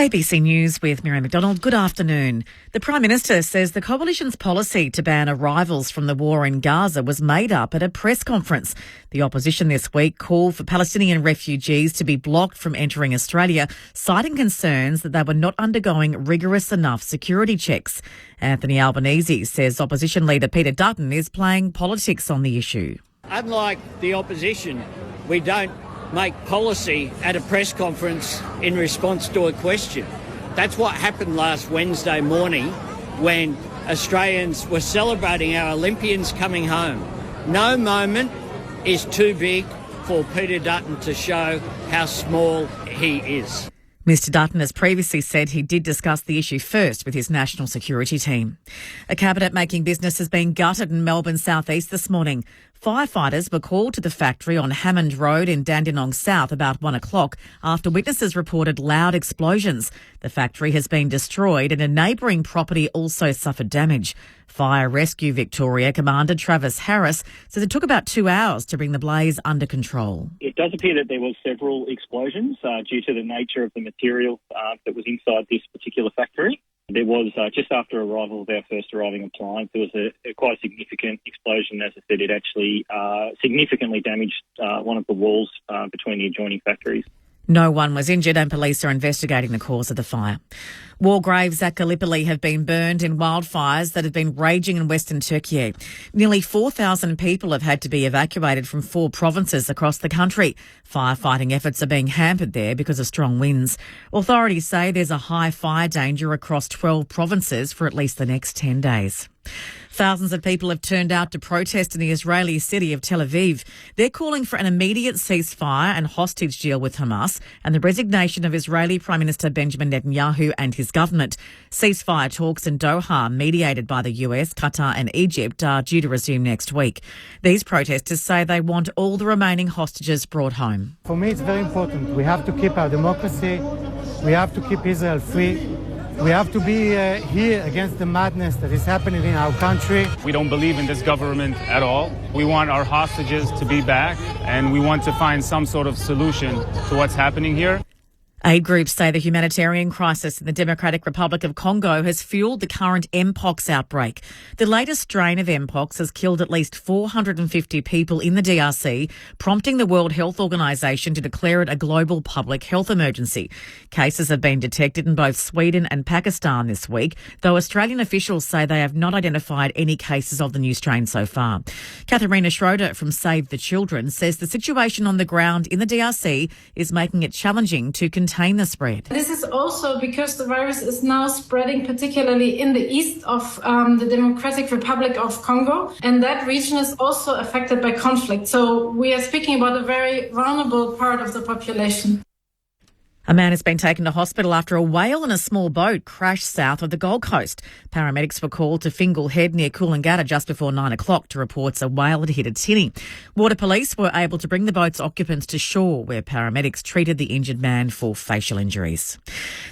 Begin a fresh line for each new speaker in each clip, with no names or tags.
ABC News with Miriam McDonald. Good afternoon. The Prime Minister says the coalition's policy to ban arrivals from the war in Gaza was made up at a press conference. The opposition this week called for Palestinian refugees to be blocked from entering Australia, citing concerns that they were not undergoing rigorous enough security checks. Anthony Albanese says opposition leader Peter Dutton is playing politics on the issue.
Unlike the opposition, we don't make policy at a press conference in response to a question. That's what happened last Wednesday morning when Australians were celebrating our Olympians coming home. No moment is too big for Peter Dutton to show how small he is.
Mr Dutton has previously said he did discuss the issue first with his national security team. A cabinet-making business has been gutted in Melbourne southeast this morning. Firefighters were called to the factory on Hammond Road in Dandenong South about 1 o'clock after witnesses reported loud explosions. The factory has been destroyed and a neighbouring property also suffered damage. Fire Rescue Victoria Commander Travis Harris says it took about 2 hours to bring the blaze under control.
It does appear that there was several explosions due to the nature of the material that was inside this particular factory. There was, just after arrival of our first arriving appliance, there was a quite significant explosion. As I said, it actually significantly damaged one of the walls between the adjoining factories.
No one was injured and police are investigating the cause of the fire. War graves at Gallipoli have been burned in wildfires that have been raging in western Turkey. Nearly 4,000 people have had to be evacuated from 4 provinces across the country. Firefighting efforts are being hampered there because of strong winds. Authorities say there's a high fire danger across 12 provinces for at least the next 10 days. Thousands of people have turned out to protest in the Israeli city of Tel Aviv. They're calling for an immediate ceasefire and hostage deal with Hamas and the resignation of Israeli Prime Minister Benjamin Netanyahu and his government. Ceasefire talks in Doha, mediated by the US, Qatar and Egypt, are due to resume next week. These protesters say they want all the remaining hostages brought home.
For me, it's very important. We have to keep our democracy. We have to keep Israel free. We have to be here against the madness that is happening in our country.
We don't believe in this government at all. We want our hostages to be back, and we want to find some sort of solution to what's happening here.
Aid groups say the humanitarian crisis in the Democratic Republic of Congo has fuelled the current Mpox outbreak. The latest strain of Mpox has killed at least 450 people in the DRC, prompting the World Health Organization to declare it a global public health emergency. Cases have been detected in both Sweden and Pakistan this week, though Australian officials say they have not identified any cases of the new strain so far. Katharina Schroeder from Save the Children says the situation on the ground in the DRC is making it challenging to contain the spread.
This is also because the virus is now spreading particularly in the east of the Democratic Republic of Congo, and that region is also affected by conflict. So we are speaking about a very vulnerable part of the population.
A man has been taken to hospital after a whale in a small boat crashed south of the Gold Coast. Paramedics were called to Fingal Head near Coolangatta just before 9 o'clock to reports a whale had hit a tinny. Water police were able to bring the boat's occupants to shore, where paramedics treated the injured man for facial injuries.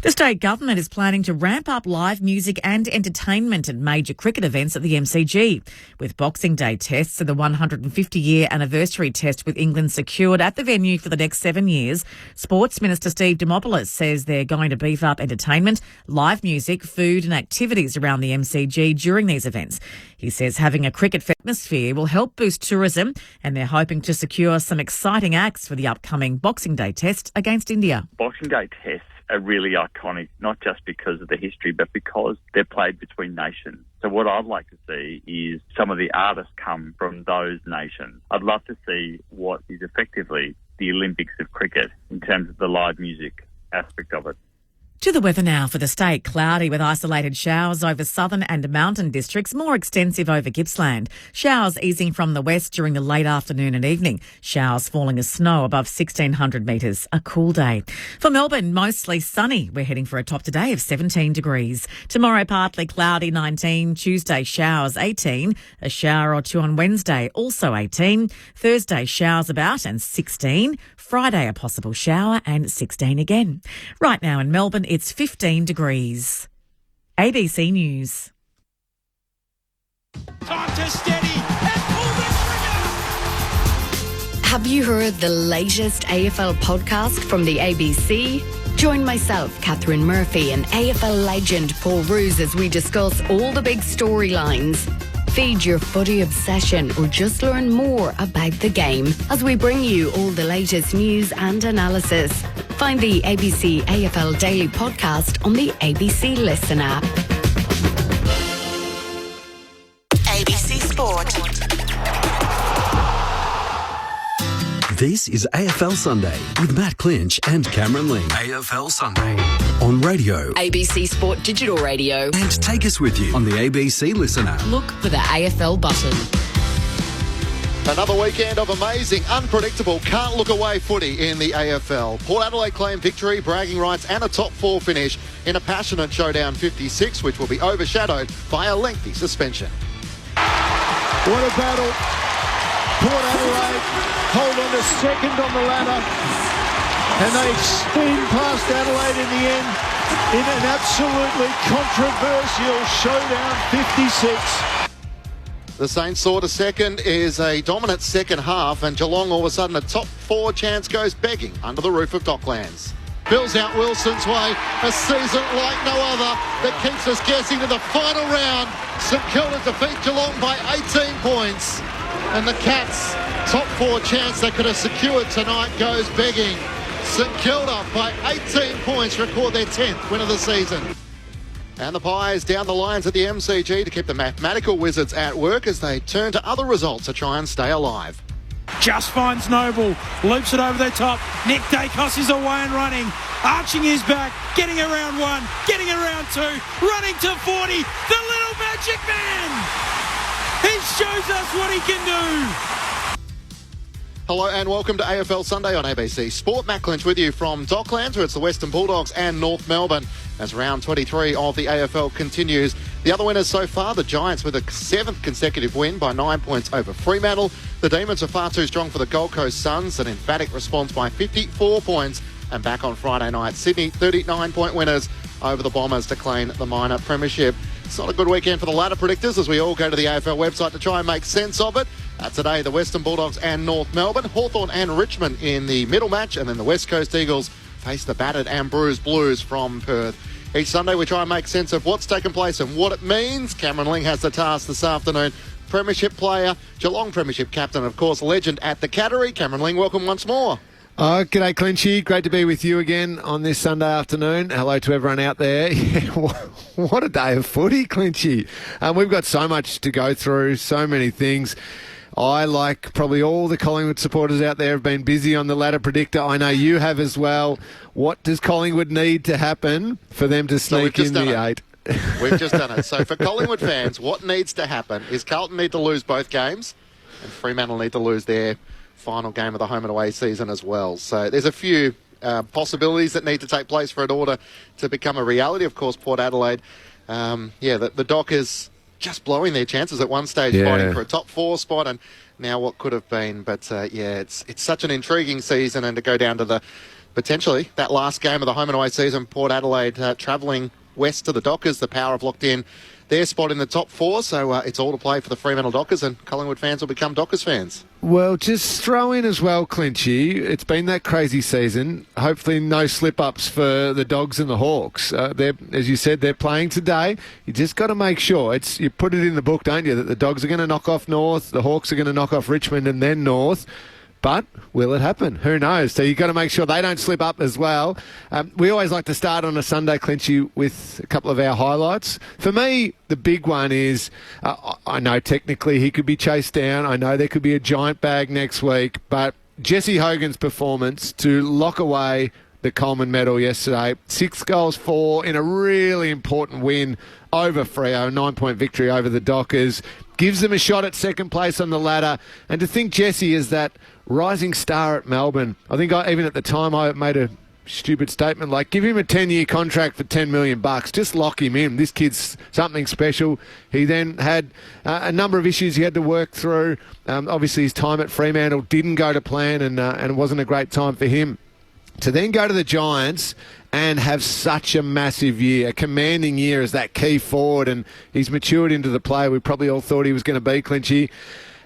The state government is planning to ramp up live music and entertainment at major cricket events at the MCG. With Boxing Day tests and the 150-year anniversary test with England secured at the venue for the next 7 years, Sports Minister Steve Dimopoulos says they're going to beef up entertainment, live music, food and activities around the MCG during these events. He says having a cricket atmosphere will help boost tourism, and they're hoping to secure some exciting acts for the upcoming Boxing Day test against India.
Boxing Day tests are really iconic, not just because of the history, but because they're played between nations. So what I'd like to see is some of the artists come from those nations. I'd love to see what is effectively the Olympics of cricket in terms of the live music aspect of it.
To the weather now for the state. Cloudy with isolated showers over southern and mountain districts, more extensive over Gippsland. Showers easing from the west during the late afternoon and evening. Showers falling as snow above 1,600 metres. A cool day. For Melbourne, mostly sunny. We're heading for a top today of 17 degrees. Tomorrow, partly cloudy, 19. Tuesday, showers, 18. A shower or two on Wednesday, also 18. Thursday, showers about and 16. Friday, a possible shower and 16 again. Right now in Melbourne, it's 15 degrees. ABC News.
Time to steady and pull the trigger.
Have you heard the latest AFL podcast from the ABC? Join myself, Catherine Murphy, and AFL legend Paul Roos as we discuss all the big storylines. Feed your footy obsession or just learn more about the game as we bring you all the latest news and analysis. Find the ABC AFL Daily Podcast on the ABC Listen app.
ABC Sport.
This is AFL Sunday with Matt Clinch and Cameron Ling. AFL Sunday on radio,
ABC Sport Digital Radio.
And take us with you on the ABC Listen app.
Look for the AFL button.
Another weekend of amazing, unpredictable, can't look away footy in the AFL. Port Adelaide claimed victory, bragging rights and a top four finish in a passionate showdown 56, which will be overshadowed by a lengthy suspension.
What a battle. Port Adelaide hold on to second on the ladder, and they steam past Adelaide in the end in an absolutely controversial showdown 56.
The Saints soar to second is a dominant second half, and Geelong all of a sudden a top four chance goes begging under the roof of Docklands. Bills out Wilson's way, a season like no other that keeps us guessing to the final round. St Kilda defeat Geelong by 18 points. And the Cats' top four chance they could have secured tonight goes begging. St Kilda by 18 points record their 10th win of the season. And the Pies down the lines at the MCG to keep the mathematical wizards at work as they turn to other results to try and stay alive.
Just finds Noble, loops it over the top. Nick Dacos is away and running. Arching his back, getting around one, getting around two, running to 40. The little magic man! He shows us what he can do.
Hello and welcome to AFL Sunday on ABC Sport. Matt Clinch with you from Docklands, where it's the Western Bulldogs and North Melbourne as round 23 of the AFL continues. The other winners so far, the Giants with a 7th consecutive win by 9 points over Fremantle. The Demons are far too strong for the Gold Coast Suns, an emphatic response by 54 points. And back on Friday night, Sydney 39-point winners over the Bombers to claim the minor premiership. It's not a good weekend for the ladder predictors as we all go to the AFL website to try and make sense of it. Today, the Western Bulldogs and North Melbourne, Hawthorn and Richmond in the middle match, and then the West Coast Eagles face the battered and bruised Blues from Perth. Each Sunday, we try and make sense of what's taken place and what it means. Cameron Ling has the task this afternoon. Premiership player, Geelong Premiership captain, of course, legend at the Cattery. Cameron Ling, welcome once more.
Oh, g'day, Clinchy. Great to be with you again on this Sunday afternoon. Hello to everyone out there. What a day of footy, Clinchy. We've got so much to go through, so many things. I, like probably all the Collingwood supporters out there, have been busy on the ladder predictor. I know you have as well. What does Collingwood need to happen for them to sneak in the 8?
We've just done it. So for Collingwood fans, what needs to happen is Carlton need to lose both games and Fremantle need to lose their final game of the home and away season as well. So there's a few possibilities that need to take place for it order to become a reality. Of course, Port Adelaide, the Dockers just blowing their chances at one stage, fighting for a top 4 spot, and now what could have been. But it's such an intriguing season, and to go down to the potentially that last game of the home and away season, Port Adelaide travelling west to the Dockers. The Power have locked in their spot in the top 4, so it's all to play for the Fremantle Dockers, and Collingwood fans will become Dockers fans.
Well, just throw in as well, Clinchy. It's been that crazy season. Hopefully no slip-ups for the Dogs and the Hawks. As you said, they're playing today. You just got to make sure. You put it in the book, don't you, that the Dogs are going to knock off North, the Hawks are going to knock off Richmond and then North. But will it happen? Who knows? So you've got to make sure they don't slip up as well. We always like to start on a Sunday, Clinchy, with a couple of our highlights. For me, the big one is, I know technically he could be chased down. I know there could be a giant bag next week. But Jesse Hogan's performance to lock away the Coleman medal yesterday, 6 goals, 4 in a really important win over Freo, a 9-point victory over the Dockers, gives them a shot at second place on the ladder. And to think Jesse is that rising star at Melbourne. I think even at the time I made a stupid statement like, give him a 10-year contract for $10 million. Just lock him in. This kid's something special. He then had a number of issues he had to work through. Obviously his time at Fremantle didn't go to plan, and it wasn't a great time for him. To then go to the Giants and have such a massive year, a commanding year as that key forward, and he's matured into the player we probably all thought he was going to be, Clinchy.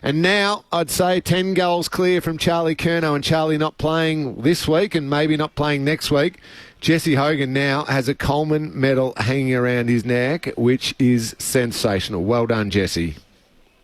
And now I'd say 10 goals clear from Charlie Curnow, and Charlie not playing this week and maybe not playing next week. Jesse Hogan now has a Coleman medal hanging around his neck, which is sensational. Well done, Jesse.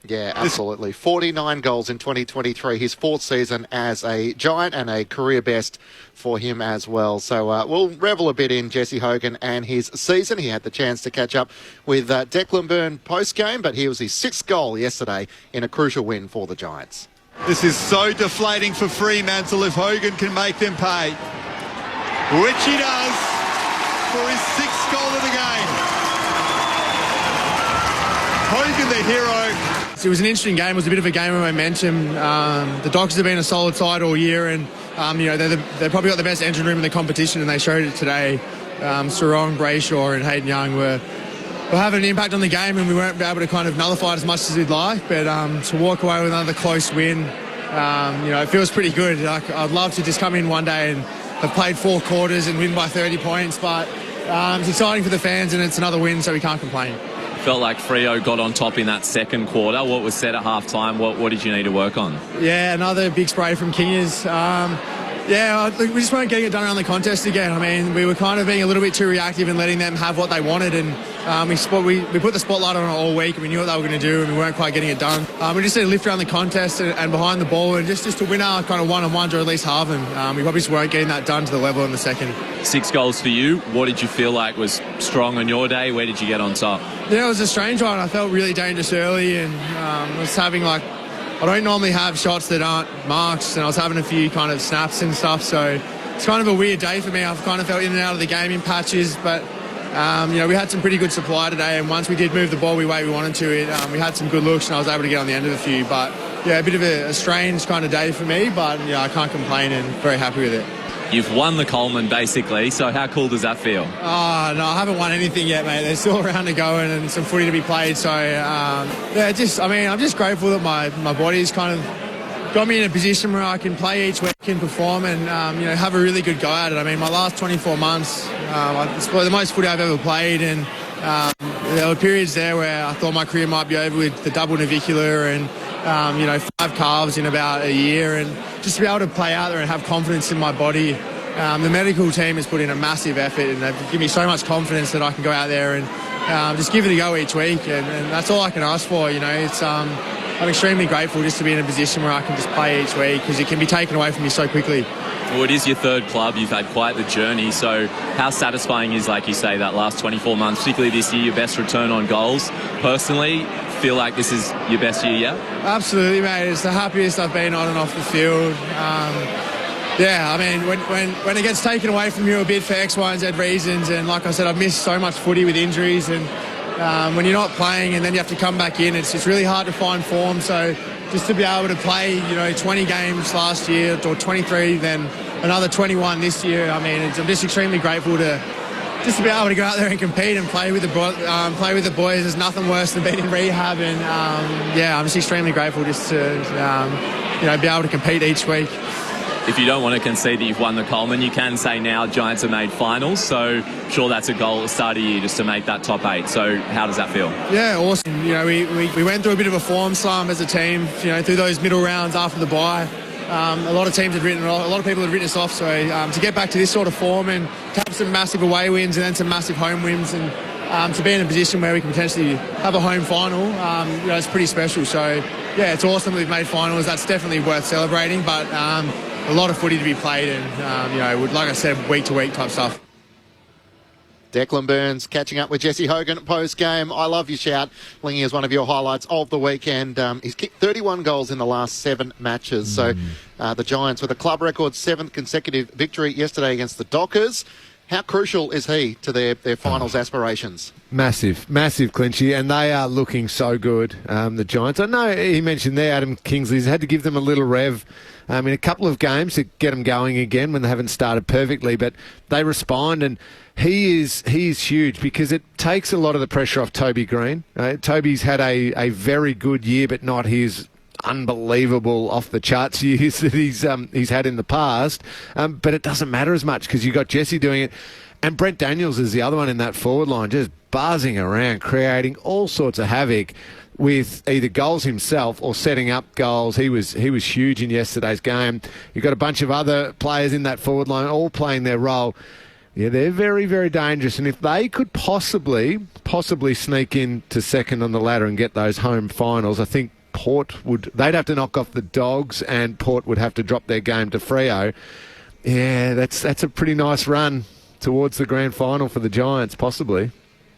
Yeah, absolutely. 49 goals in 2023, his fourth season as a Giant, and a career best for him as well. So we'll revel a bit in Jesse Hogan and his season. He had the chance to catch up with Declan Byrne post-game, but he was his sixth goal yesterday in a crucial win for the Giants.
This is so deflating for Fremantle if Hogan can make them pay, which he does for his sixth goal of the game. Hogan, the hero.
It was an interesting game. It was a bit of a game of momentum. The Dogs have been a solid side all year, and they've probably got the best engine room in the competition, and they showed it today. Sarong, Brayshaw and Hayden Young were having an impact on the game, and we weren't able to kind of nullify it as much as we'd like. But to walk away with another close win, it feels pretty good. I'd love to just come in one day and have played 4 quarters and win by 30 points, but it's exciting for the fans, and it's another win, so we can't complain.
Felt like Freo got on top in that second quarter. What was said at half-time? What did you need to work on?
Yeah, another big spray from Kingers. We just weren't getting it done around the contest again. I mean, we were kind of being a little bit too reactive and letting them have what they wanted, and we put the spotlight on it all week, and we knew what they were going to do, and we weren't quite getting it done. We just need to lift around the contest and behind the ball, and just to win our kind of one-on-ones, or at least halve them. We probably just weren't getting that done to the level in the second. 6
goals for you. What did you feel like was strong on your day? Where did you get on top?
Yeah, it was a strange one. I felt really dangerous early, and I was having I don't normally have shots that aren't marks, and I was having a few kind of snaps and stuff, so it's kind of a weird day for me. I've kind of felt in and out of the game in patches, but we had some pretty good supply today, and once we did move the ball the way we wanted to, we had some good looks, and I was able to get on the end of a few. But yeah, a bit of a strange kind of day for me, but I can't complain, and very happy with it.
You've won the Coleman, basically, so how cool does that feel?
Oh, no, I haven't won anything yet, mate. There's still a round to go and some footy to be played, so, I'm just grateful that my body's kind of got me in a position where I can play each week and perform and, have a really good go at it. I mean, my last 24 months, it's probably the most footy I've ever played, and there were periods there where I thought my career might be over with the double navicular and, 5 calves in about a year, and just to be able to play out there and have confidence in my body. The medical team has put in a massive effort, and they've given me so much confidence that I can go out there and just give it a go each week, and that's all I can ask for. It's I'm extremely grateful just to be in a position where I can just play each week, because it can be taken away from you so quickly.
Well, it is your third club. You've had quite the journey. So how satisfying is, like you say, that last 24 months, particularly this year, your best return on goals? Personally, feel like this is your best year yet?
Absolutely, mate. It's the happiest I've been on and off the field. When it gets taken away from you a bit for X, Y, and Z reasons, and like I said, I've missed so much footy with injuries, and when you're not playing and then you have to come back in, it's really hard to find form. So just to be able to play, 20 games last year, or 23, then another 21 this year, I'm just extremely grateful to be able to go out there and compete and play with the boys. There's nothing worse than being in rehab, and I'm just extremely grateful just to be able to compete each week.
If you don't want to concede that you've won the Coleman, you can say now Giants have made finals, so I'm sure that's a goal at the start of the year, just to make that top 8. So how does that feel?
Yeah, awesome. We went through a bit of a form slump as a team, through those middle rounds after the bye. A lot of people had written us off, so to get back to this sort of form and to have some massive away wins and then some massive home wins, and to be in a position where we can potentially have a home final, it's pretty special. So yeah, it's awesome that we've made finals. That's definitely worth celebrating, but a lot of footy to be played, and like I said, week to week type stuff.
Declan Burns catching up with Jesse Hogan post-game. I love your shout. Lingy is one of your highlights of the weekend. He's kicked 31 goals in the last 7 matches. So the Giants with a club record 7th consecutive victory yesterday against the Dockers. How crucial is he to their finals aspirations?
Massive, Clinchy, and they are looking so good, the Giants. I know he mentioned there, Adam Kingsley's had to give them a little rev in a couple of games to get them going again when they haven't started perfectly, but they respond, and he is huge because it takes a lot of the pressure off Toby Green. Toby's had a very good year, but not his unbelievable off-the-charts years that he's had in the past. But it doesn't matter as much because you've got Jesse doing it. And Brent Daniels is the other one in that forward line, just buzzing around, creating all sorts of havoc. with either goals himself or setting up goals. He was huge in yesterday's game. You've got a bunch of other players in that forward line all playing their role. Yeah, they're very, very dangerous. And if they could possibly sneak in to second on the ladder and get those home finals, I think they'd have to knock off the Dogs and Port would have to drop their game to Freo. Yeah, that's a pretty nice run towards the grand final for the Giants, possibly.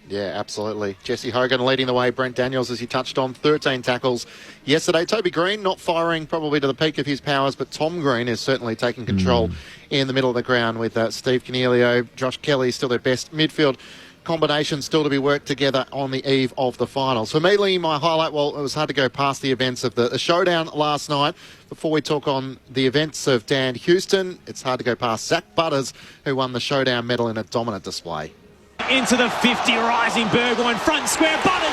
Yeah, absolutely. Jesse Hogan leading the way. Brent Daniels, as you touched on, 13 tackles yesterday. Toby Green not firing probably to the peak of his powers, but Tom Green is certainly taking control in the middle of the ground with Steve Coniglio. Josh Kelly still their best midfield combination still to be worked together on the eve of the finals. For me, Lee, my highlight, well, it was hard to go past the events of the showdown last night. Before we talk on the events of Dan Houston, it's hard to go past Zach Butters, who won the showdown medal in a dominant display.
Into the 50, rising Burgoyne, front square, Butters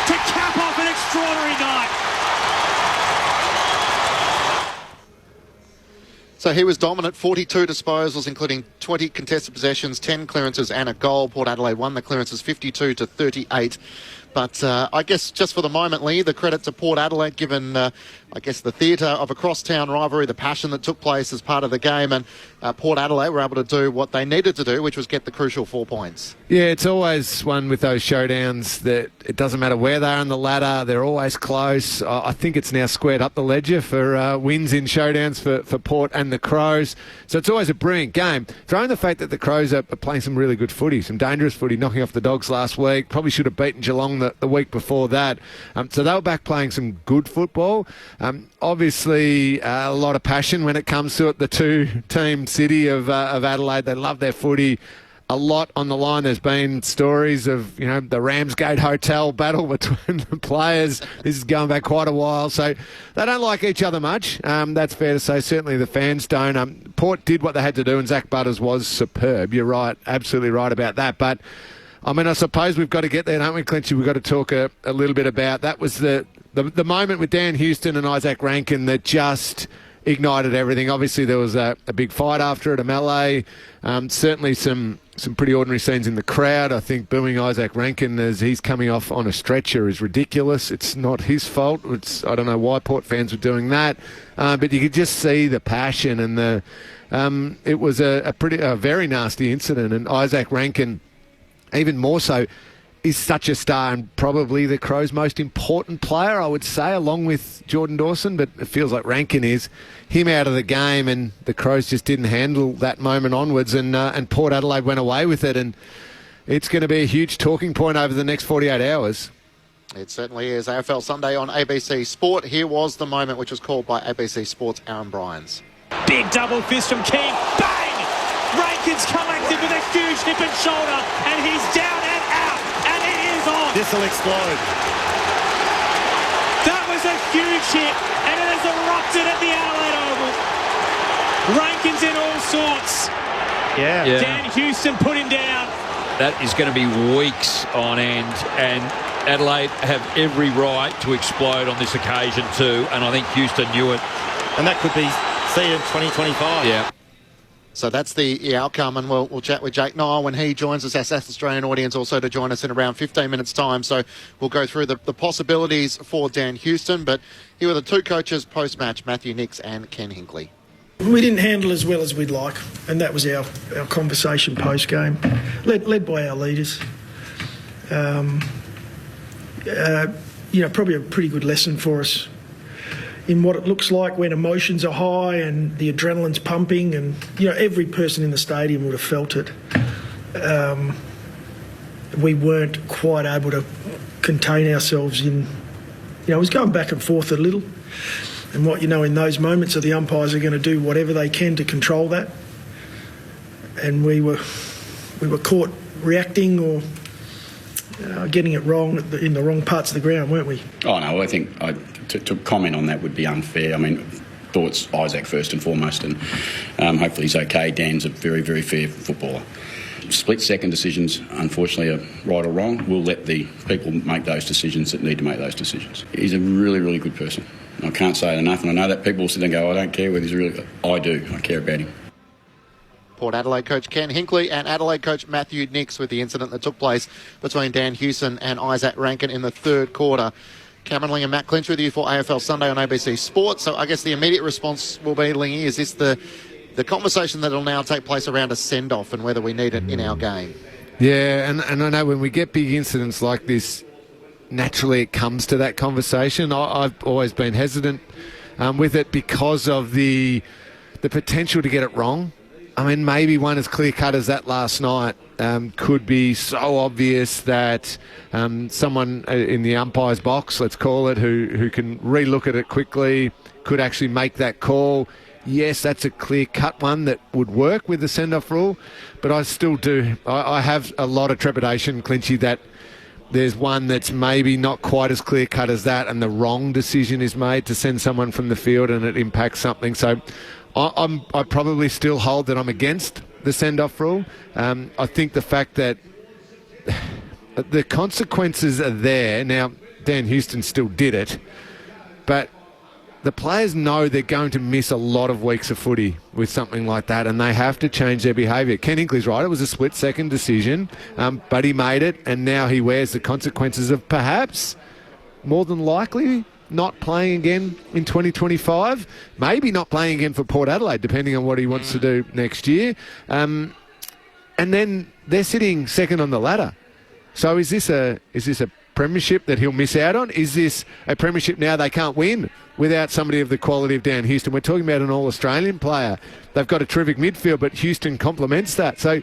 to cap off an extraordinary night.
So he was dominant, 42 disposals, including 20 contested possessions, 10 clearances and a goal. Port Adelaide won the clearances 52-38. But I guess just for the moment, Lee, the credit to Port Adelaide, given, I guess, the theatre of a cross-town rivalry, the passion that took place as part of the game, and Port Adelaide were able to do what they needed to do, which was get the crucial 4 points.
Yeah, it's always one with those showdowns that it doesn't matter where they are on the ladder, they're always close. I think it's now squared up the ledger for wins in showdowns for Port and the Crows. So it's always a brilliant game. Throwing the fact that the Crows are playing some really good footy, some dangerous footy, knocking off the Dogs last week, probably should have beaten Geelong the week before that. So they were back playing some good football. Obviously, a lot of passion when it comes to it. The two-team city of Adelaide, they love their footy. A lot on the line. There's been stories of, the Ramsgate Hotel battle between the players. This is going back quite a while. So they don't like each other much. That's fair to say. Certainly the fans don't. Port did what they had to do, and Zach Butters was superb. You're right. Absolutely right about that. But I suppose we've got to get there, don't we, Clinchy? We've got to talk a little bit about that. Was the moment with Dan Houston and Isaac Rankin that just ignited everything. Obviously, there was a big fight after it, a melee. Certainly some pretty ordinary scenes in the crowd. I think booing Isaac Rankin as he's coming off on a stretcher is ridiculous. It's not his fault. I don't know why Port fans were doing that. But you could just see the passion and it was a very nasty incident. And Isaac Rankin, even more so, is such a star and probably the Crows' most important player, I would say, along with Jordan Dawson, but it feels like Rankin is him out of the game, and the Crows just didn't handle that moment onwards, and Port Adelaide went away with it, and it's going to be a huge talking point over the next 48 hours.
It certainly is. AFL Sunday on ABC Sport. Here was the moment which was called by ABC Sport's Aaron Bryans.
Big double fist from King. Bang! Rankin's collected with a huge hip and shoulder, and he's down and out, and it is on.
This will explode.
That was a huge hit, and it has erupted at the Adelaide Oval. Rankin's in all sorts.
Yeah.
Dan Houston put him down.
That is going to be weeks on end, and Adelaide have every right to explode on this occasion too, and I think Houston knew it.
And that could be, see you in 2025.
Yeah.
So that's the outcome, and we'll chat with Jake Nile when he joins us, our South Australian audience, also to join us in around 15 minutes' time. So we'll go through the possibilities for Dan Houston, but here were the two coaches post-match, Matthew Nicks and Ken Hinkley.
We didn't handle as well as we'd like, and that was our conversation post-game, led by our leaders. Probably a pretty good lesson for us in what it looks like when emotions are high and the adrenaline's pumping, and every person in the stadium would have felt it. We weren't quite able to contain ourselves in, it was going back and forth a little, and what in those moments the umpires are going to do whatever they can to control that, and we were caught reacting or getting it wrong in the wrong parts of the ground, weren't we?
Oh no, I think to comment on that would be unfair. I mean, thoughts Isaac first and foremost, and hopefully he's okay. Dan's a very, very fair footballer. Split-second decisions, unfortunately, are right or wrong. We'll let the people make those decisions that need to make those decisions. He's a really, really good person. I can't say it enough, and I know that people sit there and go, I don't care whether he's really... I do. I care about him.
Port Adelaide coach Ken Hinkley and Adelaide coach Matthew Nicks with the incident that took place between Dan Houston and Isaac Rankin in the third quarter. Cameron Ling and Matt Clinch with you for AFL Sunday on ABC Sport. So I guess the immediate response will be, Lingy, is this the conversation that will now take place around a send-off and whether we need it in our game?
Yeah, and I know when we get big incidents like this, naturally it comes to that conversation. I've always been hesitant with it because of the potential to get it wrong. I mean, maybe one as clear-cut as that last night could be so obvious that someone in the umpire's box, let's call it, who can relook at it quickly, could actually make that call. Yes, that's a clear-cut one that would work with the send-off rule, but I still do. I have a lot of trepidation, Clinchy, that there's one that's maybe not quite as clear-cut as that and the wrong decision is made to send someone from the field and it impacts something. So I probably still hold that I'm against the send-off rule. I think the fact that the consequences are there. Now, Dan Houston still did it, but the players know they're going to miss a lot of weeks of footy with something like that, and they have to change their behaviour. Ken Hinkley's right. It was a split-second decision, but he made it, and now he wears the consequences of perhaps, more than likely, not playing again in 2025. Maybe not playing again for Port Adelaide, depending on what he wants to do next year. And then they're sitting second on the ladder. So is this a premiership that he'll miss out on? Is this a premiership now they can't win without somebody of the quality of Dan Houston? We're talking about an All-Australian player. They've got a terrific midfield, but Houston complements that. So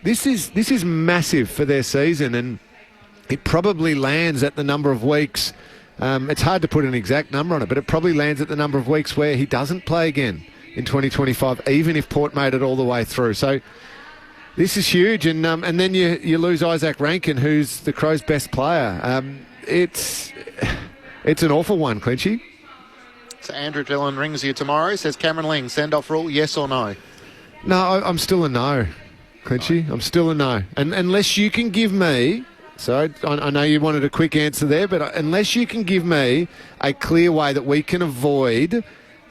this is massive for their season, and it probably lands at the number of weeks. It's hard to put an exact number on it, but it probably lands at the number of weeks where he doesn't play again in 2025, even if Port made it all the way through. So this is huge, and then you lose Isaac Rankin, who's the Crows' best player. It's an awful one, Clinchy.
So Andrew Dillon rings you tomorrow, says Cameron Ling, send-off rule, yes or no?
No, I'm still a no, Clinchy. I'm still a no. And unless you can give me... So I know you wanted a quick answer there, but unless you can give me a clear way that we can avoid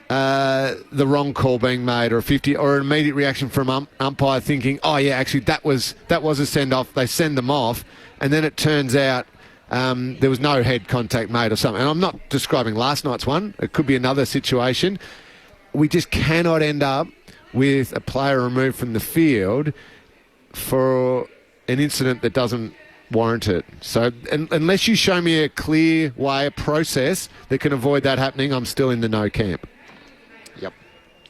the wrong call being made, or an immediate reaction from umpire thinking, oh yeah, actually that was a send off. They send them off, and then it turns out there was no head contact made or something. And I'm not describing last night's one. It could be another situation. We just cannot end up with a player removed from the field for an incident that doesn't warrant it. So unless you show me a clear way, a process that can avoid that happening, I'm still in the no camp.
Yep.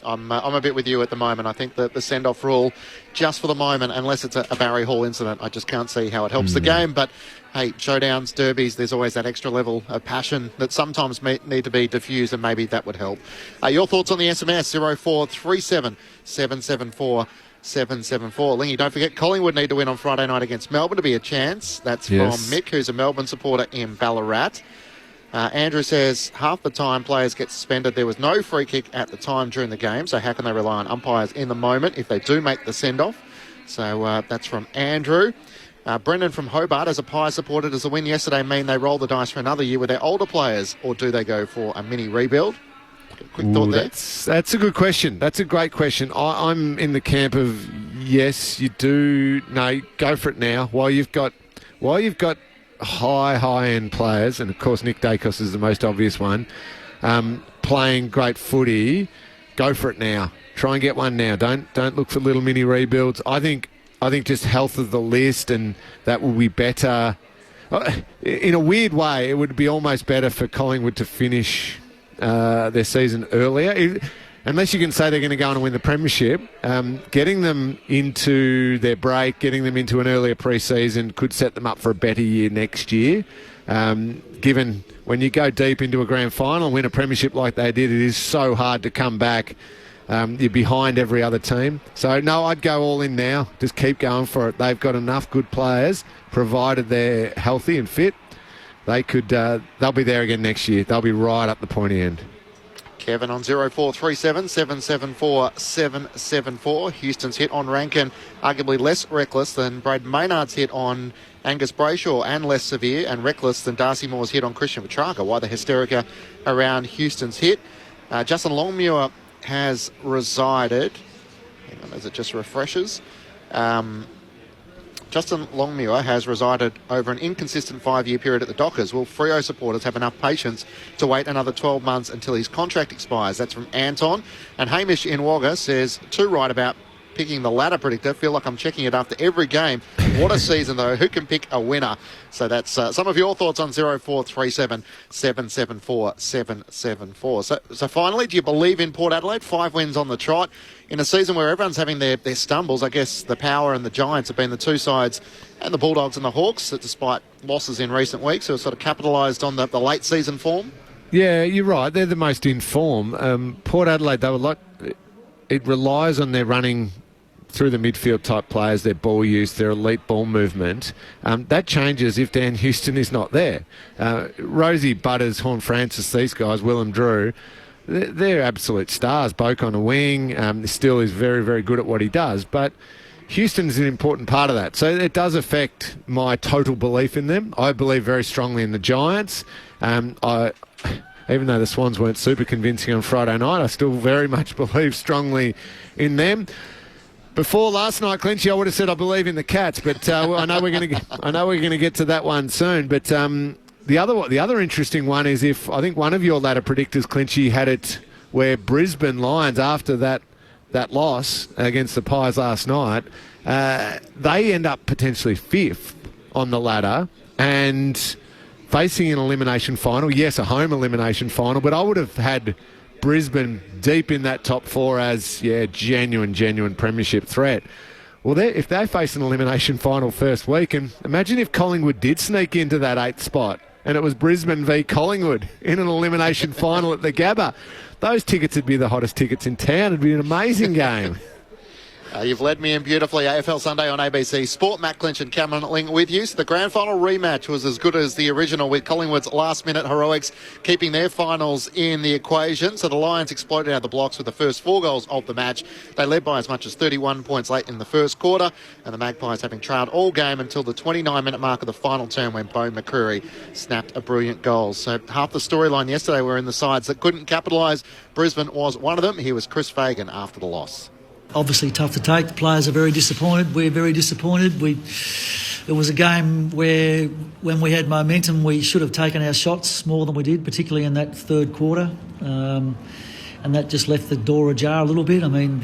I'm a bit with you at the moment. I think that the send-off rule, just for the moment, unless it's a Barry Hall incident, I just can't see how it helps the game. But, hey, showdowns, derbies, there's always that extra level of passion that sometimes need to be diffused, and maybe that would help. Your thoughts on the SMS, 0437 774 774. Lingy, don't forget, Collingwood need to win on Friday night against Melbourne to be a chance. That's from Mick, who's a Melbourne supporter in Ballarat. Andrew says, half the time players get suspended. There was no free kick at the time during the game, so how can they rely on umpires in the moment if they do make the send-off? So that's from Andrew. Brendan from Hobart, as a Pie supporter, does the win yesterday mean they roll the dice for another year with their older players, or do they go for a mini rebuild? Quick thought there.
That's a good question. That's a great question. I'm in the camp of yes, you do. No, go for it now. While you've got high-end players, and of course Nick Dacos is the most obvious one, playing great footy, go for it now. Try and get one now. Don't look for little mini rebuilds. I think just health of the list, and that will be better. In a weird way, it would be almost better for Collingwood to finish their season earlier. Unless you can say they're going to go on and win the premiership, getting them into their break, getting them into an earlier pre-season could set them up for a better year next year. Given when you go deep into a grand final, win a premiership like they did, it is so hard to come back. You're behind every other team. So, no, I'd go all in now. Just keep going for it. They've got enough good players, provided they're healthy and fit. They could. They'll be there again next year. They'll be right up the pointy end.
Kevin on 0437 774 774. Houston's hit on Rankin, arguably less reckless than Braden Maynard's hit on Angus Brayshaw, and less severe and reckless than Darcy Moore's hit on Christian Petrarca. Why the hysteria around Houston's hit? Justin Longmuir has resided. Hang on, as it just refreshes. Justin Justin Longmuir has resided over an inconsistent 5-year period at the Dockers. Will Freo supporters have enough patience to wait another 12 months until his contract expires? That's from Anton. And Hamish in Wagga says, too right about picking the ladder predictor. Feel like I'm checking it after every game. What a season, though. Who can pick a winner? So that's some of your thoughts on 0437 774 774. So finally, do you believe in Port Adelaide? 5 wins on the trot. In a season where everyone's having their stumbles, I guess the Power and the Giants have been the two sides, and the Bulldogs and the Hawks, that despite losses in recent weeks, have sort of capitalised on the late season form.
Yeah, you're right. They're the most in form. Port Adelaide, they were like, it relies on their running through the midfield type players, their ball use, their elite ball movement. That changes if Dan Houston is not there. Rosie, Butters, Horn Francis, these guys, Willem Drew, they're absolute stars. Boak on a wing, still is very, very good at what he does. But Houston's an important part of that. So it does affect my total belief in them. I believe very strongly in the Giants. Even though the Swans weren't super convincing on Friday night, I still very much believe strongly in them. Before last night, Clinchy, I would have said I believe in the Cats, but I know we're going to get to that one soon. But the other interesting one is if I think one of your ladder predictors, Clinchy, had it where Brisbane Lions, after that loss against the Pies last night, they end up potentially 5th on the ladder and facing an elimination final. Yes, a home elimination final, but I would have had Brisbane deep in that top 4 as, genuine premiership threat. Well, if they face an elimination final first week, and imagine if Collingwood did sneak into that 8th spot and it was Brisbane v Collingwood in an elimination final at the Gabba. Those tickets would be the hottest tickets in town. It'd be an amazing game.
You've led me in beautifully. AFL Sunday on ABC Sport. Matt Clinch and Cameron Ling with you. So the grand final rematch was as good as the original, with Collingwood's last-minute heroics keeping their finals in the equation. So the Lions exploded out of the blocks with the first 4 goals of the match. They led by as much as 31 points late in the first quarter, and the Magpies having trailed all game until the 29-minute mark of the final term when Bo McCreary snapped a brilliant goal. So half the storyline yesterday were in the sides that couldn't capitalise. Brisbane was one of them. Here was Chris Fagan after the loss.
Obviously tough to take. The players are very disappointed. We're very disappointed. It was a game where, when we had momentum, we should have taken our shots more than we did, particularly in that third quarter. And that just left the door ajar a little bit. I mean,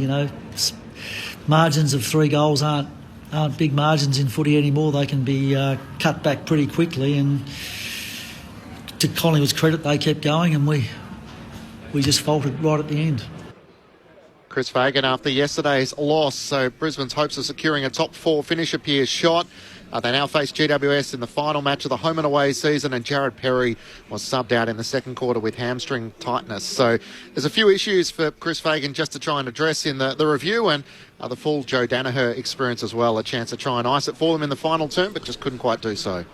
margins of 3 goals aren't big margins in footy anymore. They can be cut back pretty quickly. And to Collingwood's credit, they kept going, and we just faltered right at the end.
Chris Fagan after yesterday's loss. So Brisbane's hopes of securing a top 4 finish appear shot. They now face GWS in the final match of the home and away season, and Jared Perry was subbed out in the second quarter with hamstring tightness. So there's a few issues for Chris Fagan just to try and address in the review, and the full Joe Danaher experience as well. A chance to try and ice it for them in the final term, but just couldn't quite do so.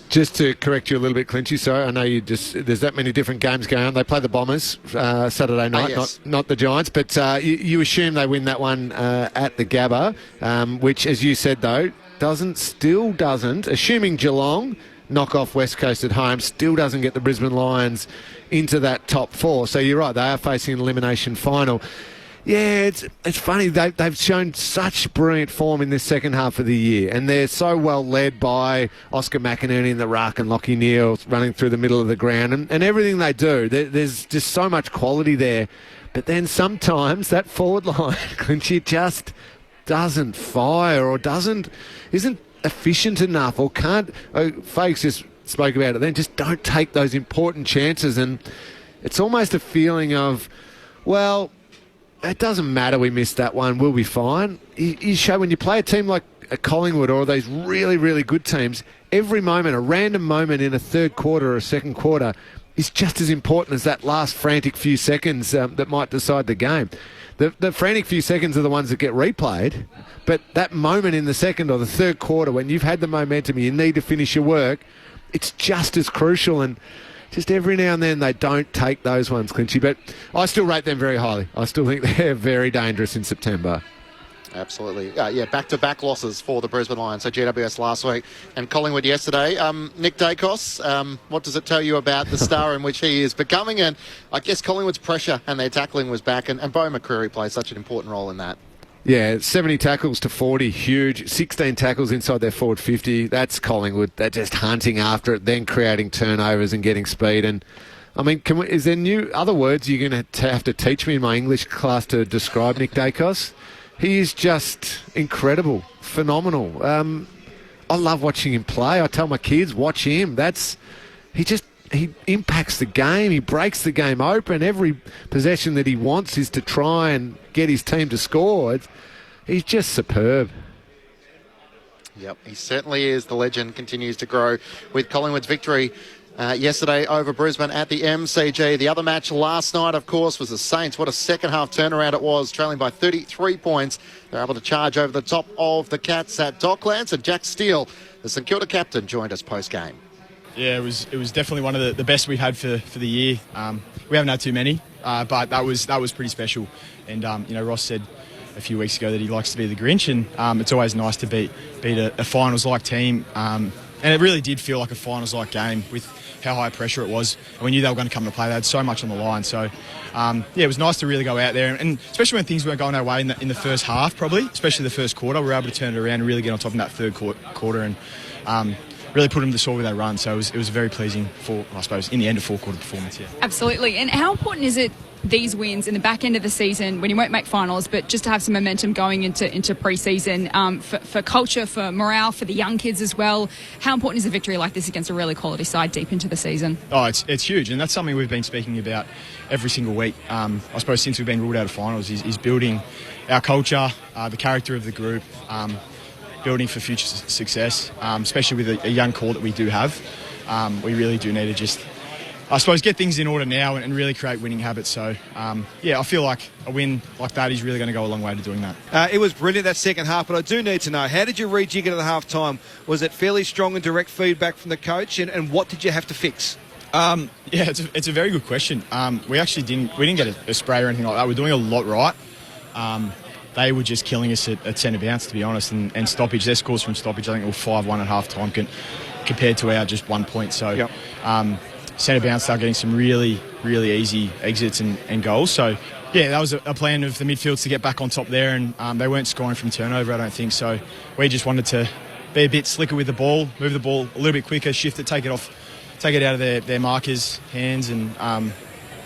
Just to correct you a little bit, Clinchy, sorry, I know there's that many different games going on. They play the Bombers Saturday night,
yes.
not the Giants, but you assume they win that one at the Gabba, which, as you said, though, still doesn't, assuming Geelong knock off West Coast at home, still doesn't get the Brisbane Lions into that top 4. So you're right, they are facing an elimination final. Yeah, it's funny. They've shown such brilliant form in this second half of the year, and they're so well led by Oscar McInerney in the ruck and Lachie Neale running through the middle of the ground, and everything they do. There's just so much quality there. But then sometimes that forward line, Clinchy, just doesn't fire or isn't efficient enough or can't. Fakes just spoke about it then. Just don't take those important chances, and it's almost a feeling of, well, it doesn't matter, we missed that one, we'll be fine. You show when you play a team like a Collingwood or these really, really good teams, every moment, a random moment in a third quarter or a second quarter is just as important as that last frantic few seconds that might decide the game. The frantic few seconds are the ones that get replayed, but that moment in the second or the third quarter when you've had the momentum, you need to finish your work, it's just as crucial. And just every now and then they don't take those ones, Clinchy. But I still rate them very highly. I still think they're very dangerous in September.
Absolutely. Back-to-back losses for the Brisbane Lions. So GWS last week and Collingwood yesterday. Nick Dacos, what does it tell you about the star in which he is becoming? And I guess Collingwood's pressure and their tackling was back, and Bo McCreary plays such an important role in that.
Yeah, 70 tackles to 40, huge. 16 tackles inside their forward 50. That's Collingwood. They're just hunting after it, then creating turnovers and getting speed. And I mean, is there other words you're going to have to teach me in my English class to describe Nick Dacos? He is just incredible, phenomenal. I love watching him play. I tell my kids, watch him. He impacts the game. He breaks the game open. Every possession that he wants is to try and get his team to score. He's just superb.
Yep, he certainly is. The legend continues to grow with Collingwood's victory yesterday over Brisbane at the MCG. The other match last night, of course, was the Saints. What a second-half turnaround it was, trailing by 33 points. They're able to charge over the top of the Cats at Docklands. And Jack Steele, the St Kilda captain, joined us post-game.
Yeah, it was definitely one of the best we've had for the year. We haven't had too many, but that was pretty special. And Ross said a few weeks ago that he likes to be the Grinch, and it's always nice to beat a finals-like team. And it really did feel like a finals-like game with how high pressure it was. And we knew they were going to come to play. They had so much on the line. So, it was nice to really go out there. And especially when things weren't going our way in the first half, probably, especially the first quarter, we were able to turn it around and really get on top in that third quarter and really put them to the sword with that run. So it was very pleasing in the end, a four-quarter performance, yeah.
Absolutely. And how important is it, these wins in the back end of the season when you won't make finals, but just to have some momentum going into pre-season for culture, for morale, for the young kids as well? How important is a victory like this against a really quality side deep into the season? Oh, it's huge, and that's something we've been speaking about every single week. I suppose since we've been ruled out of finals is building our culture, the character of the group, building for future success, especially with a young core that we do have. We really do need to just, I suppose, get things in order now and really create winning habits. So, I feel like a win like that is really going to go a long way to doing that.
It was brilliant, that second half, but I do need to know, how did you rejig it at the half-time? Was it fairly strong and direct feedback from the coach, and what did you have to fix?
It's a very good question. We didn't get a spray or anything like that. We're doing a lot right. They were just killing us at centre bounce, to be honest, and stoppage. Their scores from stoppage, I think, were 5-1 at half-time compared to our just 1 point. So centre bounce, they're getting some really, really easy exits and goals. So, yeah, that was a plan of the midfields to get back on top there, and they weren't scoring from turnover, I don't think. So we just wanted to be a bit slicker with the ball, move the ball a little bit quicker, shift it, take it out of their markers' hands, and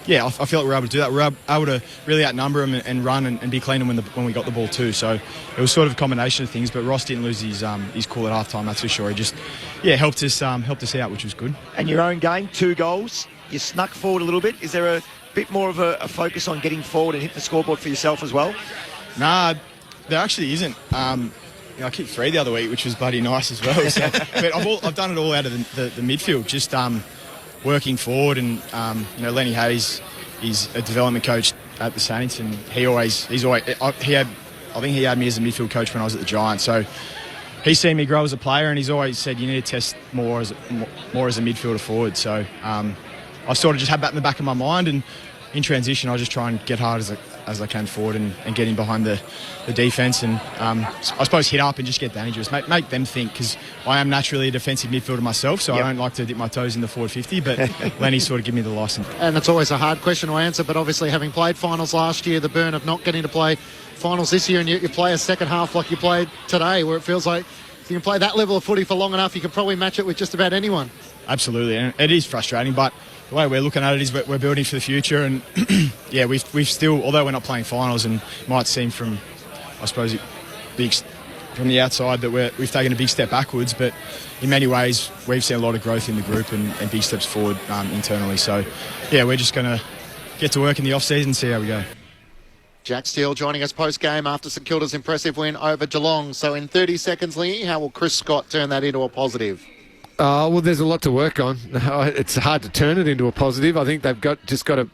I feel like we're able to do that. We're able to really outnumber them and run and be clean when we got the ball too. So it was sort of a combination of things, but Ross didn't lose his cool at half-time, that's for sure. He just helped us out, which was good.
And your own game, 2 goals. You snuck forward a little bit. Is there a bit more of a focus on getting forward and hit the scoreboard for yourself as well?
Nah, there actually isn't. I kicked 3 the other week, which was bloody nice as well. So, but I've done it all out of the midfield, just working forward, and Lenny Hayes is a development coach at the Saints, and I think he had me as a midfield coach when I was at the Giants. So he's seen me grow as a player, and he's always said you need to test more as a midfielder forward. So I sort of just had that in the back of my mind, and in transition I just try and get hard as I can forward and get in behind the defence, and I suppose hit up and just get dangerous, make them think, because I am naturally a defensive midfielder myself, so I don't like to dip my toes in the forward 50, but Lenny sort of give me the licence.
And it's always a hard question to answer, but obviously having played finals last year, the burn of not getting to play finals this year, and you play a second half like you played today, where it feels like if you can play that level of footy for long enough, you can probably match it with just about anyone. Absolutely, and it is frustrating, but the way we're looking at it is we're building for the future, and we've still, although we're not playing finals, and it might seem from, I suppose, from the outside that we've taken a big step backwards, but in many ways we've seen a lot of growth in the group and big steps forward internally. So, we're just going to get to work in the off-season and see how we go. Jack Steele joining us post-game after St Kilda's impressive win over Geelong. So in 30 seconds, Lee, how will Chris Scott turn that into a positive?
Well, there's a lot to work on. It's hard to turn it into a positive. I think they've got to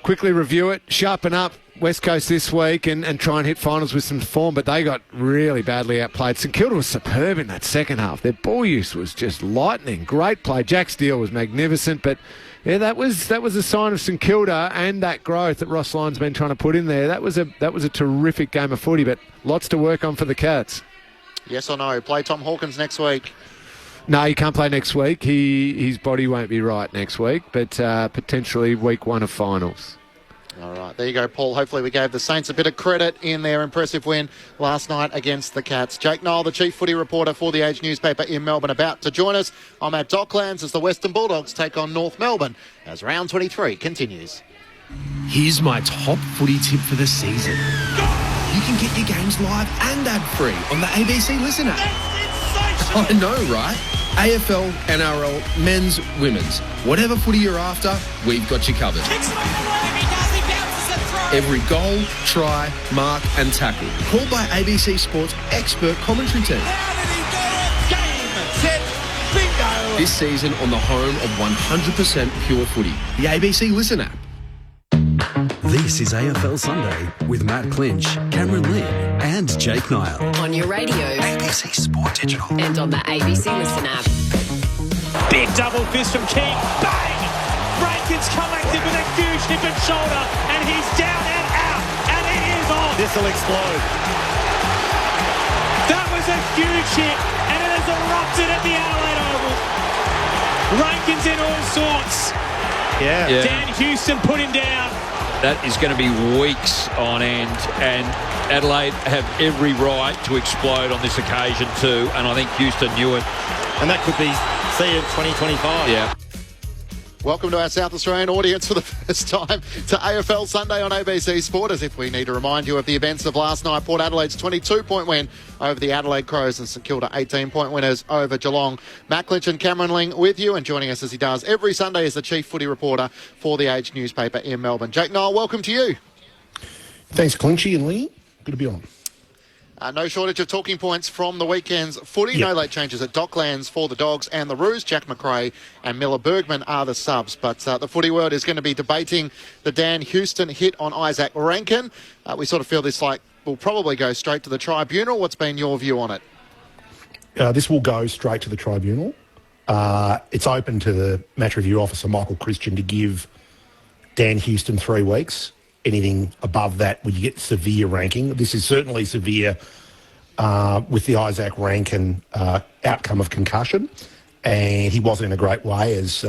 quickly review it, sharpen up West Coast this week and try and hit finals with some form, but they got really badly outplayed. St Kilda was superb in that second half. Their ball use was just lightning. Great play. Jack Steele was magnificent, but that was a sign of St Kilda and that growth that Ross Lyon's been trying to put in there. That was a terrific game of footy, but lots to work on for the Cats.
Yes or no? Play Tom Hawkins next week?
No, he can't play next week. His body won't be right next week, but potentially week 1 of finals.
All right, there you go, Paul. Hopefully we gave the Saints a bit of credit in their impressive win last night against the Cats. Jake Niall, the chief footy reporter for the Age newspaper in Melbourne, about to join us. I'm at Docklands as the Western Bulldogs take on North Melbourne as round 23 continues.
Here's my top footy tip for the season. You can get your games live and ad-free on the ABC Listen app. I know, right? AFL, NRL, men's, women's. Whatever footy you're after, we've got you covered. Every goal, try, mark and tackle. Called by ABC Sports' expert commentary team.
Game, set, bingo.
This season on the home of 100% pure footy, the ABC Listen app.
This is AFL Sunday with Matt Clinch, Cameron Lynn and Jake Niall.
On your radio,
ABC Sport Digital.
and on the ABC Listen app.
Big double fist from King. Bang! Rankin's collected with a huge hip and shoulder, and he's down and out, and it is on.
This will explode.
That was a huge hit, and it has erupted at the Adelaide Oval. Rankin's in all sorts.
Yeah.
Dan Houston put him down.
That is going to be weeks on end, and Adelaide have every right to explode on this occasion too, and I think Houston knew it.
And that could be, see you in 2025.
Yeah.
Welcome to our South Australian audience for the first time to AFL Sunday on ABC Sport, as if we need to remind you of the events of last night. Port Adelaide's 22-point win over the Adelaide Crows and St Kilda 18-point winners over Geelong. Matt Clinch and Cameron Ling with you, and joining us as he does every Sunday is the chief footy reporter for the Age newspaper in Melbourne. Jake Niall, welcome to you.
Thanks, Clinchy and Lee. Good to be on.
No shortage of talking points from the weekend's footy.
Yep.
No late changes at Docklands for the Dogs and the Roos. Jack McRae and Miller Bergman are the subs. But the footy world is going to be debating the Dan Houston hit on Isaac Rankin. We sort of feel this like will probably go straight to the tribunal. What's been your view on it?
This will go straight to the tribunal. It's open to the match review officer, Michael Christian, to give Dan Houston 3 weeks. Anything above that, would you get severe ranking? This is certainly severe with the Isaac Rankin outcome of concussion, and he wasn't in a great way, as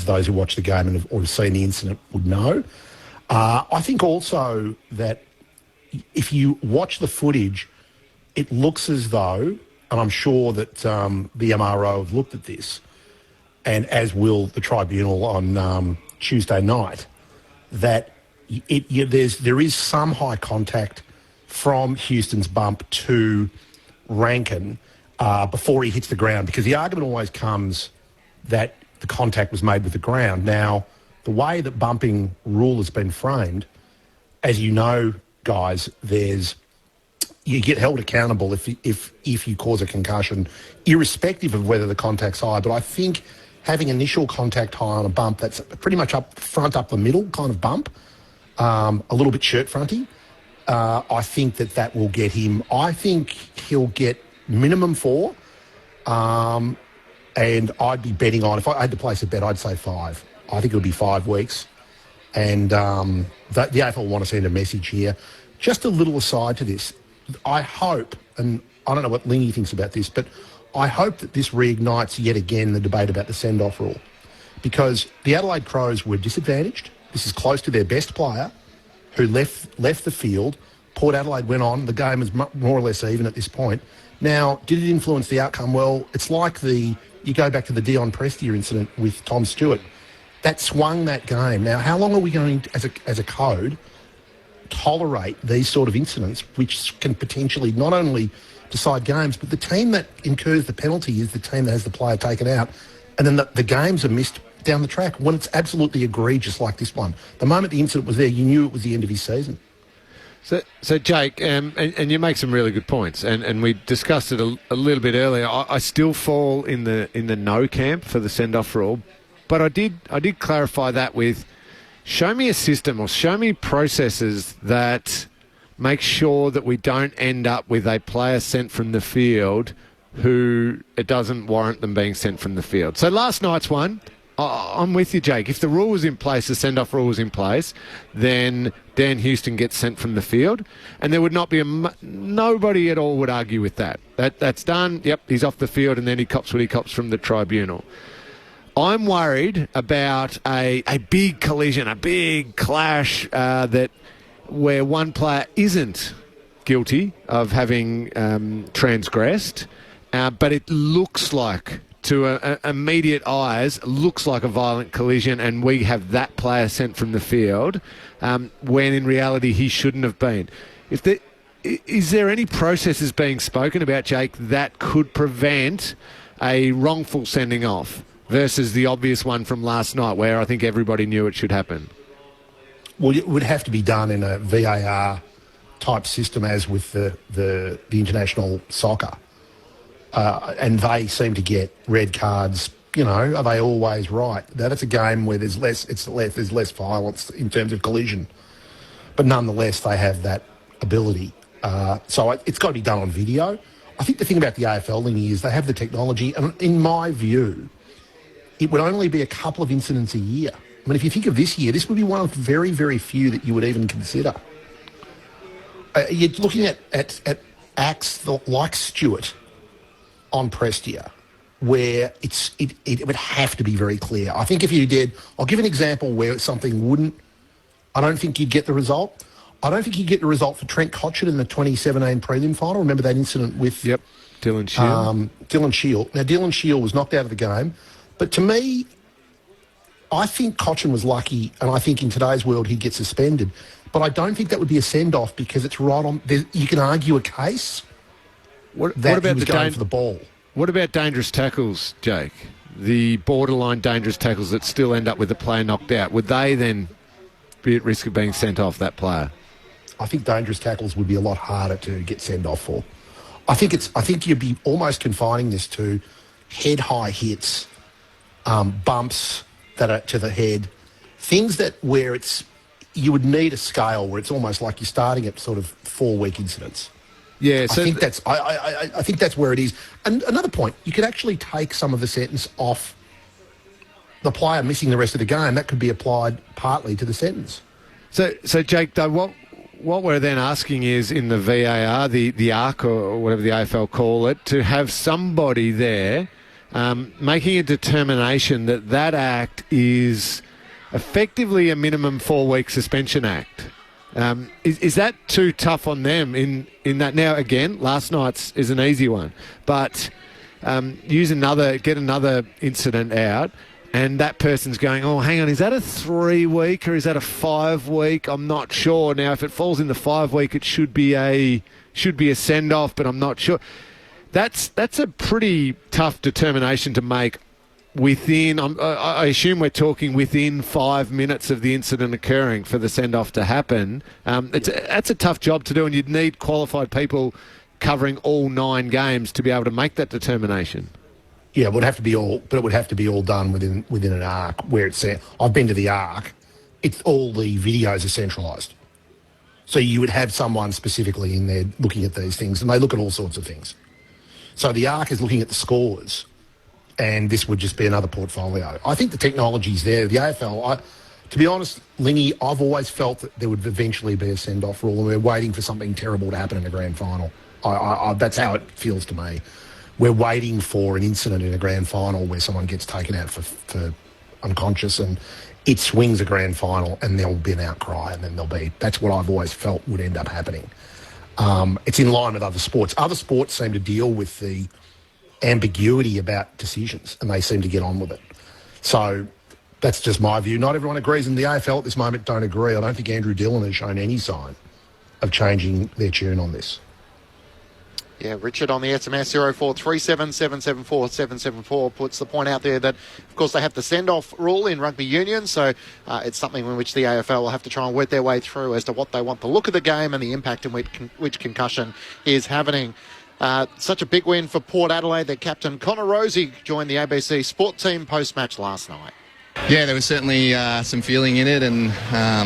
those who watch the game and have seen the incident would know. I think also that if you watch the footage, it looks as though, and I'm sure that the MRO have looked at this, and as will the tribunal on Tuesday night, that there is some high contact from Houston's bump to Rankin before he hits the ground, because the argument always comes that the contact was made with the ground. Now, the way that bumping rule has been framed, as you know, guys, you get held accountable if you cause a concussion, irrespective of whether the contact's high. But I think having initial contact high on a bump that's pretty much up front, up the middle kind of bump, a little bit shirt fronty, I think that will get him. I think he'll get minimum 4, and I'd be betting on, if I had to place a bet, I'd say 5. I think it'll be 5 weeks, and the AFL want to send a message here. Just a little aside to this, I hope, and I don't know what Lingy thinks about this, but I hope that this reignites yet again the debate about the send-off rule, because the Adelaide Crows were disadvantaged. This is close to their best player, who left the field. Port Adelaide went on. The game is more or less even at this point. Now, did it influence the outcome? Well, it's like you go back to the Dion Prestia incident with Tom Stewart. That swung that game. Now, how long are we going to, as a code, tolerate these sort of incidents, which can potentially not only decide games, but the team that incurs the penalty is the team that has the player taken out, and then the games are missed down the track when it's absolutely egregious like this one. The moment the incident was there, you knew it was the end of his season.
So Jake, and you make some really good points, and we discussed it a little bit earlier. I still fall in the no camp for the send-off rule, but I did clarify that with, show me a system or show me processes that make sure that we don't end up with a player sent from the field who it doesn't warrant them being sent from the field. So last night's one, I'm with you, Jake. If the rule was in place, the send-off rule was in place, then Dan Houston gets sent from the field, and there would not be nobody at all would argue with that. That's done. Yep, he's off the field, and then he cops what he cops from the tribunal. I'm worried about a big collision, a big clash where one player isn't guilty of having transgressed, but it looks like, to immediate eyes, looks like a violent collision, and we have that player sent from the field when in reality he shouldn't have been. Is there any processes being spoken about, Jake, that could prevent a wrongful sending off versus the obvious one from last night where I think everybody knew it should happen?
Well, it would have to be done in a VAR type system as with the international soccer. And they seem to get red cards. Are they always right? That's a game where there's less violence in terms of collision. But nonetheless, they have that ability. So it's got to be done on video. I think the thing about the AFL, Lingy, is they have the technology. And in my view, it would only be a couple of incidents a year. I mean, if you think of this year, this would be one of very, very few that you would even consider. You're looking at acts like Stewart on Prestia, where it would have to be very clear. I think if you did, I'll give an example where something wouldn't, I don't think you'd get the result. I don't think you'd get the result for Trent Cotchin in the 2017 prelim final. Remember that incident with
Dylan Shield?
Dylan Shield. Now, Dylan Shield was knocked out of the game, but to me, I think Cotchin was lucky, and I think in today's world he'd get suspended. But I don't think that would be a send-off because it's right on. You can argue a case
what about
he was going for the ball.
What about dangerous tackles, Jake? The borderline dangerous tackles that still end up with the player knocked out. Would they then be at risk of being sent off, that player?
I think dangerous tackles would be a lot harder to get sent off for. I think you'd be almost confining this to head-high hits, bumps that are to the head, things where you would need a scale where it's almost like you're starting at sort of 4-week incidents.
Yeah, so
I think that's where it is. And another point, you could actually take some of the sentence off the player missing the rest of the game. That could be applied partly to the sentence.
So Jake, though, what we're then asking is in the VAR, the ARC or whatever the AFL call it, to have somebody there making a determination that act is effectively a minimum 4-week suspension act. Is that too tough on them in that? Now, again, last night's is an easy one, but get another incident out, and that person's going, oh, hang on, is that a 3-week or is that a 5-week? I'm not sure. Now, if it falls in the 5-week, it should be a send-off, but I'm not sure. That's a pretty tough determination to make. I assume we're talking within 5 minutes of the incident occurring for the send-off to happen. That's a tough job to do, and you'd need qualified people covering all 9 games to be able to make that determination.
Yeah, it would have to be all done within an ARC where it's. I've been to the ARC. All the videos are centralised, so you would have someone specifically in there looking at these things, and they look at all sorts of things. So the ARC is looking at the scores. And this would just be another portfolio. I think the technology's there. The AFL, to be honest, Lingy, I've always felt that there would eventually be a send-off rule, and we're waiting for something terrible to happen in the grand final. That's how it feels to me. We're waiting for an incident in a grand final where someone gets taken out for unconscious, and it swings a grand final, and there'll be an outcry, and then that's what I've always felt would end up happening. It's in line with other sports. Other sports seem to deal with the ambiguity about decisions, and they seem to get on with it. So that's just my view. Not everyone agrees, and the AFL at this moment don't agree. I don't think Andrew Dillon has shown any sign of changing their tune on this.
Yeah, Richard on the SMS 0437774774 puts the point out there that, of course, they have the send-off rule in rugby union, so it's something in which the AFL will have to try and work their way through as to what they want the look of the game and the impact in which concussion is happening. Such a big win for Port Adelaide. Their captain Connor Rosie joined the ABC Sport team post-match last night.
Yeah, there was certainly some feeling in it, and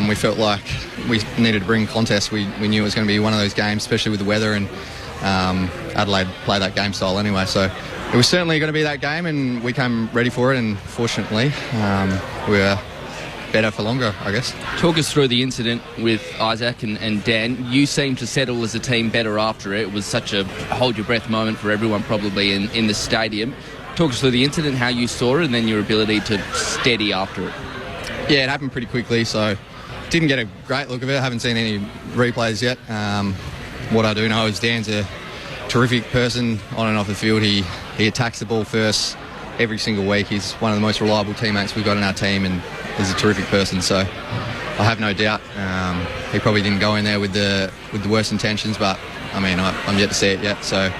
we felt like we needed to bring contest. We knew it was going to be one of those games, especially with the weather, and Adelaide play that game style anyway. So it was certainly going to be that game, and we came ready for it, and fortunately we were better for longer, I guess.
Talk us through the incident with Isaac and Dan. You seemed to settle as a team better after it. It was such a hold-your-breath moment for everyone probably in the stadium. talk us through the incident, how you saw it, and then your ability to steady after it.
Yeah, it happened pretty quickly, so didn't get a great look of it. I haven't seen any replays yet. What I do know is Dan's a terrific person on and off the field. He attacks the ball first every single week. He's one of the most reliable teammates we've got in our team, and he's a terrific person. So I have no doubt he probably didn't go in there with the worst intentions, but I mean I'm yet to see it yet. So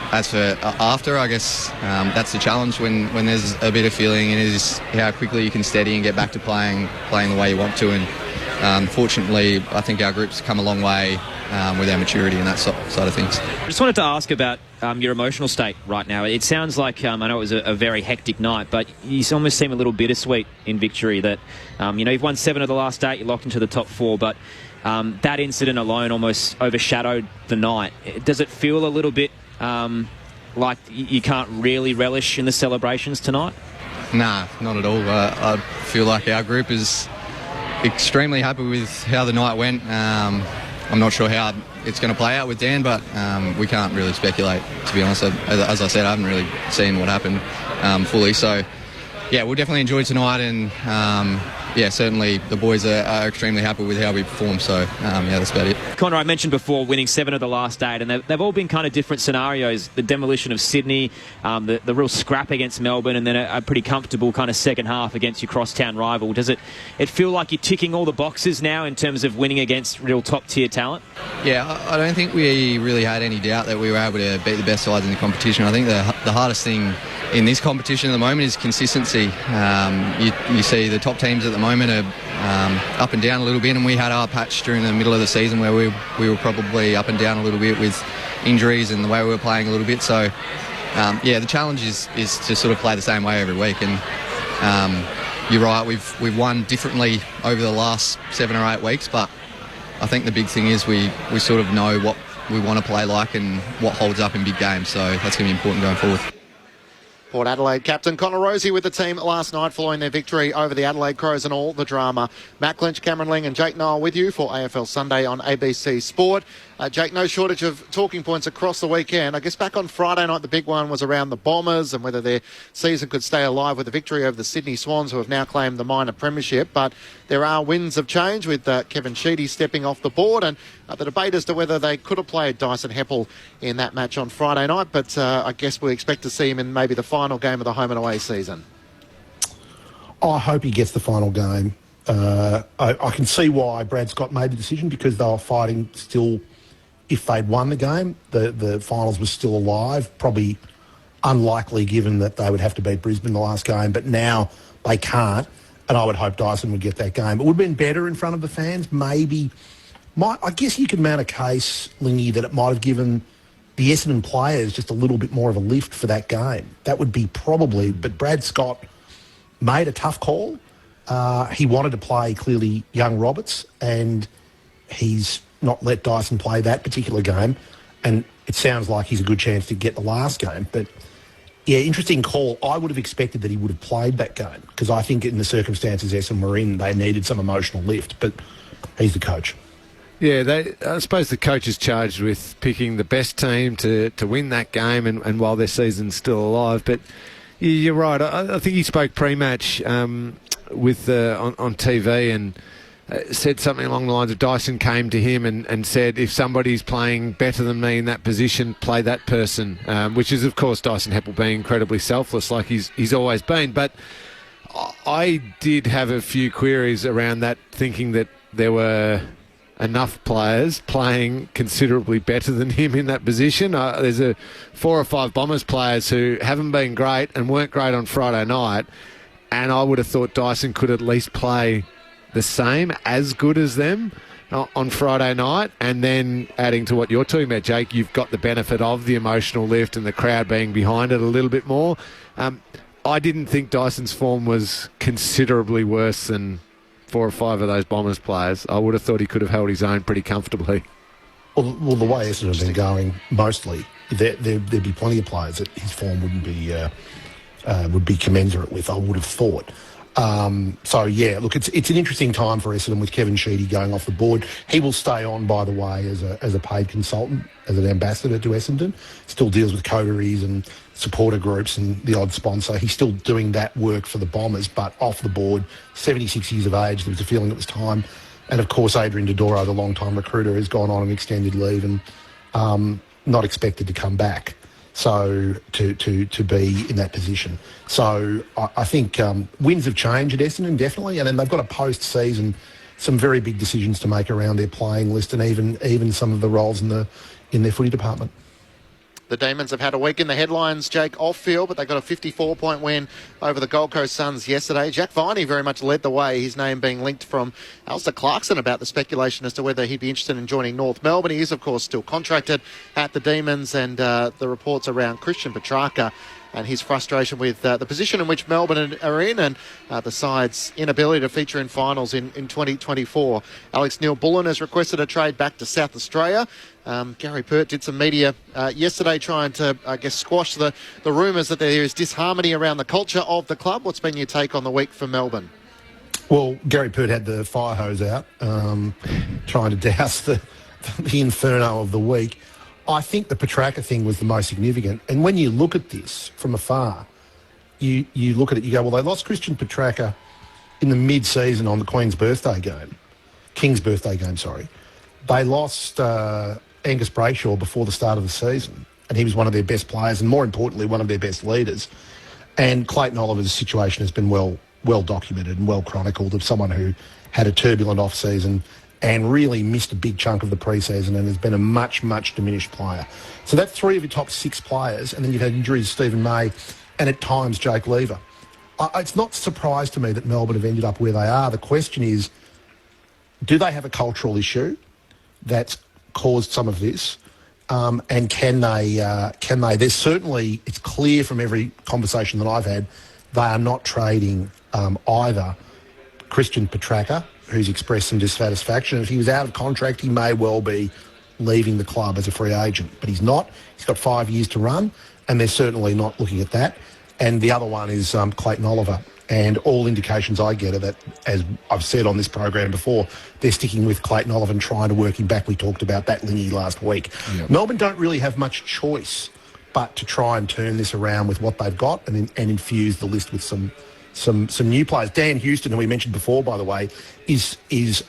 as for after, I guess that's the challenge when there's a bit of feeling, and it is how quickly you can steady and get back to playing the way you want to. And fortunately, I think our group's come a long way with our maturity and that side of things.
I just wanted to ask about your emotional state right now. It sounds like, I know it was a very hectic night, but you almost seem a little bittersweet in victory that, you've won 7 of the last 8, you're locked into the top 4, but that incident alone almost overshadowed the night. Does it feel a little bit like you can't really relish in the celebrations tonight?
Nah, not at all. I feel like our group is extremely happy with how the night went. I'm not sure how it's going to play out with Dan, but we can't really speculate, to be honest. As I said, I haven't really seen what happened fully. So, yeah, we'll definitely enjoy tonight, and certainly the boys are extremely happy with how we performed. So, that's about it.
Connor, I mentioned before winning 7 of the last 8, and they've all been kind of different scenarios. The demolition of Sydney, the real scrap against Melbourne, and then a pretty comfortable kind of second half against your crosstown rival. Does it feel like you're ticking all the boxes now in terms of winning against real top-tier talent? Yeah,
I don't think we really had any doubt that we were able to beat the best sides in the competition. I think the hardest thing in this competition at the moment is consistency. You see the top teams at the moment are up and down a little bit, and we had our patch during the middle of the season where we were probably up and down a little bit with injuries and the way we were playing a little bit. So, the challenge is to sort of play the same way every week. And you're right, we've won differently over the last 7 or 8 weeks, but I think the big thing is we sort of know what we want to play like and what holds up in big games. So that's going to be important going forward.
Port Adelaide captain Connor Rozee with the team last night following their victory over the Adelaide Crows and all the drama. Matt Clinch, Cameron Ling and Jake Niall with you for AFL Sunday on ABC Sport. Jake, no shortage of talking points across the weekend. I guess back on Friday night, the big one was around the Bombers and whether their season could stay alive with the victory over the Sydney Swans, who have now claimed the minor premiership. But there are winds of change with Kevin Sheedy stepping off the board, and the debate as to whether they could have played Dyson Heppell in that match on Friday night. But I guess we expect to see him in maybe the final game of the home and away season.
I hope he gets the final game. I can see why Brad Scott made the decision, because they were fighting still. If they'd won the game, the finals was still alive. Probably unlikely given that they would have to beat Brisbane the last game, but now they can't, and I would hope Dyson would get that game. It would have been better in front of the fans, maybe. I guess you could mount a case, Lingy, that it might have given the Essendon players just a little bit more of a lift for that game. That would be probably, but Brad Scott made a tough call. He wanted to play, clearly, young Roberts, and he's not let Dyson play that particular game, and it sounds like he's a good chance to get the last game. But, yeah, interesting call. I would have expected that he would have played that game, because I think in the circumstances Essendon were in, they needed some emotional lift, but he's the coach.
Yeah, I suppose the coach is charged with picking the best team to win that game, and while their season's still alive. But you're right. I think he spoke pre-match with on TV and said something along the lines of Dyson came to him and said, if somebody's playing better than me in that position, play that person, which is, of course, Dyson Heppell being incredibly selfless like he's always been. But I did have a few queries around that, thinking that there were enough players playing considerably better than him in that position. There's 4 or 5 Bombers players who haven't been great and weren't great on Friday night, and I would have thought Dyson could at least play the same, as good as them on Friday night. And then adding to what you're talking about, Jake, you've got the benefit of the emotional lift and the crowd being behind it a little bit more. I didn't think Dyson's form was considerably worse than 4 or 5 of those Bombers players. I would have thought he could have held his own pretty comfortably.
Well, the way Essendon have been going, mostly, there'd be plenty of players that his form would be commensurate with, I would have thought. So, yeah, look, it's an interesting time for Essendon with Kevin Sheedy going off the board. He will stay on, by the way, as a paid consultant, as an ambassador to Essendon. Still deals with coteries and supporter groups and the odd sponsor. He's still doing that work for the Bombers, but off the board, 76 years of age. There was a feeling it was time. And, of course, Adrian Dodoro, the long-time recruiter, has gone on an extended leave and not expected to come back. So to be in that position. So I think winds have changed at Essendon, definitely, and then they've got a post-season, some very big decisions to make around their playing list and even some of the roles in their footy department.
The Demons have had a week in the headlines, Jake, off-field, but they got a 54-point win over the Gold Coast Suns yesterday. Jack Viney very much led the way, his name being linked from Alistair Clarkson about the speculation as to whether he'd be interested in joining North Melbourne. He is, of course, still contracted at the Demons, and the reports around Christian Petrarca and his frustration with the position in which Melbourne are in and the side's inability to feature in finals in 2024. Alex Neil-Bullen has requested a trade back to South Australia. Gary Pert did some media yesterday trying to, squash the rumours that there is disharmony around the culture of the club. What's been your take on the week for Melbourne?
Well, Gary Pert had the fire hose out, trying to douse the inferno of the week. I think the Petrarca thing was the most significant. And when you look at this from afar, you look at it, you go, well, they lost Christian Petrarca in the mid-season on the King's birthday game. They lost Angus Brayshaw before the start of the season, and he was one of their best players and, more importantly, one of their best leaders. And Clayton Oliver's situation has been well documented and well chronicled, of someone who had a turbulent off-season and really missed a big chunk of the pre-season and has been a much, much diminished player. So that's three of your top six players, and then you've had injuries, Stephen May and at times Jake Lever. It's not a surprise to me that Melbourne have ended up where they are. The question is, do they have a cultural issue that's caused some of this? And can they, there's certainly, it's clear from every conversation that I've had, they are not trading either Christian Petrarca, who's expressed some dissatisfaction. If he was out of contract, he may well be leaving the club as a free agent, but he's not. He's got 5 years to run, and they're certainly not looking at that. And the other one is Clayton Oliver. And all indications I get are that, as I've said on this program before, they're sticking with Clayton Oliver and trying to work him back. We talked about that Lingy last week. Yep. Melbourne don't really have much choice but to try and turn this around with what they've got and infuse the list with some new players. Dan Houston, who we mentioned before, by the way, is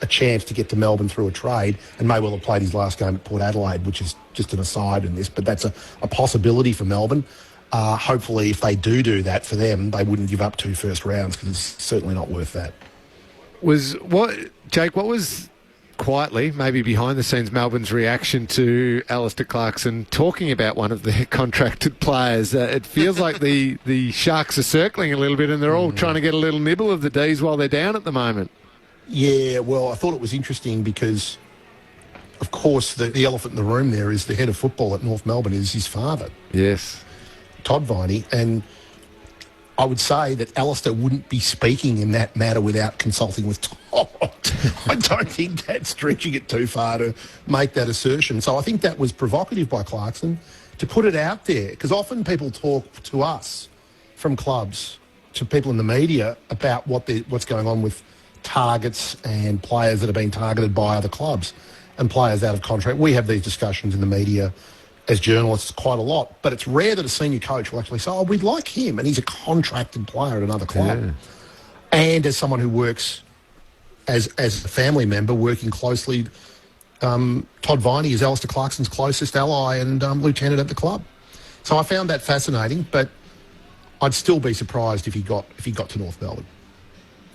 a chance to get to Melbourne through a trade and may well have played his last game at Port Adelaide, which is just an aside in this, but that's a possibility for Melbourne. Hopefully, if they do that for them, they wouldn't give up 2 first rounds, because it's certainly not worth that.
Jake, what was quietly, maybe behind the scenes, Melbourne's reaction to Alistair Clarkson talking about one of their contracted players? It feels like the Sharks are circling a little bit and they're all trying to get a little nibble of the D's while they're down at the moment.
Yeah, well, I thought it was interesting because, of course, the elephant in the room there is the head of football at North Melbourne is his father.
Yes.
Todd Viney, and I would say that Alistair wouldn't be speaking in that matter without consulting with Todd. I don't think that's stretching it too far to make that assertion. So I think that was provocative by Clarkson to put it out there, because often people talk to us from clubs, to people in the media, about what's going on with targets and players that are being targeted by other clubs and players out of contract. We have these discussions in the media as journalists quite a lot, but it's rare that a senior coach will actually say, oh, we'd like him, and he's a contracted player at another club. Yeah. And as someone who works as a family member working closely, Todd Viney is Alistair Clarkson's closest ally and lieutenant at the club. So I found that fascinating, but I'd still be surprised if he got to North Melbourne.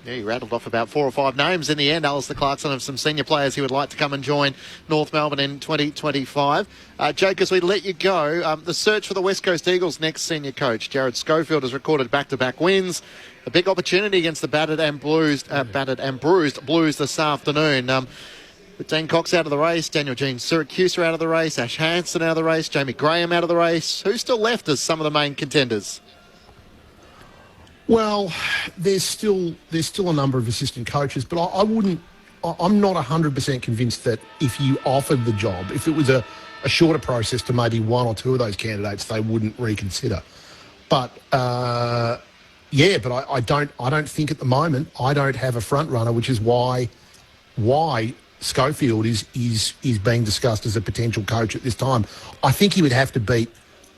Yeah, he rattled off about 4 or 5 names in the end, Alistair Clarkson, of some senior players he would like to come and join North Melbourne in 2025. Jake, as we let you go, the search for the West Coast Eagles' next senior coach, Jared Schofield, has recorded back-to-back wins. A big opportunity against the battered and bruised Blues this afternoon. With Dean Cox out of the race, Daniel Jean Syracuse out of the race, Ash Hansen out of the race, Jamie Graham out of the race. Who's still left as some of the main contenders?
Well, there's still a number of assistant coaches, but I'm not 100% convinced that if you offered the job, if it was a shorter process to maybe 1 or 2 of those candidates, they wouldn't reconsider. But I don't think at the moment I don't have a front runner, which is why Schofield is being discussed as a potential coach at this time. I think he would have to beat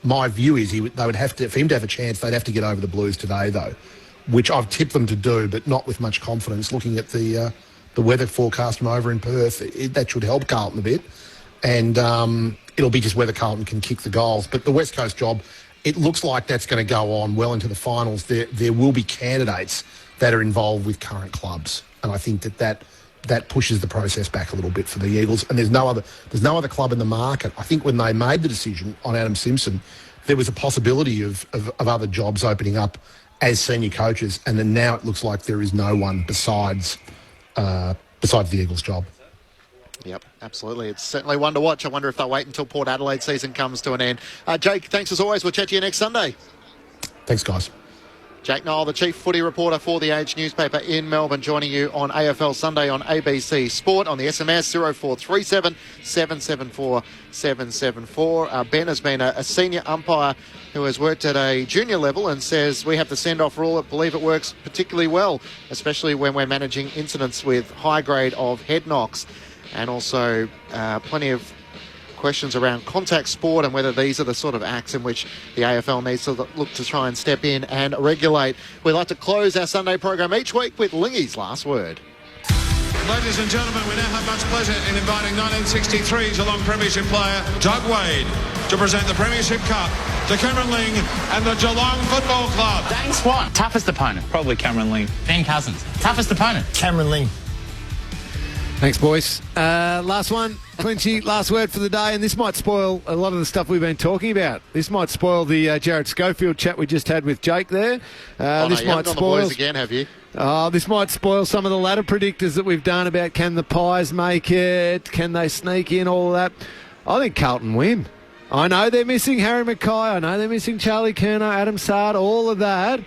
My view is they would have to, for him to have a chance, they'd have to get over the Blues today, though, which I've tipped them to do, but not with much confidence. Looking at the weather forecast from over in Perth, that should help Carlton a bit, and it'll be just whether Carlton can kick the goals. But the West Coast job, it looks like that's going to go on well into the finals. There will be candidates that are involved with current clubs, and I think that pushes the process back a little bit for the Eagles. And there's no other club in the market. I think when they made the decision on Adam Simpson, there was a possibility of other jobs opening up as senior coaches, and then now it looks like there is no one besides the Eagles job.
Yep, absolutely. It's certainly one to watch. I wonder if they'll wait until Port Adelaide season comes to an end. Jake, thanks as always. We'll chat to you next Sunday.
Thanks, guys. Jake
Noel, the chief footy reporter for The Age newspaper in Melbourne, joining you on AFL Sunday on ABC Sport on the SMS 0437 774 774. Ben has been a senior umpire who has worked at a junior level and says we have the send-off rule. I believe it works particularly well, especially when we're managing incidents with high grade of head knocks. And also plenty of questions around contact sport and whether these are the sort of acts in which the AFL needs to look to try and step in and regulate. We'd like to close our Sunday program each week with Lingy's last word.
Ladies and gentlemen, we now have much pleasure in inviting 1963 Geelong Premiership player Doug Wade to present the Premiership Cup to Cameron Ling and the Geelong Football Club.
Dane Swan, toughest opponent? Probably Cameron Ling. Ben Cousins, toughest opponent? Cameron Ling.
Thanks, boys. Last one, Clinchy, last word for the day, and this might spoil a lot of the stuff we've been talking about. This might spoil the Jared Schofield chat we just had with Jake there.
This might spoil the boys again, have you?
This might spoil some of the ladder predictors that we've done about can the Pies make it, can they sneak in, all of that. I think Carlton win. I know they're missing Harry Mackay, I know they're missing Charlie Kerner, Adam Sard, all of that.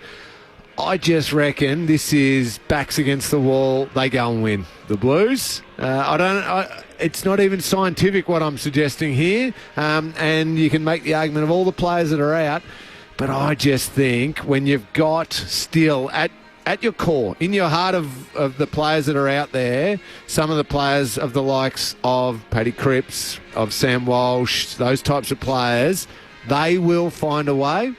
I just reckon this is backs against the wall. They go and win. The Blues. It's not even scientific what I'm suggesting here, and you can make the argument of all the players that are out. But I just think when you've got still at your core, in your heart of the players that are out there, some of the players of the likes of Paddy Cripps, of Sam Walsh, those types of players, they will find a way.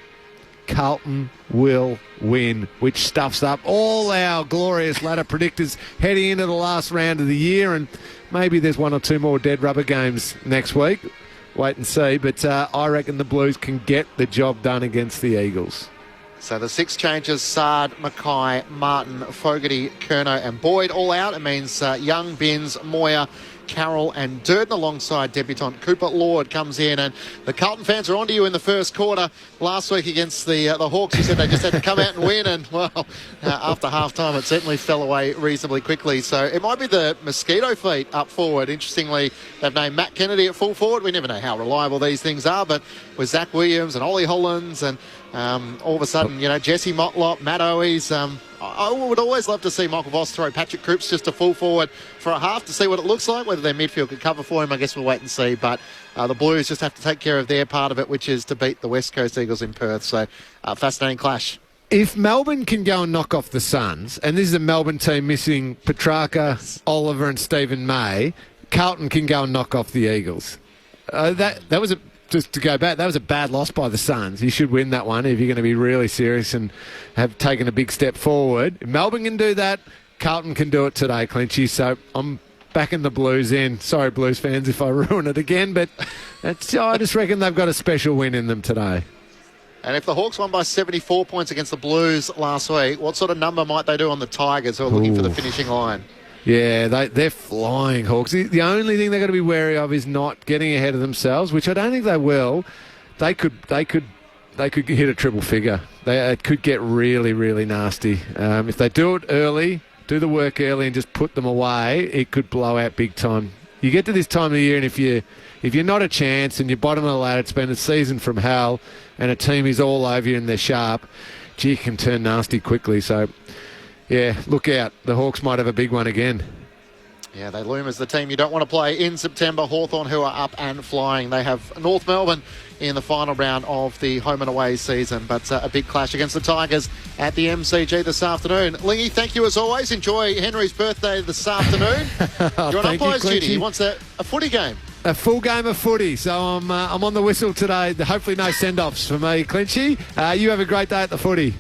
Carlton will win, which stuffs up all our glorious ladder predictors heading into the last round of the year, and maybe there's one or two more dead rubber games next week. Wait and see, but I reckon the Blues can get the job done against the Eagles.
So the six changes: Sard, Mackay, Martin, Fogarty, Kerno and Boyd all out. It means Young, Binns, Moyer, Carroll and Durden alongside debutant Cooper Lord comes in, and the Carlton fans are onto you in the first quarter. Last week against the Hawks, you said they just had to come out and win, and well, after half-time it certainly fell away reasonably quickly. So it might be the Mosquito fleet up forward. Interestingly, they've named Matt Kennedy at full forward. We never know how reliable these things are, but with Zach Williams and Ollie Hollands and all of a sudden, Jesse Motlop, Matt Owies, I would always love to see Michael Voss throw Patrick Cripps just a full forward for a half to see what it looks like. Whether their midfield could cover for him, I guess we'll wait and see. But the Blues just have to take care of their part of it, which is to beat the West Coast Eagles in Perth. So, fascinating clash.
If Melbourne can go and knock off the Suns, and this is a Melbourne team missing Petrarca, Oliver and Stephen May, Carlton can go and knock off the Eagles. That was just to go back, that was a bad loss by the Suns. You should win that one if you're going to be really serious and have taken a big step forward. If Melbourne can do that, Carlton can do it today, Clinchy. So I'm backing the Blues in. Sorry, Blues fans, if I ruin it again, but I just reckon they've got a special win in them today.
And if the Hawks won by 74 points against the Blues last week, what sort of number might they do on the Tigers who are looking for the finishing line?
Yeah, they're flying, Hawks. The only thing they've got to be wary of is not getting ahead of themselves, which I don't think they will. They could hit a triple figure. It could get really, really nasty. If they do it early, do the work early and just put them away, it could blow out big time. You get to this time of the year, and if you're not a chance and you're bottom of the ladder, it's been a season from hell, and a team is all over you and they're sharp, gee, it can turn nasty quickly. So, yeah, look out. The Hawks might have a big one again.
Yeah, they loom as the team you don't want to play in September. Hawthorn, who are up and flying. They have North Melbourne in the final round of the home and away season. But a big clash against the Tigers at the MCG this afternoon. Lingy, thank you as always. Enjoy Henry's birthday this afternoon. You're on umpire's duty. He wants a footy game.
A full game of footy, so I'm on the whistle today. Hopefully no send-offs for me, Clinchy. You have a great day at the footy.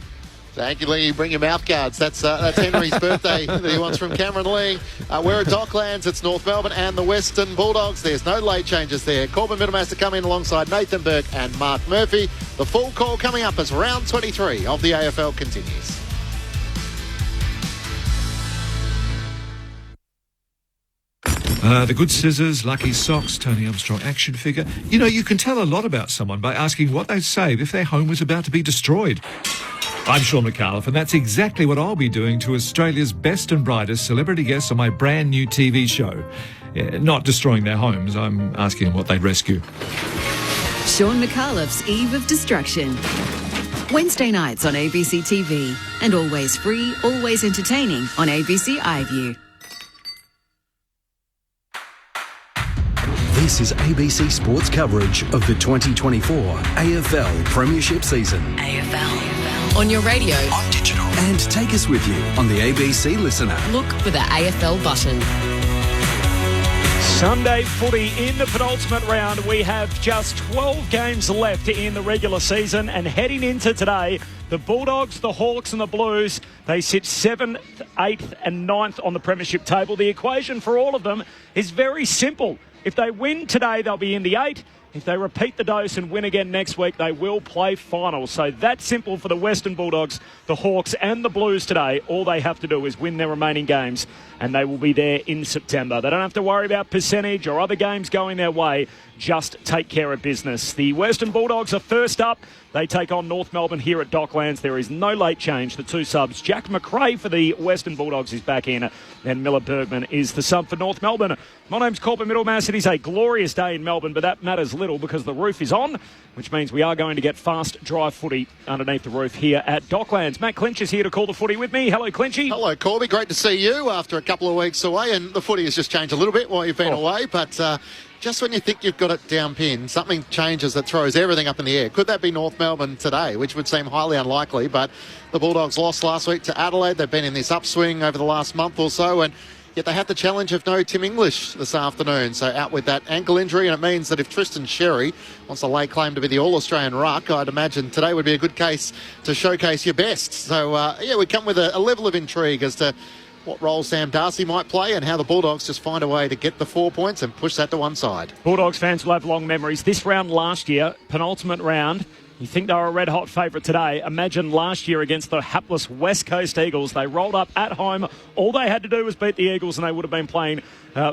Thank you, Lee. Bring your mouth guards. That's Henry's birthday that he wants from Cameron Lee. We're at Docklands. It's North Melbourne and the Western Bulldogs. There's no late changes there. Corbin Middlemaster to come in alongside Nathan Burke and Mark Murphy. The full call coming up as round 23 of the AFL continues.
The good scissors, lucky socks, Tony Armstrong action figure. You know, you can tell a lot about someone by asking what they'd say if their home was about to be destroyed. I'm Sean McAuliffe, and that's exactly what I'll be doing to Australia's best and brightest celebrity guests on my brand new TV show. Not destroying their homes, I'm asking them what they'd rescue.
Sean McAuliffe's Eve of Destruction. Wednesday nights on ABC TV. And always free, always entertaining on ABC iView.
This is ABC Sports coverage of the 2024 AFL Premiership season.
AFL. On your radio.
On digital. And take us with you on the ABC Listener.
Look for the AFL button.
Sunday footy in the penultimate round. We have just 12 games left in the regular season, and heading into today, the Bulldogs, the Hawks and the Blues, they sit 7th, 8th and 9th on the premiership table. The equation for all of them is very simple. If they win today, they'll be in the 8. If they repeat the dose and win again next week, they will play finals. So that's simple for the Western Bulldogs, the Hawks and the Blues today. All they have to do is win their remaining games and they will be there in September. They don't have to worry about percentage or other games going their way. Just take care of business. The Western Bulldogs are first up. They take on North Melbourne here at Docklands. There is no late change. The two subs, Jack McRae for the Western Bulldogs is back in, and Miller Bergman is the sub for North Melbourne. My name's Corbin Middlemaster. It is a glorious day in Melbourne, but that matters little because the roof is on, which means we are going to get fast, dry footy underneath the roof here at Docklands. Matt Clinch is here to call the footy with me. Hello, Clinchy.
Hello, Corby. Great to see you after a couple of weeks away, and the footy has just changed a little bit while you've been away, but just when you think you've got it down pinned, something changes that throws everything up in the air. Could that be North Melbourne today, which would seem highly unlikely, but the Bulldogs lost last week to Adelaide. They've been in this upswing over the last month or so, and yet they had the challenge of no Tim English this afternoon, so out with that ankle injury, and it means that if Tristan Sherry wants to lay claim to be the All-Australian ruck, I'd imagine today would be a good case to showcase your best. So, we come with a level of intrigue as to what role Sam Darcy might play and how the Bulldogs just find a way to get the 4 points and push that to one side.
Bulldogs fans will have long memories. This round last year, penultimate round, you think they were a red-hot favourite today. Imagine last year against the hapless West Coast Eagles. They rolled up at home. All they had to do was beat the Eagles and they would have been playing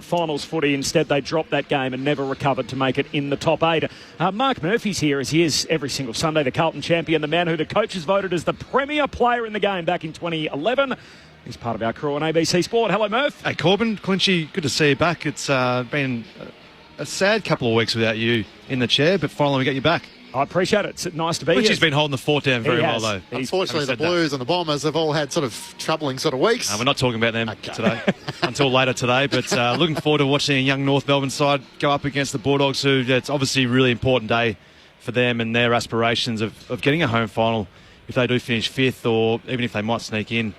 finals footy. Instead, they dropped that game and never recovered to make it in the top 8. Mark Murphy's here, as he is every single Sunday, the Carlton champion, the man who the coaches voted as the premier player in the game back in 2011. He's part of our crew on ABC Sport. Hello, Murph.
Hey, Corbin. Clinchy, good to see you back. It's been a sad couple of weeks without you in the chair, but finally we get you back.
I appreciate it. It's nice to be here.
Clinchy's been holding the fort down very well, though.
Unfortunately, the Blues and the Bombers have all had sort of troubling sort of weeks.
We're not talking about them today until later today, but looking forward to watching a young North Melbourne side go up against the Bulldogs, who it's obviously a really important day for them and their aspirations of getting a home final if they do finish 5th, or even if they might sneak in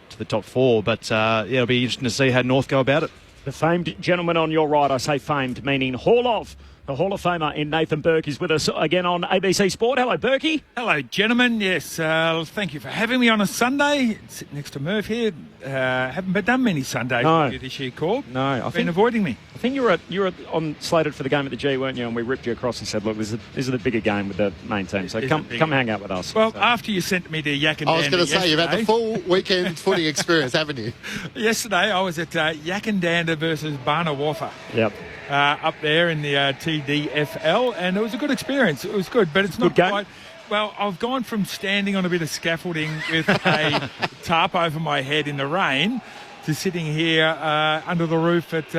to the top 4. But it'll be interesting to see how North go about it.
The famed gentleman on your right, I say famed, meaning Hall of. The Hall of Famer in Nathan Burke is with us again on ABC Sport. Hello, Burkey.
Hello, gentlemen. Yes, thank you for having me on a Sunday. Sitting next to Murph here. Haven't done many Sundays with you this year, Corb.
No, I think avoiding me. I think you were on slated for the game at the G, weren't you? And we ripped you across and said, look, this is the bigger game with the main team. So come hang out with us.
Well, after you sent me to Yak and
I was going to say, you've had the full weekend footy experience, haven't you?
Yesterday, I was at Yak and Dander versus Barnawaffa.
Yep.
Up there in the TDFL, and it was a good experience. It was good, but it's not quite. Well, I've gone from standing on a bit of scaffolding with a tarp over my head in the rain to sitting here under the roof at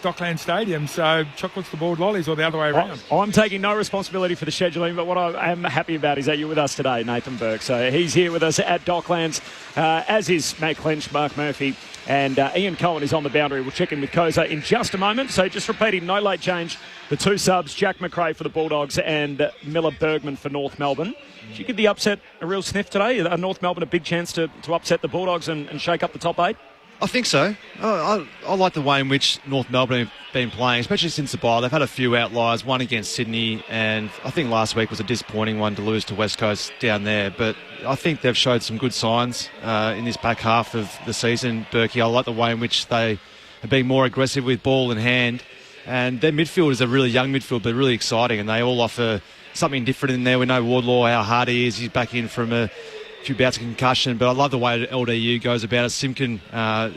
Dockland Stadium. So chocolates to boiled lollies, or the other way around.
I'm taking no responsibility for the scheduling, but what I am happy about is that you're with us today, Nathan Burke. So he's here with us at Docklands, as is Matt Clinch, Mark Murphy, and Ian Cohen is on the boundary. We'll check in with Koza in just a moment. So just repeating, no late change. The two subs, Jack McRae for the Bulldogs and Miller Bergman for North Melbourne. Did you give the upset a real sniff today? Are North Melbourne a big chance to upset the Bulldogs and shake up the top 8?
I think so. I like the way in which North Melbourne have been playing, especially since the bye. They've had a few outliers, one against Sydney, and I think last week was a disappointing one to lose to West Coast down there. But I think they've showed some good signs in this back half of the season, Berkey. I like the way in which they have been more aggressive with ball in hand. And their midfield is a really young midfield, but really exciting, and they all offer something different in there. We know Wardlaw, how hard he is. He's back in from a few bouts of concussion, but I love the way LDU goes about it. Simkin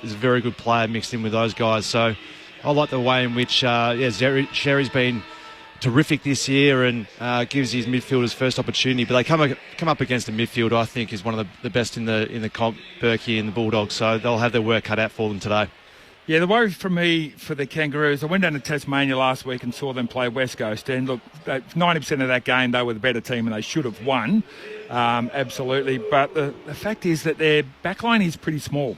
is a very good player mixed in with those guys. So I like the way in which Sherry's been terrific this year and gives his midfielders first opportunity. But they come up against a midfield I think is one of the best in the comp, Berkey and the Bulldogs. So they'll have their work cut out for them today.
Yeah, the worry for me for the Kangaroos, I went down to Tasmania last week and saw them play West Coast, and look, 90% of that game they were the better team and they should have won, absolutely. But the fact is that their backline is pretty small,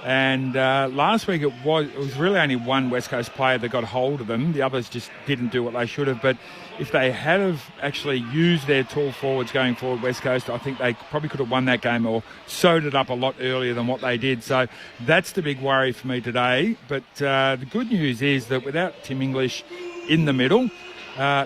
and last week it was really only one West Coast player that got hold of them. The others just didn't do what they should have. But if they had have actually used their tall forwards going forward, West Coast, I think they probably could have won that game or sewed it up a lot earlier than what they did. So that's the big worry for me today. But the good news is that without Tim English in the middle,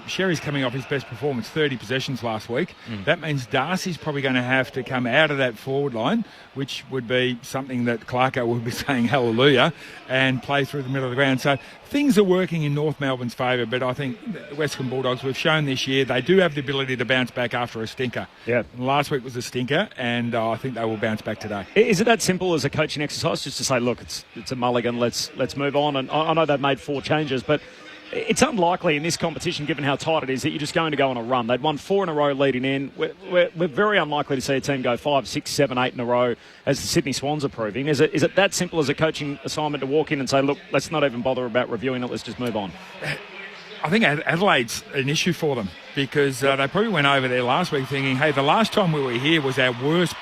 Sherry's coming off his best performance, 30 possessions last week. That means Darcy's probably going to have to come out of that forward line, which would be something that Clarko would be saying hallelujah, and play through the middle of the ground. So things are working in North Melbourne's favour, but I think the Western Bulldogs, we've shown this year, they do have the ability to bounce back after a stinker.
Yeah.
Last week was a stinker, and I think they will bounce back today.
Is it that simple as a coaching exercise, just to say, look, it's a mulligan, let's move on? And I know they've made 4 changes, but it's unlikely in this competition, given how tight it is, that you're just going to go on a run. They'd won 4 in a row leading in. We're very unlikely to see a team go 5, 6, 7, 8 in a row, as the Sydney Swans are proving. Is it that simple as a coaching assignment to walk in and say, look, let's not even bother about reviewing it, let's just move on?
I think Adelaide's an issue for them because they probably went over there last week thinking, hey, the last time we were here was our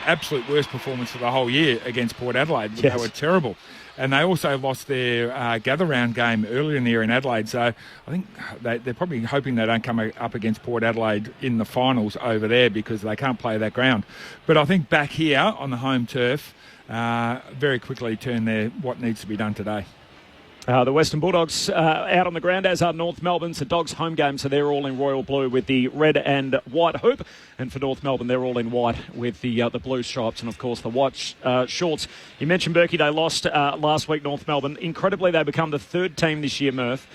absolute worst performance for the whole year against Port Adelaide. Yes. They were terrible. And they also lost their gather round game earlier in the year in Adelaide. So I think they're probably hoping they don't come up against Port Adelaide in the finals over there because they can't play that ground. But I think back here on the home turf, very quickly turn what needs to be done today.
The Western Bulldogs out on the ground, as are North Melbourne's. The Dogs' home game, so they're all in royal blue with the red and white hoop. And for North Melbourne, they're all in white with the blue stripes and, of course, the white shorts. You mentioned, Berkey, they lost last week, North Melbourne. Incredibly, they become the 3rd team this year, Murph,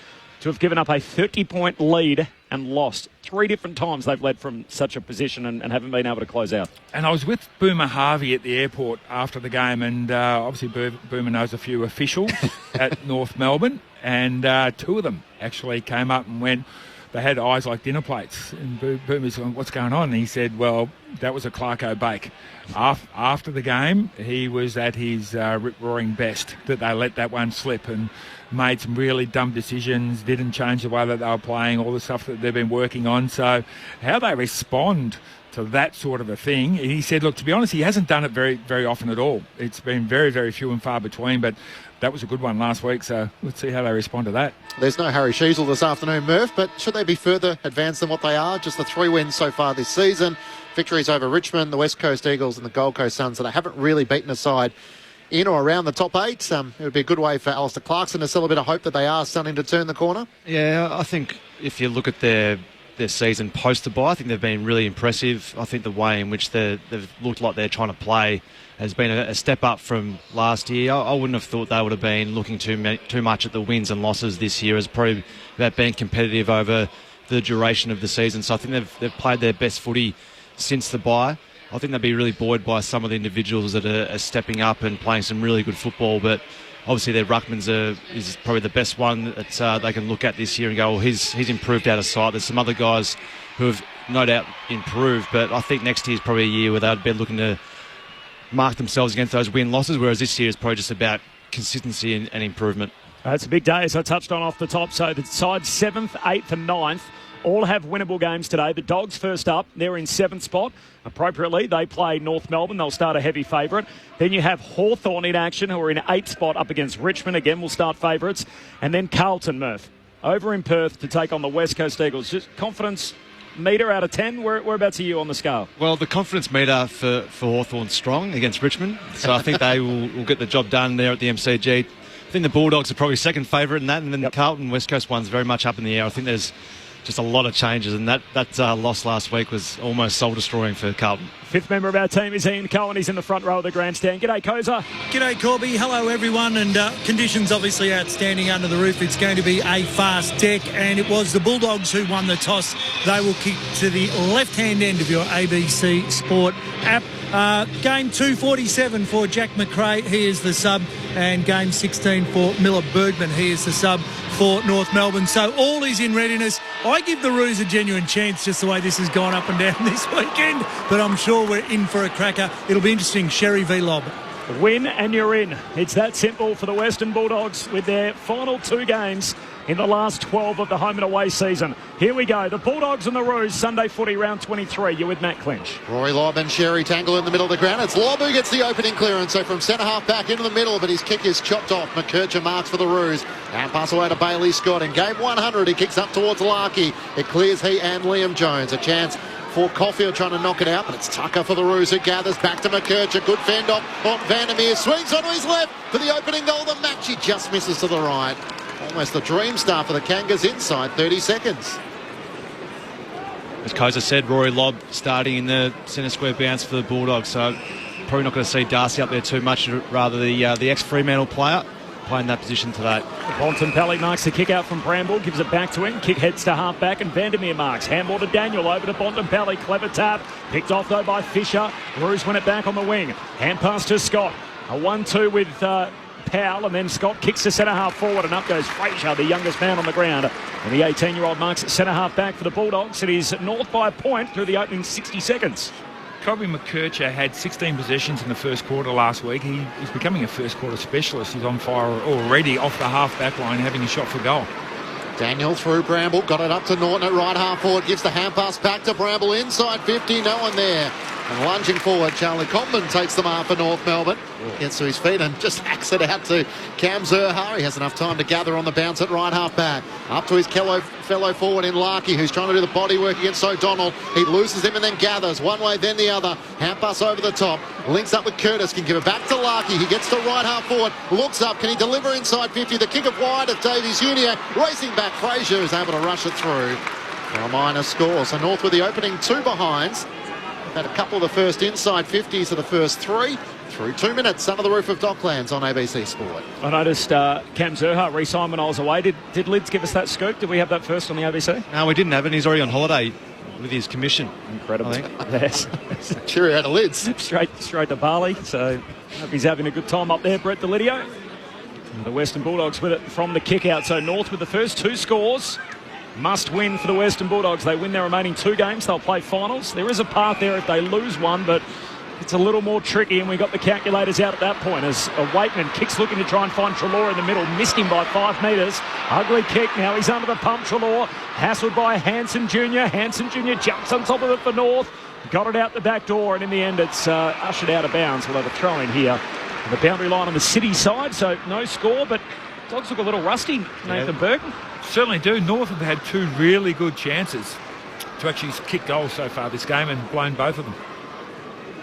to have given up a 30-point lead and lost. 3 different times they've led from such a position and haven't been able to close out.
And I was with Boomer Harvey at the airport after the game, and obviously Boomer knows a few officials at North Melbourne, and 2 of them actually came up and went, they had eyes like dinner plates. And Boomer's going, what's going on? And he said, well, that was a Clarko bake. After the game, he was at his rip-roaring best, that they let that one slip and made some really dumb decisions, didn't change the way that they were playing, all the stuff that they've been working on. So how they respond to that sort of a thing, he said, look, to be honest, he hasn't done it very, very often at all. It's been very, very few and far between, but that was a good one last week, so let's see how they respond to that.
There's no Harry Sheasel this afternoon, Murph, but should they be further advanced than what they are? Just the 3 wins so far this season. Victories over Richmond, the West Coast Eagles and the Gold Coast Suns that haven't really beaten a side in or around the top 8. It would be a good way for Alistair Clarkson to sell a bit of hope that they are starting to turn the corner.
Yeah, I think if you look at their season post the bye, I think they've been really impressive. I think the way in which they've looked like they're trying to play has been a step up from last year. I wouldn't have thought they would have been looking too much at the wins and losses this year. It's probably about being competitive over the duration of the season. So I think they've played their best footy since the bye. I think they'll be really buoyed by some of the individuals that are stepping up and playing some really good football. But obviously their ruckman's is probably the best one that they can look at this year and go, well, he's improved out of sight. There's some other guys who have no doubt improved, but I think next year's probably a year where they'll be looking to mark themselves against those win-losses, whereas this year is probably just about consistency and improvement.
It's a big day, as I touched on off the top. So the sides 7th, 8th and 9th all have winnable games today. The Dogs first up, they're in 7th spot. Appropriately, they play North Melbourne. They'll start a heavy favourite. Then you have Hawthorn in action, who are in 8th spot up against Richmond. Again, will start favourites. And then Carlton, Murph, over in Perth to take on the West Coast Eagles. Just confidence metre out of 10. Whereabouts are you on the scale?
Well, the confidence meter for Hawthorn's strong against Richmond, so I think they will get the job done there at the MCG. I think the Bulldogs are probably second favourite in that, and then the Carlton West Coast one's very much up in the air. I think there's just a lot of changes, and that loss last week was almost soul-destroying for Carlton.
Fifth member of our team is Ian Cohen. He's in the front row of the grandstand. G'day, Koza.
G'day, Corby. Hello, everyone. And conditions obviously outstanding under the roof. It's going to be a fast deck, and it was the Bulldogs who won the toss. They will kick to the left-hand end of your ABC Sport app. Game 247 for Jack McRae. He is the sub. And game 16 for Miller Bergman. He is the sub for North Melbourne. So all is in readiness. I give the Roos a genuine chance just the way this has gone up and down this weekend. But I'm sure we're in for a cracker. It'll be interesting. Sherry v Lob.
Win and you're in. It's that simple for the Western Bulldogs with their final 2 games in the last 12 of the home and away season. Here we go. The Bulldogs and the Roos, Sunday footy, round 23. You're with Matt Clinch.
Rory Lobb and Sherry tangle in the middle of the ground. It's Lobb who gets the opening clearance. So from centre-half back into the middle, but his kick is chopped off. McKercher marks for the Roos. And pass away to Bailey Scott. In game 100, he kicks up towards Larkey. It clears he and Liam Jones. A chance for Caulfield trying to knock it out, but it's Tucker for the Roos who gathers back to McKercher. Good fend off on Vandermeer. Swings onto his left for the opening goal. The match, he just misses to the right. Almost the dream start for the Kangas inside 30 seconds.
As Koza said, Rory Lobb starting in the centre square bounce for the Bulldogs, so probably not going to see Darcy up there too much, rather the ex-Fremantle player playing that position today.
Bontempelli marks the kick out from Bramble, gives it back to him. Kick heads to half back, and Vandermeer marks. Handball to Daniel, over to Bontempelli. Clever tap, picked off though by Fisher. Roos win it back on the wing. Hand pass to Scott. A 1-2 with Powell, and then Scott kicks the centre-half forward, and up goes Fraser, the youngest man on the ground. And the 18-year-old marks at centre-half back for the Bulldogs. It is North by a point through the opening 60 seconds.
Colby McKercher had 16 possessions in the first quarter last week. He's becoming a first quarter specialist. He's on fire already off the half-back line, having a shot for goal.
Daniel through Bramble, got it up to Norton at right half forward, gives the hand pass back to Bramble inside 50, no one there. And lunging forward, Charlie Comben takes the mark for North Melbourne. Gets to his feet and just hacks it out to Cam Zurhaar. He has enough time to gather on the bounce at right half back. Up to his fellow forward in Larkey, who's trying to do the body work against O'Donnell. He loses him and then gathers. One way, then the other. Hand pass over the top. Links up with Curtis. Can give it back to Larkey. He gets to right half forward. Looks up. Can he deliver inside 50? The kick of wide of Davies Junior. Racing back. Fraser is able to rush it through for a minor score. So North with the opening 2 behinds. Had a couple of the first inside 50s of the first 3 through 2 minutes under the roof of Docklands on ABC Sport.
I noticed Cam Zurhaar re-signed when I was away. Did Lids give us that scoop? Did we have that first on the ABC?
No, we didn't have it. He's already on holiday with his commission.
Incredible.
I think.
Yes.
Cheerio out of Lids.
Straight to Bali. So hope he's having a good time up there, Brett Delidio. The Western Bulldogs with it from the kick out. So North with the first 2 scores. Must win for the Western Bulldogs. They win their remaining 2 games. They'll play finals. There is a path there if they lose one, but it's a little more tricky, and we got the calculators out at that point as Waitman kicks looking to try and find Treloar in the middle. Missed him by 5 metres. Ugly kick. Now he's under the pump, Treloar. Hassled by Hanson Jr. Hanson Jr. jumps on top of it for North. Got it out the back door, and in the end it's ushered out of bounds. We'll have a throw in here. The boundary line on the City side, so no score, but Dogs look a little rusty, Nathan Burton.
Certainly do. North have had 2 really good chances to actually kick goals so far this game and blown both of them.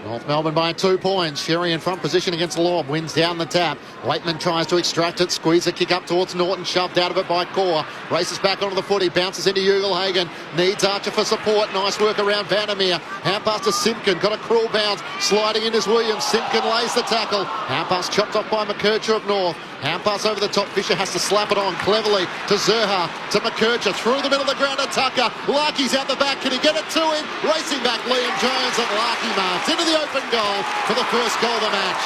North Melbourne by 2 points. Sherry in front position against Lobb. Wins down the tap. Waitman tries to extract it. Squeeze a kick up towards Norton. Shoved out of it by Core. Races back onto the footy. Bounces into Ugelhagen. Needs Archer for support. Nice work around Vandermeer. Hand pass to Simpkin. Got a cruel bounce. Sliding in is Williams. Simpkin lays the tackle. Hand pass chopped off by McKercher of North. Hand pass over the top. Fisher has to slap it on cleverly to Zurhaar, to McKercher, through the middle of the ground to Tucker. Larkey's out the back. Can he get it to him? Racing back Liam Jones, and Larkey marks into the open goal for the first goal of the match.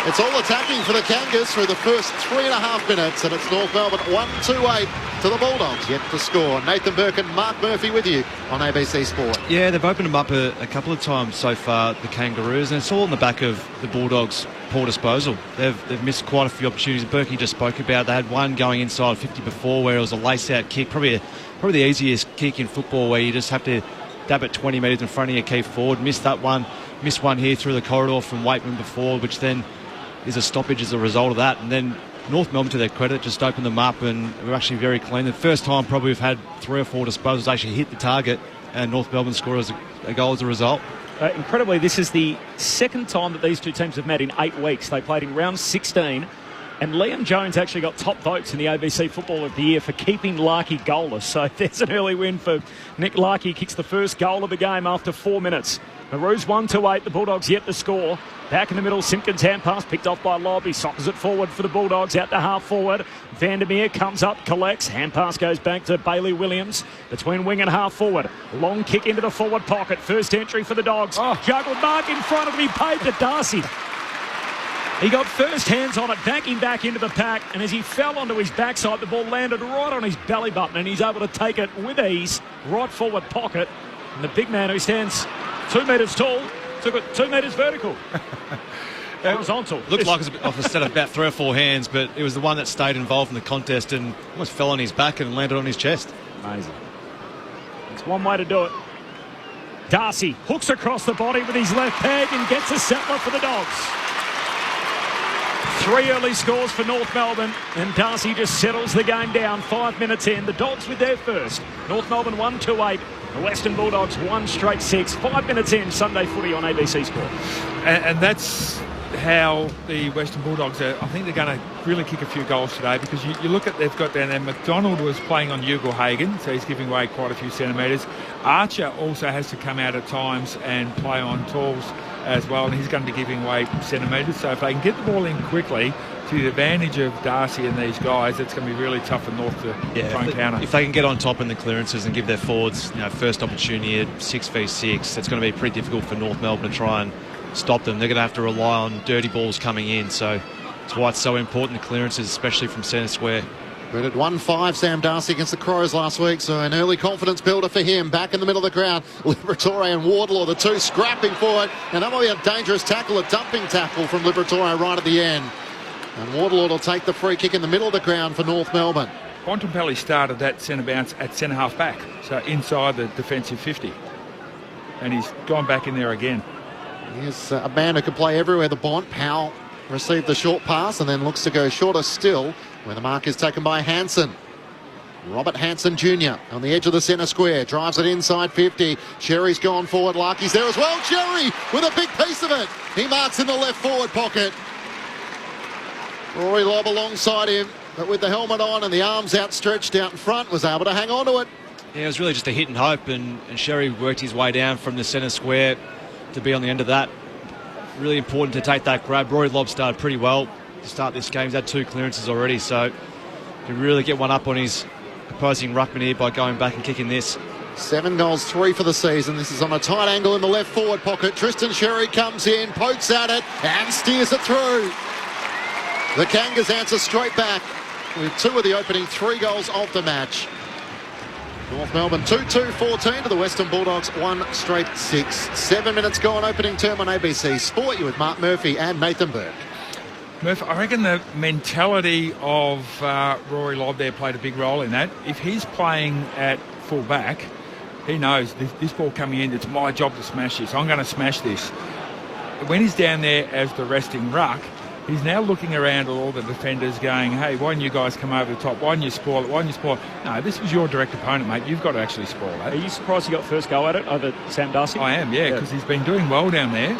It's all attacking for the Kangas through the first 3.5 minutes, and it's North Melbourne 1-2-8 to the Bulldogs. Yet to score. Nathan Burke and Mark Murphy with you on ABC Sport.
Yeah, they've opened them up a couple of times so far, the Kangaroos, and it's all on the back of the Bulldogs' poor disposal. They've missed quite a few opportunities. Berkey just spoke about. They had one going inside 50 before where it was a lace-out kick, probably the easiest kick in football, where you just have to dab it 20 metres in front of your key forward. Missed that one. Missed one here through the corridor from Waitman before, which then is a stoppage as a result of that. And then North Melbourne, to their credit, just opened them up and were actually very clean. The first time probably we've had 3 or 4 disposals actually hit the target, and North Melbourne scored a goal as a result.
Incredibly, this is the second time that these two teams have met in 8 weeks. They played in round 16, and Liam Jones actually got top votes in the ABC Footballer of the Year for keeping Larkey goalless. So there's an early win for Nick Larkey. Kicks the first goal of the game after 4 minutes. Maroons 1-8. The Bulldogs yet to score. Back in the middle, Simpkins hand pass picked off by Lobby. Sockers it forward for the Bulldogs, out to half forward. Vandermeer comes up, collects. Hand pass goes back to Bailey Williams between wing and half forward. Long kick into the forward pocket. First entry for the Dogs. Juggled mark in front of him. He paid to Darcy. He got first hands on it, backing back into the pack, and as he fell onto his backside, the ball landed right on his belly button, and he's able to take it with ease, right forward pocket. And the big man, who stands 2 metres tall, took it 2 metres vertical. Horizontal.
Looked like it was off a set of about 3 or 4 hands, but it was the one that stayed involved in the contest and almost fell on his back and landed on his chest.
Amazing. It's one way to do it. Darcy hooks across the body with his left peg and gets a settler for the Dogs. 3 early scores for North Melbourne, and Darcy just settles the game down 5 minutes in. The Dogs with their first. North Melbourne 1-8. The Western Bulldogs 1 straight 6. 5 minutes in, Sunday footy on ABC Sport.
And that's how the Western Bulldogs are. I think they're going to really kick a few goals today, because you look at, they've got down there, McDonald was playing on Hugo Hagen, so he's giving away quite a few centimetres. Archer also has to come out at times and play on tools as well, and he's going to be giving away centimetres. So if they can get the ball in quickly, to the advantage of Darcy and these guys, it's going to be really tough for North to try and counter.
If they can get on top in the clearances and give their forwards, first opportunity at 6v6, it's going to be pretty difficult for North Melbourne to try and stop them. They're going to have to rely on dirty balls coming in, so that's why it's so important, the clearances, especially from centre square.
But at 1-5, Sam Darcy against the Crows last week, so an early confidence builder for him. Back in the middle of the ground, Liberatore and Wardlaw, the two scrapping for it, and that might be a dangerous tackle, a dumping tackle from Liberatore right at the end. And Wardlaw will take the free kick in the middle of the ground for North Melbourne.
Bontempelli started that centre bounce at centre half back, so inside the defensive 50. And he's gone back in there again.
Here's a man who can play everywhere, the Bont. Powell received the short pass and then looks to go shorter still, where the mark is taken by Hansen. Robert Hansen Jr. on the edge of the centre square, drives it inside 50. Sherry's gone forward, Larkey's there as well. Sherry with a big piece of it. He marks in the left forward pocket. Rory Lobb alongside him, but with the helmet on and the arms outstretched out in front, was able to hang on to it.
Yeah, it was really just a hit and hope, and Sherry worked his way down from the centre square to be on the end of that. Really important to take that grab. Rory Lobb started pretty well to start this game. He's had 2 clearances already, so to really get one up on his opposing ruckman here by going back and kicking this.
7 goals, 3 for the season. This is on a tight angle in the left forward pocket. Tristan Sherry comes in, pokes at it and steers it through. The Kangas answer straight back with 2 of the opening 3 goals of the match. North Melbourne 2-2-14 to the Western Bulldogs 1 straight 6. 7 minutes gone, opening term on ABC Sport. You with Mark Murphy and Nathan Burke.
Murph, I reckon the mentality of Rory Lobb there played a big role in that. If he's playing at full back, he knows this ball coming in, it's my job to smash this. I'm going to smash this. When he's down there as the resting ruck, he's now looking around at all the defenders going, hey, why didn't you guys come over the top? Why didn't you spoil it? Why didn't you spoil it? No, this was your direct opponent, mate. You've got to actually spoil that.
Are you surprised you got first go at it over Sam Darcy?
I am, yeah, because he's been doing well down there.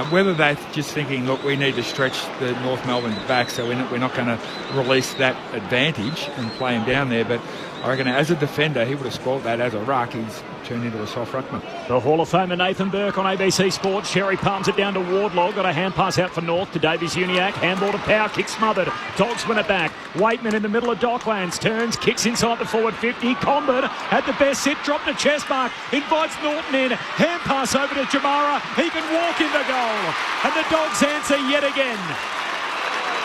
Whether that's just thinking, look, we need to stretch the North Melbourne back, so we're not going to release that advantage and play him down there. But I reckon as a defender, he would have spoiled that. As a ruck, he's turned into a soft ruckman.
The Hall of Famer Nathan Burke on ABC Sports. Sherry palms it down to Wardlaw. Got a hand pass out for North to Davies Uniacke. Handball to Power. Kick smothered. Dogs win it back. Waitman in the middle of Docklands. Turns. Kicks inside the forward 50. Condon had the best sit. Dropped a chest mark. Invites Norton in. Hand pass over to Jamara. He can walk into goal. And the Dogs answer yet again.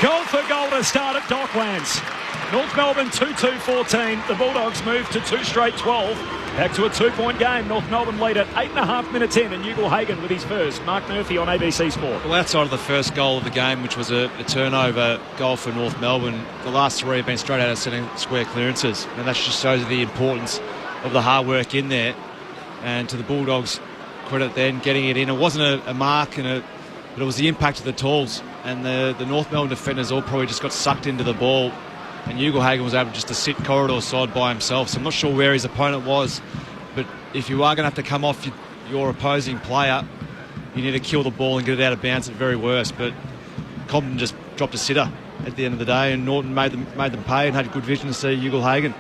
Goal for goal to start at Docklands. North Melbourne 2-2-14. The Bulldogs move to 2 straight 12. Back to a 2-point game. North Melbourne lead at 8.5 minutes in, and Hugo Hagen with his first. Mark Murphy on ABC Sport.
Well, outside of the first goal of the game, which was a turnover goal for North Melbourne, the last 3 have been straight out of centre square clearances, and that just shows the importance of the hard work in there. And to the Bulldogs' credit then, getting it in. It wasn't a mark, but it was the impact of the tools. and the North Melbourne defenders all probably just got sucked into the ball, and Ugelhagen was able just to sit corridor side by himself. So I'm not sure where his opponent was, but if you are going to have to come off your opposing player, you need to kill the ball and get it out of bounds at the very worst. But Compton just dropped a sitter at the end of the day, and Norton made them pay and had good vision to see Ugelhagen.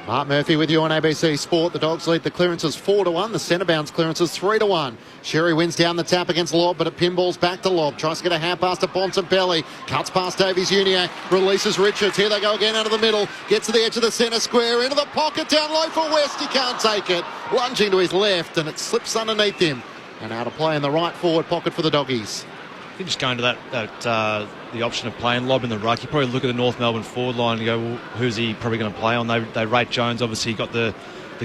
Mark Murphy with you on ABC Sport. The Dogs lead the clearances 4-1. The centre bounce clearances 3-1. Sherry wins down the tap against Lobb, but it pinballs back to Lobb. Tries to get a hand pass to Bontempelli. Cuts past Davies Uniac. Releases Richards. Here they go again out of the middle. Gets to the edge of the centre square. Into the pocket down low for West. He can't take it. Lunging to his left, and it slips underneath him. And out of play in the right forward pocket for the Doggies.
I think just going to the option of playing Lobb in the ruck, you probably look at the North Melbourne forward line and go, well, who's he probably going to play on? They rate Jones, obviously got the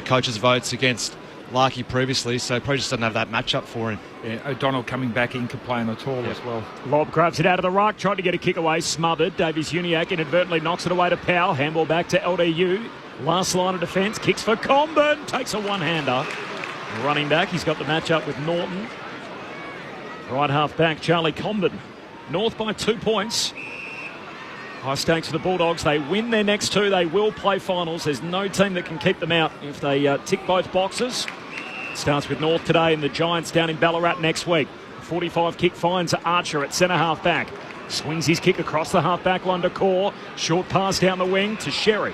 coaches' votes against Larkey previously, so probably just doesn't have that matchup for him.
Yeah, O'Donnell coming back in could play on the tall as well.
Lobb grabs it out of the ruck, tried to get a kick away, smothered. Davies Uniac inadvertently knocks it away to Powell. Handball back to LDU. Last line of defence, kicks for Comben, takes a one-hander. Running back, he's got the matchup with Norton. Right half back, Charlie Comben. North by 2 points. High stakes for the Bulldogs. They win their next two. They will play finals. There's no team that can keep them out if they tick both boxes. It starts with North today and the Giants down in Ballarat next week. 45 kick finds Archer at centre half back. Swings his kick across the half back line to Core. Short pass down the wing to Sherry.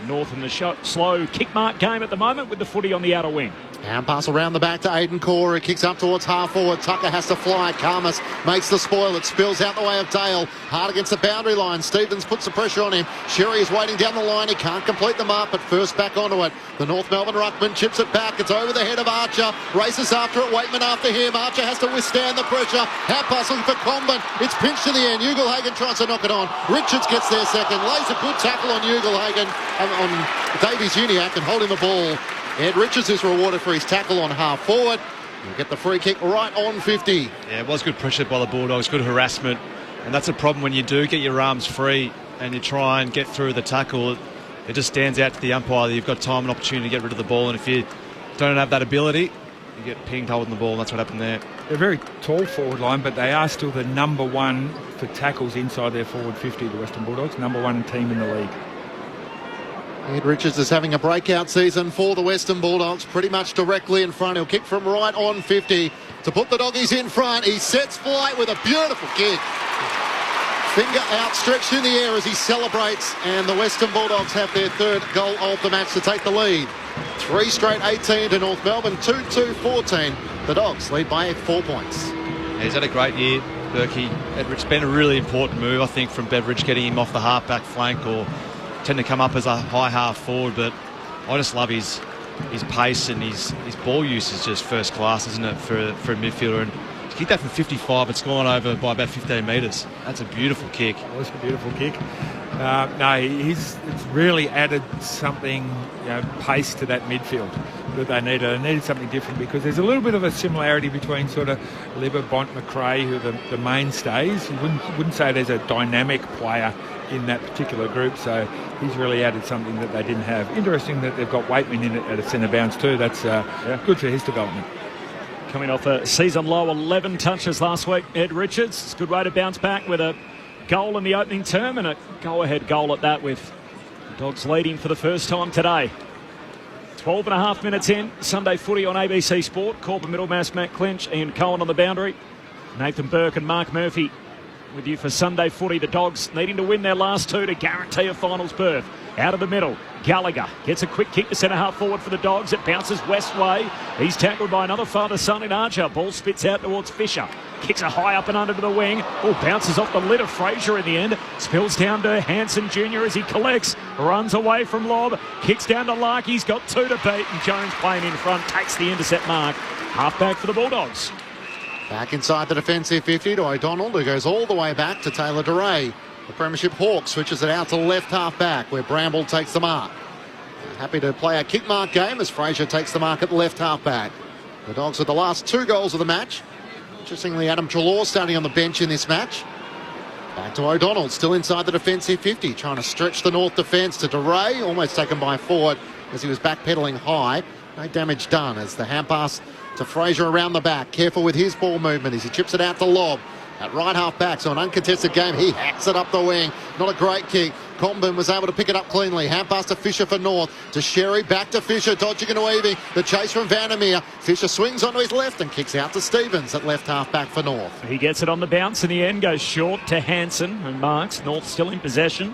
North in the slow kick mark game at the moment with the footy on the outer wing.
Hand pass around the back to Aidan Core. He kicks up towards half forward. Tucker has to fly. Karmas makes the spoil. It spills out the way of Dale. Hard against the boundary line. Stevens puts the pressure on him. Sherry is waiting down the line. He can't complete the mark, but first back onto it. The North Melbourne ruckman chips it back. It's over the head of Archer. Races after it. Waitman after him. Archer has to withstand the pressure. Hand pass looking for Comben. It's pinched to the end. Ugelhagen tries to knock it on. Richards gets there second. Lays a good tackle on Ugelhagen, on Davies Uniac, and holding the ball. Ed Richards is rewarded for his tackle on half forward. He'll get the free kick right on 50.
Yeah, it was good pressure by the Bulldogs, good harassment. And that's a problem when you do get your arms free and you try and get through the tackle. It just stands out to the umpire that you've got time and opportunity to get rid of the ball. And if you don't have that ability, you get pinged holding the ball, and that's what happened there.
They're a very tall forward line, but they are still the number one for tackles inside their forward 50, the Western Bulldogs. Number one team in the league.
Ed Richards is having a breakout season for the Western Bulldogs, pretty much directly in front. He'll kick from right on 50 to put the Doggies in front. He sets flight with a beautiful kick. Finger outstretched in the air as he celebrates, and the Western Bulldogs have their third goal of the match to take the lead. 3 straight 18 to North Melbourne, 2-2-14. The Dogs lead by 4 points.
Yeah, he's had a great year, Berkey. It's been a really important move, I think, from Beveridge getting him off the half-back flank or tend to come up as a high half forward, but I just love his pace and his ball use is just first class, isn't it, for a midfielder? And to kick that from 55, it's gone over by about 15 metres. That's a beautiful kick.
That's a beautiful kick. It's really added something, pace to that midfield that they needed. They needed something different because there's a little bit of a similarity between sort of Libba, Bont, McRae, who are the mainstays. You wouldn't say there's a dynamic player in that particular group, so he's really added something that they didn't have. Interesting that they've got Waitman in it at a centre bounce too. That's good for his development.
Coming off a season low 11 touches last week, Ed Richards. It's a good way to bounce back with a goal in the opening term and a go-ahead goal at that, with the Dogs leading for the first time today. 12 and a half minutes in, Sunday footy on ABC Sport. Corporate Middlemass, Matt Clinch, Ian Cohen on the boundary. Nathan Burke and Mark Murphy with you for Sunday footy. The Dogs needing to win their last two to guarantee a finals berth. Out of the middle, Gallagher gets a quick kick to centre half forward for the Dogs. It bounces West way. He's tackled by another father-son in Archer. Ball spits out towards Fisher. Kicks it high up and under to the wing. Bounces off the lid of Fraser in the end. Spills down to Hanson Jr. as he collects. Runs away from Lobb. Kicks down to Lark. He's got 2 to beat. And Jones playing in front takes the intercept mark. Half back for the Bulldogs.
Back inside the defensive 50 to O'Donnell, who goes all the way back to Taylor DeRay. The Premiership Hawk switches it out to left half back, where Bramble takes the mark. Happy to play a kick mark game as Fraser takes the mark at left half back. The Dogs with the last 2 goals of the match. Interestingly, Adam Treloar starting on the bench in this match. Back to O'Donnell, still inside the defensive 50, trying to stretch the North defence to DeRay, almost taken by forward as he was backpedalling high. No damage done as the hand pass to Fraser around the back. Careful with his ball movement as he chips it out to Lobb. at right half back, so an uncontested game. He hacks it up the wing. Not a great kick. Comben was able to pick it up cleanly. Hand pass to Fisher for North. To Sherry, back to Fisher, dodging and weaving. The chase from Vandermeer. Fisher swings onto his left and kicks out to Stevens at left half back for North.
He gets it on the bounce in the end, goes short to Hansen and marks. North still in possession.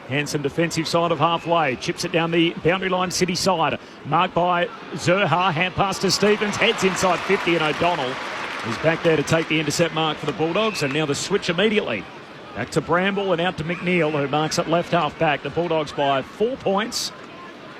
Hansen defensive side of halfway, chips it down the boundary line city side. Marked by Zerha, hand pass to Stevens, heads inside 50 and O'Donnell is back there to take the intercept mark for the Bulldogs, and now the switch immediately. Back to Bramble and out to McNeil, who marks at left half back. The Bulldogs by 4 points.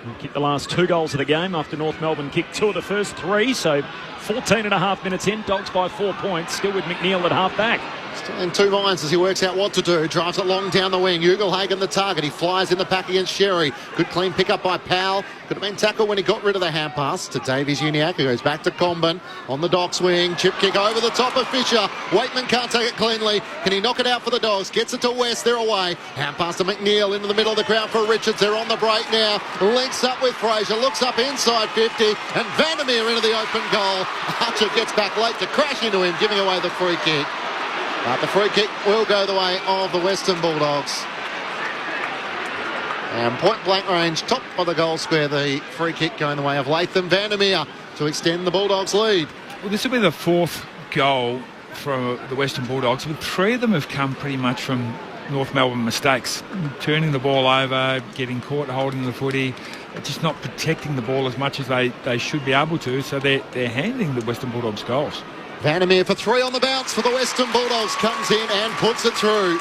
He kicked the last 2 goals of the game after North Melbourne kicked 2 of the first 3, so 14 and a half minutes in. Dogs by 4 points, still with McNeil at half back.
Still in 2 minds as he works out what to do. Drives it long down the wing. Ugelhagen the target. He flies in the pack against Sherry. Good clean pick up by Powell. Could have been tackled when he got rid of the hand pass to Davies Uniacke, who goes back to Comben on the Dogs wing. Chip kick over the top of Fisher. Waitman can't take it cleanly. Can he knock it out for the Dogs? Gets it to West. They're away. Hand pass to McNeil into the middle of the ground for Richards. They're on the break now. Links up with Fraser. Looks up inside 50. And Vandermeer into the open goal. Archer gets back late to crash into him, giving away the free kick. But the free kick will go the way of the Western Bulldogs. And point blank range, top of the goal square, the free kick going the way of Latham Vandermeer to extend the Bulldogs' lead.
Well, this will be the 4th goal from the Western Bulldogs, but 3 of them have come pretty much from North Melbourne mistakes. Turning the ball over, getting caught holding the footy, just not protecting the ball as much as they should be able to, so they're handing the Western Bulldogs goals.
Vandermeer for 3 on the bounce for the Western Bulldogs. Comes in and puts it through.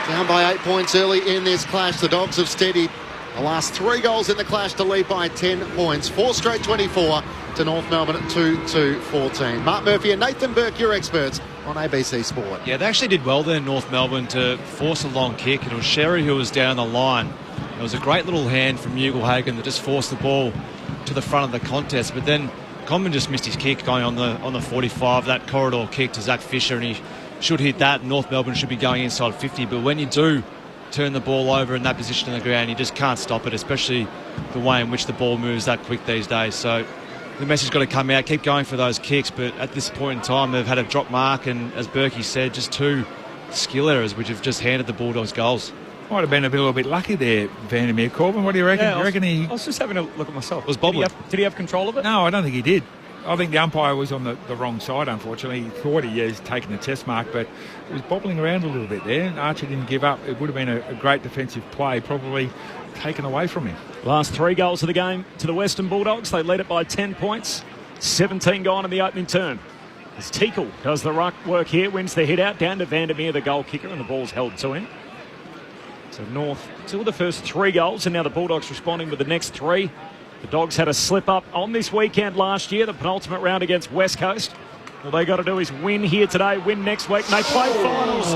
Down by 8 points early in this clash. The Dogs have steadied the last 3 goals in the clash to lead by 10 points. 4 straight 24 to North Melbourne at 2-14. Mark Murphy and Nathan Burke, your experts on ABC Sport.
Yeah, they actually did well there in North Melbourne to force a long kick, and it was Sherry who was down the line. It was a great little hand from Ugelhagen that just forced the ball to the front of the contest, but then Comben just missed his kick going on the 45, that corridor kick to Zach Fisher, and he should hit that. North Melbourne should be going inside 50, but when you do turn the ball over in that position on the ground, you just can't stop it, especially the way in which the ball moves that quick these days. So the message got to come out, keep going for those kicks, but at this point in time they've had a drop mark, and as Berkey said, just 2 skill errors which have just handed the Bulldogs goals.
Might have been a little bit lucky there, Vandermeer. Corbin, what do you reckon?
Yeah,
I
was just having a look at myself.
It was bobbling.
Did he have control of it?
No, I don't think he did. I think the umpire was on the wrong side, unfortunately. He thought he was taking the test mark, but it was bobbling around a little bit there. And Archer didn't give up. It would have been a great defensive play, probably taken away from him.
Last 3 goals of the game to the Western Bulldogs. They lead it by 10 points. 17 gone in the opening term. As Teakle does the ruck work here, wins the hit out down to Vandermeer, the goal kicker, and the ball's held to him. So North, 2 of the first 3 goals, and now the Bulldogs responding with the next 3. The Dogs had a slip-up on this weekend last year, the penultimate round against West Coast. All they got to do is win here today, win next week, and they play finals.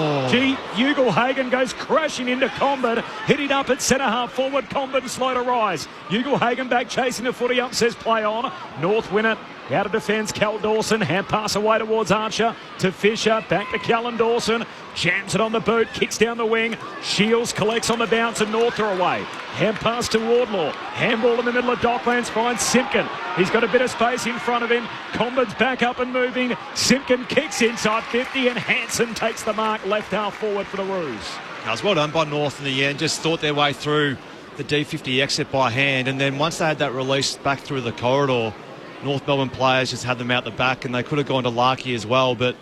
Ugelhagen goes crashing into Comben, hitting up at centre-half forward. Comben slow to rise. Ugelhagen back chasing the footy up, says play on. North win it. Out of defence, Cal Dawson. Hand pass away towards Archer. To Fisher. Back to Callan Dawson. Jams it on the boot. Kicks down the wing. Shields collects on the bounce and North are away. Hand pass to Wardlaw. Handball in the middle of Docklands. Finds Simpkin. He's got a bit of space in front of him. Comben's back up and moving. Simpkin kicks inside 50 and Hansen takes the mark left half forward for the Roos.
That was well done by North in the end. Just thought their way through the D50 exit by hand, and then once they had that release back through the corridor, North Melbourne players just had them out the back, and they could have gone to Larkey as well, but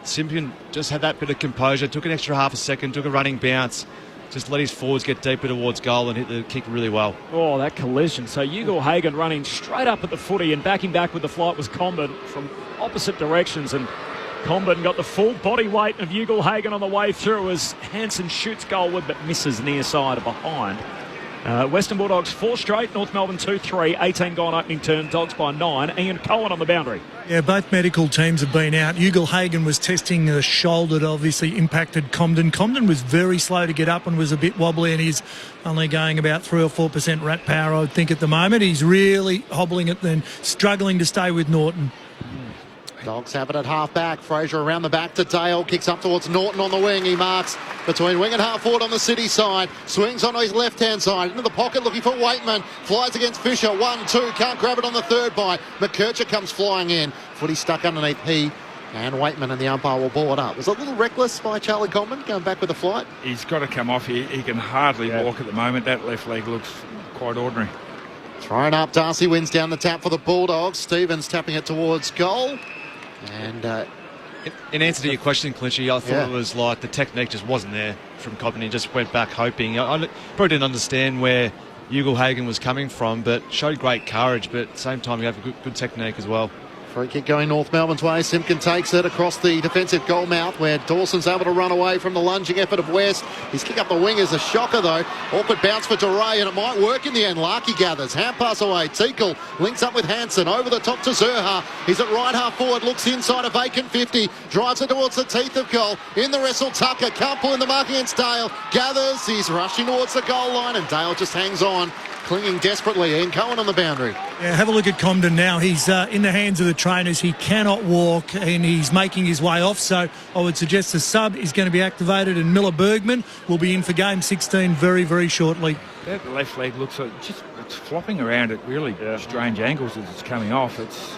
Simpkin just had that bit of composure, took an extra half a second, took a running bounce, just let his forwards get deeper towards goal and hit the kick really well.
Oh, that collision. So Ugelhagen running straight up at the footy, and backing back with the flight was Comben from opposite directions, and Comben got the full body weight of Ugelhagen on the way through as Hansen shoots goalward but misses near side or behind. Western Bulldogs 4 straight, North Melbourne 2-3, 18 gone opening term, Dogs by 9. Ian Cohen on the boundary.
Yeah, both medical teams have been out. Ugelhagen was testing a shoulder that obviously impacted Comben. Comben was very slow to get up and was a bit wobbly, and he's only going about 3 or 4% rat power, I would think, at the moment. He's really hobbling it and struggling to stay with Norton.
Dogs have it at half back. Fraser around the back to Dale. Kicks up towards Norton on the wing. He marks between wing and half forward on the City side. Swings on his left-hand side. Into the pocket looking for Waitman. Flies against Fisher. 1-2. Can't grab it on the third bye. McKercher comes flying in. Footy stuck underneath. He And Waitman and the umpire will ball it up. Was it a little reckless by Charlie Comben going back with the flight?
He's got to come off. He can hardly walk at the moment. That left leg looks quite ordinary.
Thrown up. Darcy wins down the tap for the Bulldogs. Stevens tapping it towards goal. And
in answer to your question, Clinchy, I thought it was like the technique just wasn't there from Cobden. He just went back hoping. I probably didn't understand where Ugle-Hagan was coming from, but showed great courage, but at the same time, you have a good technique as well.
Free kick going North Melbourne's way. Simpkin takes it across the defensive goal mouth where Dawson's able to run away from the lunging effort of West. His kick up the wing is a shocker though. Awkward bounce for DeRay and it might work in the end. Larkey gathers. Hand pass away. Teakle links up with Hansen. Over the top to Zerha. He's at right half forward. Looks inside a vacant 50. Drives it towards the teeth of goal. In the wrestle, Tucker. Can't pull in the mark against Dale. Gathers. He's rushing towards the goal line and Dale just hangs on. Clinging desperately. Ian Cohen on the boundary.
Yeah, have a look at Comden now. He's in the hands of the trainers. He cannot walk and he's making his way off. So I would suggest the sub is going to be activated and Miller Bergman will be in for game 16 very, very shortly.
That left leg looks like it's flopping around at really strange angles as it's coming off. It's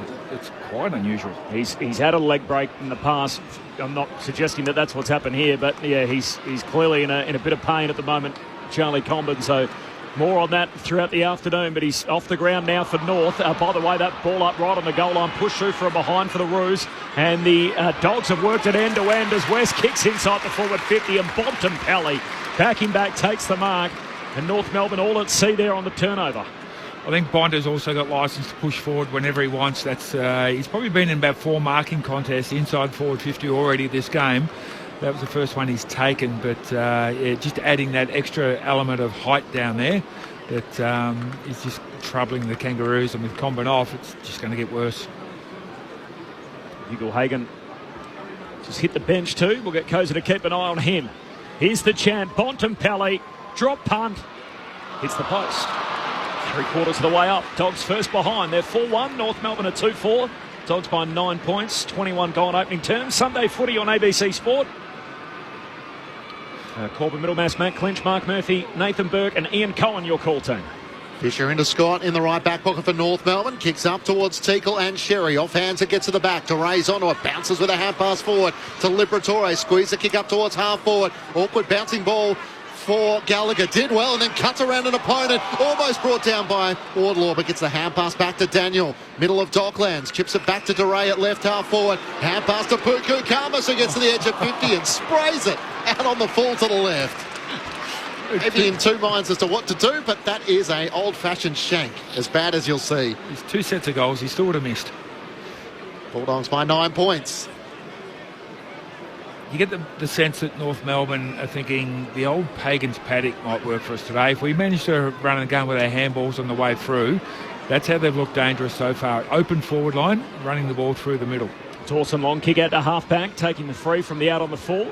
quite unusual.
He's had a leg break in the past. I'm not suggesting that that's what's happened here, but yeah, he's clearly in a bit of pain at the moment, Charlie Comben. So more on that throughout the afternoon, but he's off the ground now for North. By the way, that ball up right on the goal line, push through from behind for the Roos. And the Dogs have worked it end to end as West kicks inside the forward 50 and Bontempelli backing back takes the mark. And North Melbourne all at sea there on the turnover.
I think Bonder's also got licence to push forward whenever he wants. That's he's probably been in about 4 marking contests inside forward 50 already this game. That was the first one he's taken, but just adding that extra element of height down there that is just troubling the Kangaroos, and with Comben off, it's just going to get worse.
Ugle-Hagan just hit the bench too. We'll get Koza to keep an eye on him. Here's the chant. Bontempelli, drop punt, hits the post. 3/4 of the way up. Dogs first behind. They're 4-1. North Melbourne are 2-4. Dogs by 9 points. 21 goal on opening term. Sunday footy on ABC Sport. Corbin Middlemass, Matt Clinch, Mark Murphy, Nathan Burke and Ian Cohen, your call team.
Fisher into Scott in the right back pocket for North Melbourne. Kicks up towards Teakle and Sherry. Off hands it gets to the back. DeRay's onto it. Bounces with a hand pass forward to Liberatore. Squeeze the kick up towards half forward. Awkward bouncing ball for Gallagher. Did well and then cuts around an opponent. Almost brought down by Wardlaw, but gets the hand pass back to Daniel. Middle of Docklands. Chips it back to DeRay at left half forward. Hand pass to Puku Kamas, who gets to the edge of 50 and sprays it out on the full to the left. Maybe in 2 minds as to what to do, but that is a old-fashioned shank, as bad as you'll see.
There's 2 sets of goals. He still would have missed.
Bulldogs by 9 points.
You get the sense that North Melbourne are thinking the old Pagans paddock might work for us today. If we manage to run and gun with our handballs on the way through, that's how they've looked dangerous so far. Open forward line, running the ball through the middle.
Dawson long kick out to half-back, taking the free from the out on the full.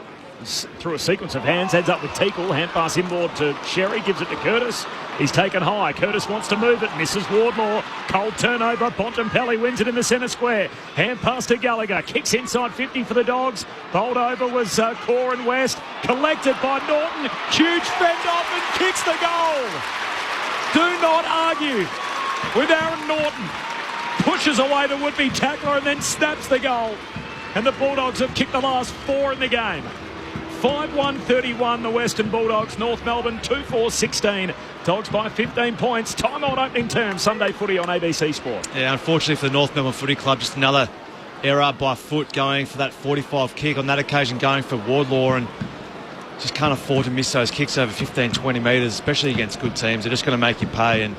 Through a sequence of hands, heads up with Teakle, hand pass inboard to Sherry, gives it to Curtis. He's taken high. Curtis wants to move it, misses Wardlaw. Cold turnover. Bontempelli wins it in the centre square. Hand pass to Gallagher. Kicks inside 50 for the Dogs. Bowled over was Core and West. Collected by Norton. Huge fend off and kicks the goal. Do not argue with Aaron Norton. Pushes away the would-be tackler and then snaps the goal. And the Bulldogs have kicked the last 4 in the game. 5-1-31 the Western Bulldogs. North Melbourne 2-4-16. Dogs by 15 points. Time on opening term. Sunday footy on ABC Sport.
Yeah, unfortunately for the North Melbourne Footy Club, just another error by Foot going for that 45 kick. On that occasion going for Wardlaw, and just can't afford to miss those kicks over 15-20 metres, especially against good teams. They're just going to make you pay, and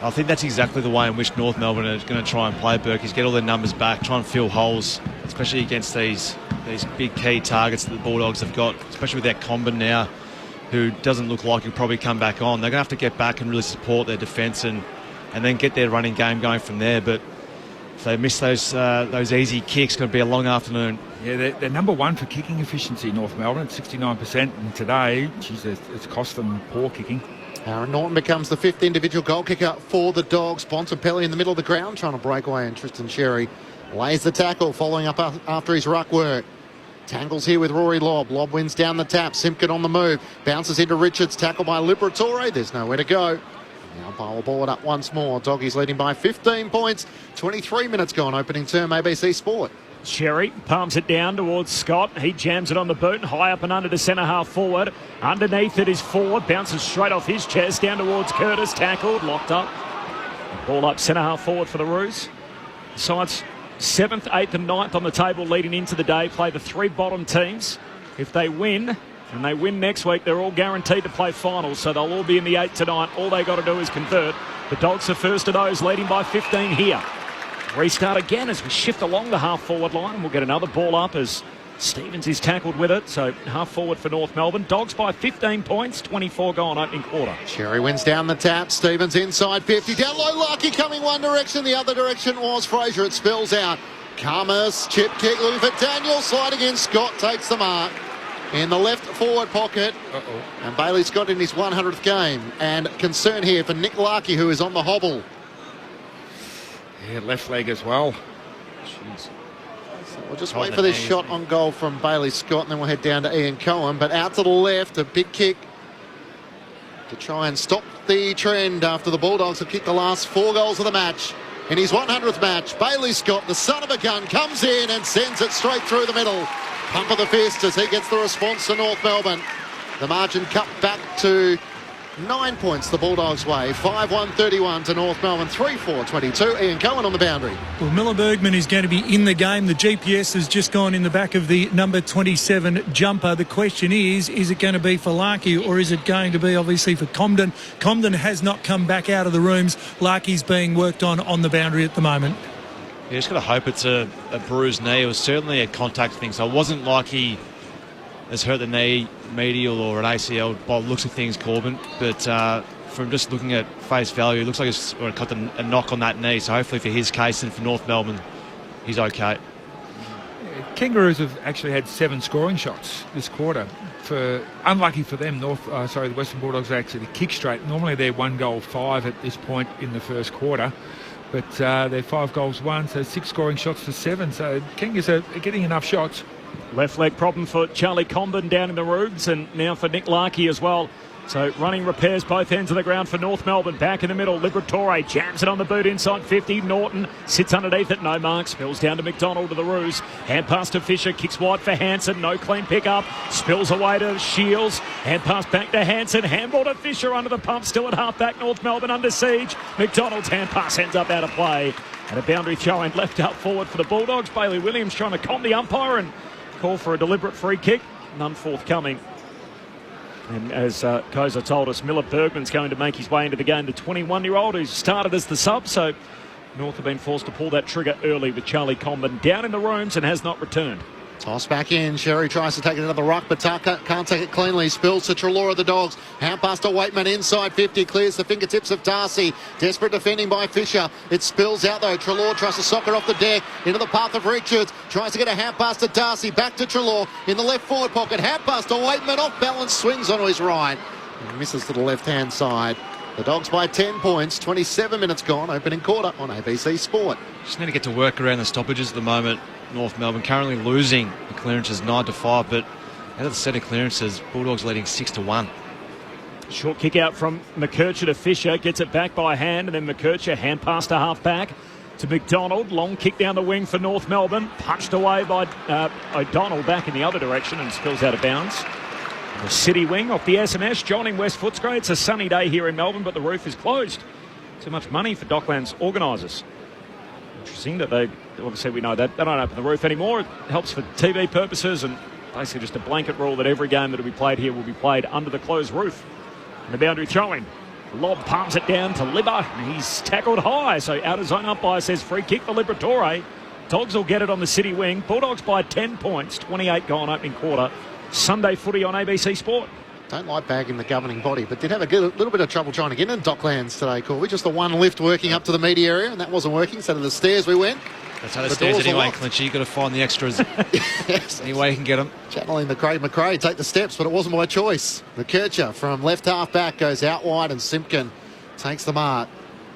I think that's exactly the way in which North Melbourne are going to try and play Burkies, get all their numbers back, try and fill holes, especially against these big key targets that the Bulldogs have got, especially with their Comben now, who doesn't look like he'll probably come back on. They're going to have to get back and really support their defence and then get their running game going from there. But if they miss those easy kicks, it's going to be a long afternoon.
Yeah, they're number 1 for kicking efficiency, North Melbourne, at 69%. And today, it's cost them poor kicking.
Aaron Norton becomes the 5th individual goal kicker for the Dogs. Bontempelli in the middle of the ground trying to break away, and Tristan Sherry lays the tackle following up after his ruck work. Tangles here with Rory Lobb. Lobb wins down the tap. Simpkin on the move. Bounces into Richards. Tackle by Liberatore. There's nowhere to go. The umpire will ball it up once more. Doggies leading by 15 points. 23 minutes gone. Opening term ABC Sport.
Sherry palms it down towards Scott. He jams it on the boot, high up and under to centre half forward. Underneath it is Ford, bounces straight off his chest down towards Curtis, tackled, locked up. Ball up centre half forward for the Roos. Sides 7th, 8th and 9th on the table leading into the day. Play the 3 bottom teams. If they win, and they win next week, they're all guaranteed to play finals, so they'll all be in the 8 tonight. All they got to do is convert. The Dogs are first of those, leading by 15 here. Restart again as we shift along the half-forward line, and we'll get another ball up as Stevens is tackled with it. So half-forward for North Melbourne. Dogs by 15 points, 24 gone opening quarter.
Sherry wins down the tap. Stevens inside 50. Down low, Larky coming one direction. The other direction was Fraser. It spills out. Karmas, chip kick, looking for Daniel. Sliding in. Scott takes the mark in the left forward pocket. And Bailey Scott in his 100th game. And concern here for Nick Larky, who is on the hobble.
Yeah, left leg as well.
Jeez. So we'll just wait for this shot on goal from Bailey Scott, and then we'll head down to Ian Cohen. But out to the left, a big kick to try and stop the trend after the Bulldogs have kicked the last 4 goals of the match. In his 100th match, Bailey Scott, the son of a gun, comes in and sends it straight through the middle. Pump of the fist as he gets the response to North Melbourne. The margin cut back to 9 points the Bulldogs' way. 5-1-31 to North Melbourne. 3-4-22. Ian Cohen on the boundary.
Well, Miller Bergman is going to be in the game. The GPS has just gone in the back of the number 27 jumper. The question is it going to be for Larky or is it going to be obviously for Comden? Comden has not come back out of the rooms. Larky's being worked on the boundary at the moment.
Yeah, just got to hope it's a bruised knee. It was certainly a contact thing, so it wasn't like he has hurt the knee, medial or an ACL by the looks of things, Corbin. But from just looking at face value, it looks like it's got a knock on that knee. So hopefully for his case and for North Melbourne, he's okay.
Kangaroos have actually had 7 scoring shots this quarter. Unlucky for them, the Western Bulldogs are actually kick straight. Normally they're 1-5 at this point in the first quarter. But they're 5 goals won, so 6 scoring shots to 7. So Kangaroos are getting enough shots.
Left leg problem for Charlie Comben down in the rooms, and now for Nick Larky as well. So running repairs both ends of the ground for North Melbourne. Back in the middle, Liberatore jams it on the boot inside 50. Norton sits underneath it, no mark. Spills down to McDonald to the Roos. Hand pass to Fisher, kicks wide for Hansen. No clean pick up. Spills away to Shields. Hand pass back to Hansen. Handball to Fisher under the pump. Still at half back. North Melbourne under siege. McDonald's hand pass ends up out of play. And a boundary throw in left out forward for the Bulldogs. Bailey Williams trying to calm the umpire and call for a deliberate free kick. None forthcoming. And as Koza told us, Miller Bergman's going to make his way into the game. The 21-year-old who started as the sub, so North have been forced to pull that trigger early with Charlie Comben down in the rooms and has not returned.
Toss back in. Sherry tries to take it another ruck, but Tucker can't take it cleanly. Spills to Treloar of the Dogs. Hand pass to Waitman inside 50. Clears the fingertips of Darcy. Desperate defending by Fisher. It spills out though. Treloar tries to sock it off the deck into the path of Richards. Tries to get a hand pass to Darcy. Back to Treloar in the left forward pocket. Hand pass to Waitman. Off balance. Swings onto his right. And misses to the left-hand side. The Dogs by 10 points. 27 minutes gone. Opening quarter on ABC Sport.
Just need to get to work around the stoppages at the moment. North Melbourne currently losing the clearances 9-5, but out of the set of clearances, Bulldogs leading 6-1.
Short kick out from McKercher to Fisher, gets it back by hand, and then McKercher hand pass to half back to McDonald. Long kick down the wing for North Melbourne, punched away by O'Donnell back in the other direction and spills out of bounds. The city wing off the SMS, joining West Footscray. It's a sunny day here in Melbourne, but the roof is closed. Too much money for Docklands organisers. Interesting that they, obviously we know that, they don't open the roof anymore. It helps for TV purposes and basically just a blanket rule that every game that will be played here will be played under the closed roof. And the boundary throwing. Lob palms it down to Libba. He's tackled high, so out of zone umpire says free kick for Liberatore. Dogs will get it on the city wing. Bulldogs by 10 points, 28 gone opening quarter. Sunday footy on ABC Sport.
Don't like bagging the governing body, but did have a little bit of trouble trying to get into Docklands today, Corby. Just the one lift working up to the media area, and that wasn't working, so to the stairs we went.
That's how the stairs anyway, Clinchy. You've got to find the extras.
Yes.
Any way you can get them.
Channeling the Craig McRae, take the steps, but it wasn't my choice. McKercher from left half back goes out wide, and Simpkin takes the mark.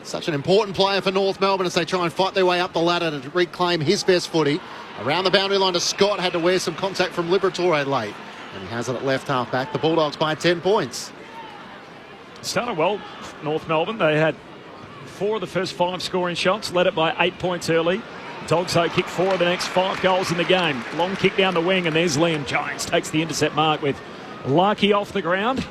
Such an important player for North Melbourne as they try and fight their way up the ladder to reclaim his best footy. Around the boundary line to Scott, had to wear some contact from Liberatore late. And he has it at left half back. The Bulldogs by 10 points.
Started well, North Melbourne. They had 4 of the first 5 scoring shots, led it by 8 points early. Dogs, though, kick 4 of the next 5 goals in the game. Long kick down the wing, and there's Liam Jones. Takes the intercept mark with Larkey off the ground.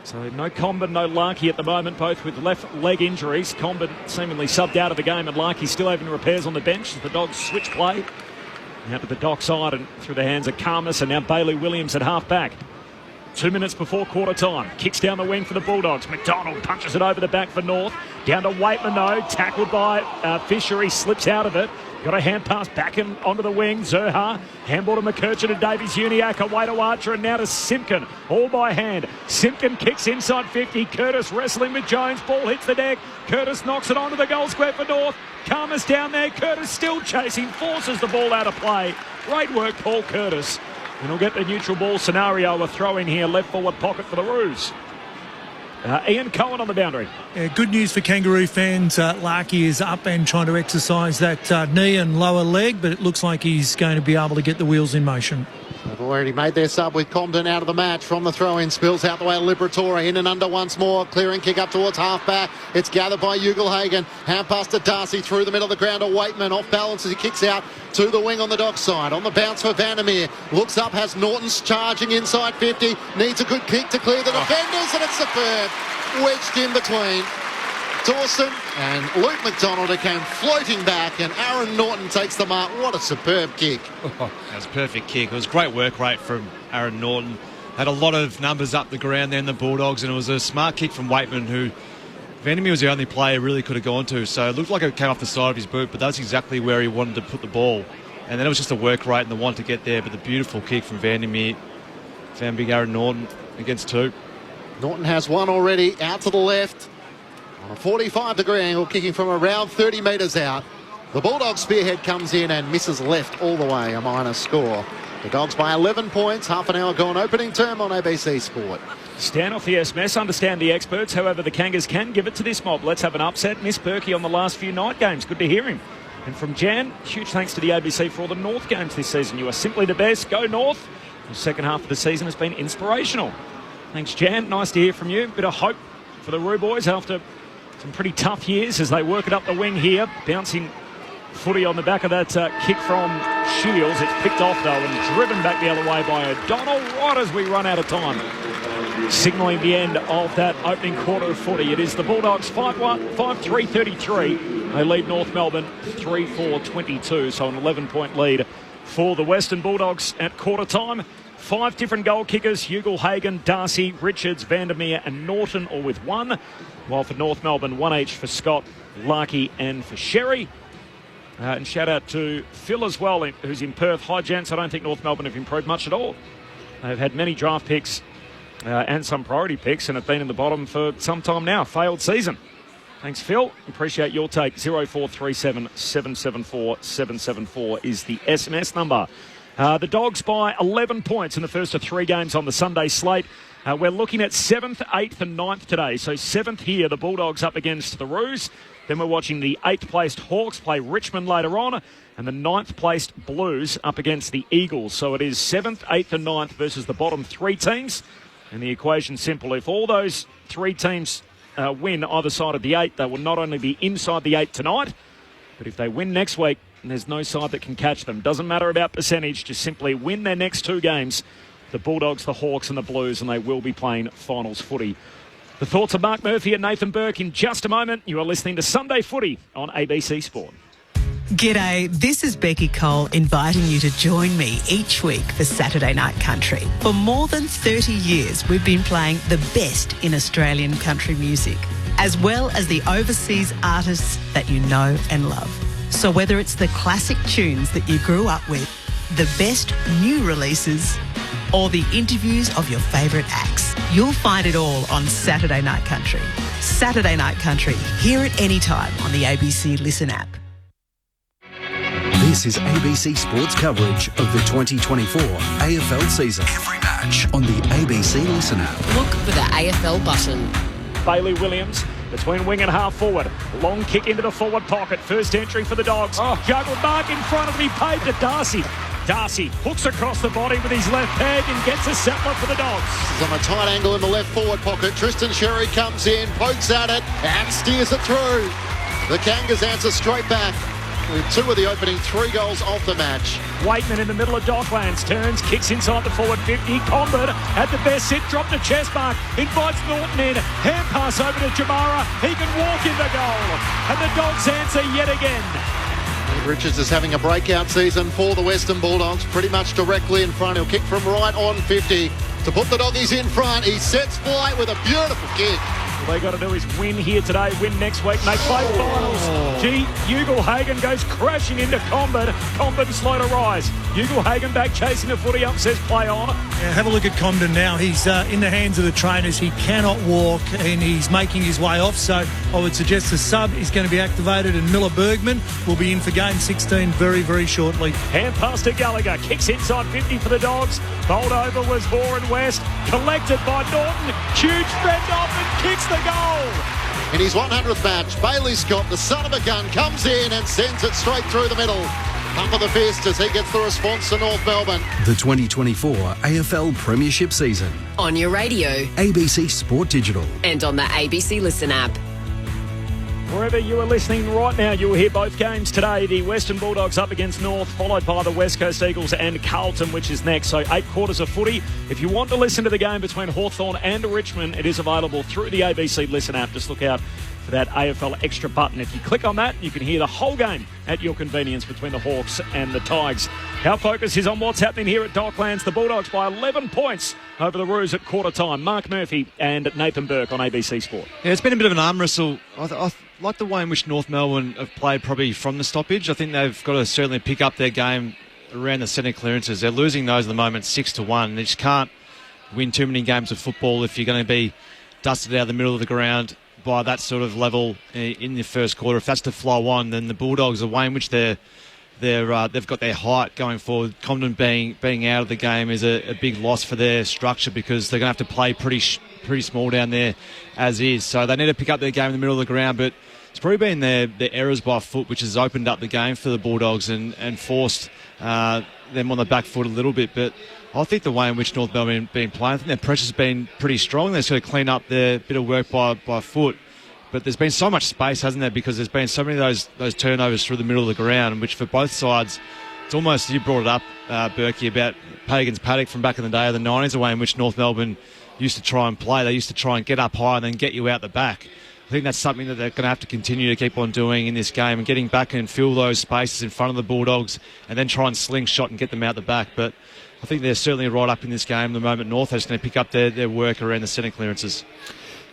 So no Comben, no Larkey at the moment, both with left leg injuries. Comben seemingly subbed out of the game, and Larkey still having repairs on the bench as the Dogs switch play. Out to the dock side and through the hands of Calmus, and now Bailey Williams at half-back. 2 minutes before quarter time. Kicks down the wing for the Bulldogs. McDonald punches it over the back for North. Down to Waitman, though. Tackled by Fisher. He slips out of it. Got a hand pass back in onto the wing. Zerha. Handball to McCurchin and Davies Uniacke. Away to Archer and now to Simpkin. All by hand. Simpkin kicks inside 50. Curtis wrestling with Jones. Ball hits the deck. Curtis knocks it onto the goal square for North. Calmus down there. Curtis still chasing. Forces the ball out of play. Great work, Paul Curtis. And we'll get the neutral ball scenario, a throw in here, left forward pocket for the Roos. Ian Cohen on the boundary.
Yeah, good news for Kangaroo fans. Larkey is up and trying to exercise that knee and lower leg, but it looks like he's going to be able to get the wheels in motion.
They've already made their sub with Comben out of the match from the throw-in. Spills out the way of Liberatore. In and under once more. Clearing kick up towards half-back. It's gathered by Ugelhagen. Hand pass to Darcy through the middle of the ground to Waitman. Off balance as he kicks out to the wing on the dock side. On the bounce for Vandermeer. Looks up, has Norton's charging inside 50. Needs a good kick to clear the defenders, and it's superb. Wedged in between Dawson and Luke McDonald. It came floating back, and Aaron Norton takes the mark. What a superb kick.
That was a perfect kick. It was great work rate from Aaron Norton. Had a lot of numbers up the ground there in the Bulldogs, and it was a smart kick from Waitman, who Vandermeer was the only player really could have gone to. So it looked like it came off the side of his boot, but that's exactly where he wanted to put the ball. And then it was just a work rate and the want to get there, but the beautiful kick from Vandermeer. Found big Aaron Norton against 2.
Norton has one already out to the left. On a 45-degree angle, kicking from around 30 metres out. The Bulldogs spearhead comes in and misses left all the way, a minus score. The Dogs by 11 points, half an hour gone, opening term on ABC Sport.
Stand off the SMS, understand the experts. However, the Kangas can give it to this mob. Let's have an upset. Miss Berkey on the last few night games. Good to hear him. And from Jan, huge thanks to the ABC for all the North games this season. You are simply the best. Go North. The second half of the season has been inspirational. Thanks, Jan. Nice to hear from you. Bit of hope for the Roo boys after some pretty tough years as they work it up the wing here. Bouncing footy on the back of that kick from Shields. It's picked off, though, and driven back the other way by O'Donnell right as we run out of time. Signalling the end of that opening quarter of footy. It is the Bulldogs 5-3-33. They lead North Melbourne 3-4-22, so an 11-point lead for the Western Bulldogs at quarter time. 5 different goal kickers, Ugelhagen, Darcy, Richards, Vandermeer and Norton, all with 1. While for North Melbourne, 1 each for Scott, Larkey and for Sherry. And shout out to Phil as well, who's in Perth. Hi, gents. I don't think North Melbourne have improved much at all. They've had many draft picks and some priority picks and have been in the bottom for some time now. Failed season. Thanks, Phil. Appreciate your take. 0437 774 774 is the SMS number. The Dogs by 11 points in the first of 3 games on the Sunday slate. We're looking at 7th, 8th and 9th today. So 7th here, the Bulldogs up against the Roos. Then we're watching the 8th placed Hawks play Richmond later on. And the 9th placed Blues up against the Eagles. So it is 7th, 8th and 9th versus the bottom 3 teams. And the equation's simple. If all those 3 teams win either side of the 8, they will not only be inside the 8 tonight, but if they win next week, and there's no side that can catch them. Doesn't matter about percentage, just simply win their next 2 games. The Bulldogs, the Hawks and the Blues, and they will be playing finals footy. The thoughts of Mark Murphy and Nathan Burke in just a moment. You are listening to Sunday Footy on ABC Sport.
G'day, this is Becky Cole inviting you to join me each week for Saturday Night Country. For more than 30 years, we've been playing the best in Australian country music, as well as the overseas artists that you know and love. So whether it's the classic tunes that you grew up with, the best new releases, or the interviews of your favourite acts, you'll find it all on Saturday Night Country. Saturday Night Country. Hear it anytime on the ABC Listen app.
This is ABC Sports coverage of the 2024 AFL season. Every match on the ABC Listen app.
Look for the AFL button.
Bailey Williams between wing and half forward. Long kick into the forward pocket. First entry for the Dogs. Juggled mark in front of him. He paid to Darcy. Darcy hooks across the body with his left peg and gets a settler for the Dogs.
He's on a tight angle in the left forward pocket. Tristan Sherry comes in, pokes at it and steers it through. The Kangas answer straight back. with 2 of the opening 3 goals of the match.
Waitman in the middle of Docklands, turns, kicks inside the forward 50. Condon at the best sit, dropped to chest mark, invites Norton in, hand pass over to Jamara. He can walk in the goal, and the Dogs answer yet again.
Richards is having a breakout season for the Western Bulldogs, pretty much directly in front. He'll kick from right on 50 to put the Doggies in front. He sets flight with a beautiful kick.
All they got to do is win here today, win next week, make both finals. Ugle-Hagan goes crashing into Combat. Combat slow to rise. Ugle-Hagan back chasing the footy up, says play on.
Yeah, have a look at Comden now. He's in the hands of the trainers. He cannot walk and he's making his way off. So I would suggest the sub is going to be activated and Miller Bergman will be in for game 16 very, very shortly.
Hand pass to Gallagher. Kicks inside 50 for the Dogs. Bowled over was Horan West. Collected by Norton. Huge fend off and kicks the goal.
In his 100th match, Bailey Scott, the son of a gun, comes in and sends it straight through the middle. Pump of the fist as he gets the response to North Melbourne.
The 2024 AFL Premiership season.
On your radio.
ABC Sport Digital.
And on the ABC Listen app.
Wherever you are listening right now, you will hear both games today. The Western Bulldogs up against North, followed by the West Coast Eagles and Carlton, which is next. So 8 quarters of footy. If you want to listen to the game between Hawthorn and Richmond, it is available through the ABC Listen app. Just look out for that AFL extra button. If you click on that, you can hear the whole game at your convenience between the Hawks and the Tigers. Our focus is on what's happening here at Docklands. The Bulldogs by 11 points over the Roos at quarter time. Mark Murphy and Nathan Burke on ABC Sport.
Yeah, it's been a bit of an arm wrestle. I like the way in which North Melbourne have played probably from the stoppage. I think they've got to certainly pick up their game around the centre clearances. They're losing those at the moment 6-1. They just can't win too many games of football if you're going to be dusted out of the middle of the ground by that sort of level in the first quarter. If that's to flow on, then the Bulldogs, the way in which they've got their height going forward, Comden being out of the game is a big loss for their structure because they're going to have to play pretty small down there as is. So they need to pick up their game in the middle of the ground, but it's probably been their errors by foot which has opened up the game for the Bulldogs and forced them on the back foot a little bit. But I think the way in which North Melbourne have been playing, I think their pressure's been pretty strong. They've sort of clean up their bit of work by foot. But there's been so much space, hasn't there? Because there's been so many of those turnovers through the middle of the ground, which for both sides, it's almost, you brought it up, Berkey, about Pagan's paddock from back in the day of the 90s, the way in which North Melbourne used to try and play. They used to try and get up high and then get you out the back. I think that's something that they're going to have to continue to keep on doing in this game and getting back and fill those spaces in front of the Bulldogs and then try and slingshot and get them out the back. But I think they're certainly right up in this game. The moment North are just going to pick up their work around the centre clearances.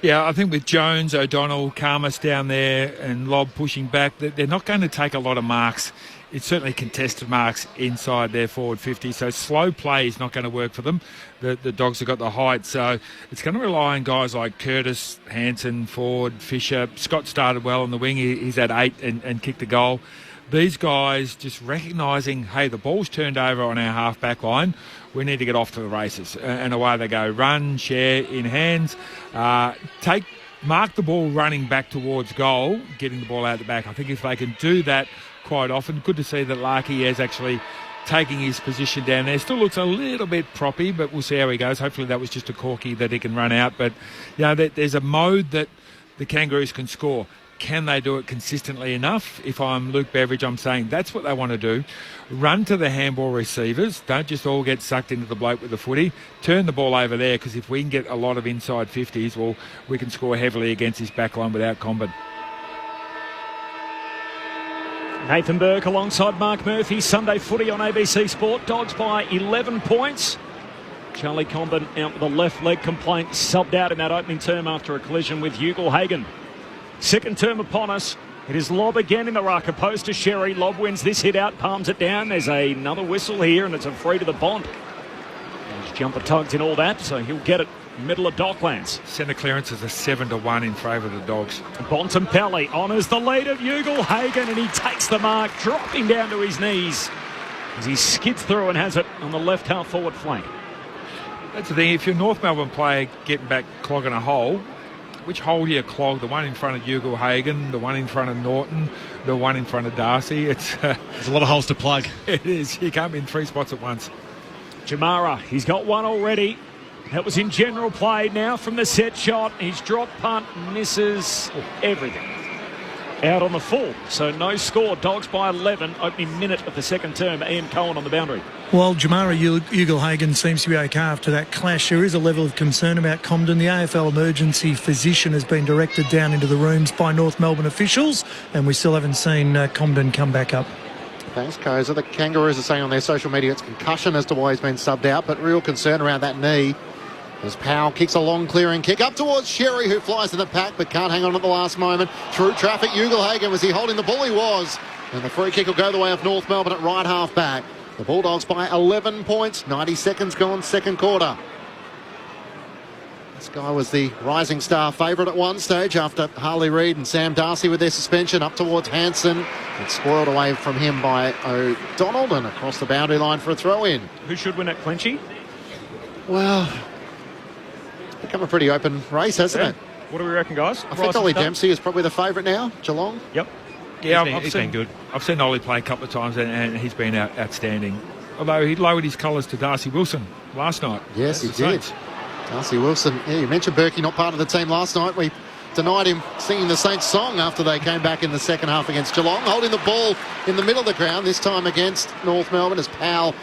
Yeah, I think with Jones, O'Donnell, Karmas down there and Lobb pushing back, they're not going to take a lot of marks. It's certainly contested marks inside their forward 50, so slow play is not going to work for them. The Dogs have got the height, so it's going to rely on guys like Curtis, Hanson, Ford, Fisher. Scott started well on the wing. He's at 8 and kicked the goal. These guys just recognising, hey, the ball's turned over on our half-back line. We need to get off to the races. And away they go. Run, share, in hands. Mark the ball running back towards goal, getting the ball out the back. I think if they can do that quite often, good to see that Larkey is actually taking his position down there. Still looks a little bit proppy, but we'll see how he goes. Hopefully that was just a corky that he can run out. But, there's a mode that the Kangaroos can score. Can they do it consistently enough? If I'm Luke Beveridge, I'm saying that's what they want to do. Run to the handball receivers. Don't just all get sucked into the bloke with the footy. Turn the ball over there, because if we can get a lot of inside 50s, well, we can score heavily against his back line without combat.
Nathan Burke alongside Mark Murphy. Sunday footy on ABC Sport. Dogs by 11 points. Charlie Comben out with a left leg complaint, subbed out in that opening term after a collision with Ugle-Hagan. Second term upon us. It is Lobb again in the ruck, opposed to Sherry. Lobb wins this hit out, palms it down. There's another whistle here, and it's a free to the Bond. His jumper tugs in all that, so he'll get it middle of Docklands.
Centre clearance is a 7-1 in favour of the Dogs.
Bontempelli honours the lead of Ugle-Hagan, and he takes the mark, dropping down to his knees as he skids through and has it on the left half forward flank.
That's the thing, if you're a North Melbourne player getting back clogging a hole, which hole do you clog? The one in front of Ugle-Hagan, the one in front of Norton, the one in front of Darcy. There's
a lot of holes to plug.
It is. You can't be in 3 spots at once.
Jamara, he's got one already. That was in general play. Now from the set shot, his drop punt misses everything. out on the full. So no score. Dogs by 11. Opening minute of the second term. Ian Cohen on the boundary.
Well, Jamara Ugle-Hagan seems to be okay after that clash. There is a level of concern about Comden. The AFL emergency physician has been directed down into the rooms by North Melbourne officials, and we still haven't seen Comden come back up.
Thanks, Koza. The Kangaroos are saying on their social media it's concussion as to why he's been subbed out, but real concern around that knee. As Powell kicks a long clearing kick up towards Sherry, who flies in the pack but can't hang on at the last moment. Through traffic, Ugle-Hagan, was he holding the ball? He was. And the free kick will go the way of North Melbourne at right half back. The Bulldogs by 11 points, 90 seconds gone, second quarter. This guy was the rising star favourite at one stage after Harley Reid and Sam Darcy with their suspension. Up towards Hanson. It's spoiled away from him by O'Donnell and across the boundary line for a throw-in.
Who should win at Clenchy?
Well, it's become a pretty open race, hasn't it?
What do we reckon, guys?
I think Ollie Dempsey is probably the favourite now. Geelong?
Yep.
Yeah, he's been good. I've seen Ollie play a couple of times and he's been outstanding. Although he lowered his colours to Darcy Wilson last night.
Yes, he did. Darcy Wilson. Yeah, you mentioned Berkey not part of the team last night. We denied him singing the Saints song after they came back in the second half against Geelong. Holding the ball in the middle of the ground, this time against North Melbourne as Powell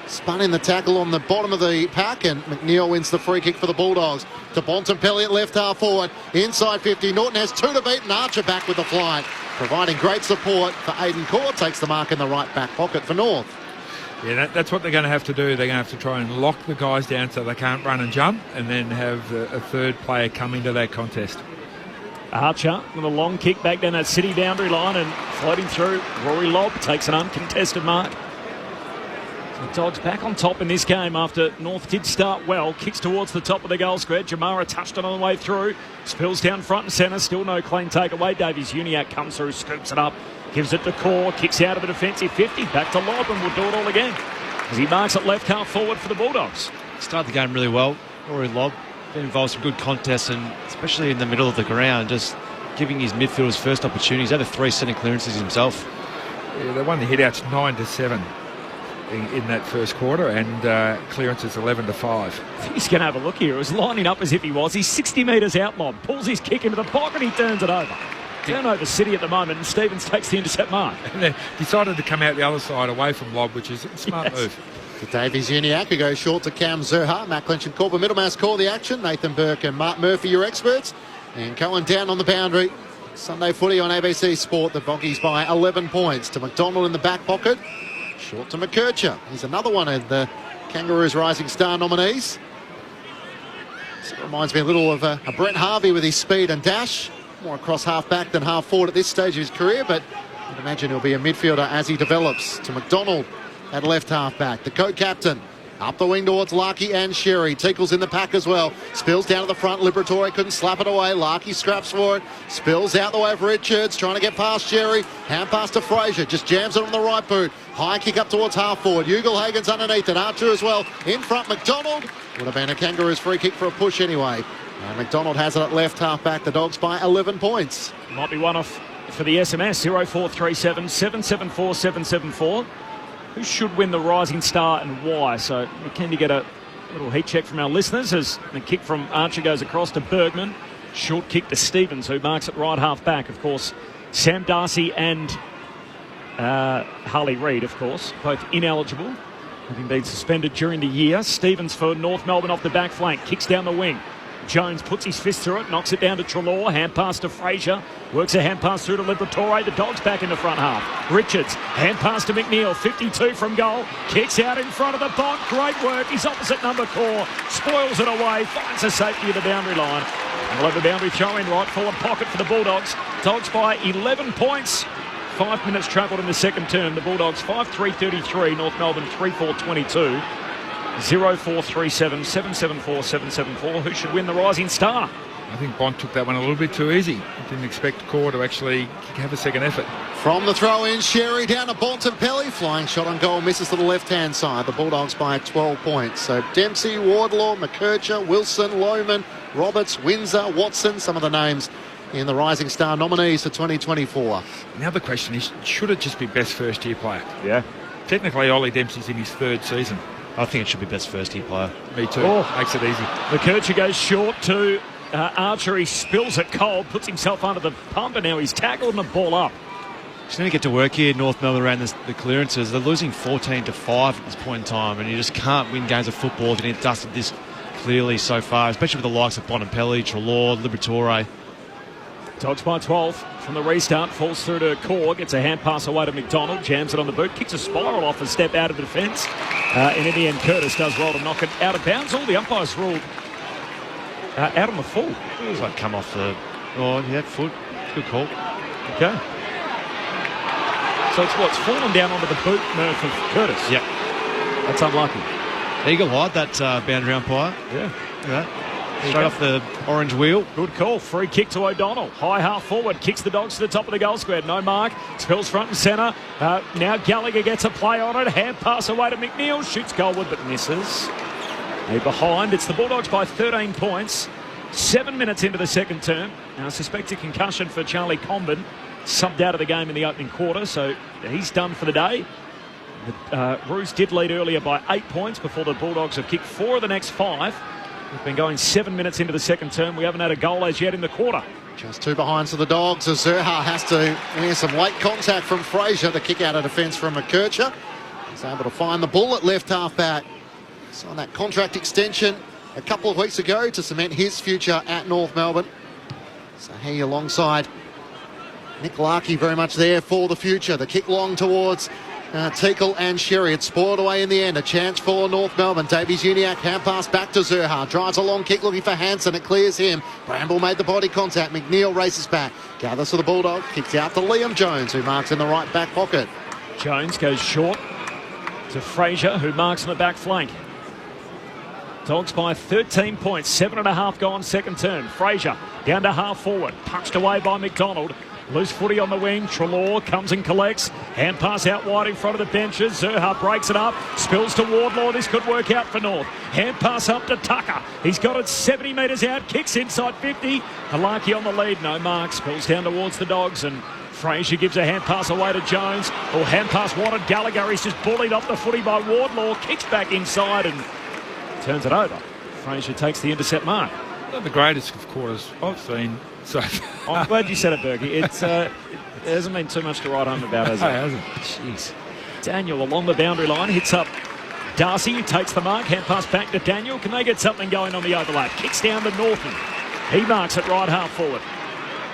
spun in the tackle on the bottom of the pack, and McNeil wins the free kick for the Bulldogs. To Bontempelli at left half forward. Inside 50. Norton has 2 to beat and Archer back with the flight. Providing great support for Aiden Core. Takes the mark in the right back pocket for North.
Yeah, that's what they're going to have to do. They're going to have to try and lock the guys down so they can't run and jump, and then have a third player come into that contest.
Archer with a long kick back down that city boundary line and floating through. Rory Lobb takes an uncontested mark. The Dogs back on top in this game after North did start well. Kicks towards the top of the goal square. Jamara touched it on the way through. Spills down front and centre. Still no clean takeaway. Davies Uniac comes through, scoops it up. Gives it to Core. Kicks out of the defensive 50. Back to Lobb and will do it all again as he marks it left half forward for the Bulldogs.
Started the game really well. Rory Lobb been involved in some good contests, and especially in the middle of the ground, just giving his midfielders first opportunities. Had 3 centre clearances himself.
Yeah, they won the hit-outs 9-7 in that first quarter, and clearances 11-5.
I think he's going to have a look here. It was lining up as if he was. He's 60 metres out, Lobb. Pulls his kick into the pocket, he turns it over. Turnover City at the moment, and Stevens takes the intercept mark.
And they decided to come out the other side away from Lobb, which is a smart move.
To Davies Uniac, who goes short to Cam Zerha. Matt Clinch and Corbin Middlemass call the action. Nathan Burke and Mark Murphy, your experts. And Cohen down on the boundary. Sunday footy on ABC Sport. The Boggies by 11 points. To McDonald in the back pocket. Short to McKercher. He's another one of the Kangaroos Rising Star nominees. So it reminds me a little of a Brent Harvey with his speed and dash. More across half back than half forward at this stage of his career, but I'd imagine he'll be a midfielder as he develops. To McDonald at left half back. The co-captain up the wing towards Larkey and Sherry. Tickles in the pack as well. Spills down to the front. Liberatore couldn't slap it away. Larkey scraps for it. Spills out the way of Richards. Trying to get past Sherry. Hand pass to Fraser. Just jams it on the right boot. High kick up towards half forward. Ugle-Hagan's underneath it. Archer as well. In front, McDonald. Would have been a Kangaroos free kick for a push anyway. And McDonald has it at left half back. The Dogs by 11 points.
Might be one off for the SMS. 0437 774 774. Who should win the Rising Star and why? So we can get a little heat check from our listeners as the kick from Archer goes across to Bergman. Short kick to Stevens, who marks it right half back. Of course, Sam Darcy and Harley Reid, of course, both ineligible, having been suspended during the year. Stevens for North Melbourne off the back flank. Kicks down the wing. Jones puts his fist through it, knocks it down to Treloar, hand pass to Fraser, works a hand pass through to Liberatore, the Dogs back in the front half. Richards, hand pass to McNeil, 52 from goal, kicks out in front of the bot, great work, his opposite number Core, spoils it away, finds a safety at the boundary line. And we'll have the boundary throw in right forward pocket for the Bulldogs. Dogs by 11 points. 5 minutes travelled in the second term. The Bulldogs 5-3-33, North Melbourne 3-4-22. 0437 774 774. Who should win the Rising Star?
I think Bont took that one a little bit too easy. Didn't expect Core to actually have a second effort.
From the throw-in, Sherry down to Bontempelli. Flying shot on goal, misses to the left-hand side. The Bulldogs by 12 points. So Dempsey, Wardlaw, McKercher, Wilson, Lohman, Roberts, Windsor, Watson, some of the names in the Rising Star nominees for 2024.
Now the question is, should it just be best first-year player?
Yeah.
Technically, Ollie Dempsey's in his 3rd season.
I think it should be best first-year player.
Me too.
Oh.
Makes it easy.
McKercher goes short to Archer, he spills it cold, puts himself under the pump, and now he's tackled and a ball up.
Just need to get to work here, North Melbourne, around the clearances. They're losing 14-5 at this point in time, and you just can't win games of football if you need dusted this clearly so far, especially with the likes of Bonampelli, Treloar, Liberatore.
Dogs by 12 from the restart, falls through to Core, gets a hand pass away to McDonald, jams it on the boot, kicks a spiral off a step out of the defence. And in the end, Curtis does well to knock it out of bounds. All the umpires ruled out on the full.
It was like come off the... Oh, yeah, foot. Good call.
Okay. So it's fallen down onto the boot, Murph, of Curtis.
Yep.
That's unlucky.
Eagle-eyed, that boundary umpire.
Yeah.
Look at that. Straight off the orange wheel.
Good call. Free kick to O'Donnell. High half forward. Kicks the Dogs to the top of the goal square. No mark. Spills front and centre. Now Gallagher gets a play on it. Hand pass away to McNeil. Shoots goalward but misses. A behind. It's the Bulldogs by 13 points. 7 minutes into the second term. Now suspected concussion for Charlie Comben. Subbed out of the game in the opening quarter, so he's done for the day. Roos did lead earlier by 8 points before the Bulldogs have kicked 4 of the next 5. We've been going 7 minutes into the second term. We haven't had a goal as yet in the quarter.
Just 2 behinds for the Dogs as Zerha has to wear some late contact from Fraser to kick out a defence from McKercher. He's able to find the ball at left half back. Signed that contract extension a couple of weeks ago to cement his future at North Melbourne. So he alongside Nick Larkey very much there for the future. The kick long towards Teakle and Sherry. It's spoiled away in the end. A chance for North Melbourne. Davies-Uniacke hand pass back to Zerha. Drives a long kick looking for Hansen. It clears him. Bramble made the body contact. McNeil races back. Gathers for the Bulldog. Kicks out to Liam Jones, who marks in the right back pocket.
Jones goes short to Fraser, who marks on the back flank. Dogs by 13 points. 7.5 gone second term. Fraser down to half forward. Punched away by McDonald. Loose footy on the wing. Treloar comes and collects. Hand pass out wide in front of the benches. Zerha breaks it up. Spills to Wardlaw. This could work out for North. Hand pass up to Tucker. He's got it 70 metres out. Kicks inside 50. Halaki on the lead. No mark. Spills down towards the Dogs. And Fraser gives a hand pass away to Jones. Or hand pass wanted Gallagher. He's just bullied off the footy by Wardlaw. Kicks back inside and turns it over. Fraser takes the intercept mark.
Not the greatest of quarters I've seen. So
I'm glad you said it, Bergie. It hasn't been too much to write home about, has it?
It hasn't.
Jeez. Daniel along the boundary line hits up Darcy, who takes the mark. Hand pass back to Daniel. Can they get something going on the overlap? Kicks down to Norton. He marks it right half forward.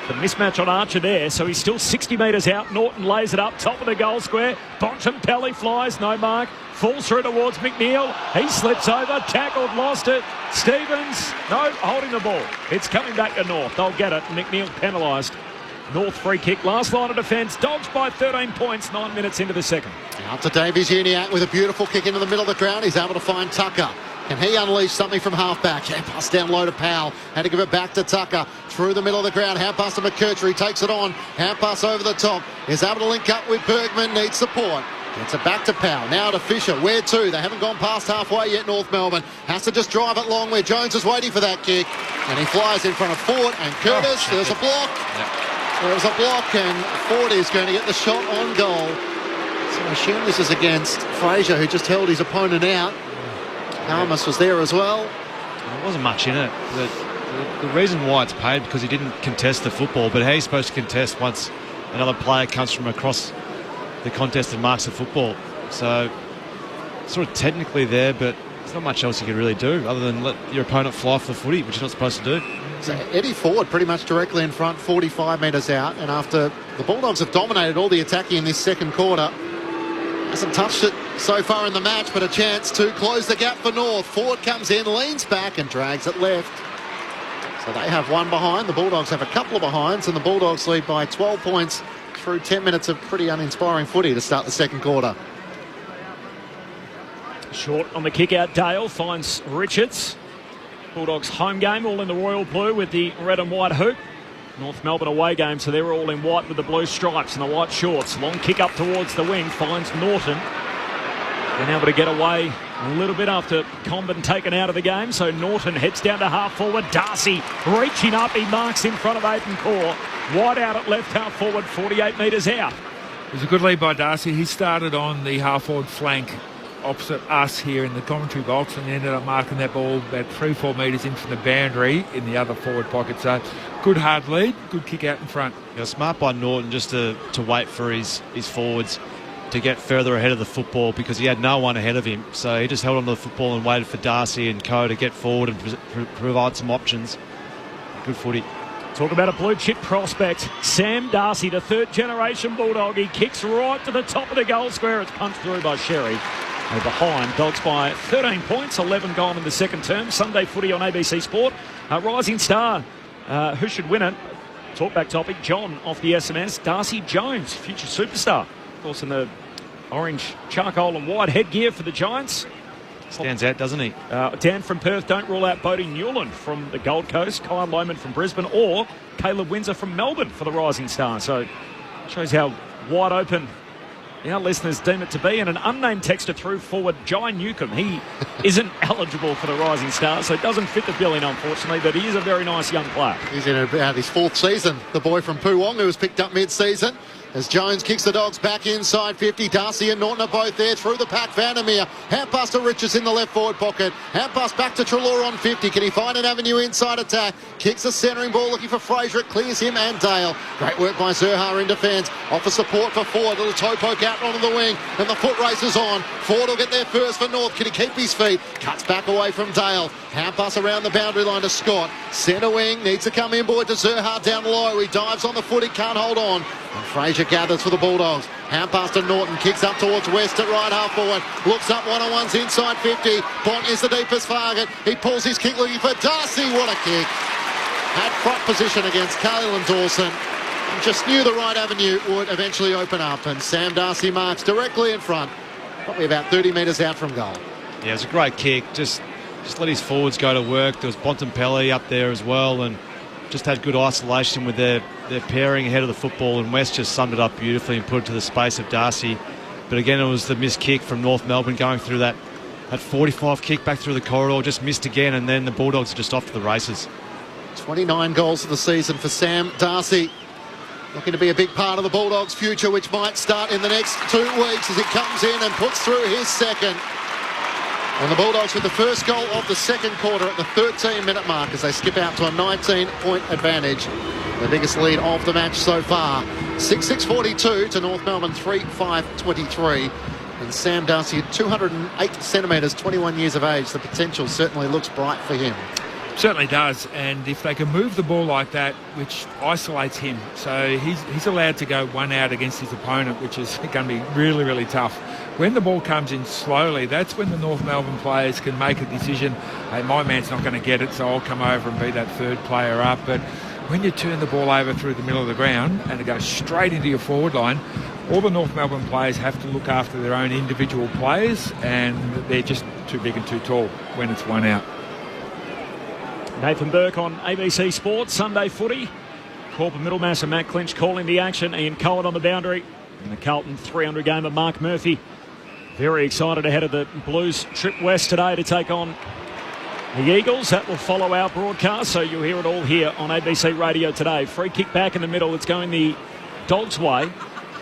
The mismatch on Archer there, so he's still 60 metres out. Norton lays it up, top of the goal square. Bontempelli flies, no mark. Falls through towards McNeil. He slips over, tackled, lost it. Stevens, no, holding the ball. It's coming back to North. They'll get it. McNeil penalised. North free kick, last line of defence. Dogs by 13 points, 9 minutes into the second.
Out to Davies-Uniacke with a beautiful kick into the middle of the ground. He's able to find Tucker. Can he unleash something from half-back? Hand pass down low to Powell. Had to give it back to Tucker. Through the middle of the ground. Hand pass to McKercher. He takes it on. Hand pass over the top. Is able to link up with Bergman. Needs support. Gets it back to Powell. Now to Fisher. Where to? They haven't gone past halfway yet, North Melbourne. Has to just drive it long where Jones is waiting for that kick. And he flies in front of Ford and Curtis. There's a block. There's a block and Ford is going to get the shot on goal. So I assume this is against Fraser, who just held his opponent out. Palmas was there as well.
There wasn't much in it. The reason why it's paid because he didn't contest the football, but how are you supposed to contest once another player comes from across the contest and marks the football? So sort of technically there, but there's not much else you can really do other than let your opponent fly for the footy, which you're not supposed to do.
So Eddie Ford pretty much directly in front, 45 metres out, and after the Bulldogs have dominated all the attacking in this second quarter, hasn't touched it so far in the match, but a chance to close the gap for North. Ford comes in, leans back and drags it left. So they have one behind. The Bulldogs have a couple of behinds, and the Bulldogs lead by 12 points through 10 minutes of pretty uninspiring footy to start the second quarter.
Short on the kick out. Dale finds Richards. Bulldogs home game, all in the royal blue with the red and white hoop. North Melbourne away game, so they're all in white with the blue stripes and the white shorts. Long kick up towards the wing, finds Norton. Been able to get away a little bit after Comben taken out of the game, so Norton heads down to half forward. Darcy reaching up, he marks in front of Aidan Core. Wide out at left half forward, 48 metres out.
It was a good lead by Darcy. He started on the half forward flank opposite us here in the commentary box and ended up marking that ball about 3-4 metres in from the boundary in the other forward pocket. So good hard lead, good kick out in front.
Yeah, smart by Norton just to wait for his forwards to get further ahead of the football because he had no one ahead of him. So he just held on to the football and waited for Darcy and co to get forward and provide some options. Good footy.
Talk about a blue chip prospect. Sam Darcy, the third generation Bulldog. He kicks right to the top of the goal square. It's punched through by Sherry. They're behind. Dogs by 13 points, 11 gone in the second term. Sunday footy on ABC Sport. Rising star. Who should win it? Talkback topic. John off the SMS. Darcy Jones, future superstar. Of course, in the orange charcoal and white headgear for the Giants.
Stands out, doesn't he?
Dan from Perth, don't rule out Bodie Newland from the Gold Coast, Kyle Lohman from Brisbane, or Caleb Windsor from Melbourne for the Rising Star. So shows how wide open our listeners deem it to be. And an unnamed texter through forward, Jai Newcomb. He isn't eligible for the Rising Star, so doesn't fit the billing, unfortunately, but he is a very nice young player.
He's in about his fourth season. The boy from Poowong who was picked up mid-season. As Jones kicks the Dogs back inside 50. Darcy and Norton are both there through the pack. Vandermeer. Hand pass to Richards in the left forward pocket. Hand pass back to Treloar on 50. Can he find an avenue inside attack? Kicks a centering ball looking for Fraser. It clears him and Dale. Great work by Zerha in defence. Offer support for Ford. Little toe poke out onto the wing. And the foot race is on. Ford will get there first for North. Can he keep his feet? Cuts back away from Dale. Hand pass around the boundary line to Scott. Centre wing needs to come in, boy, to Zerha down low. He dives on the foot. He can't hold on. And Fraser gathers for the Bulldogs. Hand pass to Norton. Kicks up towards West at right half forward. Looks up one-on-ones inside 50. Bont is the deepest target. He pulls his kick looking for Darcy. What a kick. Had front position against Caelan Dawson. And just knew the right avenue would eventually open up. And Sam Darcy marks directly in front. Probably about 30 metres out from goal.
Yeah, it was a great kick. Just let his forwards go to work. There was Bontempelli up there as well, and just had good isolation with their pairing ahead of the football, and West just summed it up beautifully and put it to the space of Darcy. But again, it was the missed kick from North Melbourne going through that 45 kick back through the corridor, just missed again, and then the Bulldogs are just off to the races.
29 goals of the season for Sam Darcy. Looking to be a big part of the Bulldogs' future, which might start in the next 2 weeks as he comes in and puts through his second. And the Bulldogs with the first goal of the second quarter at the 13-minute mark as they skip out to a 19-point advantage. The biggest lead of the match so far. 6-6-42 to North Melbourne 3-5-23. And Sam Darcy at 208 centimetres, 21 years of age. The potential certainly looks bright for him.
Certainly does, and if they can move the ball like that, which isolates him, so he's allowed to go one out against his opponent, which is going to be really, really tough. When the ball comes in slowly, that's when the North Melbourne players can make a decision, hey, my man's not going to get it, so I'll come over and be that third player up. But when you turn the ball over through the middle of the ground and it goes straight into your forward line, all the North Melbourne players have to look after their own individual players, and they're just too big and too tall when it's one out.
Nathan Burke on ABC Sport, Sunday footy. Corporate Middlemass and Matt Clinch calling the action. Ian Cohen on the boundary. And the Carlton 300 game of Mark Murphy. Very excited ahead of the Blues trip west today to take on the Eagles. That will follow our broadcast, so you'll hear it all here on ABC Radio today. Free kick back in the middle. It's going the Dogs' way.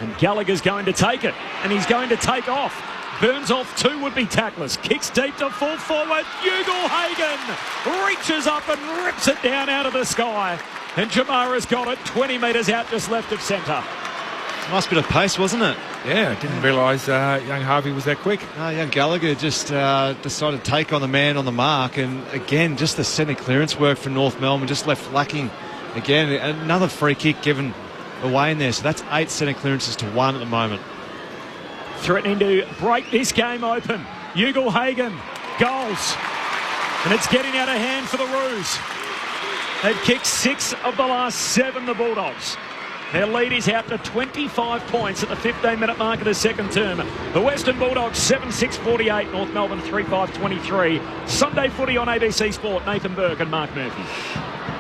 And Gallagher's going to take it. And he's going to take off. Burns off two would-be tacklers. Kicks deep to full forward. Ugle-Hagan reaches up and rips it down out of the sky. And Jamara's got it 20 metres out just left of centre.
Nice bit of pace, wasn't it?
Yeah, I didn't realise young Harvey was that quick.
Young Gallagher just decided to take on the man on the mark. And again, just the centre clearance work for North Melbourne just left lacking. Again, another free kick given away in there. So that's 8 centre clearances to 1 at the moment.
Threatening to break this game open. Ugle-Hagan goals. And it's getting out of hand for the Roos. They've kicked 6 of the last 7, the Bulldogs. Their lead is out to 25 points at the 15-minute mark of the second term. The Western Bulldogs 7-6-48, North Melbourne 3-5-23. Sunday footy on ABC Sport. Nathan Burke and Mark Murphy.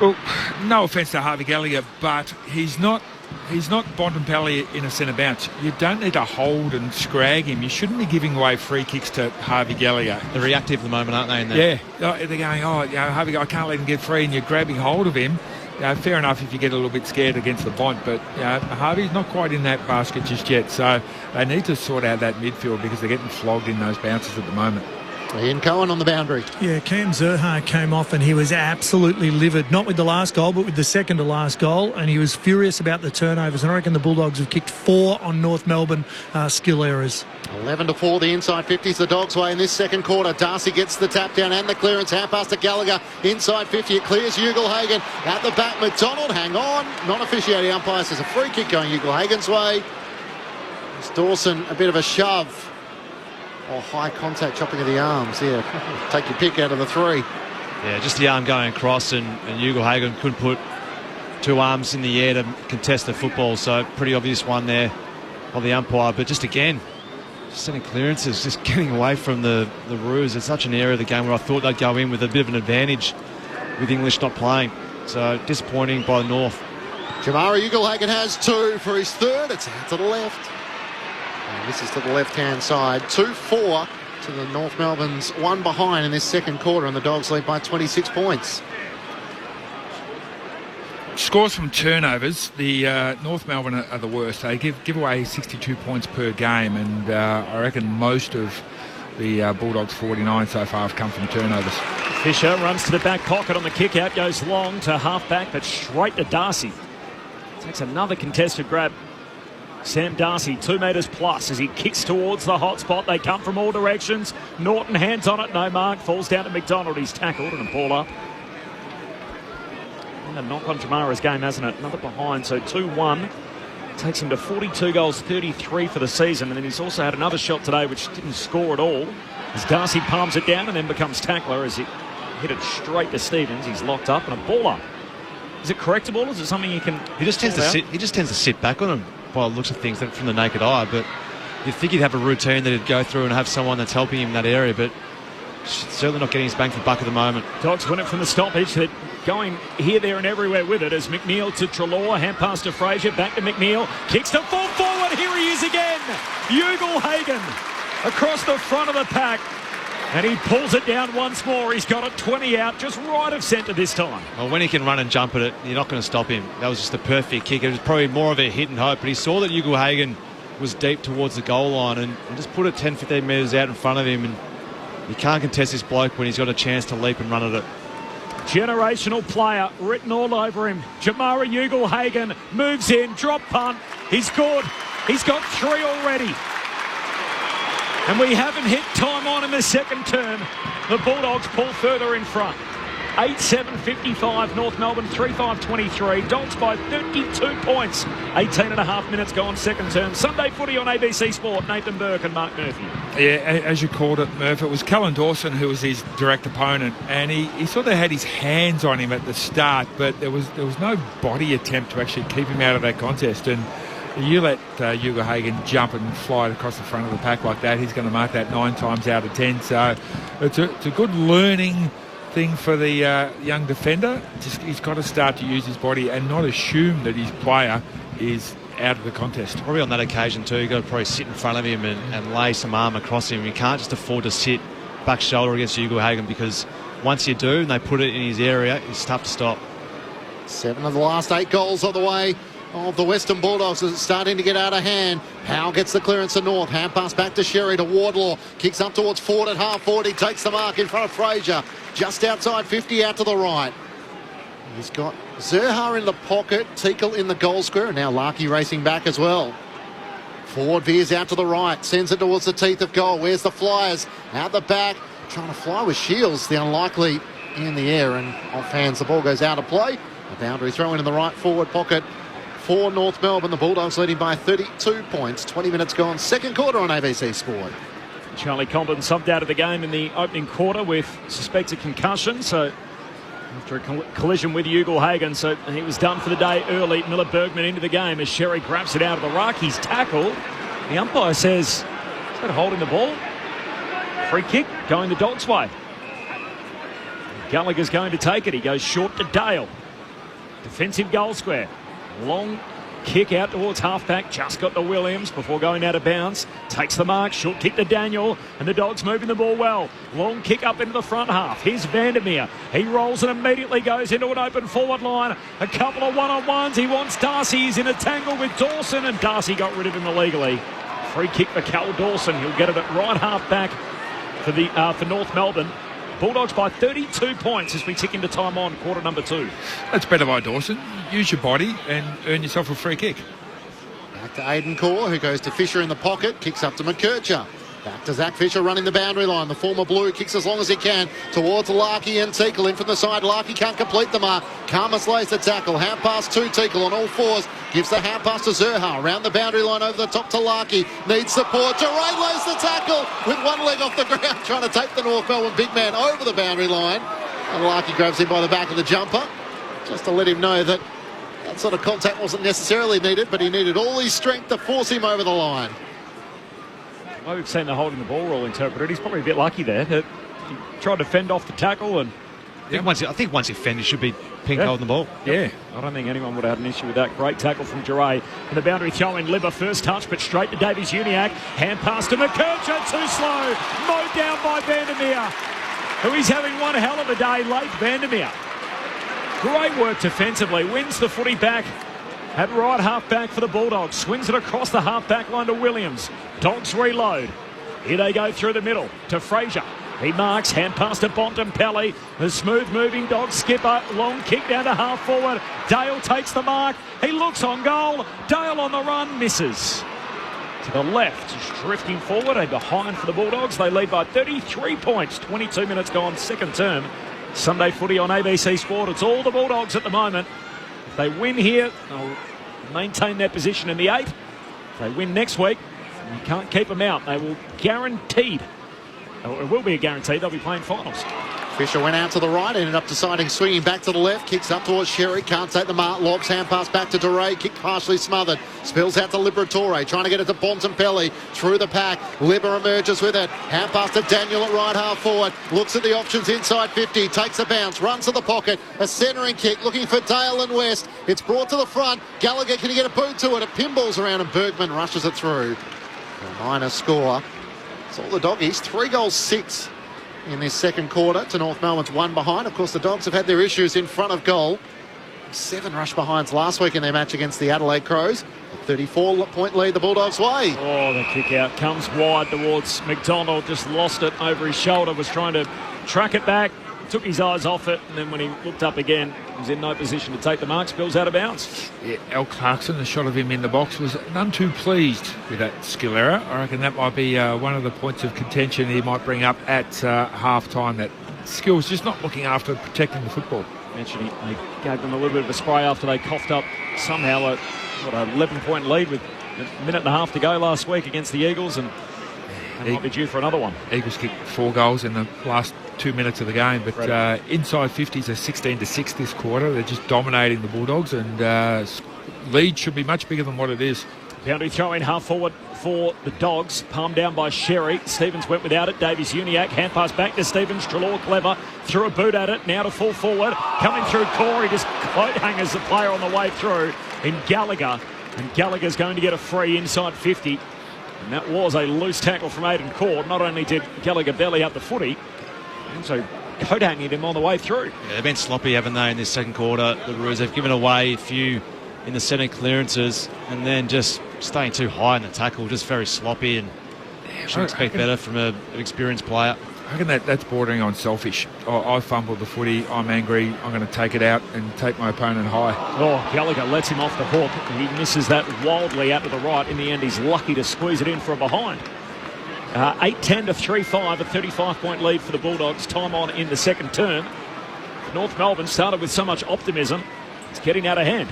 Well, no offence to Harvey Gallagher, but he's not Bontempelli in a centre bounce. You don't need to hold and scrag him. You shouldn't be giving away free kicks to Harvey Gallagher.
They're reactive at the moment, aren't they? In there?
Yeah. They're going, Harvey, I can't let him get free, and you're grabbing hold of him. fair enough if you get a little bit scared against the Bont, but Harvey's not quite in that basket just yet. So they need to sort out that midfield because they're getting flogged in those bounces at the moment.
Ian Cohen on the boundary.
Yeah, Cam Zerha came off and he was absolutely livid, not with the last goal, but with the second to last goal, and he was furious about the turnovers. And I reckon the Bulldogs have kicked 4 on North Melbourne skill errors.
11-4, the inside 50's the Dogs' way in this second quarter. Darcy gets the tap down and the clearance. Hand pass to Gallagher. Inside 50, it clears Ugle-Hagan. At the back, McDonald, hang on. Non-officiating umpire says a free kick going Ugle-Hagan's way. It's Dawson, a bit of a shove. Or high contact, chopping of the arms. Yeah, take your pick out of the 3.
Yeah, just the arm going across, and Ugle-Hagan couldn't put 2 arms in the air to contest the football, so pretty obvious one there of the umpire. But just again, just setting clearances, just getting away from the Roos. It's such an area of the game where I thought they'd go in with a bit of an advantage with English not playing. So disappointing by the North.
Jamara Ugle-Hagan has 2 for his third. It's out to the left. And this is to the left-hand side. 2-4 to the North Melbourne's 1 behind in this second quarter, and the Dogs lead by 26 points.
Scores from turnovers. The North Melbourne are the worst. They give away 62 points per game, and I reckon most of the Bulldogs' 49 so far have come from turnovers.
Fisher runs to the back pocket on the kick out, goes long to half-back, but straight to Darcy. Takes another contested grab. Sam Darcy, 2 metres plus as he kicks towards the hot spot. They come from all directions. Norton hands on it, no mark. Falls down to McDonald. He's tackled and a ball up. And a knock on Jamara's game, hasn't it? Another behind, so 2-1. Takes him to 42 goals, 33 for the season. And then he's also had another shot today which didn't score at all. As Darcy palms it down and then becomes tackler as he hit it straight to Stevens. He's locked up and a ball up. Is it correctable? Is it something you can...
He just tends to sit back on him by the looks of things from the naked eye, but you'd think he'd have a routine that he'd go through and have someone that's helping him in that area, but certainly not getting his bang for buck at the moment.
Dogs win it from the stoppage. They're going here, there and everywhere with it as McNeil to Treloar, hand pass to Fraser, back to McNeil, kicks to full forward, here he is again, Ugle-Hagan across the front of the pack, and he pulls it down once more. He's got it 20 out, just right of centre this time.
Well, when he can run and jump at it, you're not going to stop him. That was just a perfect kick. It was probably more of a hit and hope, but he saw that Ugle-Hagan was deep towards the goal line and just put it 10-15 metres out in front of him, and you can't contest this bloke when he's got a chance to leap and run at it.
Generational player written all over him. Jamara Ugle-Hagan moves in, drop punt. He's good. He's got 3 already. And we haven't hit time on in the second term. The Bulldogs pull further in front. 8-7-55, North Melbourne 3-5-23. Dogs by 32 points. 18 and a half minutes gone second term. Sunday footy on ABC Sport. Nathan Burke and Mark Murphy.
Yeah, as you called it, Murph, it was Callan Dawson who was his direct opponent, and he sort of had his hands on him at the start, but there was no body attempt to actually keep him out of that contest. And you let Ugle-Hagan jump and fly across the front of the pack like that, he's going to mark that 9 times out of 10. So it's a good learning thing for the young defender. He's got to start to use his body and not assume that his player is out of the contest.
Probably on that occasion too, you've got to probably sit in front of him and lay some arm across him. You can't just afford to sit back shoulder against Ugle-Hagan, because once you do and they put it in his area, it's tough to stop.
7 of the last 8 goals on the way of the Western Bulldogs is starting to get out of hand. Howe gets the clearance to North. Hand pass back to Sherry to Wardlaw. Kicks up towards Ford at half forward. He takes the mark in front of Fraser. Just outside 50 out to the right. He's got Zerha in the pocket. Teakle in the goal square. And now Larkey racing back as well. Ford veers out to the right. Sends it towards the teeth of goal. Where's the Flyers? Out the back. Trying to fly with Shields. The unlikely in the air and off hands. The ball goes out of play. A boundary throw in the right forward pocket for North Melbourne. The Bulldogs leading by 32 points. 20 minutes gone. Second quarter on ABC Sport.
Charlie Comben subbed out of the game in the opening quarter with suspected concussion. So after a collision with Ugle-Hagan, so he was done for the day early. Miller Bergman into the game as Sherry grabs it out of the ruck. He's tackled. The umpire says, is that holding the ball? Free kick going the Dogs' way. Gallagher's going to take it. He goes short to Dale. Defensive goal square. Long Kick out towards halfback, just got to Williams before going out of bounds. Takes the mark, short kick to Daniel, and the Dogs moving the ball well. Long kick up into the front half. Here's Vandermeer. He rolls and immediately goes into an open forward line. A couple of one-on-ones. He wants Darcy. He's in a tangle with Dawson, and Darcy got rid of him illegally. Free kick for Cal Dawson. He'll get it at right halfback for North Melbourne. Bulldogs by 32 points as we tick into time on quarter number 2.
That's better by Dawson. Use your body and earn yourself a free kick.
Back to Aidan Corr, who goes to Fisher in the pocket, kicks up to McKercher. Back to Zach Fisher running the boundary line. The former Blue kicks as long as he can towards Larkey and Teakle in from the side. Larkey can't complete the mark. Karmas lays the tackle. Hand pass to Teakle on all fours. Gives the hand pass to Zerha. Around the boundary line over the top to Larkey. Needs support. Duray lays the tackle with one leg off the ground trying to take the North Melbourne big man over the boundary line. And Larkey grabs him by the back of the jumper just to let him know that that sort of contact wasn't necessarily needed, but he needed all his strength to force him over the line.
Well, we've seen the holding the ball rule interpreted. He's probably a bit lucky there. He tried to fend off the tackle, and
I think once he fended, should be pink holding the ball.
Yeah, I don't think anyone would have had an issue with that. Great tackle from Duray. And the boundary throw in. Libba first touch, but straight to Davies Uniacke. Hand pass to McKercher, too slow. Mowed down by Vandermeer, who is having one hell of a day late. Vandermeer. Great work defensively. Wins the footy back at right half-back for the Bulldogs. Swings it across the half-back line to Williams. Dogs reload. Here they go through the middle to Fraser. He marks, hand pass to Bontempelli. The smooth-moving Dog skipper. Long kick down to half-forward. Dale takes the mark. He looks on goal. Dale on the run, misses. To the left, just drifting forward. A behind for the Bulldogs. They lead by 33 points. 22 minutes gone, second term. Sunday footy on ABC Sport. It's all the Bulldogs at the moment. If they win here, they'll maintain their position in the 8. If they win next week, you can't keep them out. They will guaranteed, or it will be a guarantee, they'll be playing finals.
Fisher went out to the right, ended up deciding swinging back to the left, kicks up towards Sherry, can't take the mark, lobs, hand pass back to Duray, kick partially smothered, spills out to Liberatore, trying to get it to Bontempelli, through the pack, Libber emerges with it, hand pass to Daniel at right half forward, looks at the options inside 50, takes a bounce, runs to the pocket, a centering kick, looking for Dale and West, it's brought to the front, Gallagher, can he get a boot to it, it pinballs around and Bergman rushes it through. A minor score. It's all the Doggies, 3 goals 6 in this second quarter to North Melbourne's 1 behind. Of course, the Dogs have had their issues in front of goal. 7 rush behinds last week in their match against the Adelaide Crows. A 34-point lead the Bulldogs' way.
Oh, the kick out comes wide towards McDonald. Just lost it over his shoulder. Was trying to track it back. Took his eyes off it. And then when he looked up again, he was in no position to take the mark. Spills out of bounds.
Yeah, Al Clarkson, the shot of him in the box, was none too pleased with that skill error. I reckon that might be one of the points of contention he might bring up at half-time. That skill's just not looking after protecting the football.
Mentioned they gave them a little bit of a spray after they coughed up somehow an 11-point lead with a minute and a half to go last week against the Eagles, and they might be due for another one.
Eagles kicked 4 goals in the last 2 minutes of the game, but inside 50s are 16-6 this quarter. They're just dominating the Bulldogs, and lead should be much bigger than what it is.
Boundary throw in half forward for the Dogs. Palmed down by Sherry. Stevens went without it. Davies Uniacke. Hand pass back to Stevens. Treloar clever. Threw a boot at it. Now to full forward. Coming through Corey. Just coat hangers the player on the way through in Gallagher. And Gallagher's going to get a free inside 50. And that was a loose tackle from Aidan Corr. Not only did Gallagher belly up the footy, also coat hanging him on the way through.
Yeah, they've been sloppy, haven't they, in this second quarter? The Roos, they've given away a few in the centre clearances and then just staying too high in the tackle, just very sloppy, and should expect better from an experienced player.
I reckon that's bordering on selfish. I fumbled the footy, I'm angry, I'm going to take it out and take my opponent high.
Oh, Gallagher lets him off the hook. He misses that wildly out to the right. In the end, he's lucky to squeeze it in for a behind. 8-10 to 3-5, a 35-point lead for the Bulldogs. Time on in the second term. North Melbourne started with so much optimism. It's getting out of hand.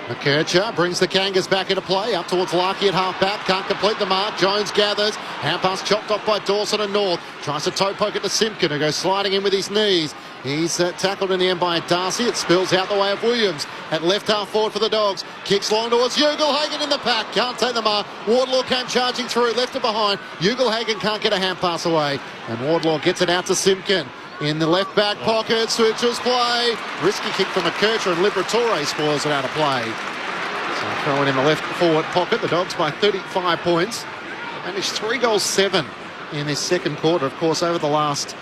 McKercher brings the Kangas back into play, up towards Larkey at half-back, can't complete the mark, Jones gathers, hand pass chopped off by Dawson and North, tries to toe poke it to Simpkin, who goes sliding in with his knees. He's tackled in the end by Darcy. It spills out the way of Williams at left half forward for the Dogs. Kicks long towards Ugelhagen in the pack. Can't take the mark. Wardlaw came charging through, left it behind. Ugelhagen can't get a hand pass away, and Wardlaw gets it out to Simpkin. In the left back pocket, switches play. Risky kick from McKercher, and Liberatore spoils it out of play. So throwing in the left forward pocket, the Dogs by 35 points. Managed 3 goals, 7 in this second quarter. Of course, over the last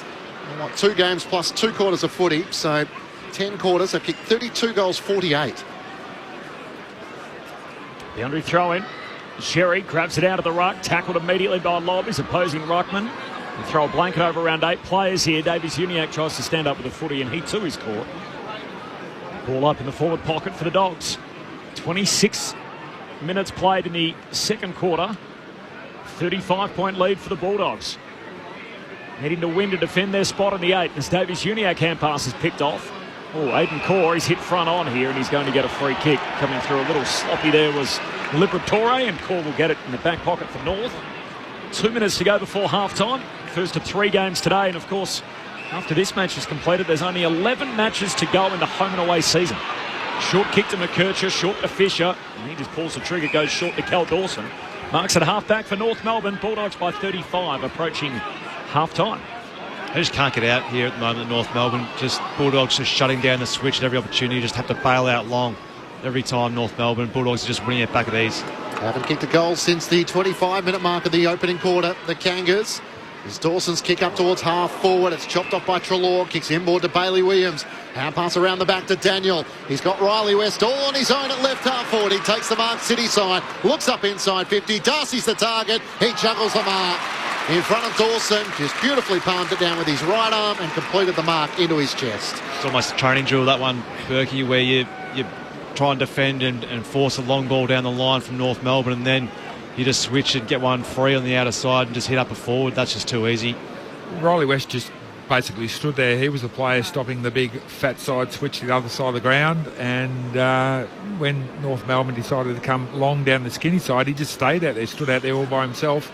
2 games plus 2 quarters of footy, so 10 quarters, they've kicked 32 goals, 48.
Boundary throw in. Sherry grabs it out of the ruck, tackled immediately by Lobb, his opposing ruckman. They throw a blanket over around 8 players here. Davies-Uniacke tries to stand up with a footy, and he too is caught. Ball up in the forward pocket for the Dogs. 26 minutes played in the second quarter. 35-point lead for the Bulldogs. Heading to win to defend their spot in the 8 as Davies-Uniacke hand pass is picked off. Oh, Aidan Corr, he's hit front on here and he's going to get a free kick. Coming through a little sloppy there was Liberatore, and Corr will get it in the back pocket for North. 2 minutes to go before half-time. First of 3 games today, and of course, after this match is completed, there's only 11 matches to go in the home and away season. Short kick to McKercher, short to Fisher, and he just pulls the trigger, goes short to Cal Dawson. Marks at half-back for North Melbourne. Bulldogs by 35, approaching half-time.
They just can't get out here at the moment at North Melbourne. Just Bulldogs just shutting down the switch at every opportunity. Just have to bail out long every time. North Melbourne Bulldogs are just winning it back at ease.
Haven't kicked a goal since the 25-minute mark of the opening quarter. The Kangas. There's Dawson's kick up towards half forward. It's chopped off by Treloar. Kicks inboard to Bailey Williams. Hand pass around the back to Daniel. He's got Riley West all on his own at left half forward. He takes the mark city side. Looks up inside 50. Darcy's the target. He juggles the mark in front of Dawson. Just beautifully palmed it down with his right arm and completed the mark into his chest.
It's almost a training drill, that one, Berkey, where you try and defend and force a long ball down the line from North Melbourne, and then you just switch and get one free on the outer side and just hit up a forward. That's just too easy.
Riley West just basically stood there. He was the player stopping the big fat side switch to the other side of the ground, and when North Melbourne decided to come long down the skinny side, he just stayed out there, stood out there all by himself,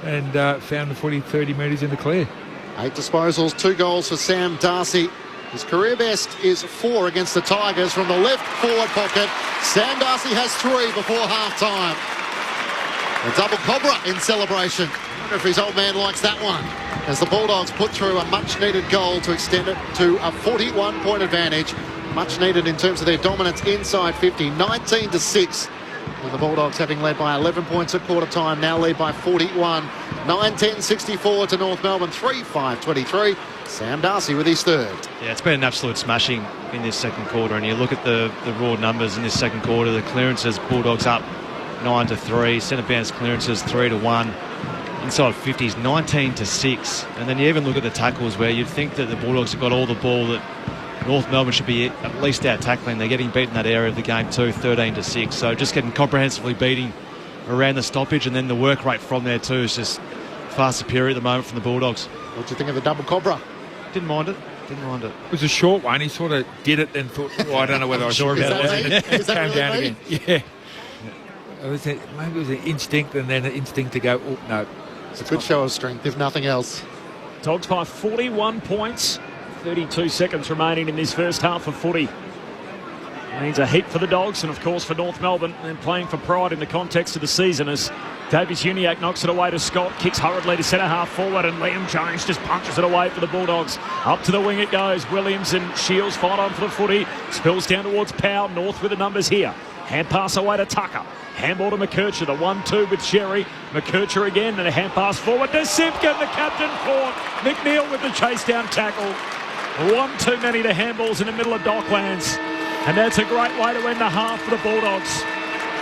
and found the footy 30 metres in the clear.
8 disposals, 2 goals for Sam Darcy. His career best is 4 against the Tigers from the left forward pocket. Sam Darcy has 3 before half-time. A double Cobra in celebration. I wonder if his old man likes that one. As the Bulldogs put through a much-needed goal to extend it to a 41-point advantage. Much needed in terms of their dominance inside 50, 19-6. And the Bulldogs, having led by 11 points at quarter time, now lead by 41. 9-10-64 to North Melbourne, 3-5-23. Sam Darcy with his third.
Yeah, it's been an absolute smashing in this second quarter, and you look at the raw numbers in this second quarter. The clearances, Bulldogs up 9-3, centre bounce clearances 3-1, inside 50s 19-6, and then you even look at the tackles where you'd think that the Bulldogs have got all the ball that North Melbourne should be at least out tackling. They're getting beaten that area of the game too, 13-6, so just getting comprehensively beating around the stoppage, and then the work rate from there too is just far superior at the moment from the Bulldogs.
What do you think of the double Cobra?
Didn't mind it. It
was a short one. He sort of did it and thought, I don't know whether I saw about it.
Is that
came down
really
again. Yeah. Maybe it was an instinct, and then an instinct to go, oh, no.
It's a good show of strength, if nothing else.
Dogs by 41 points. 32 seconds remaining in this first half of footy. Means a heat for the Dogs, and of course for North Melbourne, and playing for pride in the context of the season, as Davies-Uniacke knocks it away to Scott, kicks hurriedly to centre half forward, and Liam Jones just punches it away for the Bulldogs. Up to the wing it goes. Williams and Shields fight on for the footy. Spills down towards Powell. North with the numbers here. Hand pass away to Tucker. Handball to McKercher. The 1-2 with Sherry. McKercher again, and a hand pass forward to Simpkin. The captain caught. McNeil with the chase down tackle. One too many to handballs in the middle of Docklands. And that's a great way to end the half for the Bulldogs.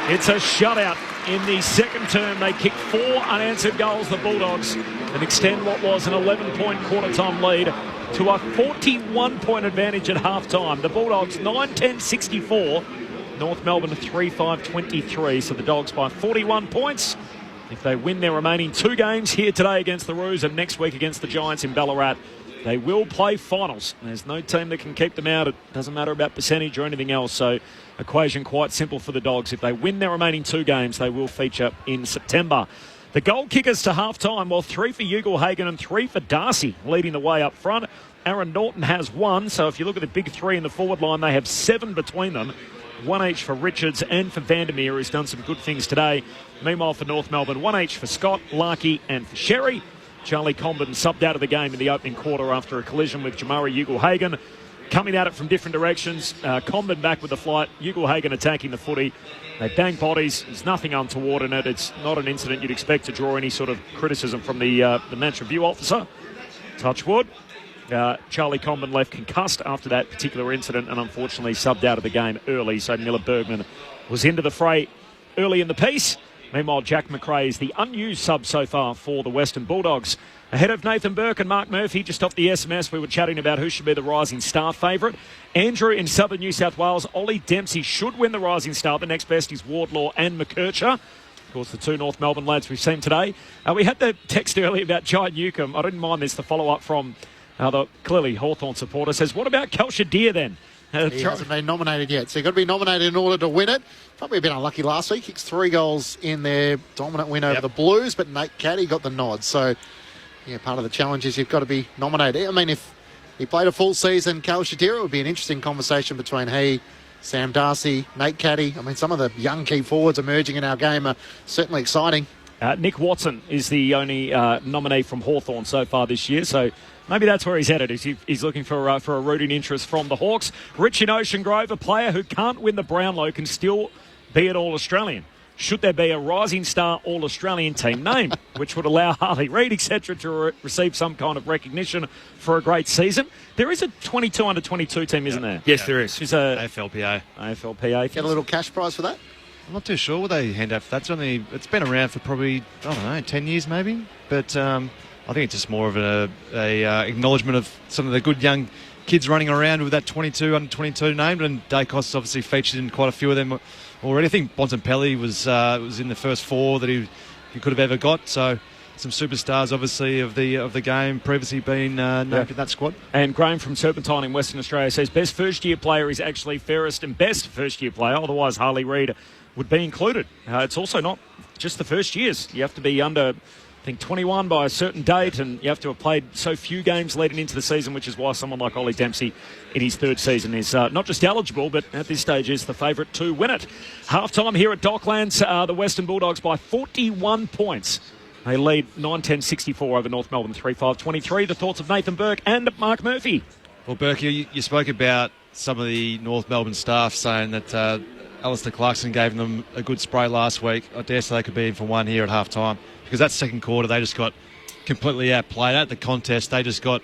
It's a shutout in the second term. They kick 4 unanswered goals, the Bulldogs, and extend what was an 11-point quarter-time lead to a 41-point advantage at half-time. The Bulldogs 9-10-64. North Melbourne 3-5-23. So the Dogs by 41 points. If they win their remaining 2 games here today against the Roos and next week against the Giants in Ballarat, they will play finals. There's no team that can keep them out. It doesn't matter about percentage or anything else. So equation quite simple for the Dogs. If they win their remaining 2 games, they will feature in September. The goal kickers to half-time, well, 3 for Ugle-Hagan and 3 for Darcy, leading the way up front. Aaron Norton has 1. So if you look at the big 3 in the forward line, they have 7 between them. 1 each for Richards and for Vandermeer, who's done some good things today. Meanwhile, for North Melbourne, 1 each for Scott, Larkey and for Sherry. Charlie Comben subbed out of the game in the opening quarter after a collision with Jamari Ugle-Hagan. coming at it from different directions. Comben back with the flight. Ugelhagen attacking the footy. They bang bodies. There's nothing untoward in it. It's not an incident you'd expect to draw any sort of criticism from the match review officer. Touch wood. Charlie Comben left concussed after that particular incident and unfortunately subbed out of the game early. So Miller Bergman was into the fray early in the piece. Meanwhile, Jack McRae is the unused sub so far for the Western Bulldogs. Ahead of Nathan Burke and Mark Murphy, just off the SMS, we were chatting about who should be the Rising Star favourite. Andrew in southern New South Wales, Ollie Dempsey should win the Rising Star. The next best is Wardlaw and McKercher. Of course, the two North Melbourne lads we've seen today. We had the text earlier about Giant Newcomb. I didn't mind this, the follow-up from the clearly Hawthorn supporter says, what about Kelshire then?
He hasn't been nominated yet, so you've got to be nominated in order to win it. Probably a bit unlucky last week. Kicks 3 goals in their dominant win over the Blues, but Nate Caddy got the nod. So, yeah, part of the challenge is you've got to be nominated. I mean, if he played a full season, Cal Shadira, it would be an interesting conversation between he, Sam Darcy, Nate Caddy. I mean, some of the young key forwards emerging in our game are certainly exciting.
Nick Watson is the only nominee from Hawthorn so far this year, so maybe that's where he's headed. He's looking for a rooting interest from the Hawks. Rich in Ocean Grove, a player who can't win the Brownlow, can still be an All-Australian. Should there be a Rising Star All-Australian team name, which would allow Harley Reid, etc., to receive some kind of recognition for a great season? There is a 22 under 22 team, isn't there?
Yes, there is.
It's a
AFLPA.
Get a little cash prize for that?
I'm not too sure what they hand out for that. It's been around for probably, 10 years maybe. But I think it's just more of a acknowledgement of some of the good young kids running around with that 22 under 22 named, and Dacos obviously featured in quite a few of them already. I think Bontempelli was in the first 4 that he could have ever got. So some superstars, obviously, of the game previously been named in that squad.
And Graham from Serpentine in Western Australia says best first-year player is actually fairest and best first-year player. Otherwise, Harley Reid would be included. It's also not just the first years. You have to be under, I think, 21 by a certain date, and you have to have played so few games leading into the season, which is why someone like Ollie Dempsey in his 3rd season is not just eligible, but at this stage is the favourite to win it. Half-time here at Docklands, the Western Bulldogs by 41 points. They lead 9-10-64 over North Melbourne 3-5-23. The thoughts of Nathan Burke and Mark Murphy.
Well, Burke, you spoke about some of the North Melbourne staff saying that Alistair Clarkson gave them a good spray last week. I dare say they could be in for one here at half-time, because that second quarter they just got completely outplayed at the contest. They just got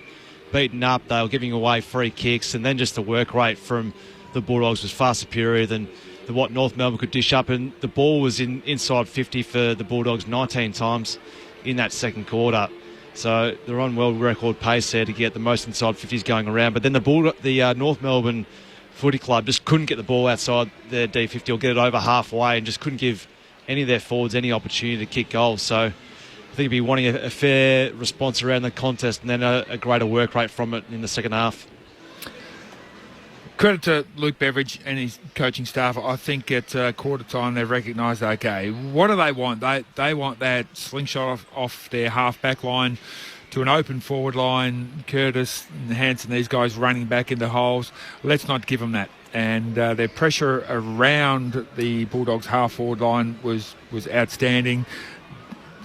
beaten up. They were giving away free kicks, and then just the work rate from the Bulldogs was far superior than what North Melbourne could dish up, and the ball was inside 50 for the Bulldogs 19 times in that second quarter. So they're on world record pace there to get the most inside 50s going around. But then the North Melbourne Footy Club just couldn't get the ball outside their D50 or get it over halfway, and just couldn't give any of their forwards any opportunity to kick goals. So I think you'd be wanting a fair response around the contest, and then a greater work rate from it in the second half.
Credit to Luke Beveridge and his coaching staff. I think at quarter time they've recognised, okay, what do they want? They want that slingshot off their half-back line to an open forward line. Curtis and Hansen, these guys running back into holes. Let's not give them that. And their pressure around the Bulldogs half-forward line was outstanding.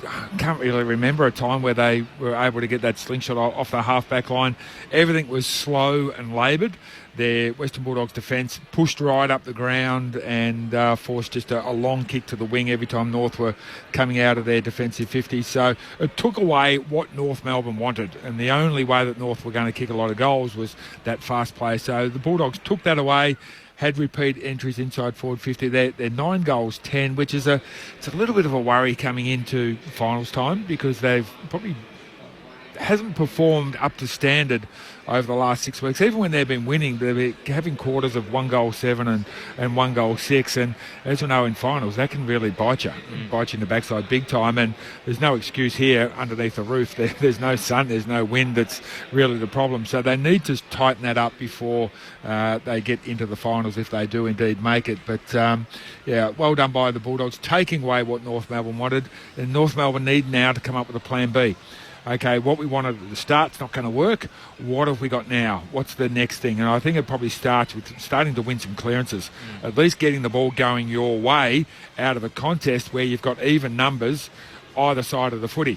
I can't really remember a time where they were able to get that slingshot off the half-back line. Everything was slow and laboured. Their Western Bulldogs defence pushed right up the ground and forced just a long kick to the wing every time North were coming out of their defensive 50. So it took away what North Melbourne wanted, and the only way that North were going to kick a lot of goals was that fast play. So the Bulldogs took that away, had repeat entries inside forward 50. They're 9 goals, 10, which is it's a little bit of a worry coming into finals time, because they've probably hasn't performed up to standard over the last 6 weeks. Even when they've been winning, they've been having quarters of 1 goal 7 and 1 goal 6. And as we know, in finals, that can really bite you in the backside big time. And there's no excuse here underneath the roof. There's no sun, there's no wind. That's really the problem. So they need to tighten that up before they get into the finals, if they do indeed make it. But yeah, well done by the Bulldogs, taking away what North Melbourne wanted. And North Melbourne need now to come up with a plan B. Okay, what we wanted at the start's not going to work. What have we got now? What's the next thing? And I think it probably starts with starting to win some clearances. At least getting the ball going your way out of a contest where you've got even numbers either side of the footy.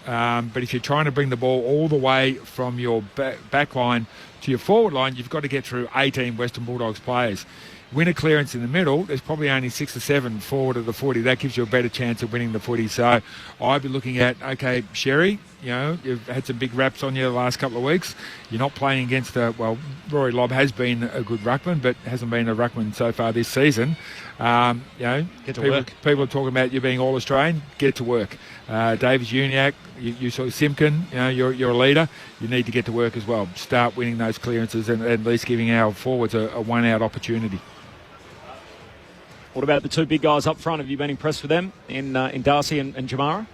But if you're trying to bring the ball all the way from your back line to your forward line, you've got to get through 18 Western Bulldogs players. Win a clearance in the middle, there's probably only 6 or 7 forward of the footy. That gives you a better chance of winning the footy. So I'd be looking at, okay, Sherry, you've had some big raps on you the last couple of weeks. You're not playing against Rory Lobb has been a good ruckman, but hasn't been a ruckman so far this season.
Get to work.
People are talking about you being All-Australian. Get to work. Davis Uniac, you saw Simpkin, you're a leader. You need to get to work as well. Start winning those clearances and at least giving our forwards a one-out opportunity.
What about the two big guys up front? Have you been impressed with them in Darcy and Jamara?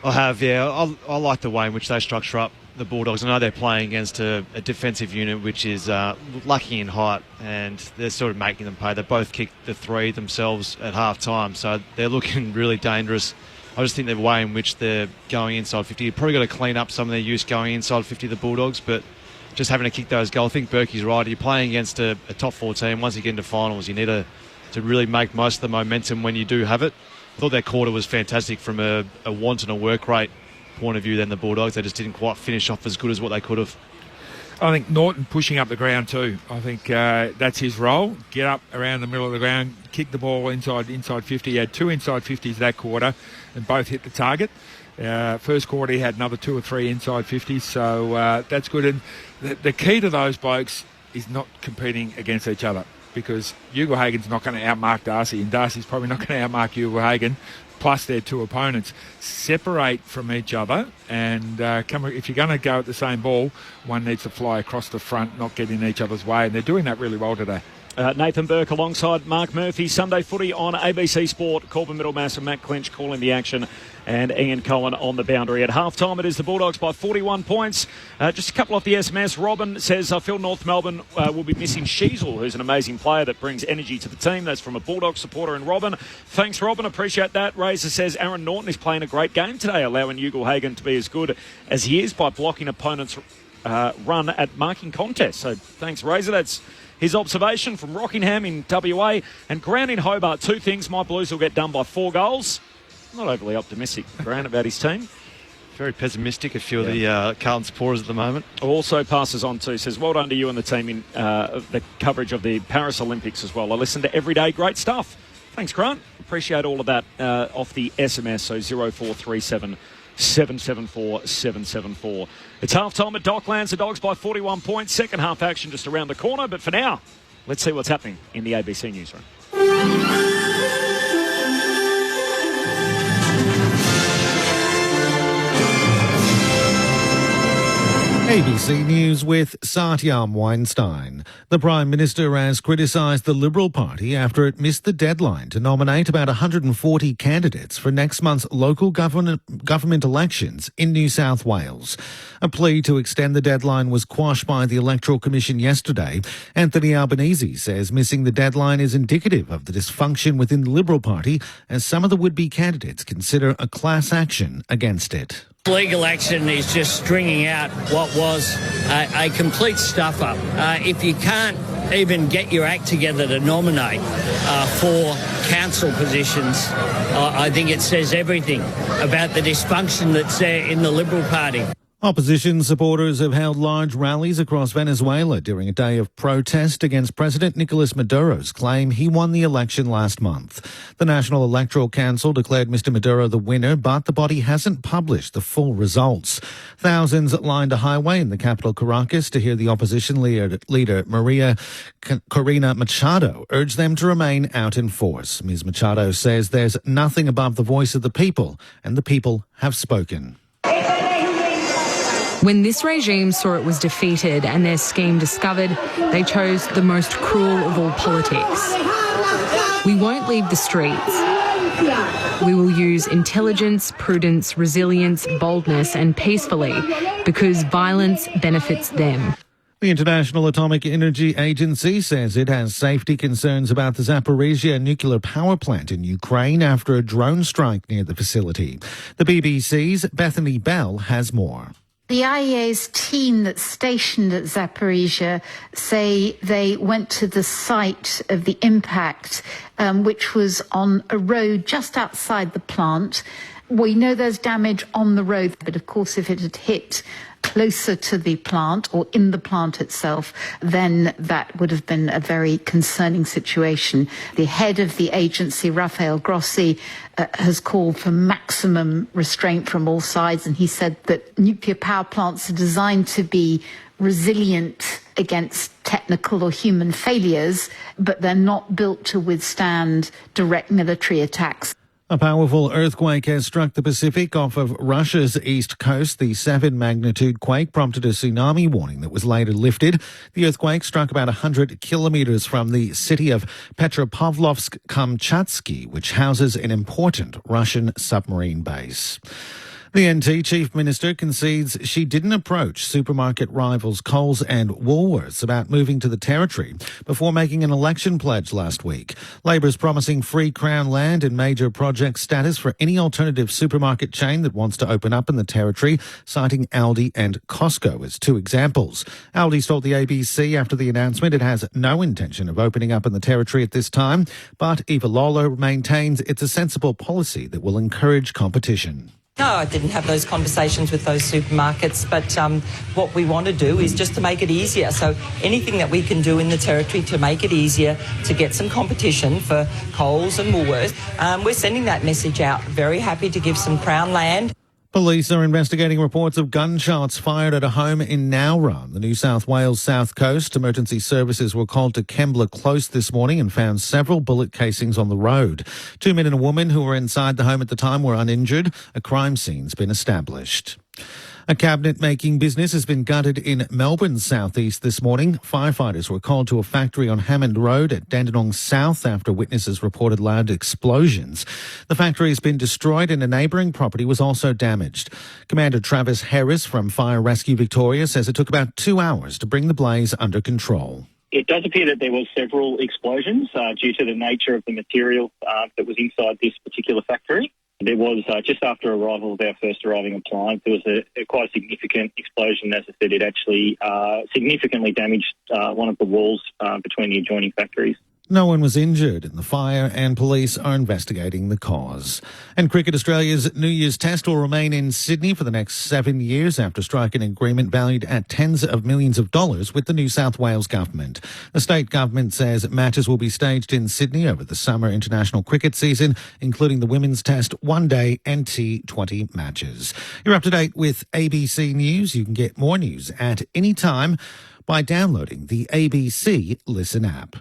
I have, yeah. I like the way in which they structure up the Bulldogs. I know they're playing against a defensive unit which is lacking in height, and they're sort of making them pay. They both kicked the 3 themselves at half-time, so they're looking really dangerous. I just think the way in which they're going inside 50, you've probably got to clean up some of their use going inside 50, the Bulldogs, but just having to kick those goals. I think Berkey's right. You're playing against a top 4 team. Once you get into finals, you need to really make most of the momentum when you do have it. I thought their quarter was fantastic from a want and a work rate point of view than the Bulldogs. They just didn't quite finish off as good as what they could have.
I think Norton pushing up the ground too. I think that's his role. Get up around the middle of the ground, kick the ball inside 50. He had 2 inside 50s that quarter and both hit the target. First quarter he had another 2 or 3 inside 50s, so that's good. And the key to those blokes is not competing against each other, because Ugle-Hagen's not going to outmark Darcy, and Darcy's probably not going to outmark Ugle-Hagen, plus their 2 opponents. Separate from each other, and if you're going to go at the same ball, one needs to fly across the front, not get in each other's way, and they're doing that really well today.
Nathan Burke alongside Mark Murphy. Sunday footy on ABC Sport. Corbin Middlemass and Matt Clinch calling the action, and Ian Cohen on the boundary. At half-time, it is the Bulldogs by 41 points. Just a couple off the SMS. Robin says, I feel North Melbourne will be missing Sheasel, who's an amazing player that brings energy to the team. That's from a Bulldogs supporter in Robin. Thanks, Robin. Appreciate that. Razor says, Aaron Norton is playing a great game today, allowing Ugle-Hagen to be as good as he is by blocking opponents' run at marking contests. So thanks, Razor. That's his observation from Rockingham in WA. And Grant in Hobart, 2 things. My Blues will get done by 4 goals. Not overly optimistic, Grant, about his team.
Very pessimistic, a few of the Carlton supporters at the moment.
Also passes on to, says, well done to you and the team in the coverage of the Paris Olympics as well. I listen to every day. Great stuff. Thanks, Grant. Appreciate all of that off the SMS, so 0437 774 774. It's half-time at Docklands. The Dogs by 41 points. Second half action just around the corner. But for now, let's see what's happening in the ABC newsroom.
ABC News with Satyam Weinstein. The Prime Minister has criticised the Liberal Party after it missed the deadline to nominate about 140 candidates for next month's local government elections in New South Wales. A plea to extend the deadline was quashed by the Electoral Commission yesterday. Anthony Albanese says missing the deadline is indicative of the dysfunction within the Liberal Party, as some of the would-be candidates consider a class action against it.
Legal action is just stringing out what was a complete stuff-up. If you can't even get your act together to nominate for council positions, I think it says everything about the dysfunction that's there in the Liberal Party.
Opposition supporters have held large rallies across Venezuela during a day of protest against President Nicolas Maduro's claim he won the election last month. The National Electoral Council declared Mr. Maduro the winner, but the body hasn't published the full results. Thousands lined a highway in the capital Caracas to hear the opposition leader Maria Corina Machado urge them to remain out in force. Ms. Machado says there's nothing above the voice of the people, and the people have spoken.
When this regime saw it was defeated and their scheme discovered, they chose the most cruel of all politics. We won't leave the streets. We will use intelligence, prudence, resilience, boldness and peacefully, because violence benefits them.
The International Atomic Energy Agency says it has safety concerns about the Zaporizhzhia nuclear power plant in Ukraine after a drone strike near the facility. The BBC's Bethany Bell has more.
The IEA's team that's stationed at Zaporizhzhia say they went to the site of the impact, which was on a road just outside the plant. We know there's damage on the road, but of course if it had hit closer to the plant or in the plant itself, then that would have been a very concerning situation. The head of the agency, Rafael Grossi, has called for maximum restraint from all sides, and he said that nuclear power plants are designed to be resilient against technical or human failures, but they're not built to withstand direct military attacks.
A powerful earthquake has struck the Pacific off of Russia's east coast. The 7-magnitude quake prompted a tsunami warning that was later lifted. The earthquake struck about 100 kilometres from the city of Petropavlovsk-Kamchatsky, which houses an important Russian submarine base. The NT Chief Minister concedes she didn't approach supermarket rivals Coles and Woolworths about moving to the Territory before making an election pledge last week. Labor's promising free Crown land and major project status for any alternative supermarket chain that wants to open up in the Territory, citing Aldi and Costco as two examples. Aldi's told the ABC after the announcement it has no intention of opening up in the Territory at this time, but Eva Lawler maintains it's a sensible policy that will encourage competition.
No, I didn't have those conversations with those supermarkets, but what we want to do is just to make it easier. So anything that we can do in the Territory to make it easier to get some competition for Coles and Woolworths, we're sending that message out. Very happy to give some Crown land.
Police are investigating reports of gunshots fired at a home in Nowra on the New South Wales south coast. Emergency services were called to Kembla Close this morning and found several bullet casings on the road. 2 men and a woman who were inside the home at the time were uninjured. A crime scene's been established. A cabinet-making business has been gutted in Melbourne southeast this morning. Firefighters were called to a factory on Hammond Road at Dandenong South after witnesses reported loud explosions. The factory has been destroyed and a neighbouring property was also damaged. Commander Travis Harris from Fire Rescue Victoria says it took about 2 hours to bring the blaze under control.
It does appear that there was several explosions due to the nature of the material that was inside this particular factory. There was, just after arrival of our first arriving appliance, there was a quite significant explosion. As I said, it actually significantly damaged one of the walls between the adjoining factories.
No one was injured in the fire and police are investigating the cause. And Cricket Australia's New Year's Test will remain in Sydney for the next 7 years after striking an agreement valued at tens of millions of dollars with the New South Wales government. The state government says matches will be staged in Sydney over the summer international cricket season, including the Women's Test, One Day and T20 matches. You're up to date with ABC News. You can get more news at any time by downloading the ABC Listen app.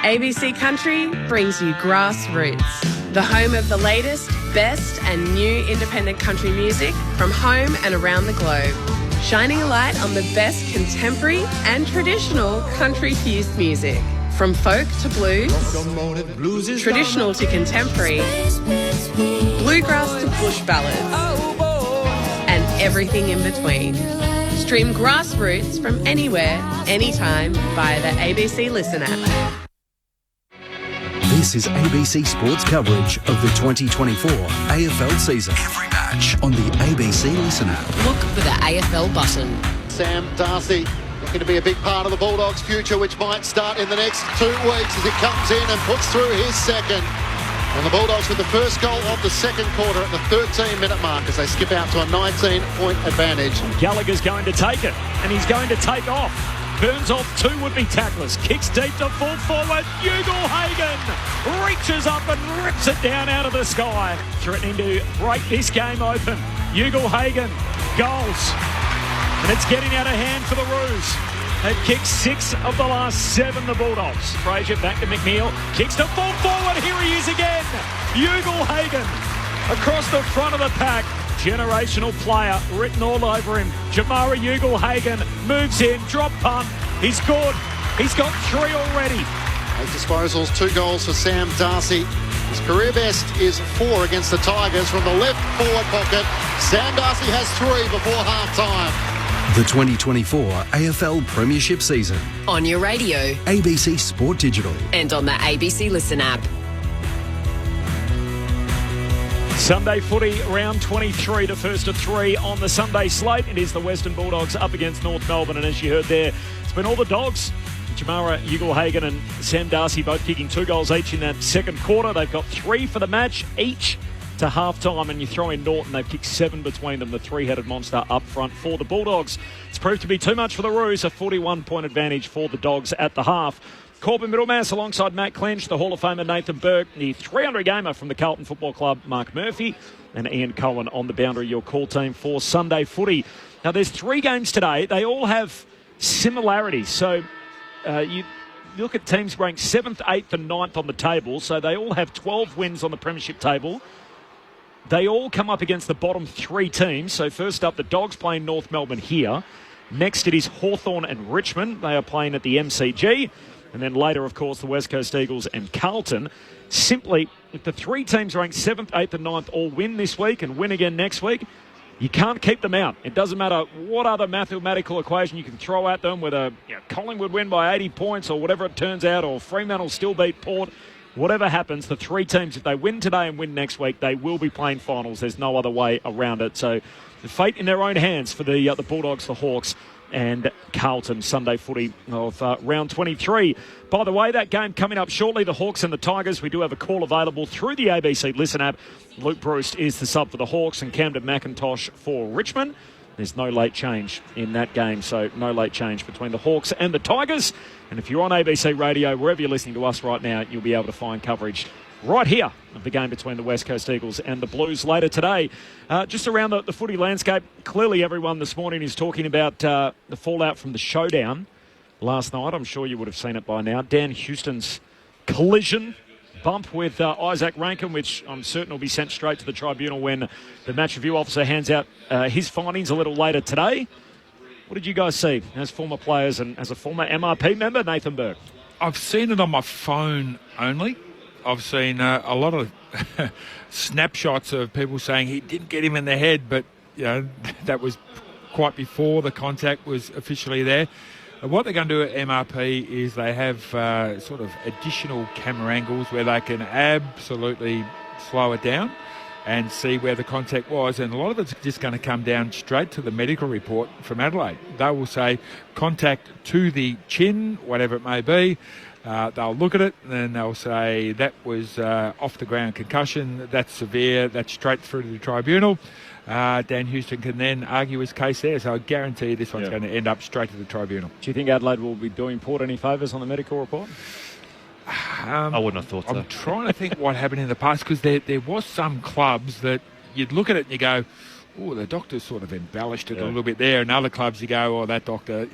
ABC Country brings you Grassroots, the home of the latest, best and new independent country music from home and around the globe. Shining a light on the best contemporary and traditional country-fused music. From folk to blues, traditional to contemporary, bluegrass to bush ballads, and everything in between. Stream Grassroots from anywhere, anytime via the ABC Listen app.
This is ABC Sports coverage of the 2024 AFL season. Every match on the ABC Listen app.
Look for the AFL button.
Sam Darcy looking to be a big part of the Bulldogs' future, which might start in the next 2 weeks as he comes in and puts through his second. And the Bulldogs with the first goal of the second quarter at the 13-minute mark as they skip out to a 19-point advantage.
Gallagher's going to take it, and he's going to take off. Burns off 2 would-be tacklers. Kicks deep to full forward. Ugle-Hagan reaches up and rips it down out of the sky. Threatening to break this game open. Ugle-Hagan goals. And it's getting out of hand for the Roos. They've kicked 6 of the last 7, the Bulldogs. Frazier back to McNeil. Kicks to full forward. Here he is again. Ugle-Hagan across the front of the pack. Generational player written all over him. Jamara Ugle-Hagan moves in, drop punt. He's good. He's got 3 already.
8 disposals, 2 goals for Sam Darcy. His career best is 4 against the Tigers from the left forward pocket. Sam Darcy has 3 before half-time.
The 2024 AFL Premiership season.
On your radio.
ABC Sport Digital.
And on the ABC Listen app.
Sunday footy, round 23, the first of 3 on the Sunday slate. It is the Western Bulldogs up against North Melbourne, and as you heard there, it's been all the Dogs. Jamara Ugle-Hagan and Sam Darcy both kicking 2 goals each in that second quarter. They've got 3 for the match each. to half-time, and you throw in Norton. They've kicked 7 between them, the three-headed monster up front for the Bulldogs. It's proved to be too much for the Roos, a 41-point advantage for the Dogs at the half. Corbin Middlemass alongside Matt Clinch, the Hall of Famer Nathan Burke, the 300-gamer from the Carlton Football Club, Mark Murphy, and Ian Cohen on the boundary, your call team for Sunday footy. Now, there's 3 games today. They all have similarities. So you look at teams ranked 7th, 8th and 9th on the table. So they all have 12 wins on the premiership table. They all come up against the bottom 3 teams. So first up, the Dogs playing North Melbourne here. Next, it is Hawthorn and Richmond. They are playing at the MCG. And then later, of course, the West Coast Eagles and Carlton. Simply, if the 3 teams ranked 7th, 8th and 9th all win this week and win again next week, you can't keep them out. It doesn't matter what other mathematical equation you can throw at them, whether Collingwood win by 80 points or whatever it turns out, or Fremantle still beat Port. Whatever happens, the 3 teams, if they win today and win next week, they will be playing finals. There's no other way around it. So the fate in their own hands for the Bulldogs, the Hawks, and Carlton. Sunday footy of round 23. By the way, that game coming up shortly, the Hawks and the Tigers. We do have a call available through the ABC Listen app. Luke Bruce is the sub for the Hawks and Camden McIntosh for Richmond. There's no late change in that game, so no late change between the Hawks and the Tigers. And if you're on ABC Radio, wherever you're listening to us right now, you'll be able to find coverage right here of the game between the West Coast Eagles and the Blues later today. Just around the footy landscape, clearly everyone this morning is talking about the fallout from the showdown last night. I'm sure you would have seen it by now. Dan Houston's collision bump with Isaac Rankin, which I'm certain will be sent straight to the tribunal when the match review officer hands out his findings a little later today. What did you guys see as former players and as a former MRP member, Nathan Burke?
I've seen it on my phone only. I've seen a lot of snapshots of people saying he didn't get him in the head, but that was quite before the contact was officially there. What they're going to do at MRP is they have sort of additional camera angles where they can absolutely slow it down and see where the contact was, and a lot of it's just going to come down straight to the medical report from Adelaide. They will say contact to the chin, whatever it may be. They'll look at it and then they'll say that was off the ground concussion, that's severe, that's straight through to the tribunal. Dan Houston can then argue his case there, so I guarantee this one's going to end up straight to the tribunal.
Do you think Adelaide will be doing Port any favours on the medical report?
I wouldn't have thought so.
I'm trying to think what happened in the past, because there was some clubs that you'd look at it and you go, oh, the doctor sort of embellished it a little bit there, and other clubs you go, oh, that doctor,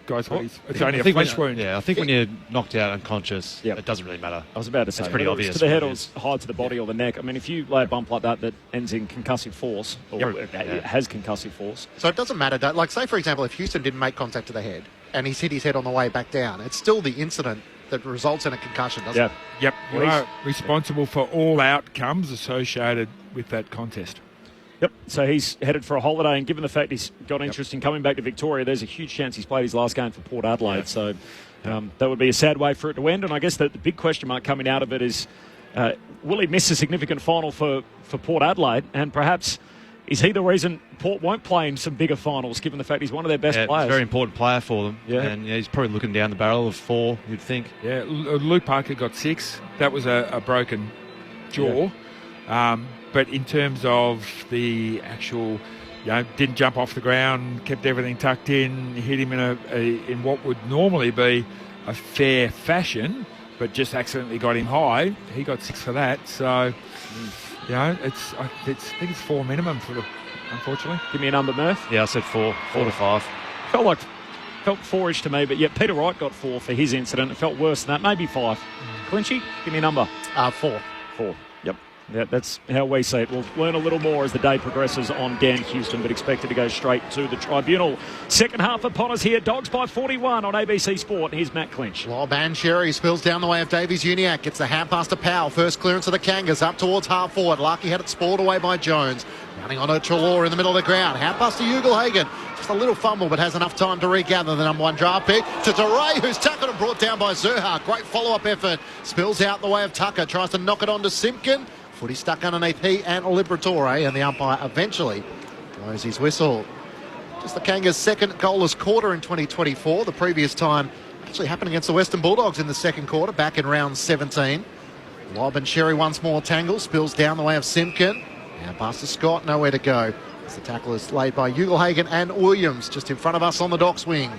guy's got it's only a flesh wound.
Yeah, I think when you're knocked out unconscious, it doesn't really matter.
I was about to say,
it's pretty obvious.
To the head or high to the body or the neck. I mean, if you lay a bump like that ends in concussive force, or it has concussive force.
So it doesn't matter. Like, say, for example, if Houston didn't make contact to the head and he's hit his head on the way back down, it's still the incident that results in a concussion, doesn't it?
Yep. You are responsible for all outcomes associated with that contest.
Yep, so he's headed for a holiday, and given the fact he's got interest in coming back to Victoria, there's a huge chance he's played his last game for Port Adelaide. So that would be a sad way for it to end. And I guess the big question mark coming out of it is, will he miss a significant final for Port Adelaide? And perhaps is he the reason Port won't play in some bigger finals, given the fact he's one of their best players?
He's a very important player for them.
Yeah.
And he's probably looking down the barrel of 4, you'd think.
Yeah, Luke Parker got 6. That was a broken jaw. Yeah. But in terms of the actual, didn't jump off the ground, kept everything tucked in, hit him in what would normally be a fair fashion, but just accidentally got him high. He got 6 for that. So, I think it's 4 minimum for the, unfortunately.
Give me a number, Murph.
Yeah, I said 4 to 5.
Felt 4-ish to me, but Peter Wright got 4 for his incident. It felt worse than that, maybe 5. Clinchy, give me a number.
4.
4. Yep. Yeah, that's how we see it. We'll learn a little more as the day progresses on Dan Houston, but expected to go straight to the tribunal. Second half upon us here. Dogs by 41 on ABC Sport. Here's Matt Clinch.
Well, Sherry spills down the way of Davies Uniacke. Gets the hand pass to Powell. First clearance of the Kangas up towards half forward. Larky had it spoiled away by Jones. Running on to Treloar in the middle of the ground. Hand pass to Ugelhagen. Just a little fumble, but has enough time to regather the number 1 draft pick. To DeRay, who's tackled and brought down by Zerha. Great follow-up effort. Spills out the way of Tucker. Tries to knock it on to Simpkin. Footy stuck underneath he and Liberatore, and the umpire eventually blows his whistle. Just the Kangas' second goalless quarter in 2024. The previous time actually happened against the Western Bulldogs in the second quarter, back in round 17. Lobb and Sherry once more tangle. Spills down the way of Simpkin. Now past to Scott, nowhere to go. As the tackle is laid by Ugelhagen and Williams just in front of us on the Docks wing.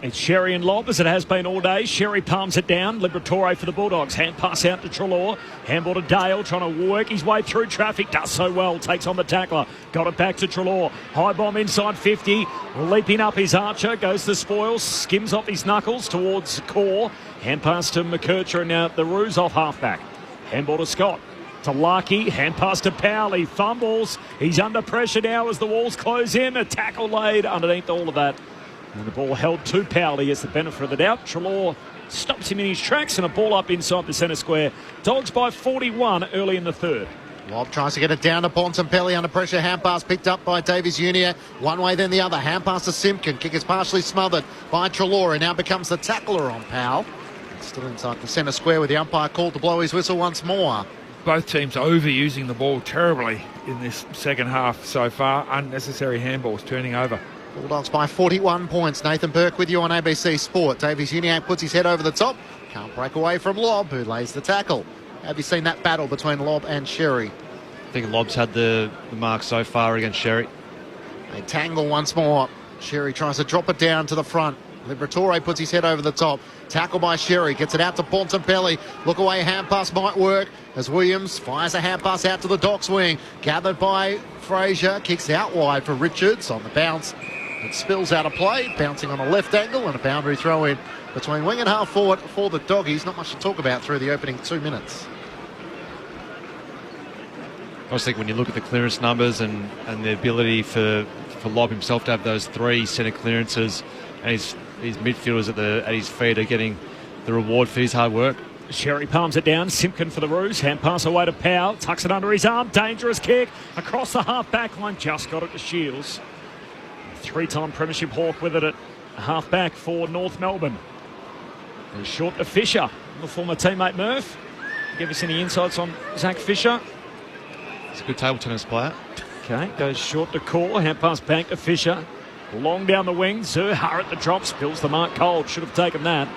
It's Sherry and Lobb, as it has been all day. Sherry palms it down. Liberatore for the Bulldogs. Hand pass out to Treloar. Handball to Dale, trying to work his way through traffic. Does so well. Takes on the tackler. Got it back to Treloar. High bomb inside 50. Leaping up his Archer. Goes to Spoils. Skims off his knuckles towards Core. Hand pass to McKercher, and now the Roos off halfback. Handball to Scott. To Larkey. Hand pass to Powell. He fumbles. He's under pressure now as the walls close in. A tackle laid underneath all of that. And the ball held to Powell. He gets the benefit of the doubt. Treloar stops him in his tracks, and a ball up inside the centre square. Dogs by 41 early in the third.
Lobb tries to get it down to Bontempelli under pressure. Hand pass picked up by Davies Junior. One way then the other. Hand pass to Simpkin. Kick is partially smothered by Treloar. He now becomes the tackler on Powell. Still inside the centre square with the umpire called to blow his whistle once more.
Both teams overusing the ball terribly in this second half so far. Unnecessary handballs turning over.
Bulldogs by 41 points. Nathan Burke with you on ABC Sport. Davies Uniacke puts his head over the top. Can't break away from Lobb, who lays the tackle. Have you seen that battle between Lobb and Sherry?
I think Lobb's had the mark so far against Sherry.
They tangle once more. Sherry tries to drop it down to the front. Liberatore puts his head over the top. Tackle by Sherry. Gets it out to Bontempelli. Look away, hand pass might work as Williams fires a hand pass out to the Docks wing. Gathered by Fraser. Kicks out wide for Richards on the bounce. It spills out of play, bouncing on a left angle, and a boundary throw in between wing and half forward for the Doggies. Not much to talk about through the opening 2 minutes.
I was thinking when you look at the clearance numbers and the ability for Lobb himself to have those 3 centre clearances, and his midfielders at his feet are getting the reward for his hard work.
Sherry palms it down. Simpkin for the Roos. Hand pass away to Powell. Tucks it under his arm. Dangerous kick across the half-back line. Just got it to Shields. 3-time premiership Hawk with it at half-back for North Melbourne. And short to Fisher, the former teammate Murph. Give us any insights on Zach Fisher.
He's a good table tennis player.
Okay, goes short to Core. Hand pass back to Fisher. Long down the wing. Zerha at the drop. Spills the mark cold. Should have taken that.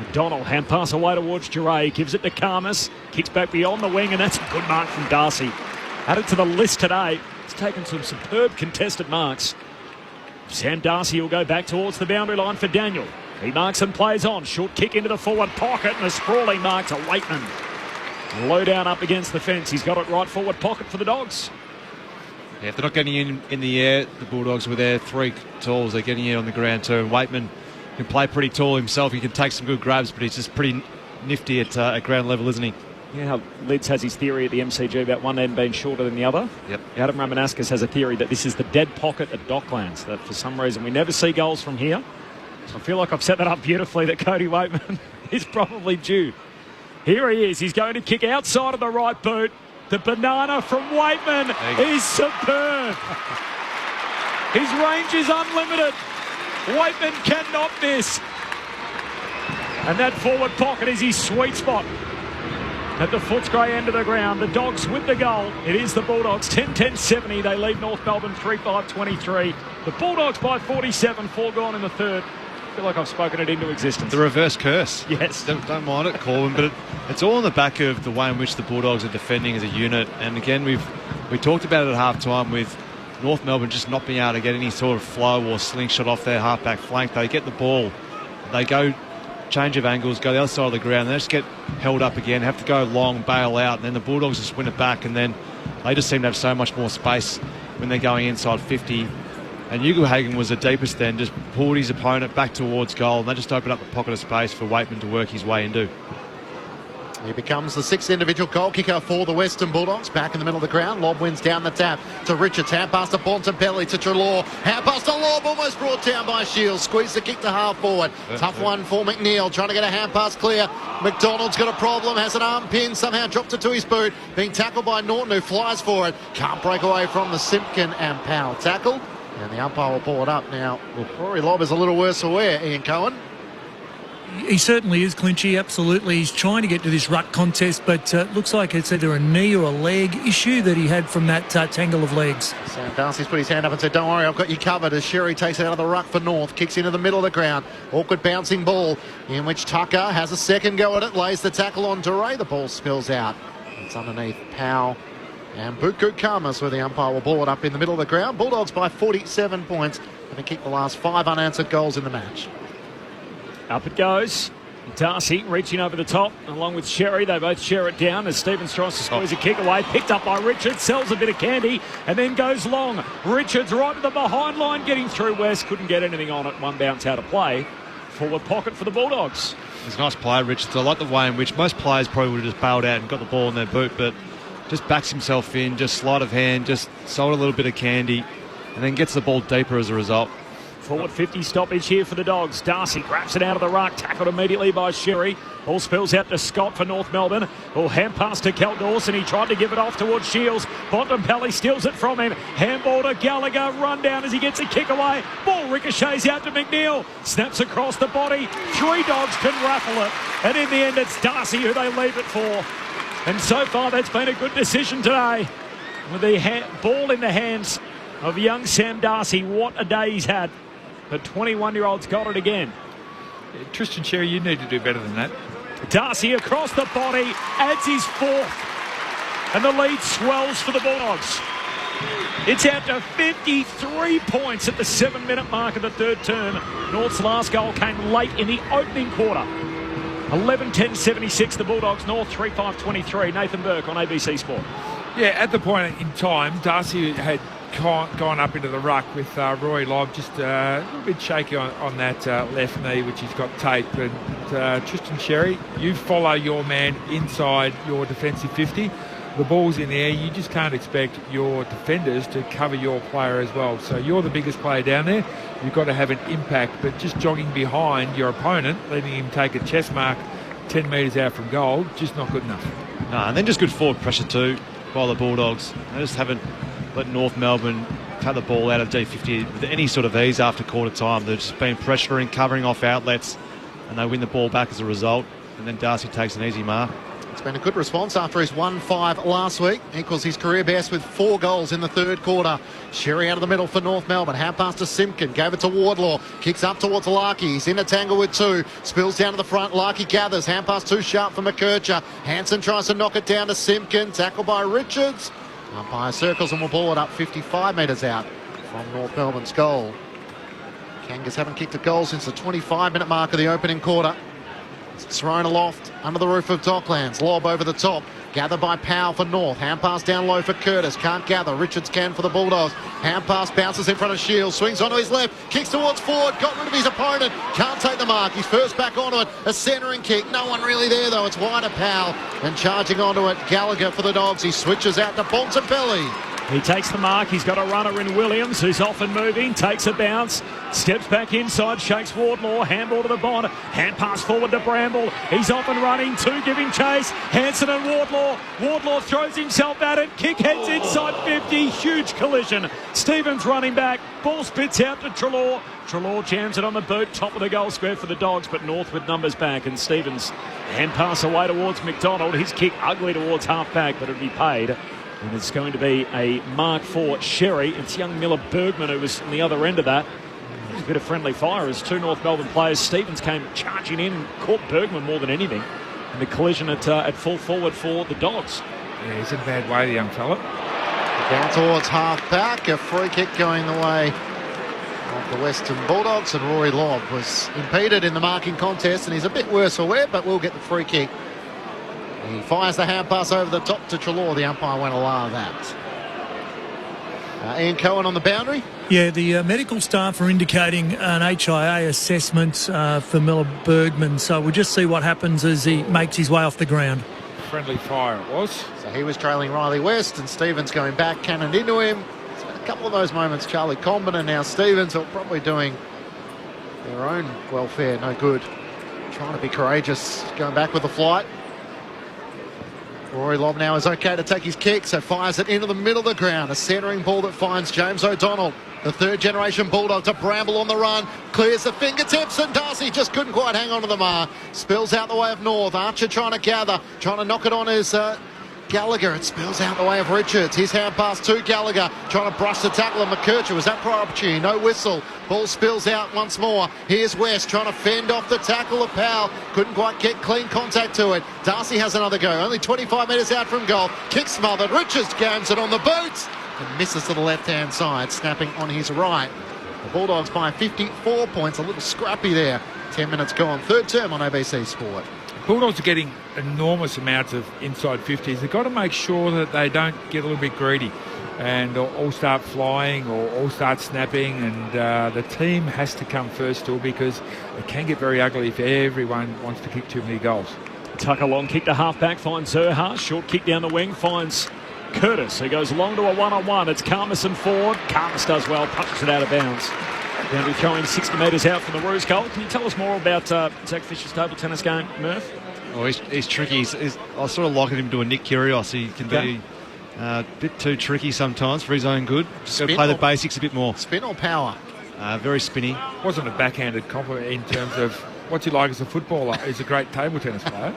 McDonald, hand pass away towards Duray. Gives it to Karmas. Kicks back beyond the wing, and that's a good mark from Darcy. Added to the list today. He's taken some superb contested marks. Sam Darcy will go back towards the boundary line for Daniel. He marks and plays on. Short kick into the forward pocket, and a sprawling mark to Waitman. Low down up against the fence. He's got it right forward pocket for the Dogs.
Yeah, if they're not getting in the air, the Bulldogs with their 3 talls, they're getting in on the ground too. And Waitman can play pretty tall himself. He can take some good grabs, but he's just pretty nifty at ground level, isn't he?
Yeah, Lids has his theory at the MCG about one end being shorter than the other.
Yep.
Adam Ramanaskas has a theory that this is the dead pocket at Docklands, that for some reason we never see goals from here. I feel like I've set that up beautifully, that Cody Waitman is probably due. Here he is. He's going to kick outside of the right boot. The banana from Waitman is superb. His range is unlimited. Waitman cannot miss. And that forward pocket is his sweet spot. At the Footscray end of the ground, the Dogs with the goal. It is the Bulldogs 10-10-70. They lead North Melbourne 3-5-23. The Bulldogs by 47, 4 gone in the third. I feel like I've spoken it into existence.
The reverse curse.
Yes.
Don't mind it, Corbin, but it's all on the back of the way in which the Bulldogs are defending as a unit. And again, we talked about it at half-time with North Melbourne just not being able to get any sort of flow or slingshot off their half-back flank. They get the ball, they go change of angles, go the other side of the ground, they just get held up again, have to go long, bail out, and then the Bulldogs just win it back, and then they just seem to have so much more space when they're going inside 50. And Ugelhagen was the deepest then, just pulled his opponent back towards goal, and they just opened up the pocket of space for Waitman to work his way into.
He becomes the 6th individual goal kicker for the Western Bulldogs. Back in the middle of the ground. Lobb wins down the tap to Richards. Hand pass to Bontempelli to Treloar. Hand pass to Lobb, almost brought down by Shields. Squeeze the kick to half forward. Tough one for McNeil. Trying to get a hand pass clear. McDonald's got a problem. Has an arm pin. Somehow dropped it to his boot. Being tackled by Norton, who flies for it. Can't break away from the Simpkin and Powell tackle. And the umpire will pull it up now. Well, Rory Lobb is a little worse for wear, Ian Cohen.
He certainly is, Clinchy, absolutely. He's trying to get to this ruck contest, but looks like it's either a knee or a leg issue that he had from that tangle of legs.
Sam Darcy's put his hand up and said, don't worry, I've got you covered, as Sherry takes it out of the ruck for North, kicks into the middle of the ground. Awkward bouncing ball in which Tucker has a second go at it, lays the tackle on Duray. The ball spills out. It's underneath Powell and Buku Kamas, where the umpire will ball it up in the middle of the ground. Bulldogs by 47 points, having kicked the last 5 unanswered goals in the match.
Up it goes. Darcy reaching over the top along with Sherry. They both share it down as Stevens tries to squeeze a kick away. Picked up by Richards. Sells a bit of candy and then goes long. Richards right to the behind line getting through West. Couldn't get anything on it. One bounce out of play. Forward pocket for the Bulldogs.
It's a nice play, Richards. I like the way in which most players probably would have just bailed out and got the ball in their boot, but just backs himself in, just sleight of hand, just sold a little bit of candy and then gets the ball deeper as a result.
Forward 50 stoppage here for the Dogs. Darcy grabs it out of the ruck, tackled immediately by Sherry. Ball spills out to Scott for North Melbourne. Ball hand pass to Cal Dawson. He tried to give it off towards Shields. Bontempelli steals it from him. Handball to Gallagher. Run down as he gets a kick away. Ball ricochets out to McNeil. Snaps across the body. 3 Dogs can raffle it. And in the end, it's Darcy who they leave it for. And so far, that's been a good decision today. With the ball in the hands of young Sam Darcy. What a day he's had. The 21-year-old's got it again.
Tristan Sherry, you need to do better than that.
Darcy across the body, adds his 4th. And the lead swells for the Bulldogs. It's out to 53 points at the 7-minute mark of the third term. North's last goal came late in the opening quarter. 11-10-76, the Bulldogs. North 3-5-23. Nathan Burke on ABC Sport.
Yeah, at the point in time, Darcy had gone up into the ruck with Roy Lobb, just a little bit shaky on that left knee, which he's got taped. And Tristan Sherry, you follow your man inside your defensive 50. The ball's in the air. You just can't expect your defenders to cover your player as well. So you're the biggest player down there. You've got to have an impact. But just jogging behind your opponent, letting him take a chest mark 10 metres out from goal, just not good enough.
No, and then just good forward pressure too by the Bulldogs. They just haven't let North Melbourne cut the ball out of D50 with any sort of ease after quarter time. They've just been pressuring, covering off outlets, and they win the ball back as a result. And then Darcy takes an easy mark.
It's been a good response after his 1-5 last week. Equals his career best with 4 goals in the third quarter. Sherry out of the middle for North Melbourne. Hand pass to Simpkin. Gave it to Wardlaw. Kicks up towards Larkey. He's in a tangle with 2. Spills down to the front. Larkey gathers. Hand pass too sharp for McKercher. Hanson tries to knock it down to Simpkin. Tackled by Richards. Umpire circles and will ball it up 55 metres out from North Melbourne's goal. Kangas haven't kicked a goal since the 25-minute mark of the opening quarter. It's thrown aloft under the roof of Docklands. Lob over the top. Gathered by Powell for North. Hand pass down low for Curtis. Can't gather. Richards can for the Bulldogs. Hand pass bounces in front of Shields. Swings onto his left. Kicks towards forward. Got rid of his opponent. Can't take the mark. He's first back onto it. A centering kick. No one really there though. It's wide of Powell. And charging onto it, Gallagher for the Dogs. He switches out to Bontempelli.
He takes the mark. He's got a runner in Williams, who's off and moving. Takes a bounce. Steps back inside. Shakes Wardlaw. Handball to the Bond. Hand pass forward to Bramble. He's off and running. 2 giving chase. Hanson and Wardlaw. Wardlaw throws himself at it. Kick heads inside 50. Huge collision. Stevens running back. Ball spits out to Treloar. Treloar jams it on the boot. Top of the goal square for the Dogs, but North with numbers back. And Stevens hand pass away towards McDonald. His kick ugly towards half back, but it'll be paid. And it's going to be a mark for Sherry. It's young Miller Bergman who was on the other end of that. There's a bit of friendly fire as 2 North Melbourne players. Stevens came charging in and caught Bergman more than anything. And the collision at full forward for the Dogs.
Yeah, he's in a bad way, the young fella.
Down towards half back. A free kick going the way of the Western Bulldogs. And Rory Lobb was impeded in the marking contest. And he's a bit worse for wear, but we'll get the free kick. He fires the hand pass over the top to Treloar. The umpire won't allow that. Ian Cohen on the boundary.
Yeah, the medical staff are indicating an HIA assessment for Miller Bergman. So we'll just see what happens as he makes his way off the ground.
Friendly fire it was.
So he was trailing Riley West and Stevens going back, cannoned into him. It's been a couple of those moments. Charlie Comben and now Stevens are probably doing their own welfare no good. Trying to be courageous, going back with the flight. Rory Lobb now is okay to take his kick, so fires it into the middle of the ground. A centering ball that finds James O'Donnell. The third generation Bulldog to Bramble on the run. Clears the fingertips and Darcy just couldn't quite hang on to the mark. Spills out the way of North. Archer trying to gather. Trying to knock it on his Gallagher. It spills out the way of Richards. His hand pass to Gallagher. Trying to brush the tackle of McKercher. Was that prior opportunity? No whistle. Ball spills out once more. Here's West trying to fend off the tackle of Powell. Couldn't quite get clean contact to it. Darcy has another go. Only 25 metres out from goal. Kick smothered. Richards gams it on the boot. And misses to the left-hand side, snapping on his right. The Bulldogs by 54 points, a little scrappy there. 10 minutes gone, third term on ABC Sport.
Bulldogs are getting enormous amounts of inside 50s. They've got to make sure that they don't get a little bit greedy and all start flying or all start snapping, and the team has to come first too, because it can get very ugly if everyone wants to kick too many goals.
Tucker long kick to half-back, finds Zerha. Short kick down the wing, finds Curtis, who goes long to a one-on-one. It's Karmas and Ford. Karmas does well, punches it out of bounds. Boundary throwing 60 metres out from the Roos goal. Can you tell us more about Zach Fisher's table tennis game, Murph?
Oh, he's tricky. I sort of liken him to a Nick Kyrgios. He can be a bit too tricky sometimes for his own good. Just got to play the basics a bit more.
Spin or power?
Very spinny.
Wasn't a backhanded compliment in terms of what's he like as a footballer. He's a great table tennis player.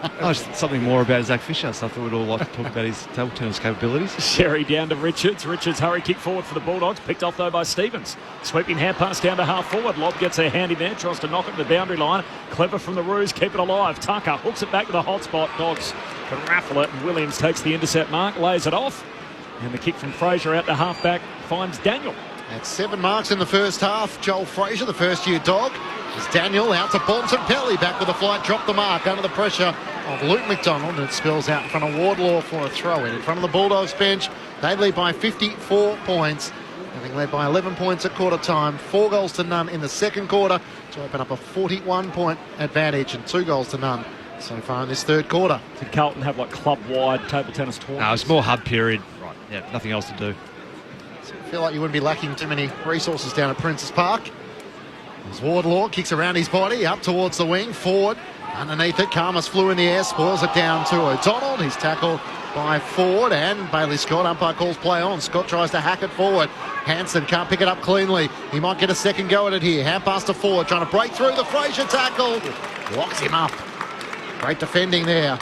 Something more about Zach Fisher. So I thought we'd all like to talk about his table tennis capabilities.
Sherry down to Richards. Richards hurry kick forward for the Bulldogs. Picked off though by Stevens. Sweeping hand pass down to half forward. Lobb gets a hand in there. Tries to knock it to the boundary line. Clever from the Roos. Keep it alive. Tucker hooks it back to the hot spot. Dogs can raffle it. And Williams takes the intercept mark. Lays it off. And the kick from Fraser out to half back finds Daniel.
That's 7 marks in the first half. Joel Fraser, the first-year dog. It's Daniel out to Bontempelli, back with a flight, dropped the mark under the pressure of Luke McDonald, and it spills out in front of Wardlaw for a throw-in. In front of the Bulldogs bench, they lead by 54 points, having led by 11 points at quarter time, 4 goals to none in the second quarter to open up a 41-point advantage, and 2 goals to none so far in this third quarter.
Did Carlton have like club-wide table tennis tournaments?
No, it's more hub period. Right. Yeah, nothing else to do.
So I feel like you wouldn't be lacking too many resources down at Princes Park. As Wardlaw kicks around his body, up towards the wing, forward, underneath it, Karmas flew in the air, spoils it down to O'Donnell. He's tackled by Ford, and Bailey Scott, umpire calls play on. Scott tries to hack it forward. Hansen can't pick it up cleanly. He might get a second go at it here. Hand pass to Ford, trying to break through the Fraser tackle. Locks him up. Great defending there.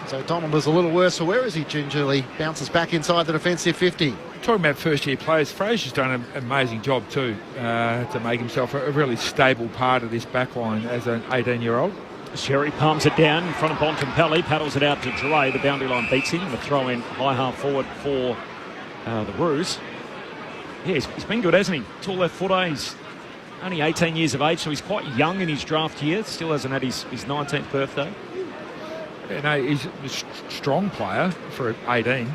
So O'Donnell does a little worse for wear as he gingerly bounces back inside the defensive 50.
Talking about first-year players, Fraser's done an amazing job too to make himself a really stable part of this backline as an 18-year-old.
Sherry palms it down in front of Bontempelli, paddles it out to Dre. The boundary line beats him. The throw in high half forward for the Roos. Yeah, he's been good, hasn't he? Tall left footer. He's only 18 years of age, so he's quite young in his draft year. Still hasn't had his 19th birthday.
Yeah, no, he's a strong player for 18.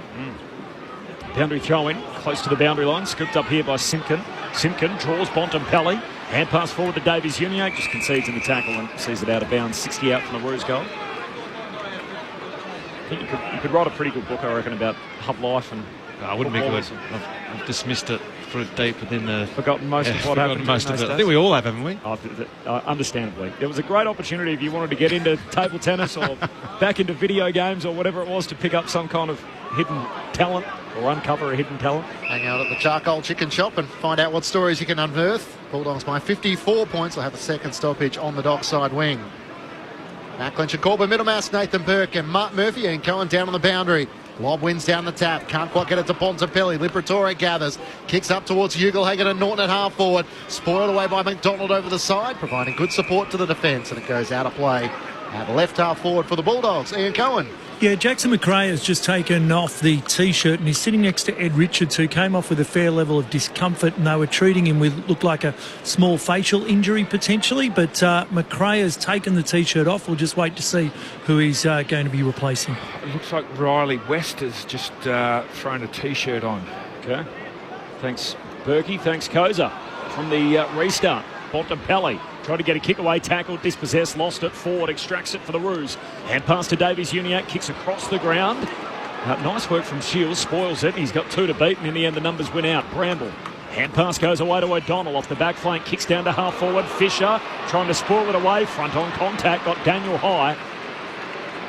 Boundary throw in, close to the boundary line, scooped up here by Simpkin. Simpkin draws Bontempelli. Hand pass forward to Davies Uniacke, just concedes in the tackle and sees it out of bounds. 60 out from the Roos goal. I think you could write a pretty good book, I reckon, about hub life and.
I wouldn't be good. I've dismissed it for deep within the.
Forgotten most of what happened.
Most of it. I think we all have, haven't we?
Understandably. It was a great opportunity if you wanted to get into table tennis or back into video games or whatever it was to pick up some kind of hidden talent or uncover a hidden talent.
Hang out at the Charcoal Chicken Shop and find out what stories you can unearth. Bulldogs by 54 points will have a second stoppage on the dockside wing. Macklinch and Corbin, Middlemass, Nathan Burke and Mark Murphy and Cohen down on the boundary. Lob wins down the tap. Can't quite get it to Bontempelli. Liberatore gathers. Kicks up towards Ugelhagen and Norton at half forward. Spoiled away by McDonald over the side, providing good support to the defence. And it goes out of play. At left half forward for the Bulldogs, Ian Cohen.
Yeah, Jackson McRae has just taken off the T-shirt and he's sitting next to Ed Richards, who came off with a fair level of discomfort, and they were treating him with looked like a small facial injury potentially, but McRae has taken the T-shirt off. We'll just wait to see who he's going to be replacing.
It looks like Riley West has just thrown a T-shirt on.
Okay. Thanks, Berkey. Thanks, Koza. From the restart, Bontempelli tried to get a kick-away tackle, dispossessed, lost it, forward, extracts it for the Roos. Hand pass to Davies Uniacke, kicks across the ground. Nice work from Shields, spoils it. He's got 2 to beat, and in the end the numbers win out. Bramble. Hand pass goes away to O'Donnell off the back flank, kicks down to half forward. Fisher trying to spoil it away, front on contact, got Daniel high.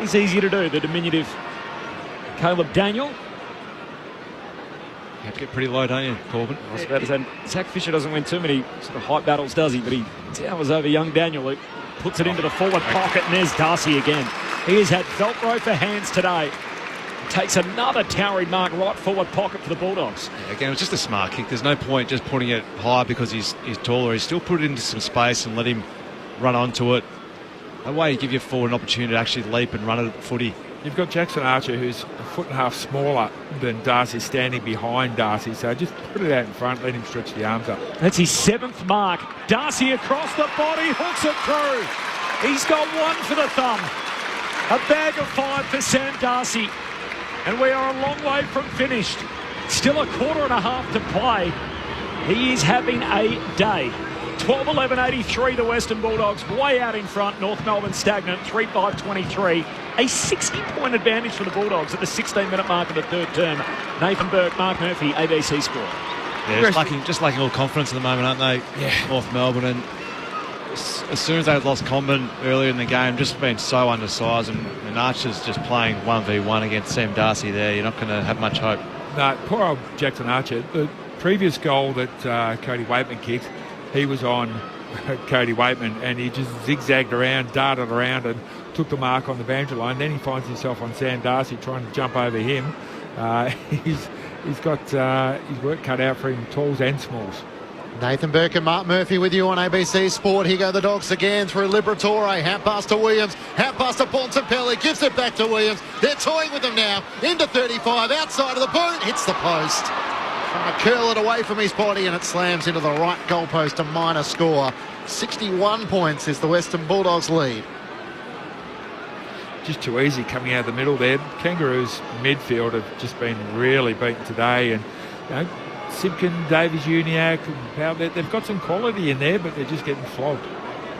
It's easy to do, the diminutive Caleb Daniel.
You have to get pretty low, don't you, Corbin?
I was about to say, Zach Fisher doesn't win too many sort of height battles, does he? But he towers over young Daniel, who puts it into the forward pocket, and there's Darcy again. He has had Velcro for hands today. Takes another towering mark right forward pocket for the Bulldogs.
Yeah, again, it was just a smart kick. There's no point just putting it high because he's taller. He's still put it into some space and let him run onto it. That way you give your forward an opportunity to actually leap and run it at the footy.
You've got Jackson Archer, who's a foot and a half smaller than Darcy, standing behind Darcy. So just put it out in front, let him stretch the arms up.
That's his 7th mark. Darcy across the body, hooks it through. He's got one for the thumb. A bag of 5 for Sam Darcy. And we are a long way from finished. Still a quarter and a half to play. He is having a day. 12-11-83, the Western Bulldogs way out in front. North Melbourne stagnant, 3-5-23. A 60-point advantage for the Bulldogs at the 16-minute mark of the third term. Nathan Burke, Mark Murphy, ABC Sport.
Yeah, just lacking all confidence at the moment, aren't they?
Yeah.
North Melbourne. And as soon as they lost Comben earlier in the game, just been so undersized, and Archer's just playing 1v1 against Sam Darcy there. You're not going to have much hope.
No, poor old Jackson Archer. The previous goal that Cody Waitman kicked, he was on Cody Waitman, and he just zigzagged around, darted around, and took the mark on the boundary line. Then he finds himself on Sam Darcy trying to jump over him. He's got his work cut out for him, talls and smalls.
Nathan Burke and Mark Murphy with you on ABC Sport. Here go the Dogs again through Liberatore. Hand pass to Williams. Hand pass to Bontempelli. Gives it back to Williams. They're toying with him now. Into 35. Outside of the boot. Hits the post. Trying to curl it away from his body, and it slams into the right goalpost. A minor score. 61 points is the Western Bulldogs lead.
Just too easy coming out of the middle there. Kangaroos midfield have just been really beaten today, and you know, Simpkin, Davies, Uniac, they've got some quality in there, but they're just getting flogged.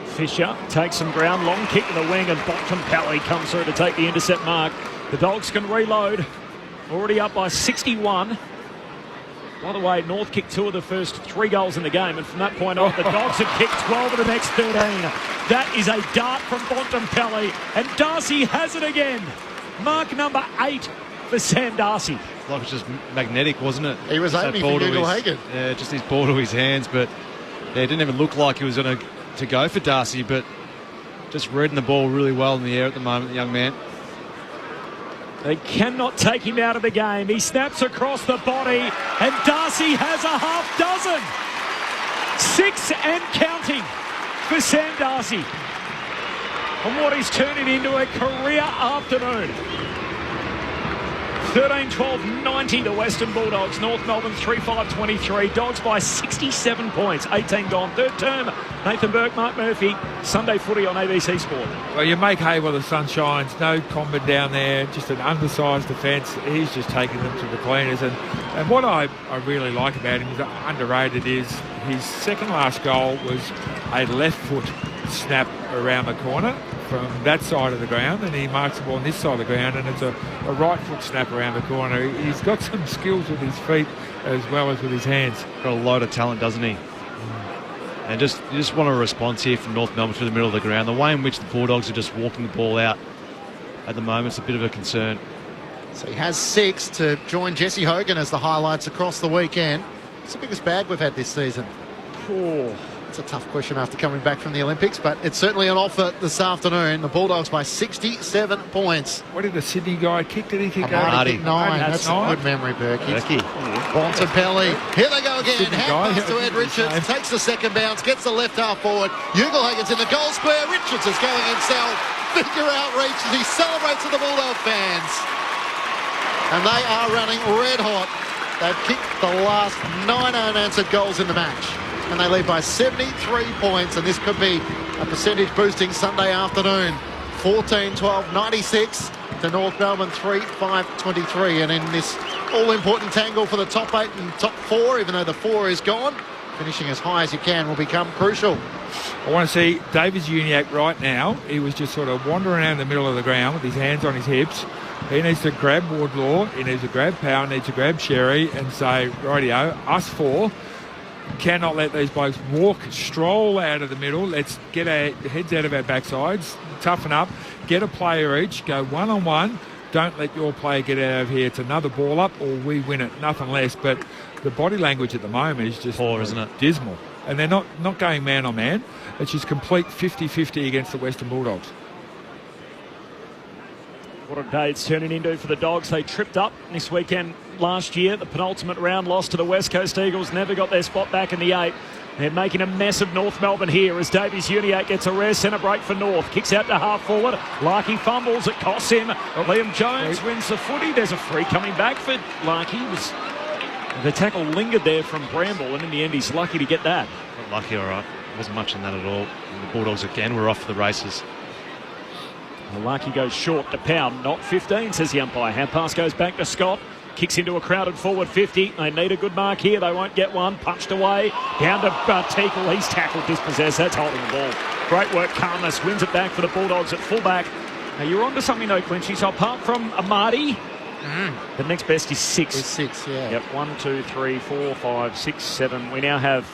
Fisher takes some ground, long kick to the wing, and Bontempelli comes through to take the intercept mark. The Dogs can reload. Already up by 61. By the way, North kicked 2 of the first 3 goals in the game, and from that point on, the Dogs have kicked 12 of the next 13. That is a dart from Bontempelli, and Darcy has it again. Mark number 8 for Sam Darcy.
Like it's just magnetic, wasn't it?
He was aiming for Ugle-Hagan.
Yeah, just his ball to his hands, but yeah, it didn't even look like he was going to go for Darcy, but just reading the ball really well in the air at the moment, the young man.
They cannot take him out of the game. He snaps across the body, and Darcy has a half dozen. 6 and counting for Sam Darcy on what is turning into a career afternoon. 13-12-90, the Western Bulldogs. North Melbourne 3-5-23. Dogs by 67 points. 18 gone. Third term. Nathan Burke, Mark Murphy. Sunday footy on ABC Sport.
Well, you make hay while the sun shines. No Comben down there. Just an undersized defence. He's just taking them to the cleaners. And what I really like about him is underrated is his second last goal was a left foot snap around the corner from that side of the ground, and he marks the ball on this side of the ground, and it's a right foot snap around the corner. He's got some skills with his feet as well as with his hands.
Got a lot of talent, doesn't he? And you just want a response here from North Melbourne through the middle of the ground. The way in which the Bulldogs are just walking the ball out at the moment is a bit of a concern.
So he has 6 to join Jesse Hogan as the highlights across the weekend. It's the biggest bag we've had this season.
Oh.
It's a tough question after coming back from the Olympics, but it's certainly an offer this afternoon. The Bulldogs by 67 points.
What did the Sydney guy kick? Did he kick
Marty kicked 9. That's a good memory, Berkey. Bontempelli. Here they go again. Hand pass to Ed Richards. Takes the second bounce. Gets the left half forward. Ugle-Hagan's in the goal square. Richards is going himself. Figure outreach as he celebrates with the Bulldog fans. And they are running red hot. They've kicked the last 9 unanswered goals in the match. And they lead by 73 points, and this could be a percentage boosting Sunday afternoon. 14-12-96 to North Melbourne 3-5-23, and in this all-important tangle for the top 8 and top 4, even though the 4 is gone, finishing as high as you can will become crucial.
I want to see Davies Uniac right now. He was just sort of wandering around the middle of the ground with his hands on his hips. He needs to grab Wardlaw, he needs to grab Power, needs to grab Sherry and say, rightio, us 4 cannot let these blokes stroll out of the middle. Let's get our heads out of our backsides, toughen up, get a player each, go one-on-one, don't let your player get out of here. It's another ball up or we win it, nothing less. But the body language at the moment is just
poor, isn't it?
Dismal. And they're not going man on man. It's just complete 50-50 against the Western Bulldogs.
What a day it's turning into for the Dogs. They tripped up this weekend last year. The penultimate round lost to the West Coast Eagles. Never got their spot back in the 8. They're making a mess of North Melbourne here as Davies-Uniacke gets a rare centre break for North. Kicks out to half forward. Larkey fumbles. It costs him. Liam Jones wins the footy. There's a free coming back for Larkey. The tackle lingered there from Bramble, and in the end he's lucky to get that.
Not lucky, all right. Wasn't much in that at all. And the Bulldogs again were off the races.
Larkey goes short to Pound. Not 15, says the umpire. Hand pass goes back to Scott. Kicks into a crowded forward 50. They need a good mark here. They won't get one. Punched away. Down to Teakle. He's tackled, dispossessed. That's holding the ball. Great work, Carmus. Wins it back for the Bulldogs at fullback. Now, you're on to something, though, Clinchy. So apart from Amadi, the next best is 6.
It's 6, yeah.
Yep, 1, 2, 3, 4, 5, 6, 7. We now have,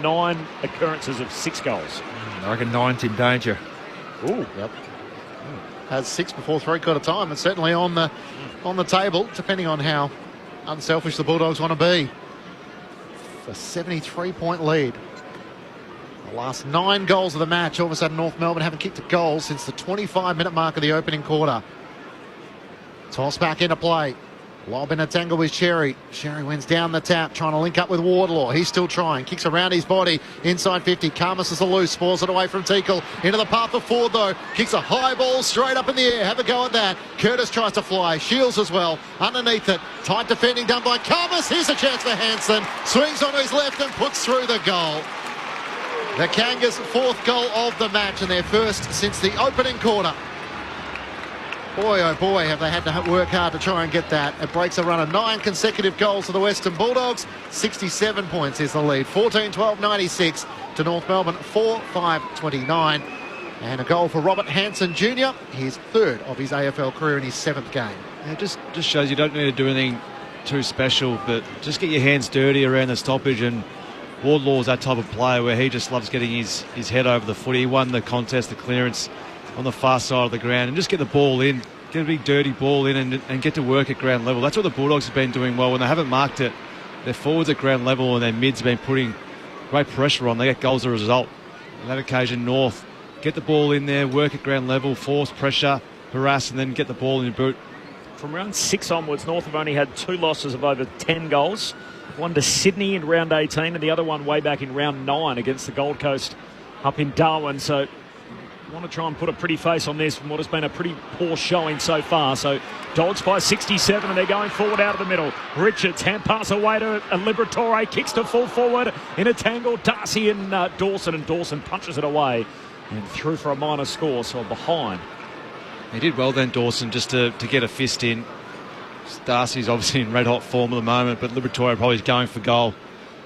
9 occurrences of 6 goals.
I reckon 9's in danger.
Ooh.
Yep. Has 6 before three-quarter time. It's certainly on the table, depending on how unselfish the Bulldogs want to be. A 73-point lead. The last 9 goals of the match. All of a sudden, North Melbourne haven't kicked a goal since the 25-minute mark of the opening quarter. Toss back into play. Lob in a tangle with Sherry. Sherry wins down the tap, trying to link up with Wardlaw. He's still trying. Kicks around his body. Inside 50. Carmus is a loose. Spoils it away from Teakle. Into the path of Ford, though. Kicks a high ball straight up in the air. Have a go at that. Curtis tries to fly. Shields as well. Underneath it. Tight defending done by Carmus. Here's a chance for Hansen. Swings onto his left and puts through the goal. The Kangas' 4th goal of the match and their first since the opening quarter. Boy, oh boy, have they had to work hard to try and get that. It breaks a run of 9 consecutive goals for the Western Bulldogs. 67 points is the lead. 14-12-96 to North Melbourne, 4-5-29. And a goal for Robert Hansen Jr., his 3rd of his AFL career in his 7th game.
Yeah, it just shows you don't need to do anything too special, but just get your hands dirty around the stoppage. And Wardlaw's that type of player where he just loves getting his head over the footy. He won the contest, the clearance on the far side of the ground, and just get the ball in, get a big dirty ball in and get to work at ground level. That's what the Bulldogs have been doing well. When they haven't marked it, their forwards at ground level and their mids have been putting great pressure on. They get goals as a result. On that occasion, North get the ball in there, work at ground level, force pressure, harass, and then get the ball in your boot.
From round 6 onwards, North have only had 2 losses of over 10 goals. One to Sydney in round 18 and the other one way back in round 9 against the Gold Coast up in Darwin. So want to try and put a pretty face on this from what has been a pretty poor showing so far. So Dogs by 67 and they're going forward out of the middle. Richards, hand pass away to Liberatore, kicks to full forward in a tangle. Darcy and Dawson punches it away and through for a minor score, so behind.
He did well then, Dawson, just to get a fist in. Darcy's obviously in red-hot form at the moment, but Liberatore probably is going for goal.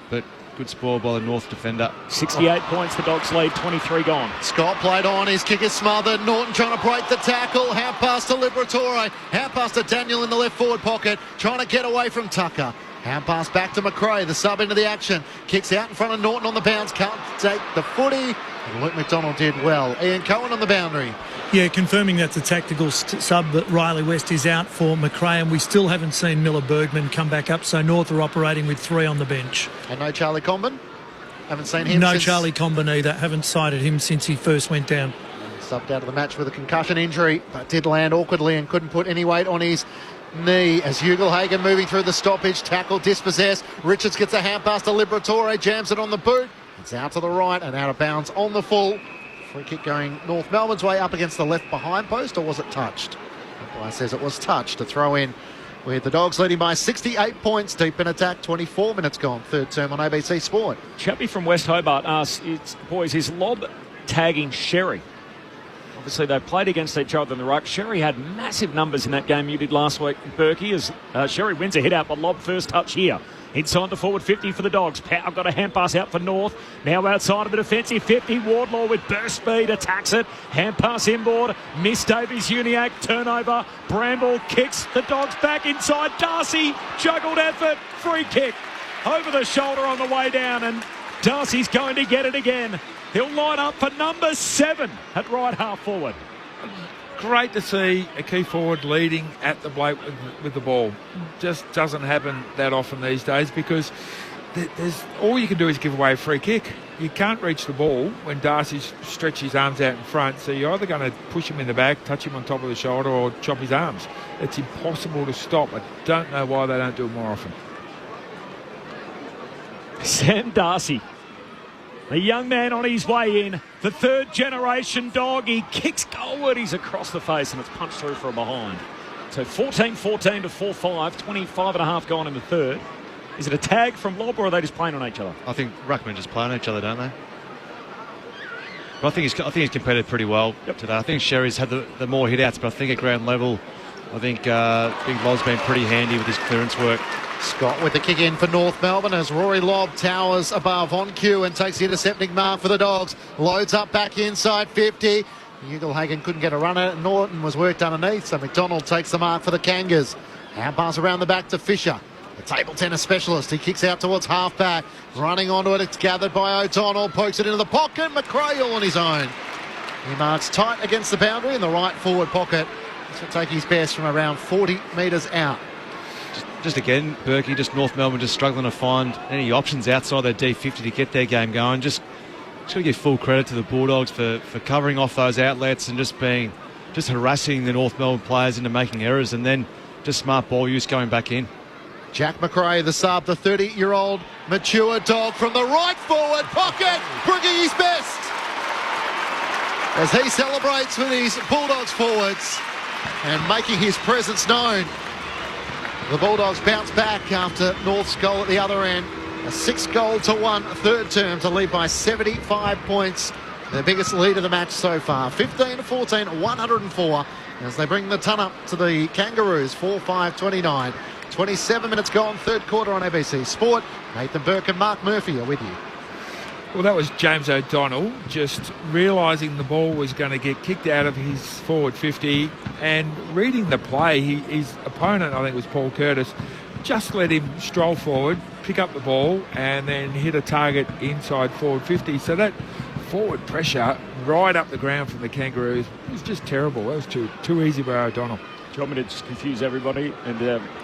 But good spoil by the North defender.
68 points, the Dogs lead, 23 gone.
Scott played on, his kick is smothered. Norton trying to break the tackle. Hand pass to Liberatore. Hand pass to Daniel in the left forward pocket. Trying to get away from Tucker. Hand pass back to McRae, the sub into the action. Kicks out in front of Norton on the bounce. Can't take the footy. And Luke McDonald did well. Ian Cohen on the boundary.
Yeah, confirming that's a tactical sub, but Riley West is out for McRae, and we still haven't seen Miller Bergman come back up, so North are operating with 3 on the bench.
And no Charlie Comben? Haven't seen him
No
since...
Charlie Comben either. Haven't sighted him since he first went down.
Subbed out of the match with a concussion injury, but did land awkwardly and couldn't put any weight on his knee as Ugelhagen moving through the stoppage. Tackle dispossessed. Richards gets a hand pass to Liberatore, jams it on the boot. It's out to the right and out of bounds on the full. Free kick going North Melbourne's way up against the left behind post, or was it touched? Umpire says it was touched to throw in with the Dogs leading by 68 points. Deep in attack, 24 minutes gone. Third term on ABC Sport.
Chappie from West Hobart asks, boys, is Lob tagging Sherry? Obviously, they played against each other in the ruck. Sherry had massive numbers in that game you did last week, Berkey, as Sherry wins a hit out, but Lob first touch here. Inside the forward 50 for the Dogs. Power got a hand pass out for North. Now outside of the defensive 50. Wardlaw with burst speed attacks it. Hand pass inboard. Miss Davies-Uniacke. Turnover. Bramble kicks the Dogs back inside. Darcy. Juggled effort. Free kick. Over the shoulder on the way down. And Darcy's going to get it again. He'll line up for number 7 at right half forward.
great to see a key forward leading at the bloke with the ball. Just doesn't happen that often these days because there's all you can do is give away a free kick. You can't reach the ball when Darcy stretches his arms out in front, so you're either going to push him in the back, touch him on top of the shoulder, or chop his arms. It's impossible to stop. I don't know why they don't do it more often.
Sam Darcy, a young man on his way in, the third generation dog. He kicks goalward, he's across the face, and it's punched through from behind. So 14-14 to 4-5, 25 and a half gone in the third. Is it a tag from lob, or are they just playing on each other?
I think Ruckman just playing on each other, don't they? But I think he's competed pretty well today. I think Sherry's had the more hit-outs, but I think at ground level, I think Big Lob's been pretty handy with his clearance work.
Scott with the kick in for North Melbourne as Rory Lobb towers above on cue and takes the intercepting mark for the Dogs. Loads up back inside 50. Ugelhagen couldn't get a run at it. Norton was worked underneath, so McDonald takes the mark for the Kangas. Hand pass around the back to Fisher. The table tennis specialist. He kicks out towards half-back. Running onto it. It's gathered by O'Donnell. Pokes it into the pocket. McRae all on his own. He marks tight against the boundary in the right forward pocket. This will take his best from around 40 metres out.
Just again, Berkey, just North Melbourne just struggling to find any options outside their D50 to get their game going. Just got to give full credit to the Bulldogs for covering off those outlets and just harassing the North Melbourne players into making errors, and then just smart ball use going back in.
Jack McRae, the sub, the 30-year-old mature dog from the right forward pocket, bringing his best as he celebrates with his Bulldogs forwards and making his presence known. The Bulldogs bounce back after North's goal at the other end. A 6-1 third term to lead by 75 points. Their biggest lead of the match so far. 15-14, 104 as they bring the ton up to the Kangaroos. 4-5-29. 27 minutes gone, third quarter on ABC Sport. Nathan Burke and Mark Murphy are with you.
Well, that was James O'Donnell just realising the ball was going to get kicked out of his forward 50 and reading the play. His opponent, I think it was Paul Curtis, just let him stroll forward, pick up the ball and then hit a target inside forward 50. So that forward pressure right up the ground from the Kangaroos was just terrible. That was too easy by O'Donnell.
Do you want me to just confuse everybody and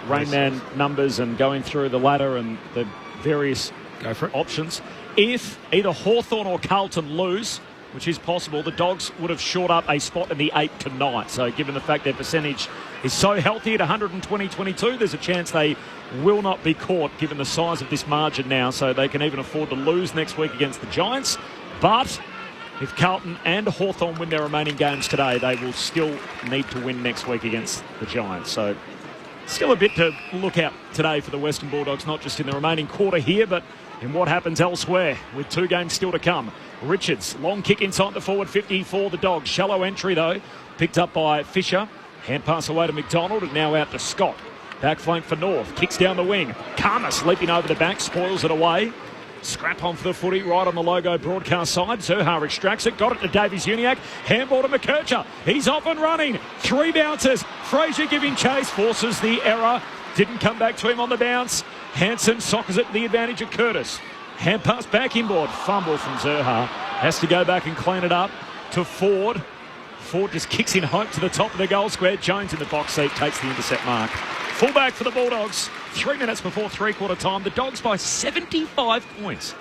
Rainman numbers and going through the ladder and the various options? If either Hawthorn or Carlton lose, which is possible, the Dogs would have shored up a spot in the 8 tonight. So given the fact their percentage is so healthy at 120-22, there's a chance they will not be caught given the size of this margin now. So they can even afford to lose next week against the Giants. But if Carlton and Hawthorn win their remaining games today, they will still need to win next week against the Giants. So still a bit to look at today for the Western Bulldogs, not just in the remaining quarter here, but in what happens elsewhere with 2 games still to come. Richards, long kick inside the forward 50 for the Dogs. Shallow entry, though, picked up by Fisher. Hand pass away to McDonald and now out to Scott. Back flank for North. Kicks down the wing. Karmas leaping over the back, spoils it away. Scrap on for the footy, right on the logo broadcast side. Zerha extracts it, got it to Davies Uniacke. Handball to McKercher. He's off and running. 3 bounces. Fraser giving chase, forces the error. Didn't come back to him on the bounce. Hanson soccers it to the advantage of Curtis. Hand pass back inboard. Fumble from Zerha. Has to go back and clean it up to Ford. Ford just kicks in hope to the top of the goal square. Jones in the box seat takes the intercept mark. Fullback for the Bulldogs. 3 minutes before three-quarter time. The Dogs by 75 points.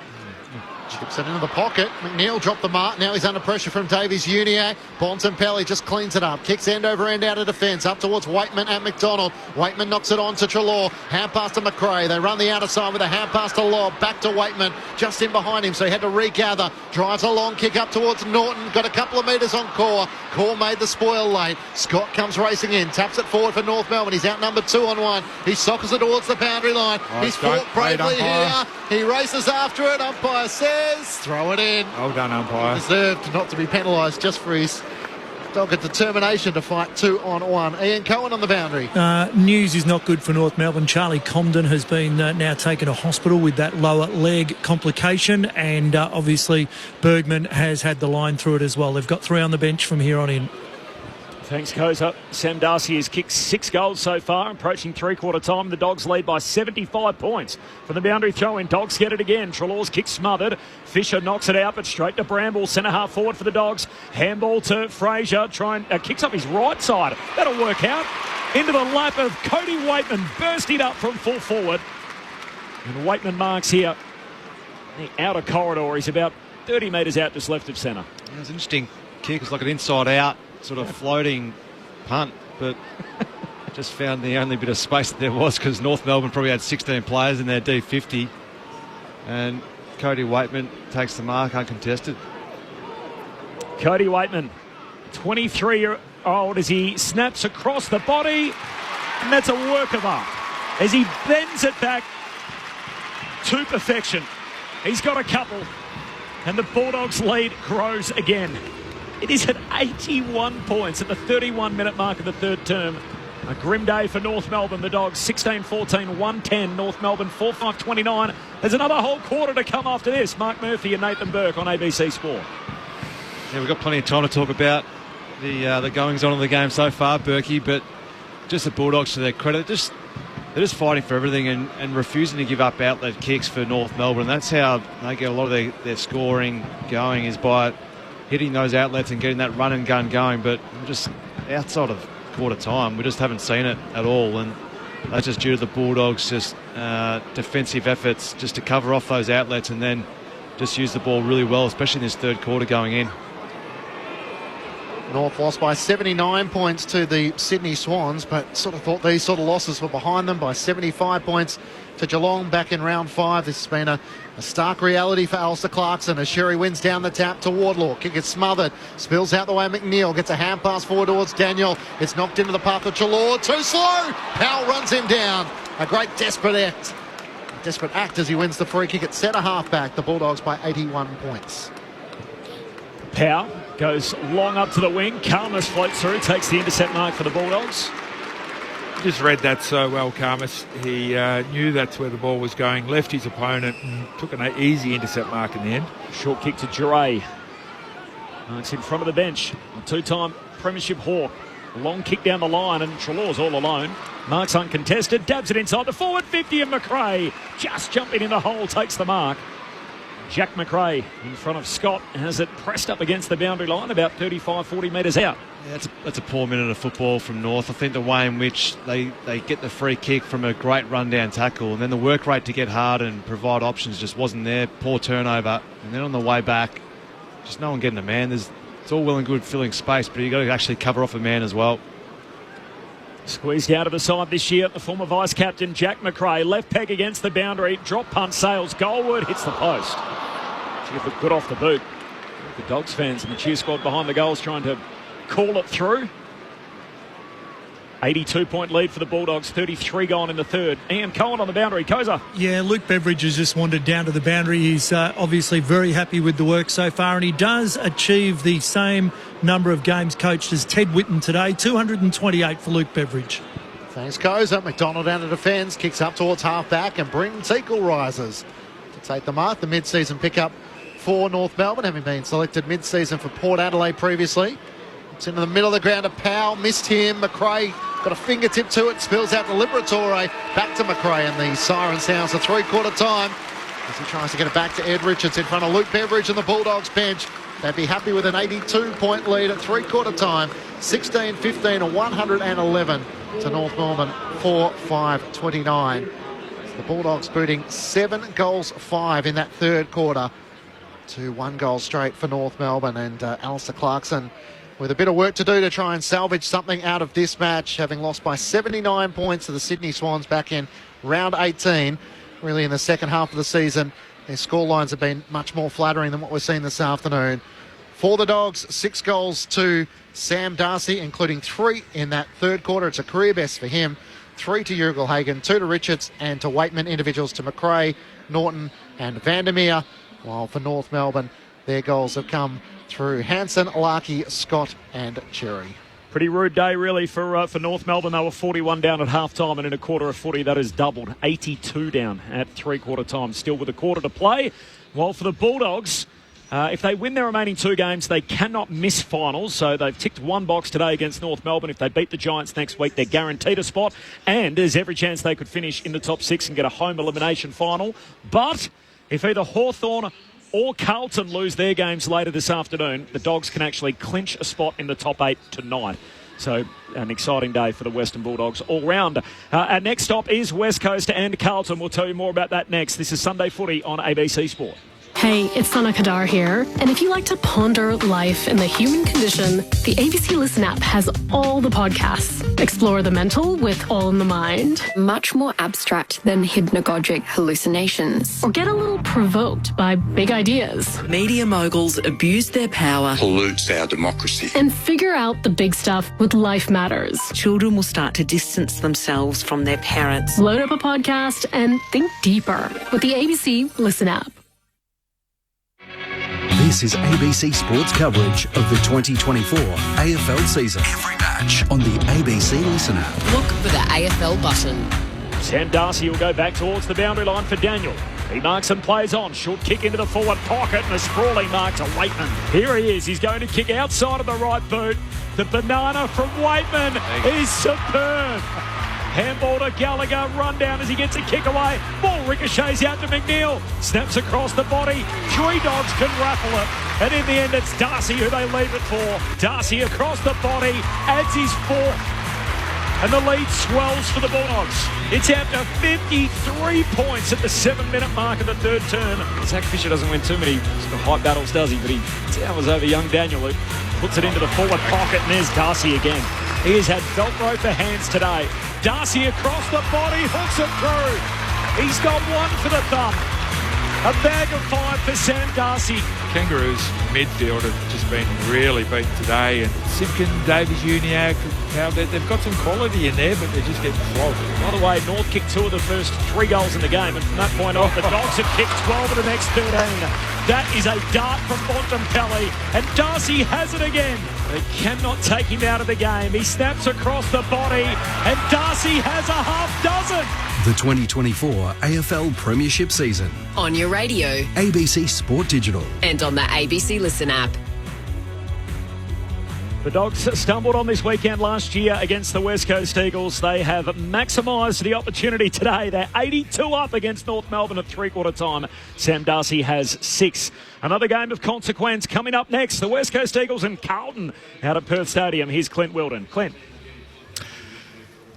Chips it into the pocket. McNeil dropped the mark. Now he's under pressure from Davies Uniacke. Bontempelli just cleans it up. Kicks end over end out of defence. Up towards Waitman and McDonald. Waitman knocks it on to Treloar. Hand pass to McRae. They run the outer side with a hand pass to Lobb. Back to Waitman. Just in behind him, so he had to regather. Drives a long kick up towards Norton. Got a couple of metres on Core. Core made the spoil late. Scott comes racing in. Taps it forward for North Melbourne. He's outnumbered 2-on-1. He soccers it towards the boundary line. He's fought bravely here. He races after it. Umpire says, throw it in.
Well done, umpire.
Deserved not to be penalised just for his dogged determination to fight 2-on-1. Ian Cohen on the boundary.
News is not good for North Melbourne. Charlie Comden has been now taken to hospital with that lower leg complication, and obviously Bergman has had the line through it as well. They've got 3 on the bench from here on in.
Thanks, Koza. Sam Darcy has kicked 6 goals so far, approaching three-quarter time. The Dogs lead by 75 points. From the boundary throw-in, Dogs get it again. Treloar's kick smothered. Fisher knocks it out, but straight to Bramble. Centre half forward for the Dogs. Handball to Fraser. Kicks up his right side. That'll work out. Into the lap of Cody Waitman, bursting up from full forward. And Waitman marks here. The outer corridor. He's about 30 metres out just left of centre.
Yeah, it was an interesting kick. It's like an inside-out sort of floating punt, but just found the only bit of space that there was because North Melbourne probably had 16 players in their D50, and Cody Waitman takes the mark uncontested.
Cody Waitman, 23-year-old, as he snaps across the body, and that's a work of art as he bends it back to perfection. He's got a couple, and the Bulldogs' lead grows again. It is at 81 points at the 31-minute mark of the third term. A grim day for North Melbourne. The Dogs 16-14, 110. North Melbourne 4-5-29. There's another whole quarter to come after this. Mark Murphy and Nathan Burke on ABC Sport.
Yeah, we've got plenty of time to talk about the goings-on of the game so far, Berkey, but just the Bulldogs, to their credit, they're just fighting for everything and refusing to give up outlet kicks for North Melbourne. That's how they get a lot of their scoring going, is by hitting those outlets and getting that run and gun going. But just outside of quarter time, we just haven't seen it at all, and that's just due to the Bulldogs' just defensive efforts just to cover off those outlets and then just use the ball really well, especially in this third quarter going in.
North lost by 79 points to the Sydney Swans, but sort of thought these sort of losses were behind them. By 75 points to Geelong back in round 5. This has been a stark reality for Alistair Clarkson as Sherry wins down the tap to Wardlaw. Kick is smothered, spills out the way. McNeil gets a hand pass forward towards Daniel. It's knocked into the path of Treloar. Too slow. Powell runs him down. A great desperate act as he wins the free kick at centre half back. The Bulldogs by 81 points.
Powell goes long up to the wing. Karmas floats through, takes the intercept mark for the Bulldogs.
Just read that so well, Karmas. He knew that's where the ball was going, left his opponent and took an easy intercept mark in the end.
Short kick to Duray. Marks in front of the bench. A two-time premiership Hawk. Long kick down the line and Treloar's all alone. Marks uncontested, dabs it inside the forward 50 and McRae just jumping in the hole, takes the mark. Jack McRae in front of Scott has it pressed up against the boundary line about 35-40 metres out.
Yeah, that's a poor minute of football from North. I think the way in which they get the free kick from a great run-down tackle, and then the work rate to get hard and provide options just wasn't there. Poor turnover. And then on the way back, just no one getting a man. It's all well and good filling space, but you've got to actually cover off a man as well.
Squeezed out of the side this year, the former vice-captain Jack McRae. Left peg against the boundary. Drop punt sails goalward, hits the post. To get the good off the boot. The Dogs fans and the cheer squad behind the goals trying to call it through. 82-point lead for the Bulldogs, 33 gone in the third. Ian Cohen on the boundary. Koza.
Yeah, Luke Beveridge has just wandered down to the boundary. He's obviously very happy with the work so far, and he does achieve the same number of games coached as Ted Whitten today, 228 for Luke Beveridge.
Thanks, Koza. McDonald down to defence, kicks up towards half-back, and Brenton Teakle rises to take the mark. The mid-season pickup for North Melbourne, having been selected mid-season for Port Adelaide previously. It's into the middle of the ground to Powell, missed him. McRae got a fingertip to it, spills out to Liberatore, back to McRae, and the siren sounds for three-quarter time as he tries to get it back to Ed Richards in front of Luke Beveridge and the Bulldogs bench. They'd be happy with an 82-point lead at three-quarter time, 16-15 and 111 to North Melbourne, 4-5-29. The Bulldogs booting 7 goals 5 in that third quarter to 1 goal straight for North Melbourne, and Alistair Clarkson with a bit of work to do to try and salvage something out of this match, having lost by 79 points to the Sydney Swans back in round 18. Really in the second half of the season, their scorelines have been much more flattering than what we're seeing this afternoon. For the Dogs, 6 goals to Sam Darcy, including 3 in that third quarter. It's a career best for him. 3 to Ugelhagen, 2 to Richards and to Waitman, individuals to McRae, Norton and Vandermeer. While for North Melbourne, their goals have come through Hansen, Larkey, Scott and Cherry.
Pretty rude day, really, for North Melbourne. They were 41 down at half-time, and in a quarter of footy, that has doubled. 82 down at three-quarter time, still with a quarter to play. While for the Bulldogs, If they win their remaining 2 games, they cannot miss finals. So they've ticked one box today against North Melbourne. If they beat the Giants next week, they're guaranteed a spot. And there's every chance they could finish in the top 6 and get a home elimination final. But if either Hawthorn or Carlton lose their games later this afternoon, the Dogs can actually clinch a spot in the top 8 tonight. So an exciting day for the Western Bulldogs all round. Our next stop is West Coast and Carlton. We'll tell you more about that next. This is Sunday Footy on ABC Sport.
Hey, it's Sana Kadar here. And if you like to ponder life and the human condition, the ABC Listen app has all the podcasts. Explore the mental with All in the Mind.
Much more abstract than hypnagogic hallucinations.
Or get a little provoked by big ideas.
Media moguls abuse their power.
Pollutes our democracy.
And figure out the big stuff with Life Matters.
Children will start to distance themselves from their parents.
Load up a podcast and think deeper with the ABC Listen app.
This is ABC Sports coverage of the 2024 AFL season. Every match on the ABC Listen app.
Look for the AFL button.
Sam Darcy will go back towards the boundary line for Daniel. He marks and plays on. Short kick into the forward pocket and a sprawling mark to Waitman. Here he is. He's going to kick outside of the right boot. The banana from Waitman is superb. Handball to Gallagher, run down as he gets a kick away. Ball ricochets out to McNeil. Snaps across the body. Joy Dogs can raffle it. And in the end, it's Darcy who they leave it for. Darcy across the body, adds his 4th. And the lead swells for the Bulldogs. It's out to 53 points at the 7-minute mark of the third turn. Zach Fisher doesn't win too many hype battles, does he? But he towers over young Daniel, who puts it into the forward pocket, and there's Darcy again. He has had Velcro for hands today. Darcy across the body, hooks it through. He's got 1 for the thumb. A bag of 5 for Sam Darcy.
Kangaroos midfield have just been really beaten today, and Simpkin, Davies, Uniac, they've got some quality in there, but they're just getting flogged.
By the way, North kicked 2 of the first 3 goals in the game, and from that point on, the Dogs have kicked 12 of the next 13. That is a dart from Bontempelli, and Darcy has it again. They cannot take him out of the game. He snaps across the body, and Darcy has a half dozen.
The 2024 AFL Premiership season.
On your radio.
ABC Sport Digital.
And on the ABC Listen app.
The Dogs stumbled on this weekend last year against the West Coast Eagles. They have maximised the opportunity today. They're 82 up against North Melbourne at 3/4 time. Sam Darcy has 6. Another game of consequence coming up next. The West Coast Eagles and Carlton out at Perth Stadium. Here's Clint Wilden. Clint.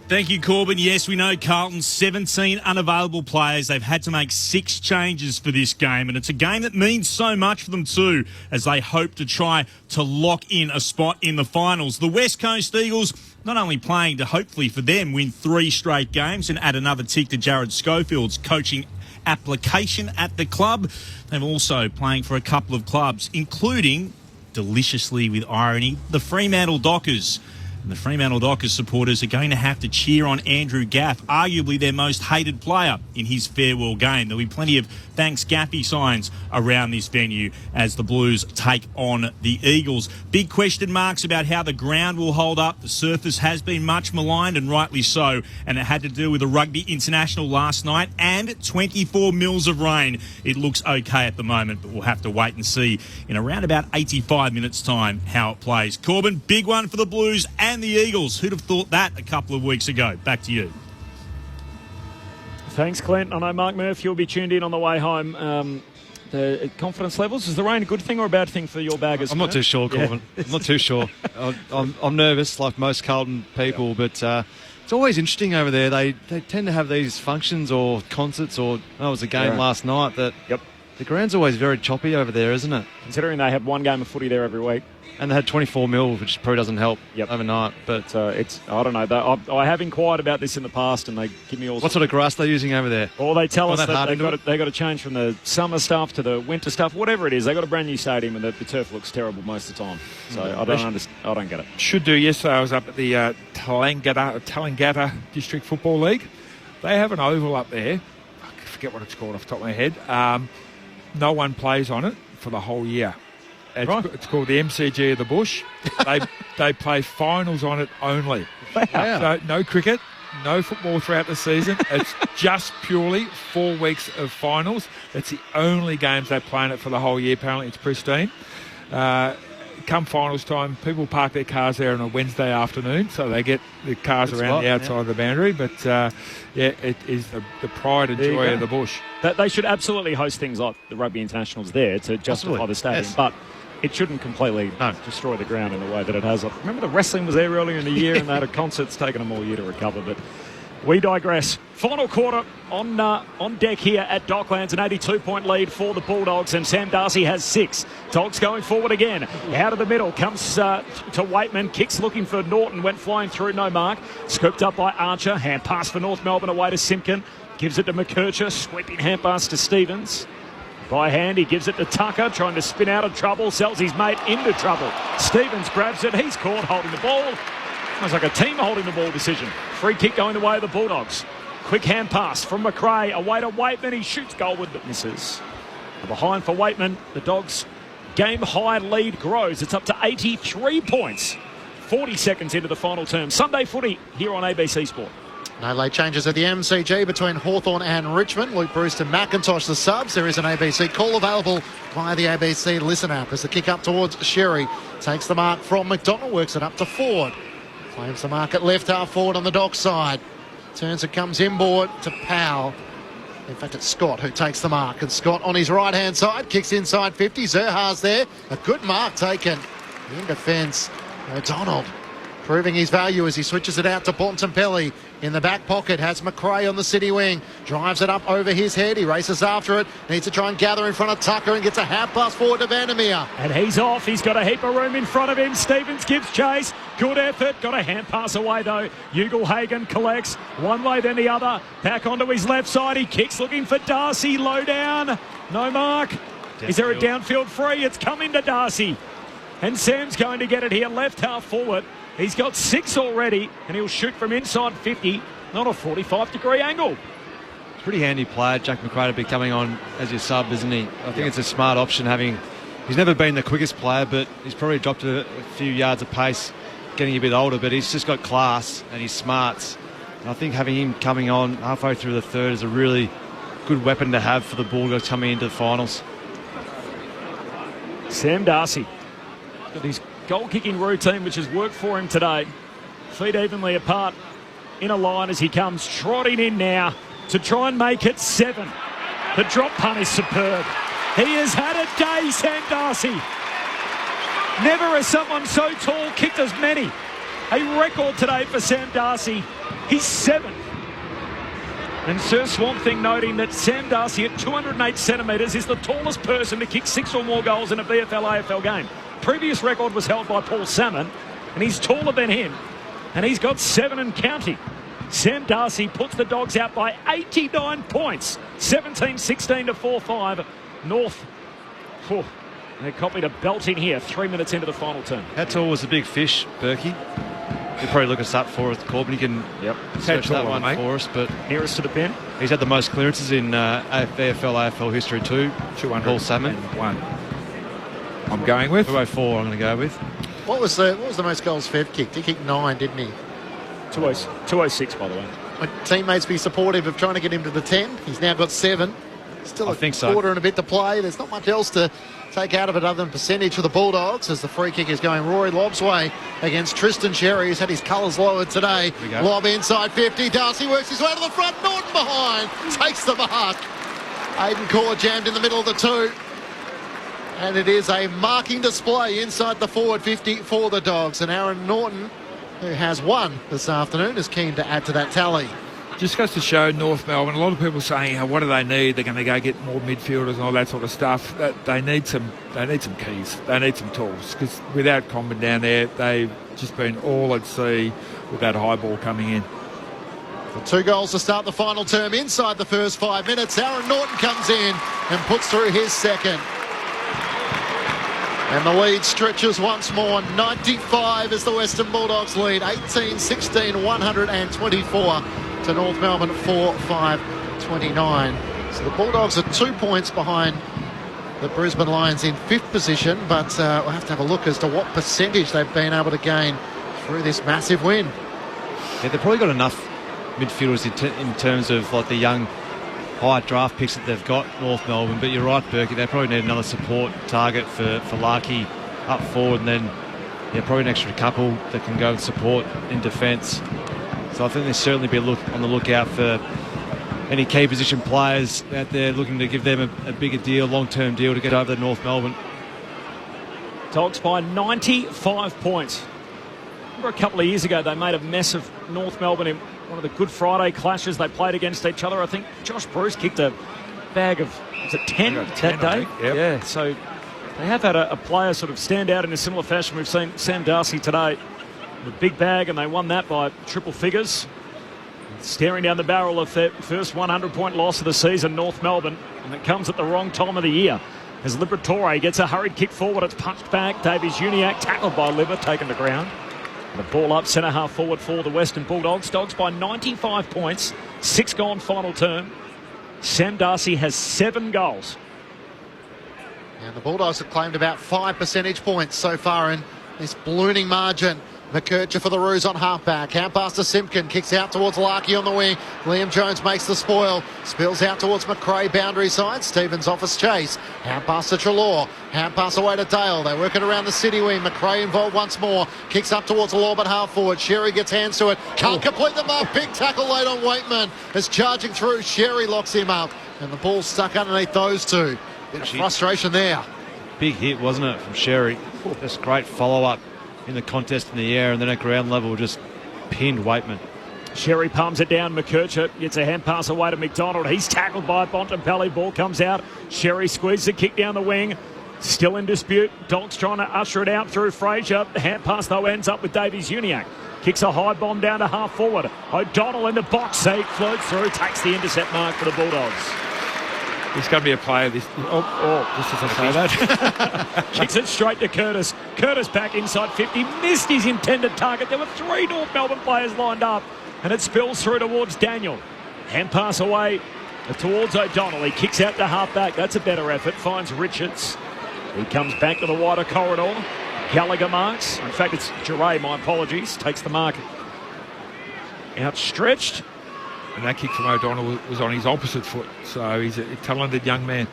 Thank you, Corbin. Yes, we know Carlton's 17 unavailable players. They've had to make 6 changes for this game, and it's a game that means so much for them too, as they hope to try to lock in a spot in the finals. The West Coast Eagles not only playing to hopefully for them win 3 straight games and add another tick to Jared Schofield's coaching application at the club, they're also playing for a couple of clubs, including, deliciously with irony, the Fremantle Dockers. And the Fremantle Dockers supporters are going to have to cheer on Andrew Gaff, arguably their most hated player in his farewell game. There'll be plenty of thanks Gaffy signs around this venue as the Blues take on the Eagles. Big question marks about how the ground will hold up. The surface has been much maligned, and rightly so, and it had to do with a rugby international last night and 24 mils of rain. It looks okay at the moment, but we'll have to wait and see in around about 85 minutes' time how it plays. Corbin, big one for the Blues and the Eagles. Who'd have thought that a couple of weeks ago? Back to you.
Thanks, Clint. I know Mark Murphy will be tuned in on the way home. The confidence levels, is the rain a good thing or a bad thing for your baggers?
I'm not too sure, Corbin. I'm not too sure. I'm nervous, like most Carlton people, but it's always interesting over there. They tend to have these functions or concerts, or it was a game last night that. Yep. The ground's always very choppy over there, isn't it?
Considering they have 1 game of footy there every week.
And they had 24 mil, which probably doesn't help overnight. But
it's, I don't know. I have inquired about this in the past, and they give me all.
What sort of grass are they using over there?
Well, they tell us that they got to change from the summer stuff to the winter stuff, whatever it is. They got a brand new stadium, and the turf looks terrible most of the time. So I don't get it.
Should do. Yesterday I was up at the Tallangatta District Football League. They have an oval up there. I forget what it's called off the top of my head. No one plays on it for the whole year. It's called the MCG of the Bush. They play finals on it only.
Wow.
So no cricket, no football throughout the season. It's just purely 4 weeks of finals. It's the only games they play in it for the whole year. Apparently it's pristine. Come finals time, people park their cars there on a Wednesday afternoon, so they get the cars around the outside of the boundary. But, it is the pride and joy of the bush.
They should absolutely host things like the Rugby Internationals there to justify the stadium. Yes. But it shouldn't completely destroy the ground in the way that it has. Remember the wrestling was there earlier in the year and they had a concert. It's taken them all year to recover, but we digress. Final quarter on deck here at Docklands. An 82-point lead for the Bulldogs, and Sam Darcy has 6. Dogs going forward again. Out of the middle comes to Waitman. Kicks looking for Norton. Went flying through, no mark. Scooped up by Archer. Hand pass for North Melbourne away to Simpkin. Gives it to McKercher. Sweeping hand pass to Stevens. By hand, he gives it to Tucker, trying to spin out of trouble. Sells his mate into trouble. Stevens grabs it. He's caught holding the ball. It's like a team holding the ball decision. Free kick going the way of the Bulldogs. Quick hand pass from McRae. Away to Waitman. He shoots goalward but misses. Behind for Waitman. The Dogs' game-high lead grows. It's up to 83 points. 40 seconds into the final term. Sunday footy here on ABC Sport.
No late changes at the MCG between Hawthorn and Richmond. Luke Bruce and McIntosh the subs. There is an ABC call available via the ABC Listen app as the kick up towards Sherry. Takes the mark from McDonald. Works it up to Ford. Claims the mark at left half forward on the Dock side. Turns it, comes inboard to Powell. In fact, it's Scott who takes the mark. And Scott on his right-hand side kicks inside 50. Zerha's there. A good mark taken. In defence, O'Donnell proving his value as he switches it out to Bontempelli. In the back pocket has McRae on the City wing. Drives it up over his head. He races after it. Needs to try and gather in front of Tucker and gets a half pass forward to Vandermeer.
And he's off. He's got a heap of room in front of him. Stevens gives chase. Good effort. Got a hand pass away though. Ugle-Hagan collects. One way then the other. Back onto his left side. He kicks looking for Darcy. Low down. No mark. Downfield. Is there a downfield free? It's coming to Darcy. And Sam's going to get it here. Left half forward. He's got 6 already, and he'll shoot from inside 50, not a 45-degree angle.
Pretty handy player, Jack McRae, to be coming on as your sub, isn't he? I think it's a smart option having... He's never been the quickest player, but he's probably dropped a few yards of pace getting a bit older, but he's just got class and he's smarts. And I think having him coming on halfway through the third is a really good weapon to have for the Bulldogs coming into the finals.
Sam Darcy got his goal-kicking routine, which has worked for him today. Feet evenly apart in a line as he comes trotting in now to try and make it 7. The drop punt is superb. He has had a day, Sam Darcy. Never has someone so tall kicked as many. A record today for Sam Darcy. He's 7th. And Sir Swamp Thing noting that Sam Darcy at 208 centimetres is the tallest person to kick 6 or more goals in a VFL AFL game. Previous record was held by Paul Salmon, and he's taller than him, and he's got 7 and counting. Sam Darcy puts the Dogs out by 89 points, 17-16 to 4-5. North, they copied a belting here 3 minutes into the final term.
How tall was the big fish, Berkey? He'll probably look us up for us, Corbin. He can search that one for us. But
nearest to the pin.
He's had the most clearances in VFL AFL history too. 200. Paul Salmon.
1. I'm going with
204. I'm going to go with.
What was the most goals Fev kicked? He kicked 9, didn't he?
206, by the way.
Would teammates be supportive of trying to get him to the 10? He's now got 7. Still a quarter and a bit to play. There's not much else to take out of it other than percentage for the Bulldogs as the free kick is going Rory Lobb's way against Tristan Sherry, who's had his colours lowered today. Lobb inside 50. Darcy works his way to the front. Norton behind. Takes the mark. Aiden Core jammed in the middle of the 2. And it is a marking display inside the forward 50 for the Dogs. And Aaron Norton, who has 1 this afternoon, is keen to add to that tally.
Just goes to show North Melbourne, a lot of people saying, what do they need? They're going to go get more midfielders and all that sort of stuff. They need some keys. They need some tools. Because without Comben down there, they've just been all at sea with that high ball coming in.
For 2 goals to start the final term inside the first 5 minutes. Aaron Norton comes in and puts through his second. And the lead stretches once more. 95 is the Western Bulldogs lead. 18-16, 124 to North Melbourne, 4-5-29. So the Bulldogs are 2 points behind the Brisbane Lions in 5th position, but we'll have to have a look as to what percentage they've been able to gain through this massive win.
Yeah, they've probably got enough midfielders in terms of like the young high draft picks that they've got, North Melbourne. But you're right, Berkey, they probably need another support target for Larkey up forward, and then probably an extra couple that can go and support in defence. So I think there'll certainly be on the lookout for any key position players out there looking to give them a bigger deal, long-term deal to get over to North Melbourne.
Dogs by 95 points. Remember a couple of years ago they made a mess of North Melbourne in one of the Good Friday clashes they played against each other. I think Josh Bruce kicked a bag of, was it 10 that day?
Yep.
Yeah, so they have had a player sort of stand out in a similar fashion. We've seen Sam Darcy today with a big bag, and they won that by triple figures. Staring down the barrel of their first 100-point loss of the season, North Melbourne, and it comes at the wrong time of the year. As Liberatore gets a hurried kick forward, it's punched back. Davies Uniacke tackled by Liber, taken to ground. The ball up centre half forward for the Western Bulldogs. Dogs by 95 points, 6 gone final term. Sam Darcy has 7 goals.
And the Bulldogs have claimed about 5 percentage points so far in this ballooning margin. McKercher for the Roos on halfback. Hand pass to Simpkin. Kicks out towards Larkey on the wing. Liam Jones makes the spoil. Spills out towards McRae, boundary side. Stevens offers chase. Hand pass to Treloar. Hand pass away to Dale. They're working around the city wing. McRae involved once more. Kicks up towards Lorb half forward. Sherry gets hands to it. Can't complete the mark. Big tackle late on Waitman. As charging through, Sherry locks him up. And the ball's stuck underneath those two. Bit of frustration there.
Big hit, wasn't it, from Sherry? Just great follow-up in the contest in the air, and then at ground level just pinned Waitman.
Sherry palms it down. McKercher gets a hand pass away to McDonald. He's tackled by Bontempelli. Ball comes out. Sherry squeezes a kick down the wing. Still in dispute. Dogs trying to usher it out through Fraser. The hand pass, though, ends up with Davies Uniacke. Kicks a high bomb down to half forward. O'Donnell in the box seat. Floats through. Takes the intercept mark for the Bulldogs.
He's going to be a player. Just as I say that.
Kicks it straight to Curtis. Curtis back inside 50. Missed his intended target. There were 3 North Melbourne players lined up. And it spills through towards Daniel. Hand pass away towards O'Donnell. He kicks out to half-back. That's a better effort. Finds Richards. He comes back to the wider corridor. Gallagher marks. In fact, it's Giray, my apologies. Takes the mark. Outstretched.
And that kick from O'Donnell was on his opposite foot. So he's a talented young man.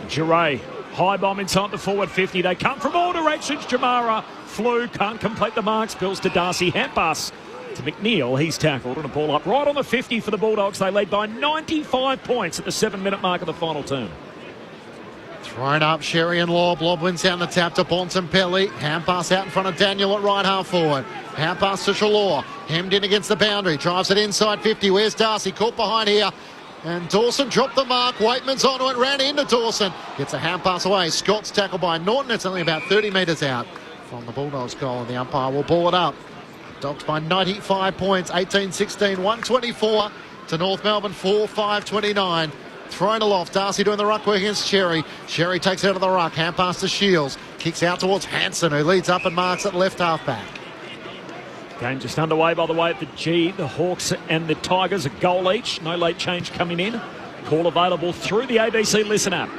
Giray, high bomb inside the forward 50. They come from all directions. Jamara flew, can't complete the mark. Spills to Darcy. Hand pass to McNeil. He's tackled and a ball up right on the 50 for the Bulldogs. They lead by 95 points at the 7-minute mark of the final term.
Thrown up, Sherry and Lobb. Lobb wins down the tap to Bontempelli. Hand pass out in front of Daniel at right half forward. Hand pass to Treloar. Hemmed in against the boundary. Drives it inside 50. Where's Darcy? Caught behind here. And Dawson dropped the mark. Waitman's onto it. Ran into Dawson. Gets a hand pass away. Scott's tackled by Norton. It's only about 30 metres out from the Bulldogs' goal. And the umpire will ball it up. Dogs by 95 points. 18-16. 124 to North Melbourne. 4-5-29. Thrown aloft. Darcy doing the ruck work against Sherry. Sherry takes out of the ruck. Hand pass to Shields. Kicks out towards Hanson, who leads up and marks at left half back.
Game just underway, by the way, at the G. The Hawks and the Tigers, a goal each. No late change coming in. Call available through the ABC Listen app.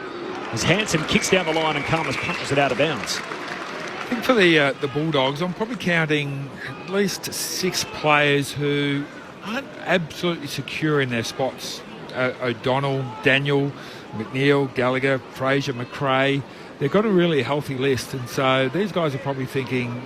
As Hanson kicks down the line and Khamis punches it out of bounds.
I think for the Bulldogs, I'm probably counting at least 6 players who aren't absolutely secure in their spots. O'Donnell, Daniel, McNeil, Gallagher, Fraser, McRae. They've got a really healthy list, and so these guys are probably thinking,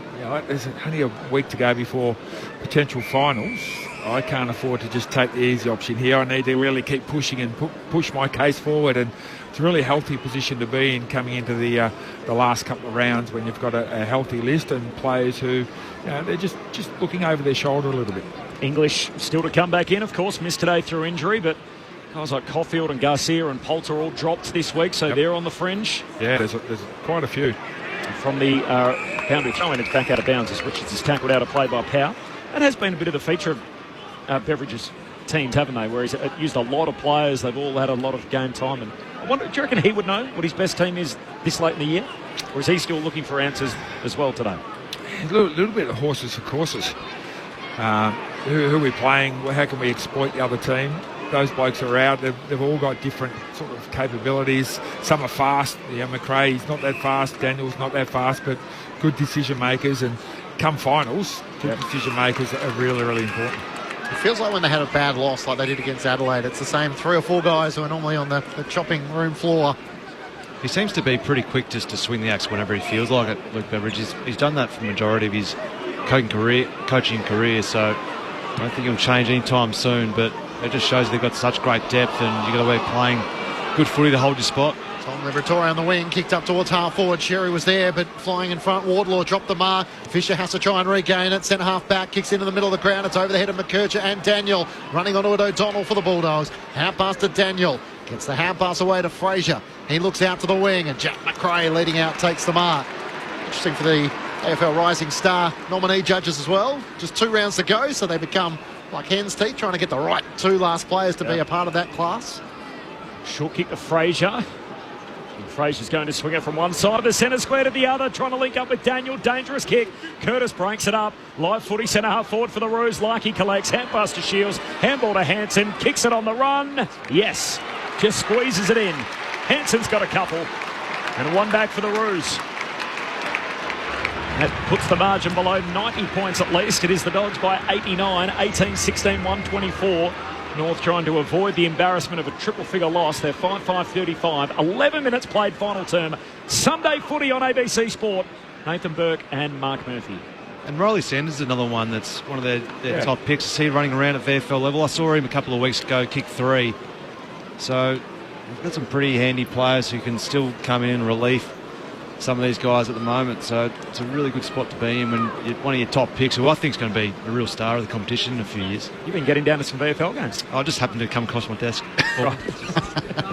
there's only a week to go before potential finals. I can't afford to just take the easy option here. I need to really keep pushing and push my case forward, and it's a really healthy position to be in coming into the last couple of rounds when you've got a healthy list and players who they're just looking over their shoulder a little bit.
English still to come back in, of course, missed today through injury, but guys like Caulfield and Garcia and Poulter all dropped this week, so they're on the fringe.
Yeah, there's quite a few.
From the boundary throw-in, it's back out of bounds as Richards is tackled out of play by Power. That has been a bit of a feature of Beveridge's teams, haven't they, where he's used a lot of players. They've all had a lot of game time. And I wonder, do you reckon he would know what his best team is this late in the year? Or is he still looking for answers as well today?
A little bit of horses for courses. Who are we playing? How can we exploit the other team? Those blokes are out. They've all got different sort of capabilities. Some are fast. McRae, he's not that fast. Daniel's not that fast, but good decision makers. And come finals, good decision makers are really, really important.
It feels like when they had a bad loss like they did against Adelaide, it's the same 3 or 4 guys who are normally on the chopping room floor.
He seems to be pretty quick just to swing the axe whenever he feels like it, Luke Beveridge. He's done that for the majority of his coaching career, so I don't think he'll change anytime soon, but it just shows they've got such great depth and you've got to be playing good footy to hold your spot.
Tom Liberatore on the wing, kicked up towards half forward. Sherry was there, but flying in front. Wardlaw dropped the mark. Fisher has to try and regain it. Centre half back, kicks into the middle of the ground. It's over the head of McKercher and Daniel. Running onto it, O'Donnell for the Bulldogs. Hand pass to Daniel. Gets the hand pass away to Fraser. He looks out to the wing, and Jack McRae leading out takes the mark. Interesting for the AFL Rising Star nominee judges as well. Just 2 rounds to go, so they become like hen's teeth, trying to get the right 2 last players to be a part of that class.
Short kick to Fraser. Fraser's going to swing it from one side of the centre square to the other, trying to link up with Daniel. Dangerous kick. Curtis breaks it up. Live footy centre half forward for the Roos. Larkey collects. Hand pass to Shields. Handball to Hanson. Kicks it on the run. Yes. Just squeezes it in. Hanson's got a couple. And 1 back for the Roos. That puts the margin below 90 points at least. It is the Dogs by 89. 18-16, 124. North trying to avoid the embarrassment of a triple-figure loss. They're 5-5-35. 11 minutes played final term. Sunday footy on ABC Sport. Nathan Burke and Mark Murphy.
And Riley Sanders is another one that's one of their top picks. I see him running around at VFL level. I saw him a couple of weeks ago kick 3. So we've got some pretty handy players who can still come in and relief some of these guys at the moment. So it's a really good spot to be in when you're one of your top picks, who I think is going to be a real star of the competition in a few years.
You've been getting down to some VFL games.
I just happened to come across my desk.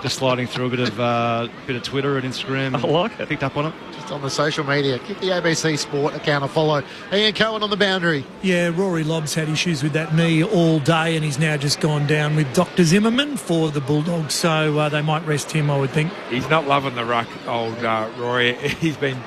Just sliding through a bit of Twitter and Instagram.
I like it.
Picked up on it.
Just on the social media. Give the ABC Sport account a follow. Ian Cohen on the boundary.
Yeah, Rory Lobbs had issues with that knee all day, and he's now just gone down with Dr. Zimmerman for the Bulldogs, so they might rest him, I would think.
He's not loving the ruck, old Rory. He's been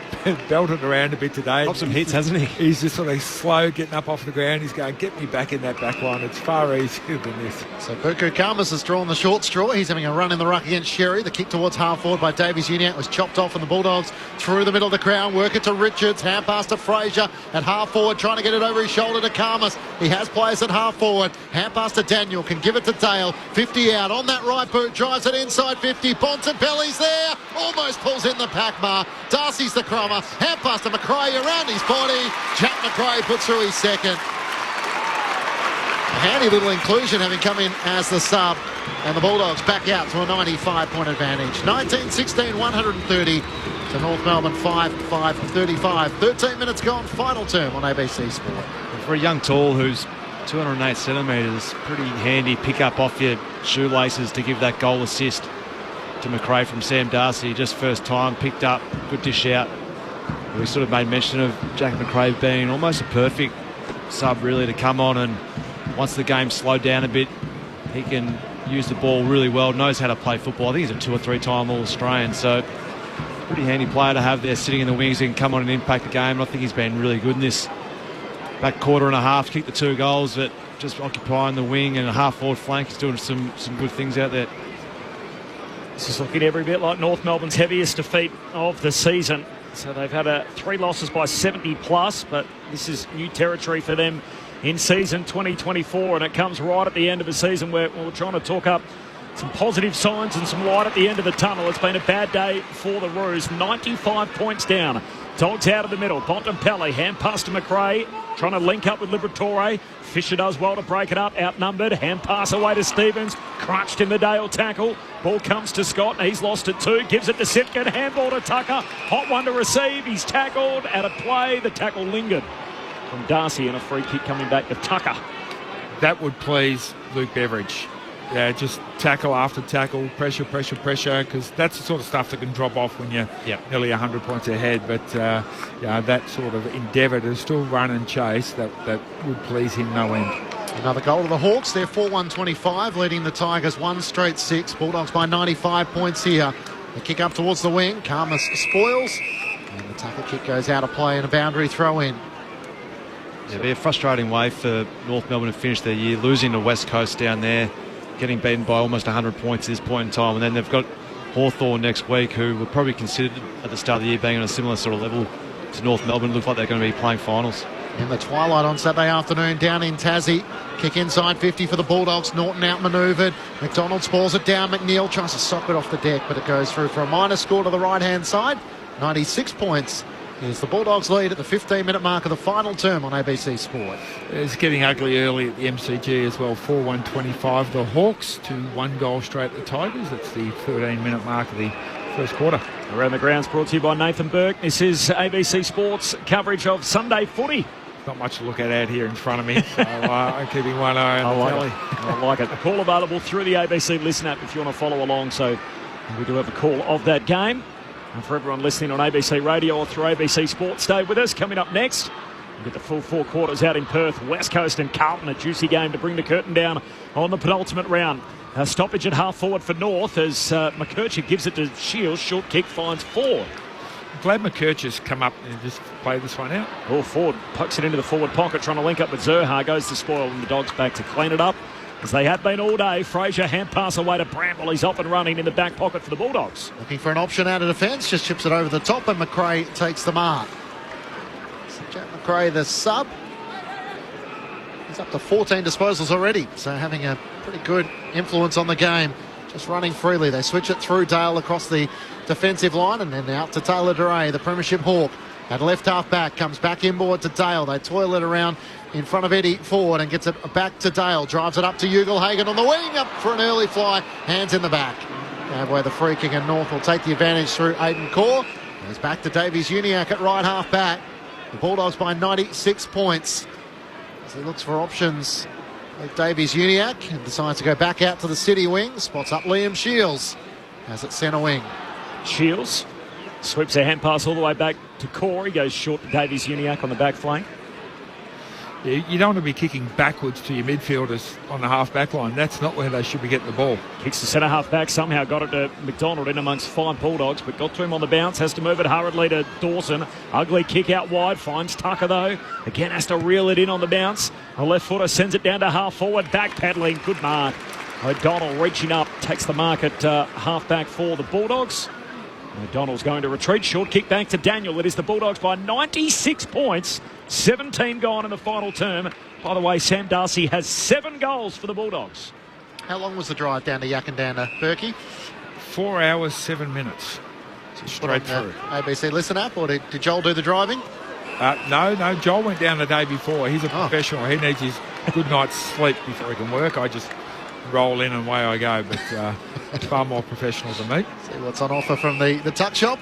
belted around a bit today.
Got some hits, hasn't he?
He's just sort of slow getting up off the ground. He's going, get me back in that back line. It's far easier than this.
So Buku Karmas has drawn the short straw. He's having a run in the ruck against Sherry. The kick towards half forward by Davies Uniacke was chopped off, and the Bulldogs through the middle of the ground. Work it to Richards. Hand pass to Fraser at half forward, trying to get it over his shoulder to Karmas. He has players at half forward. Hand pass to Daniel. Can give it to Dale. 50 out on that right boot. Drives it inside 50. Bontempelli's there. Almost pulls in the pack mark. Darcy's the crummer. Hand pass to McRae around his body. Jack McRae puts through his second. A handy little inclusion having come in as the sub. And the Bulldogs back out to a 95-point advantage. 19-16, 130 to North Melbourne 5-5-35. 13 minutes gone, final term on ABC Sport.
For a young tall who's 208 centimetres, pretty handy pick up off your shoelaces to give that goal assist to McRae from Sam Darcy. Just first time, picked up, good dish out. We sort of made mention of Jack McRae being almost a perfect sub really to come on, and once the game slowed down a bit, he can use the ball really well, knows how to play football. I think he's a 2 or 3 time All-Australian, so pretty handy player to have there sitting in the wings. He can come on and impact the game, and I think he's been really good in this back quarter and a half. Kicked the 2 goals, but just occupying the wing and a half-forward flank. He's doing some good things out there.
This is looking every bit like North Melbourne's heaviest defeat of the season. So they've had 3 losses by 70 plus, but this is new territory for them in season 2024, and it comes right at the end of a season where we're trying to talk up some positive signs and some light at the end of the tunnel. It's been a bad day for the Roos. 95 points down. Dogs out of the middle. Bontempelli, hand pass to McRae, trying to link up with Liberatore. Fisher does well to break it up, outnumbered. Hand pass away to Stevens, crunched in the Dale tackle. Ball comes to Scott, and he's lost it 2. Gives it to Sitkin, handball to Tucker. Hot one to receive. He's tackled, out of play. The tackle lingered from Darcy, and a free kick coming back to Tucker.
That would please Luke Beveridge. Yeah, just tackle after tackle, pressure, because that's the sort of stuff that can drop off when you're nearly 100 points ahead. But that sort of endeavour to still run and chase, that would please him no end.
Another goal to the Hawks. They're 4-1-25, leading the Tigers 1 straight 6. Bulldogs by 95 points here. The kick up towards the wing. Karmas spoils. And the tackle kick goes out of play and a boundary throw in.
Yeah, it'll be a frustrating way for North Melbourne to finish their year, losing to West Coast down there, getting beaten by almost 100 points at this point in time, and then they've got Hawthorn next week, who were probably considered at the start of the year being on a similar sort of level to North Melbourne. Look like they're going to be playing finals.
in the twilight on Saturday afternoon down in Tassie. Kick inside 50 for the Bulldogs. Norton outmanoeuvred. McDonald spoils it down. McNeil tries to sock it off the deck, but it goes through for a minor score to the right-hand side. 96 points is the Bulldogs' lead at the 15-minute mark of the final term on ABC Sport.
It's getting ugly early at the MCG as well. 4-1-25 the Hawks to 1 goal straight the Tigers. That's the 13-minute mark of the first quarter.
Around the Grounds brought to you by Nathan Burke. This is ABC Sports coverage of Sunday footy.
Not much to look at out here in front of me, so I'm keeping one eye on the telly.
I like it. A call available through the ABC Listen app if you want to follow along. So we do have a call of that game. And for everyone listening on ABC Radio or through ABC Sports, stay with us. Coming up next, we'll get the full 4 quarters out in Perth. West Coast and Carlton, a juicy game to bring the curtain down on the penultimate round. A stoppage at half forward for North as McKercher gives it to Shields. Short kick finds 4.
I'm glad McKercher's come up and just played this one out.
Oh, Ford pokes it into the forward pocket, trying to link up with Zerha. Goes to spoil, and the Dogs back to clean it up, as they have been all day. Fraser hand pass away to Bramble. He's off and running in the back pocket for the Bulldogs.
Looking for an option out of defence, just chips it over the top, and McRae takes the mark. So Jack McRae, the sub, he's up to 14 disposals already, so having a pretty good influence on the game. Just running freely. They switch it through Dale across the defensive line, and then out to Taylor DeRay, the Premiership Hawk. At left half back, comes back inboard to Dale. They toil it around in front of Eddie Ford and gets it back to Dale. Drives it up to Ugelhagen on the wing, up for an early fly. Hands in the back. Away the free kick, and North will take the advantage through Aidan Core. Goes back to Davies Uniacke at right half back. The Bulldogs by 96 points. As he looks for options with Davies Uniacke and decides to go back out to the city wing. Spots up Liam Shields as at centre wing.
Shields sweeps a hand pass all the way back to Corey. Goes short to Davies Uniacke on the back flank.
Yeah, you don't want to be kicking backwards to your midfielders on the half-back line. That's not where they should be getting the ball.
Kicks the centre half-back, somehow got it to McDonald in amongst 5 Bulldogs, but got to him on the bounce, has to move it hurriedly to Dawson. Ugly kick out wide, finds Tucker though. Again has to reel it in on the bounce. A left footer sends it down to half-forward, back paddling, good mark. O'Donnell reaching up, takes the mark at half-back for the Bulldogs. O'Donnell's going to retreat, short kick back to Daniel. It is the Bulldogs by 96 points. 17 gone in the final term. By the way, Sam Darcy has 7 goals for the Bulldogs.
How long was the drive down to Yakandanda, Berkey?
4 hours, 7 minutes. Straight through.
ABC Listen app, or did Joel do the driving?
No, Joel went down the day before. He's a professional. He needs his good night's sleep before he can work. I just roll in and away I go, but far more professional than me.
See what's on offer from the tuck shop.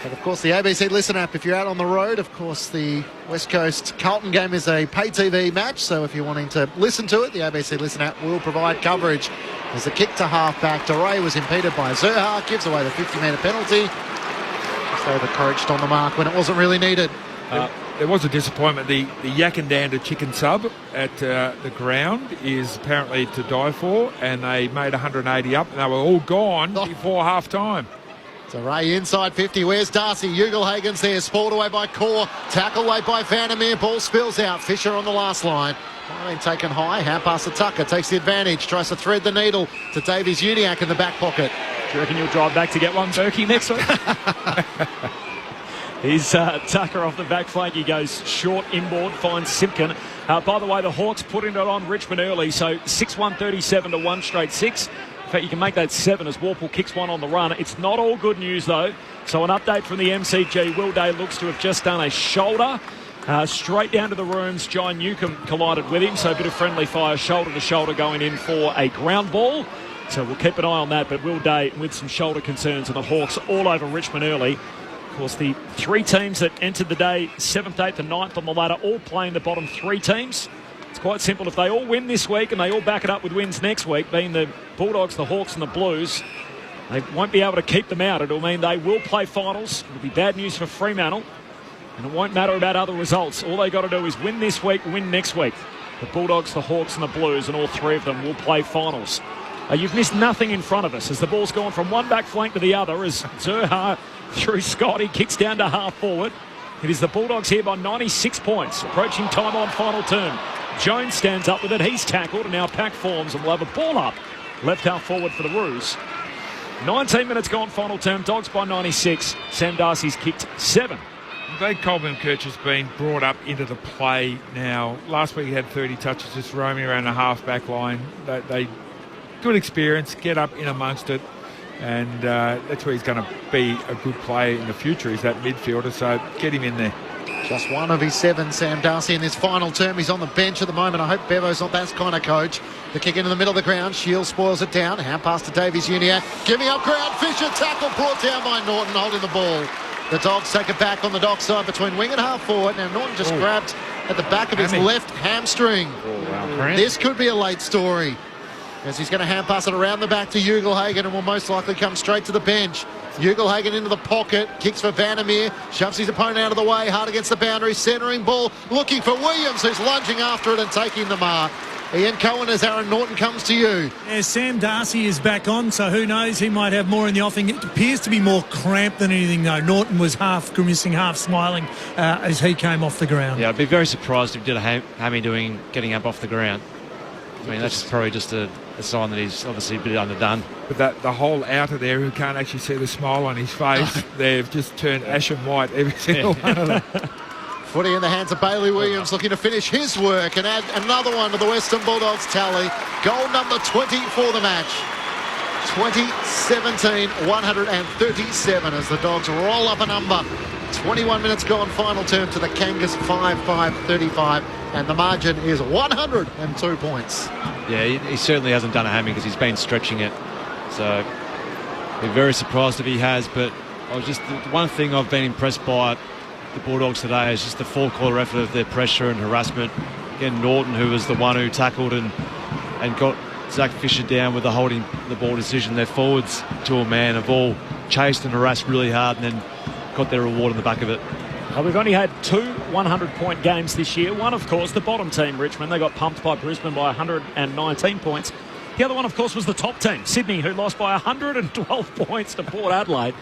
And of course the ABC Listen app, if you're out on the road, of course the West Coast Carlton game is a pay TV match, so if you're wanting to listen to it, the ABC Listen app will provide coverage. As a kick to half back, DeRay was impeded by Zerha, gives away the 50-metre penalty. Just overcoached on the mark when it wasn't really needed.
There was a disappointment. The Yakandanda chicken sub at the ground is apparently to die for, and they made 180 up, and they were all gone before half-time.
So Ray inside 50. Where's Darcy? Ugelhagen's there. Spoiled away by Core. Tackle away by Vandermeer. Ball spills out. Fisher on the last line. Been taken high. Hand pass to Tucker. Takes the advantage. Tries to thread the needle to Davies Uniacke in the back pocket.
Do you reckon you'll drive back to get one, Berkey, next week? He's Tucker off the back flank. He goes short inboard. Finds Simpkin. By the way, the Hawks putting it on Richmond early. So 6-1-37 to 1 straight 6. In fact, you can make that 7 as Warple kicks one on the run. It's not all good news, though. So an update from the MCG. Will Day looks to have just done a shoulder. Straight down to the rooms. John Newcomb collided with him. So a bit of friendly fire, shoulder to shoulder, going in for a ground ball. So we'll keep an eye on that. But Will Day with some shoulder concerns, and the Hawks all over Richmond early. Of course, the 3 teams that entered the day, 7th, 8th and 9th on the ladder, all playing the bottom 3 teams. It's quite simple. If they all win this week and they all back it up with wins next week, being the Bulldogs, the Hawks and the Blues, they won't be able to keep them out. It'll mean they will play finals. It'll be bad news for Fremantle, and it won't matter about other results. All they got to do is win this week, win next week. The Bulldogs, the Hawks and the Blues, and all 3 of them will play finals. You've missed nothing in front of us as the ball's gone from one back flank to the other as Zerha through Scotty kicks down to half forward. It is the Bulldogs here by 96 points, approaching time on final term. Jones stands up with it. He's tackled, and now Pack forms, and we'll have a ball up. Left half forward for the Roos. 19 minutes gone, final term. Dogs by 96. Sam Darcy's kicked 7.
I'm glad Colin Kirch has been brought up into the play now. Last week he had 30 touches just roaming around the half-back line. They good experience, get up in amongst it, and that's where he's going to be a good player in the future, is that midfielder, so get him in there.
Just one of his 7, Sam Darcy, in this final term. He's on the bench at the moment. I hope Bevo's not that kind of coach. The kick into the middle of the ground. Shields spoils it down. Hand pass to Davies Uniacke. Giving up ground. Fisher tackle brought down by Norton, holding the ball. The Dogs take it back on the Dock side between wing and half forward. Now Norton just grabbed at the back of his left hamstring. This could be a late story, as he's going to hand pass it around the back to Ugelhagen and will most likely come straight to the bench. Ugelhagen into the pocket, kicks for Vandermeer, shoves his opponent out of the way, hard against the boundary, centering ball, looking for Williams, who's lunging after it and taking the mark. Ian Cohen, as Aaron Norton comes to you.
Yeah, Sam Darcy is back on, so who knows, he might have more in the offing. It appears to be more cramped than anything, though. Norton was half grimacing, half smiling as he came off the ground.
Yeah, I'd be very surprised if he did a hammy getting up off the ground. I mean, that's probably just a sign that he's obviously a bit underdone.
But the whole outer there, who can't actually see the smile on his face, they've just turned ashen white, every single one of them.
Footy in the hands of Bailey Williams, looking to finish his work and add another one to the Western Bulldogs tally. Goal number 20 for the match. 2017, 137 as the Dogs roll up a number. 21 minutes gone, final term to the Kangas, 5-5-35, and the margin is 102 points.
Yeah, he certainly hasn't done a hammy because he's been stretching it. So I'd be very surprised if he has, but the one thing I've been impressed by the Bulldogs today is just the four-quarter effort of their pressure and harassment. Again, Norton, who was the one who tackled and got Zach Fisher down with the holding the ball decision. Their forwards to a man have all chased and harassed really hard and then got their reward on the back of it.
Well, we've only had 2 100-point games this year. One, of course, the bottom team, Richmond. They got pumped by Brisbane by 119 points. The other one, of course, was the top team, Sydney, who lost by 112 points to Port Adelaide.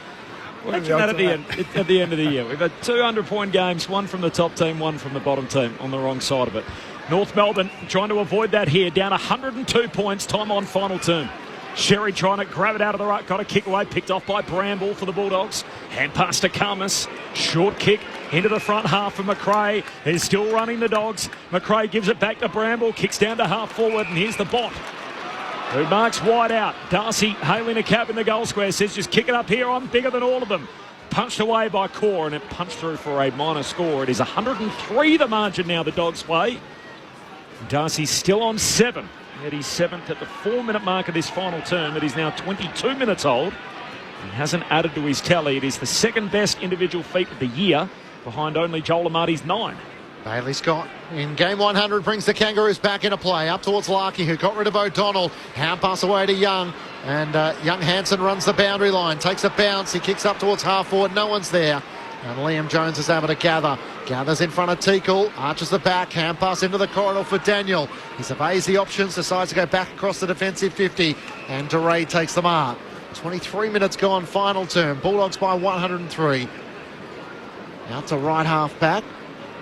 Imagine that at the end of the year. We've had 2 100-point games, one from the top team, one from the bottom team on the wrong side of it. North Melbourne trying to avoid that here, down 102 points, time on final term. Sherry trying to grab it out of the ruck, got a kick away, picked off by Bramble for the Bulldogs. Hand pass to Karmas, short kick into the front half for McRae. He's still running the Dogs. McRae gives it back to Bramble, kicks down to half forward, and here's the bot, who marks wide out. Darcy hailing a cab in the goal square, says just kick it up here, I'm bigger than all of them. Punched away by Core, and it punched through for a minor score. It is 103 the margin now the Dogs way. Darcy's still on 7. Yet he's 7th at the 4-minute mark of this final term. It is now 22 minutes old. He hasn't added to his tally. It is the second best individual feat of the year, behind only Joel Amarty's 9.
Bailey Scott in game 100 brings the Kangaroos back into play. Up towards Larkey, who got rid of O'Donnell. Hand pass away to Young. And Young Hansen runs the boundary line. Takes a bounce. He kicks up towards half forward. No one's there. And Liam Jones is able to gather. Gathers in front of Teakle. Arches the back. Hand pass into the corridor for Daniel. He surveys the options. Decides to go back across the defensive 50. And DeRay takes the mark. 23 minutes gone. Final term. Bulldogs by 103. Out to right half back,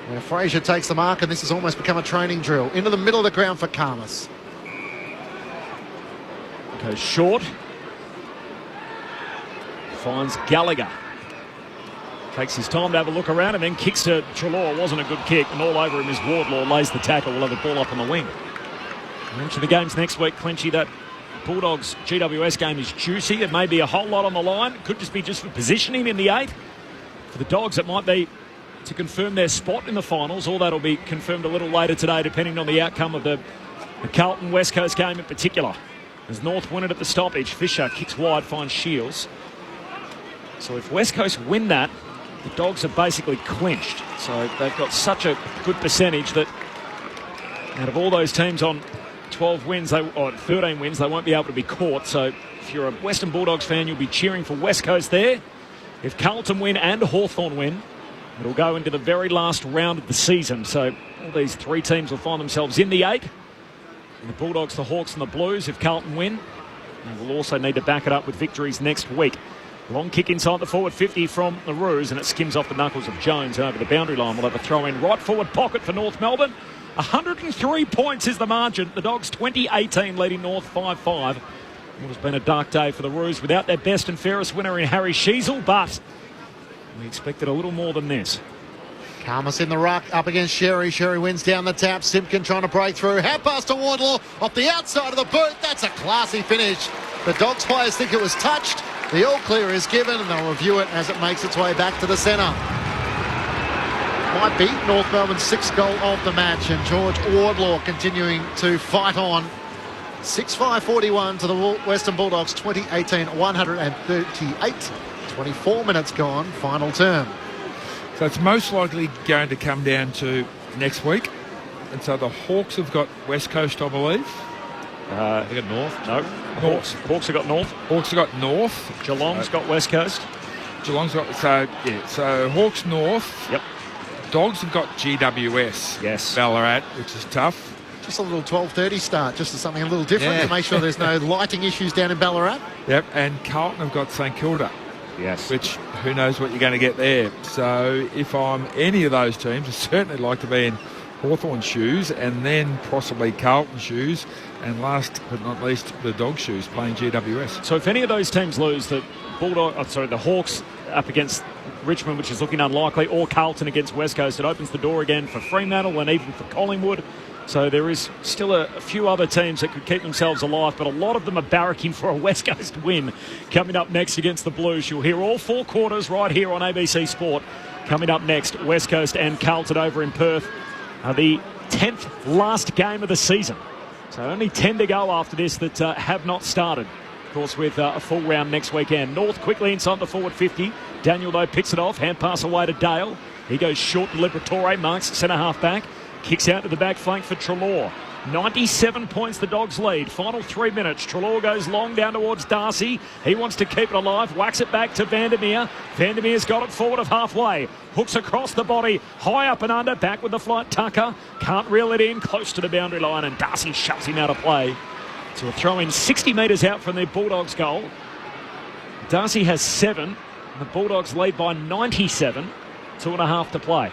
where Fraser takes the mark, and this has almost become a training drill. Into the middle of the ground for Karmas.
Goes short. Finds Gallagher. Takes his time to have a look around and then kicks to Treloar. Wasn't a good kick, and all over him is Wardlaw. Lays the tackle. We'll have a ball up on the wing. I mentioned the games next week, Clinchy. That Bulldogs GWS game is juicy. It may be a whole lot on the line. It could just be just for positioning in the 8. For the Dogs, it might be to confirm their spot in the finals, or that'll be confirmed a little later today, depending on the outcome of the Carlton West Coast game in particular. As North win it at the stoppage, Fisher kicks wide, finds Shields. So if West Coast win that, the Dogs are basically clinched. So they've got such a good percentage that out of all those teams on 12 wins, or 13 wins, they won't be able to be caught. So if you're a Western Bulldogs fan, you'll be cheering for West Coast there. If Carlton win and Hawthorn win, it'll go into the very last round of the season. So all these 3 teams will find themselves in the 8. And the Bulldogs, the Hawks and the Blues, if Carlton win, and will also need to back it up with victories next week. Long kick inside the forward 50 from the Roos, and it skims off the knuckles of Jones over the boundary line. We'll have a throw in right forward pocket for North Melbourne. 103 points is the margin. The Dogs 20-18 leading North 5-5. It has been a dark day for the Roos without their best and fairest winner in Harry Sheasel, but We expected a little more than this.
Karmas in the ruck, up against Sherry. Sherry wins down the tap. Simpkin trying to break through. Hand pass to Wardlaw off the outside of the boot. That's a classy finish. The Dogs players think it was touched. The all clear is given, and they'll review it as it makes its way back to the centre. Might be North Melbourne's 6th goal of the match, and George Wardlaw continuing to fight on. 6-5-41 to the Western Bulldogs, 20-18-138. 24 minutes gone, final term.
So it's most likely going to come down to next week. And so the Hawks have got West Coast, I believe.
They got North. No. Hawks have got North.
Hawks have got North.
Geelong's got West Coast.
Geelong's got... So Hawks North.
Yep.
Dogs have got GWS.
Yes.
Ballarat, which is tough.
Just a little 12:30 start, just to something a little different to make sure there's no lighting issues down in Ballarat.
Yep, and Carlton have got St Kilda.
Yes.
Which, who knows what you're going to get there. So if I'm any of those teams, I'd certainly like to be in Hawthorn's shoes and then possibly Carlton's shoes, and last but not least, the Dog shoes playing GWS.
So if any of those teams lose, the Hawks up against Richmond, which is looking unlikely, or Carlton against West Coast, it opens the door again for Fremantle and even for Collingwood. So there is still a few other teams that could keep themselves alive, but a lot of them are barracking for a West Coast win coming up next against the Blues. You'll hear all 4 quarters right here on ABC Sport. Coming up next, West Coast and Carlton over in Perth. The 10th last game of the season. So only 10 to go after this that have not started. Of course, with a full round next weekend. North quickly inside the forward 50. Daniel, though, picks it off. Hand pass away to Dale. He goes short to Liberatore, marks centre half back. Kicks out to the back flank for Treloar. 97 points the Dogs lead. Final 3 minutes. Treloar goes long down towards Darcy. He wants to keep it alive. Whacks it back to Vandermeer. Vandermeer's got it forward of halfway. Hooks across the body. High up and under. Back with the flight. Tucker can't reel it in. Close to the boundary line, and Darcy shuts him out of play. So a throw in 60 metres out from their Bulldogs goal. Darcy has 7. The Bulldogs lead by 97. 2.5 to play.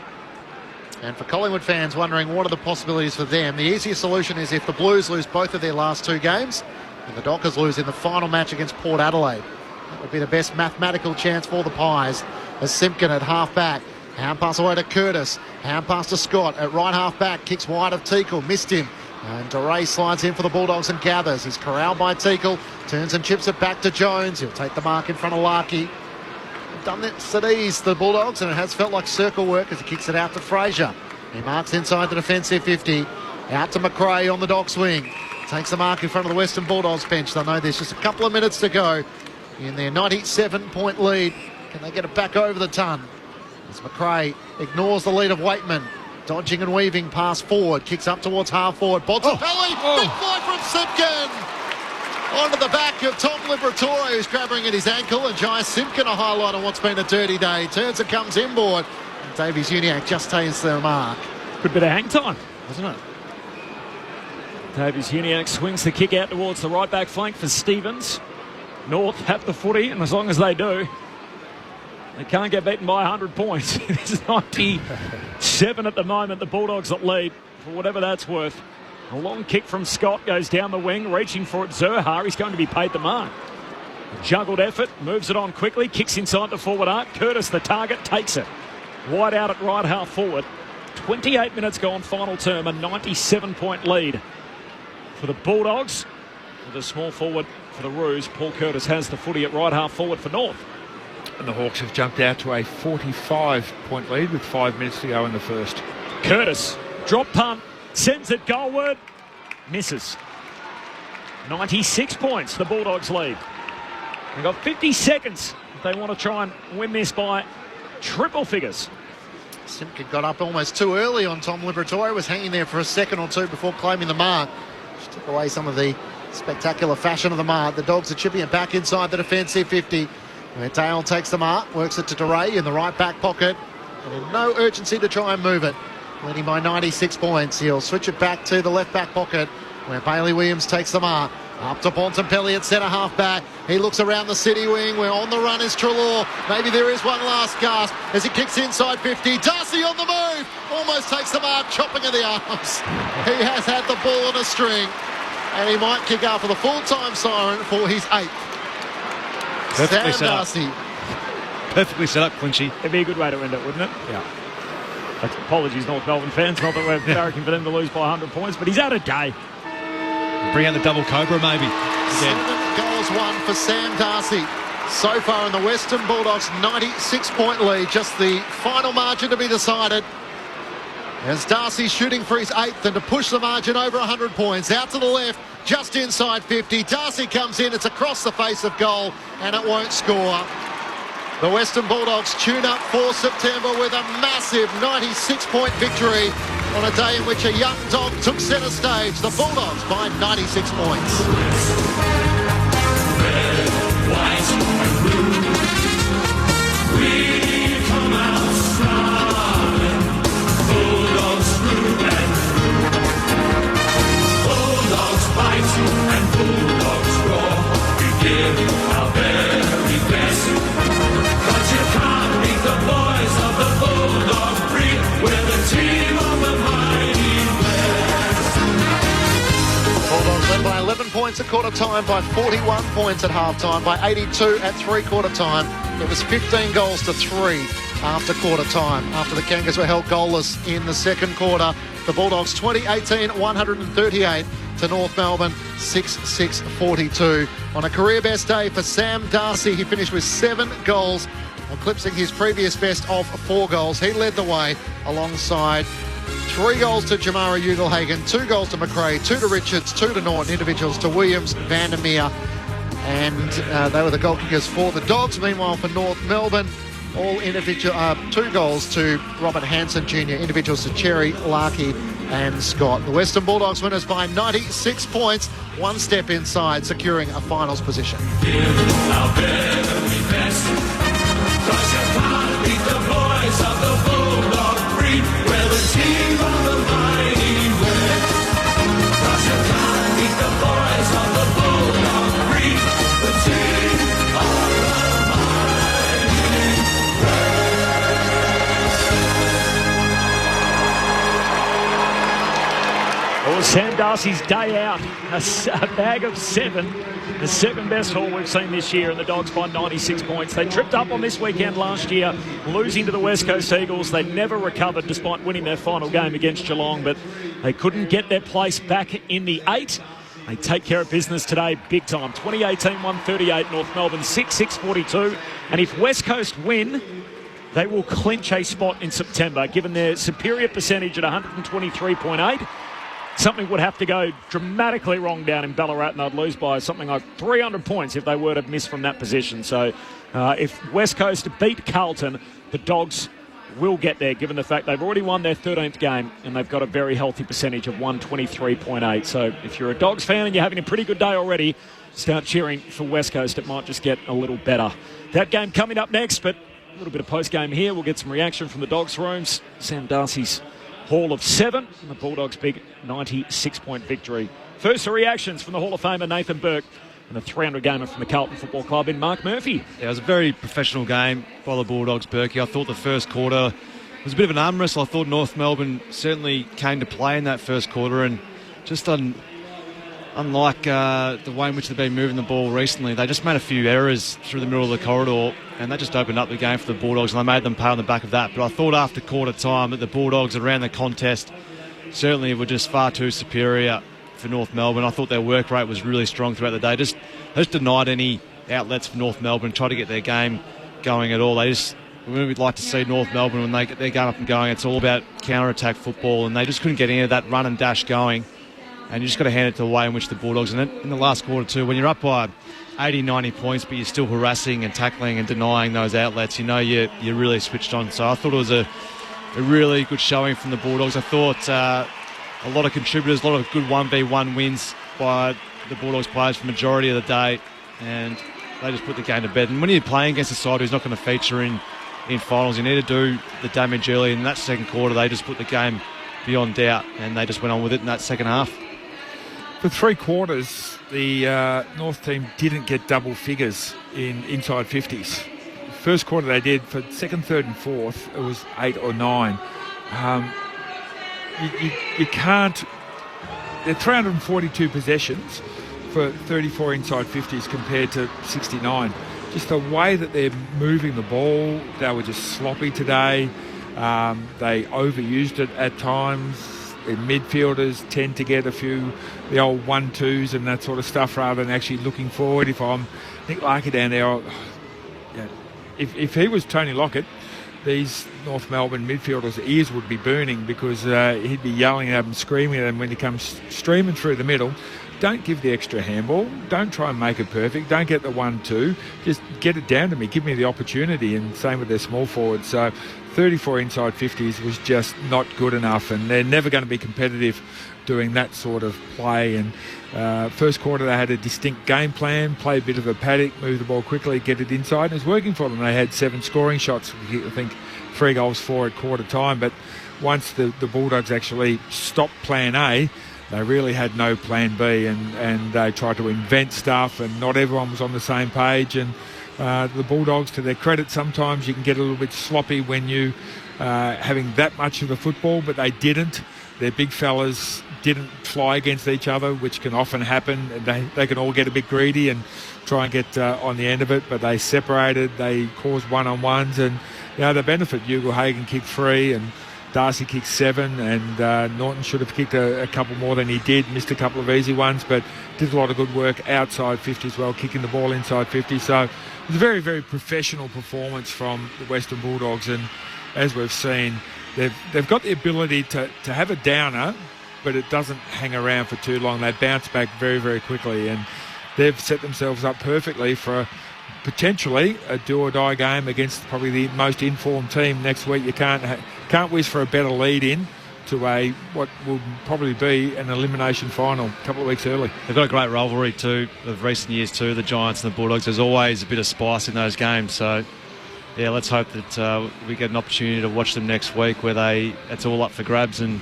And for Collingwood fans wondering what are the possibilities for them, the easiest solution is if the Blues lose both of their last 2 games and the Dockers lose in the final match against Port Adelaide. That would be the best mathematical chance for the Pies, as Simpkin at half-back. Hand pass away to Curtis. Hand pass to Scott at right half-back. Kicks wide of Teakle. Missed him. And DeRay slides in for the Bulldogs and gathers. He's corralled by Teakle. Turns and chips it back to Jones. He'll take the mark in front of Larkey. Done this at ease, the Bulldogs, and it has felt like circle work as he kicks it out to Fraser. He marks inside the defensive 50. Out to McRae on the Dock swing. Takes the mark in front of the Western Bulldogs bench. They'll know there's just a couple of minutes to go in their 97-point lead. Can they get it back over the ton? As McRae ignores the lead of Waitman. Dodging and weaving pass forward. Kicks up towards half forward. Bontempelli. Big fly from Simpkin. Onto the back of Tom Liberatore, who's grabbing at his ankle, and Jai Simpkin a highlight on what's been a dirty day. Turns and comes inboard. And Davies Uniacke just takes the mark.
Good bit of hang time, wasn't it? Davies Uniacke swings the kick out towards the right back flank for Stevens. North have the footy, and as long as they do, they can't get beaten by 100 points. It's 97 at the moment, the Bulldogs that lead, for whatever that's worth. A long kick from Scott goes down the wing, reaching for it. Zurhar, he's going to be paid the mark. A juggled effort, moves it on quickly, kicks inside the forward arc. Curtis, the target, takes it. Wide out at right half forward. 28 minutes gone, final term, a 97-point lead for the Bulldogs. With a small forward for the Roos, Paul Curtis has the footy at right half forward for North.
And the Hawks have jumped out to a 45-point lead with 5 minutes to go in the first.
Curtis, drop punt. Sends it goalward. Misses. 96 points, the Bulldogs lead. They've got 50 seconds if they want to try and win this by triple figures.
Simpkin got up almost too early on Tom Liberatore. Was hanging there for a second or two before claiming the mark. Which took away some of the spectacular fashion of the mark. The Dogs are chipping it back inside the defensive 50. Where Dale takes the mark, works it to DeRay in the right back pocket. And in no urgency to try and move it. Leading by 96 points. He'll switch it back to the left back pocket where Bailey Williams takes the mark. Up to Bontempelli at centre half back. He looks around the city wing where on the run is Treloar. Maybe there is one last gasp as he kicks inside 50. Darcy on the move. Almost takes the mark, chopping at the arms. He has had the ball on a string and he might kick out for the full-time siren for his 8th. Sam Darcy.
perfectly set up, Clinchy.
It'd be a good way to end it, wouldn't it?
Yeah.
Apologies, North Melbourne fans. Not that we're barracking for them to lose by 100 points, but he's had a day.
Bring out the double cobra, maybe.
Again. 7 goals won for Sam Darcy. So far in the Western Bulldogs, 96-point lead. Just the final margin to be decided. As Darcy shooting for his 8th and to push the margin over 100 points. Out to the left, just inside 50. Darcy comes in, it's across the face of goal, and it won't score. The Western Bulldogs tune up for September with a massive 96-point victory on a day in which a young dog took centre stage. The Bulldogs by 96 points.
Red, white and blue. We come out strong. Bulldogs through and through. Bulldogs fight and Bulldogs roar. We give our very best. But you can't beat the boys of the Bulldog breed. We're the team of the mighty West.
Bulldogs led by 11 points at quarter time, by 41 points at half time, by 82 at three-quarter time. It was 15 goals to 3 after quarter time, after the Kangas were held goalless in the second quarter. The Bulldogs 20-18, 138 to North Melbourne, 6-6-42. On a career best day for Sam Darcy, he finished with 7 goals, eclipsing his previous best of 4 goals. He led the way alongside 3 goals to Jamara Ugelhagen, 2 goals to McRae, 2 to Richards, 2 to Norton, individuals to Williams, Vandermeer, and they were the goal kickers for the Dogs. Meanwhile, for North Melbourne, all individual 2 goals to Robert Hansen Jr., individuals to Cherry, Larkey and Scott. The Western Bulldogs winners by 96 points, 1 step inside, securing a finals position.
Well, Sam Darcy's day out, a bag of 7, the 7 best haul we've seen this year, and the Dogs by 96 points. They tripped up on this weekend last year, losing to the West Coast Eagles. They never recovered despite winning their final game against Geelong, but they couldn't get their place back in the 8. They take care of business today big time. 20-18-138, North Melbourne 6-6-42. And if West Coast win, they will clinch a spot in September, given their superior percentage at 123.8. Something would have to go dramatically wrong down in Ballarat, and they'd lose by something like 300 points if they were to miss from that position. So if West Coast beat Carlton, the Dogs will get there, given the fact they've already won their 13th game and they've got a very healthy percentage of 123.8. So if you're a Dogs fan and you're having a pretty good day already, start cheering for West Coast. It might just get a little better. That game coming up next, but a little bit of post-game here. We'll get some reaction from the Dogs' rooms. Sam Darcy's haul of 7 and the Bulldogs' big 96-point victory. First, the reactions from the Hall of Famer Nathan Burke and the 300-gamer from the Carlton Football Club in Mark Murphy.
Yeah, it was a very professional game by the Bulldogs, Berkey. I thought the first quarter was a bit of an arm wrestle. I thought North Melbourne certainly came to play in that first quarter, and just unlike the way in which they've been moving the ball recently, they just made a few errors through the middle of the corridor, and that just opened up the game for the Bulldogs, and they made them pay on the back of that. But I thought after quarter time that the Bulldogs around the contest certainly were just far too superior for North Melbourne. I thought their work rate was really strong throughout the day. Just denied any outlets for North Melbourne, tried to get their game going at all. We'd like to see North Melbourne, when they get their game up and going, it's all about counter-attack football, and they just couldn't get any of that run and dash going. And you just got to hand it to the way in which the Bulldogs, and then in the last quarter too, when you're up by 80, 90 points, but you're still harassing and tackling and denying those outlets, you know you're really switched on. So I thought it was a really good showing from the Bulldogs. I thought a lot of contributors, a lot of good 1v1 wins by the Bulldogs players for the majority of the day, and they just put the game to bed. And when you're playing against a side who's not going to feature in finals, you need to do the damage early. In that second quarter, they just put the game beyond doubt, and they just went on with it in that second half.
For 3 quarters, the North team didn't get double figures in inside 50s. First quarter they did. For second, third and fourth, it was 8 or 9. You can't... They're 342 possessions for 34 inside 50s compared to 69. just the way that they're moving the ball, they were just sloppy today. They overused it at times. The midfielders tend to get the old 1-2s and that sort of stuff rather than actually looking forward. If I'm Nick Larkin down there, if he was Tony Lockett, these North Melbourne midfielders' ears would be burning because he'd be yelling at them, screaming at them when he comes streaming through the middle. Don't give the extra handball. Don't try and make it perfect. Don't get the 1-2. Just get it down to me. Give me the opportunity. And same with their small forwards. So 34 inside 50s was just not good enough. And they're never going to be competitive doing that sort of play. And first quarter they had a distinct game plan, play a bit of a paddock, move the ball quickly, get it inside. And it was working for them. They had 7 scoring shots. I think 3 goals for at quarter time. But once the Bulldogs actually stopped plan A, they really had no plan B, and they tried to invent stuff, and not everyone was on the same page. And the Bulldogs, to their credit, sometimes you can get a little bit sloppy when you having that much of the football, but they didn't. Their big fellas didn't fly against each other, which can often happen. They can all get a bit greedy and try and get on the end of it, but they separated. They caused one-on-ones, and the benefit. Hugo Hagen kicked 3, and Darcy kicked 7, and Norton should have kicked a couple more than he did, missed a couple of easy ones, but did a lot of good work outside 50 as well, kicking the ball inside 50. So it was a very, very professional performance from the Western Bulldogs, and as we've seen, they've got the ability to have a downer, but it doesn't hang around for too long. They bounce back very, very quickly, and they've set themselves up perfectly for potentially a do-or-die game against probably the most informed team next week. You can't wish for a better lead-in to what will probably be an elimination final a couple of weeks early.
They've got a great rivalry too of recent years too, the Giants and the Bulldogs. There's always a bit of spice in those games, so yeah, let's hope that we get an opportunity to watch them next week where it's all up for grabs, and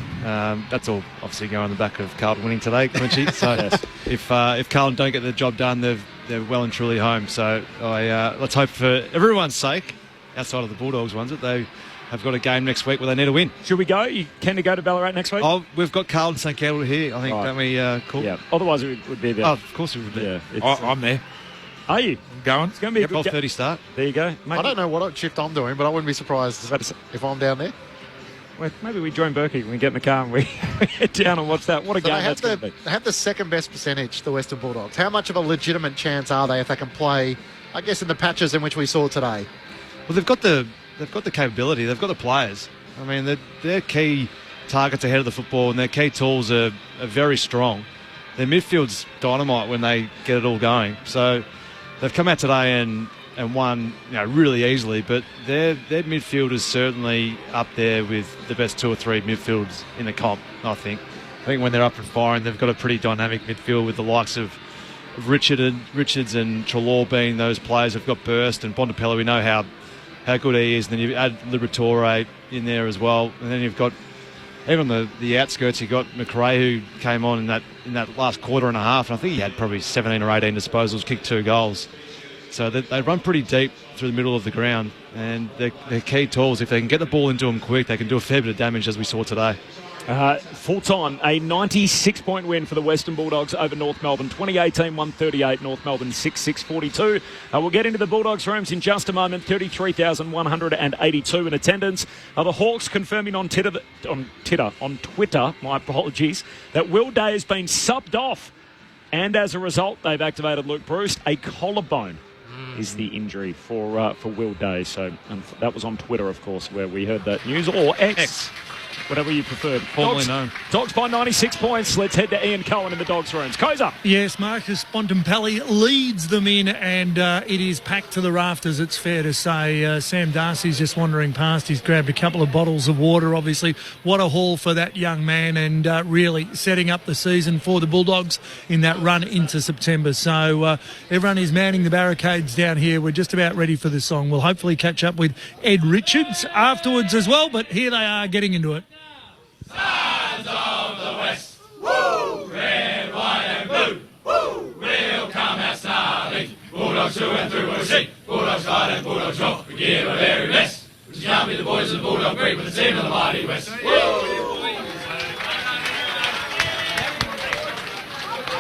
that's all obviously going on the back of Carlton winning today, Quincy. So yes. If Carlton don't get the job done, they're well and truly home. So let's hope for everyone's sake, outside of the Bulldogs ones, that they have got a game next week where they need a win.
Should we go? You can to go to Ballarat next week?
Oh, we've got Carlton St Kilda here, I think, don't we? Cool.
Yeah. Otherwise, we would be there.
Oh, of course we would be.
Yeah,
I'm there.
Are you?
I'm going.
It's going to be a good
12:30 start.
There you go.
I don't know what shift I'm doing, but I wouldn't be surprised if I'm down there.
Well, maybe we join Berkey when we get in the car and we head down and watch that. What a game that's going to be.
They have the second best percentage, the Western Bulldogs. How much of a legitimate chance are they if they can play, I guess, in the patches in which we saw today?
Well, they've got the capability. They've got the players. I mean, their key targets ahead of the football and their key tools are very strong. Their midfield's dynamite when they get it all going. So they've come out today and won, really easily. But their midfield is certainly up there with the best 2 or 3 midfields in the comp, I think. I think when they're up and firing, they've got a pretty dynamic midfield with the likes of Richards and Treloar being those players who've got burst, and Bontempelli, we know how good he is. And then you add Liberatore in there as well, and then you've got, even on the outskirts, you've got McRae, who came on in that last quarter and a half, and I think he had probably 17 or 18 disposals, kicked 2 goals. So they run pretty deep through the middle of the ground, and their key tools, if they can get the ball into them quick, they can do a fair bit of damage, as we saw today.
Full time, a 96-point win for the Western Bulldogs over North Melbourne. 2018-138, North Melbourne 6-6-42. We'll get into the Bulldogs' rooms in just a moment. 33,182 in attendance. The Hawks confirming on Twitter, my apologies, that Will Day has been subbed off, and as a result, they've activated Luke Bruce. A collarbone is the injury for Will Day. So that was on Twitter, of course, where we heard that news, or X. Whatever you prefer.
Formerly known.
Dogs by 96 points. Let's head to Ian Cohen in the Dogs' rooms. Koza.
Yes, Marcus Bontempelli leads them in, and it is packed to the rafters, it's fair to say. Sam Darcy's just wandering past. He's grabbed a couple of bottles of water, obviously. What a haul for that young man, and really setting up the season for the Bulldogs in that run into September. So everyone is manning the barricades down here. We're just about ready for the song. We'll hopefully catch up with Ed Richards afterwards as well, but here they are getting into it.
Sons of the West, woo! Red, white and blue, woo! We'll come out snarling. Bulldogs through and through we'll sing. Bulldogs fight and Bulldogs rock. We give our very best. We can't be the boys of the Bulldog Creek with the team of the mighty West. Woo!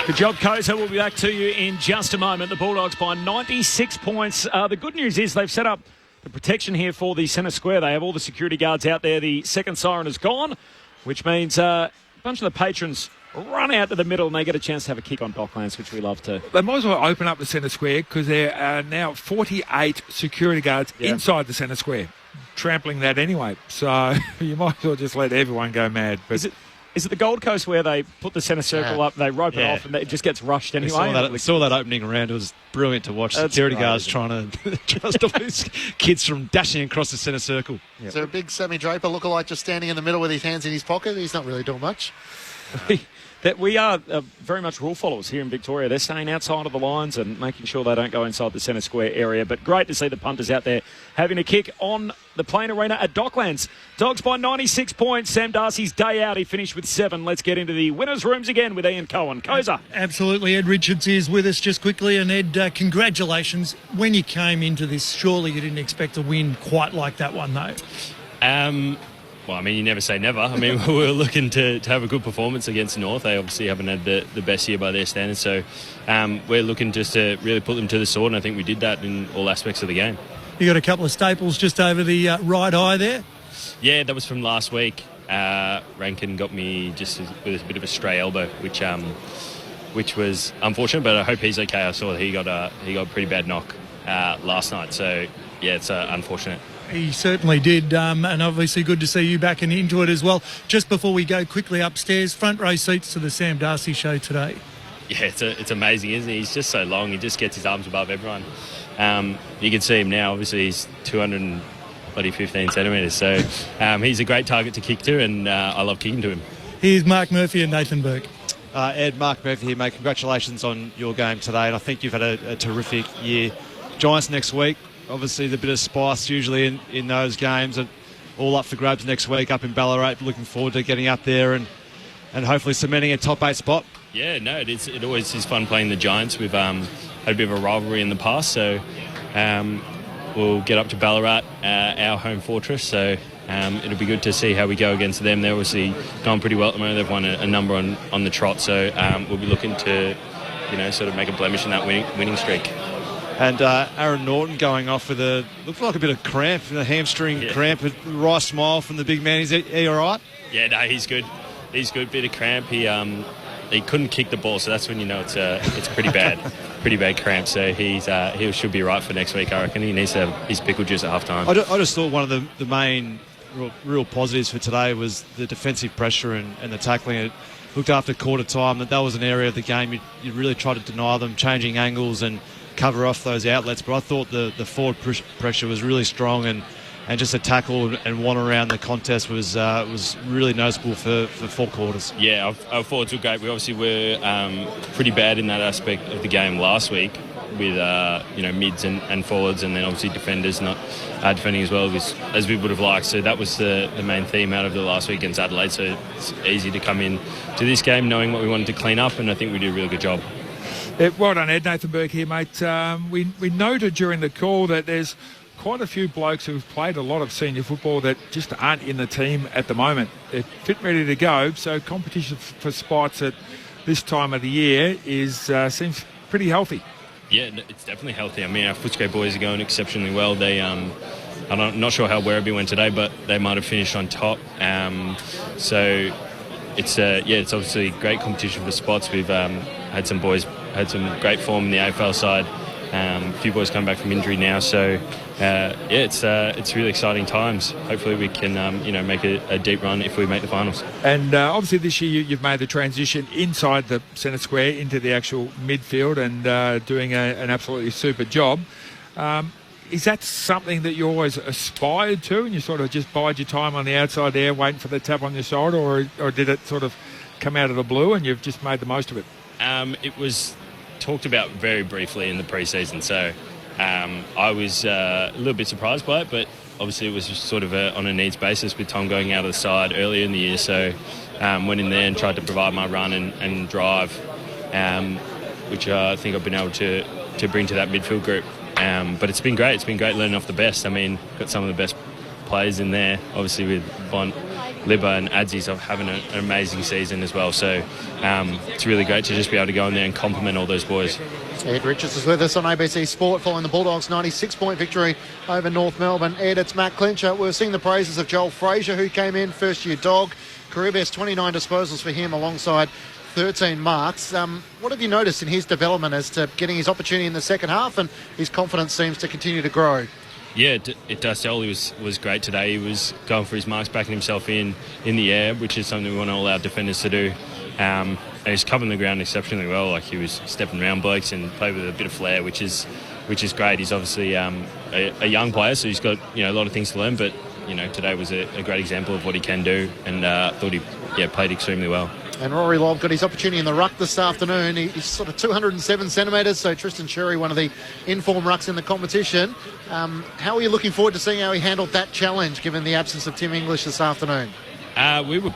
Good job, Koza. We'll be back to you in just a moment. The Bulldogs by 96 points. The good news is they've set up the protection here for the centre square. They have all the security guards out there. The second siren is gone, which means a bunch of the patrons run out to the middle and they get a chance to have a kick on Docklands, which we love to.
They might as well open up the centre square because there are now 48 security guards inside the centre square, trampling that anyway. So you might as well just let everyone go mad. But
Is it the Gold Coast where they put the centre circle up, they rope it off, and it just gets rushed anyway?
We saw that opening round. It was brilliant to watch. Security guards trying to just lose kids from dashing across the centre circle.
Is there a big Sammy Draper lookalike just standing in the middle with his hands in his pocket? He's not really doing much.
That we are very much rule followers here in Victoria. They're staying outside of the lines and making sure they don't go inside the centre square area. But great to see the punters out there having a kick on the playing arena at Docklands. Dogs by 96 points. Sam Darcy's day out. He finished with 7. Let's get into the winners' rooms again with Ian Cohen. Koza.
Absolutely. Ed Richards is with us just quickly. And Ed, congratulations. When you came into this, surely you didn't expect to win quite like that one, though.
Well, I mean, you never say never. I mean, we were looking to have a good performance against North. They obviously haven't had the best year by their standards. So we're looking just to really put them to the sword, and I think we did that in all aspects of the game.
You got a couple of staples just over the right eye there?
Yeah, that was from last week. Rankin got me just with a bit of a stray elbow, which was unfortunate, but I hope he's okay. I saw that he got a pretty bad knock last night. So, yeah, it's unfortunate.
He certainly did, and obviously good to see you back and into it as well. Just before we go quickly upstairs, front row seats to the Sam Darcy show today.
Yeah, it's amazing, isn't he? He's just so long. He just gets his arms above everyone. You can see him now. Obviously, he's 215 centimetres, so he's a great target to kick to, and I love kicking to him.
Here's Mark Murphy and Nathan Burke.
Ed, Mark Murphy here, mate. Congratulations on your game today, and I think you've had a terrific year. Giants next week. Obviously, the bit of spice usually in those games, and all up for grabs next week up in Ballarat. Looking forward to getting up there and hopefully cementing a top 8 spot.
Yeah, no, it always is fun playing the Giants. We've had a bit of a rivalry in the past, so we'll get up to Ballarat, our home fortress. So it'll be good to see how we go against them. They're obviously going pretty well at the moment. They've won a number on the trot, so we'll be looking to sort of make a blemish in that winning streak.
And Aaron Norton going off with looked like a bit of cramp, a hamstring cramp. A wry smile from the big man. Is he all right?
Yeah, no, he's good. He's good. Bit of cramp. He couldn't kick the ball, so that's when you know it's pretty bad, pretty bad cramp. So he should be right for next week. I reckon he needs to have his pickle juice at half time.
I just thought one of the main real positives for today was the defensive pressure and the tackling. It looked after quarter time that was an area of the game you really tried to deny them, changing angles and cover off those outlets, but I thought the forward pressure was really strong and just a tackle and one around the contest was really noticeable for 4 quarters.
Yeah, our forwards were great. We obviously were pretty bad in that aspect of the game last week with mids and forwards, and then obviously defenders not defending as well as we would have liked. So that was the main theme out of the last week against Adelaide. So it's easy to come in to this game knowing what we wanted to clean up, and I think we did a really good job.
Well done, Ed. Nathan Burke here, mate. We noted during the call that there's quite a few blokes who've played a lot of senior football that just aren't in the team at the moment. They're fit and ready to go, so competition for spots at this time of the year seems pretty healthy.
Yeah, it's definitely healthy. I mean, our Footscray boys are going exceptionally well. They, I'm not sure how Werribee went today, but they might have finished on top. So it's obviously great competition for spots. We've had some great form in the AFL side. A few boys come back from injury now, so it's really exciting times. Hopefully we can make a deep run if we make the finals.
And obviously this year you've made the transition inside the centre square into the actual midfield and doing an absolutely super job. Is that something that you always aspired to, and you sort of just bide your time on the outside there waiting for the tap on your shoulder, or did it sort of come out of the blue and you've just made the most of it?
It was talked about very briefly in the pre-season, so I was a little bit surprised by it, but obviously it was just sort of on a needs basis with Tom going out of the side earlier in the year, so went in there and tried to provide my run and drive, which I think I've been able to bring to that midfield group. But it's been great. It's been great learning off the best. I mean, got some of the best players in there, obviously with Libba and Adzies are having an amazing season as well. So it's really great to just be able to go in there and compliment all those boys.
Ed Richards is with us on ABC Sport following the Bulldogs' 96-point victory over North Melbourne. Ed, it's Matt Clincher. We're seeing the praises of Joel Frazier, who came in first-year dog. Career best 29 disposals for him alongside 13 marks. What have you noticed in his development as to getting his opportunity in the second half, and his confidence seems to continue to grow?
Yeah, it does. Joel was great today. He was going for his marks, backing himself in the air, which is something we want all our defenders to do. And he's covering the ground exceptionally well. Like, he was stepping around blokes and played with a bit of flair, which is great. He's obviously a young player, so he's got a lot of things to learn. But today was a great example of what he can do, and thought he played extremely well.
And Rory Lobb got his opportunity in the ruck this afternoon. He's sort of 207 centimetres, so Tristan Sherry, one of the in-form rucks in the competition. How are you looking forward to seeing how he handled that challenge, given the absence of Tim English this afternoon?
We were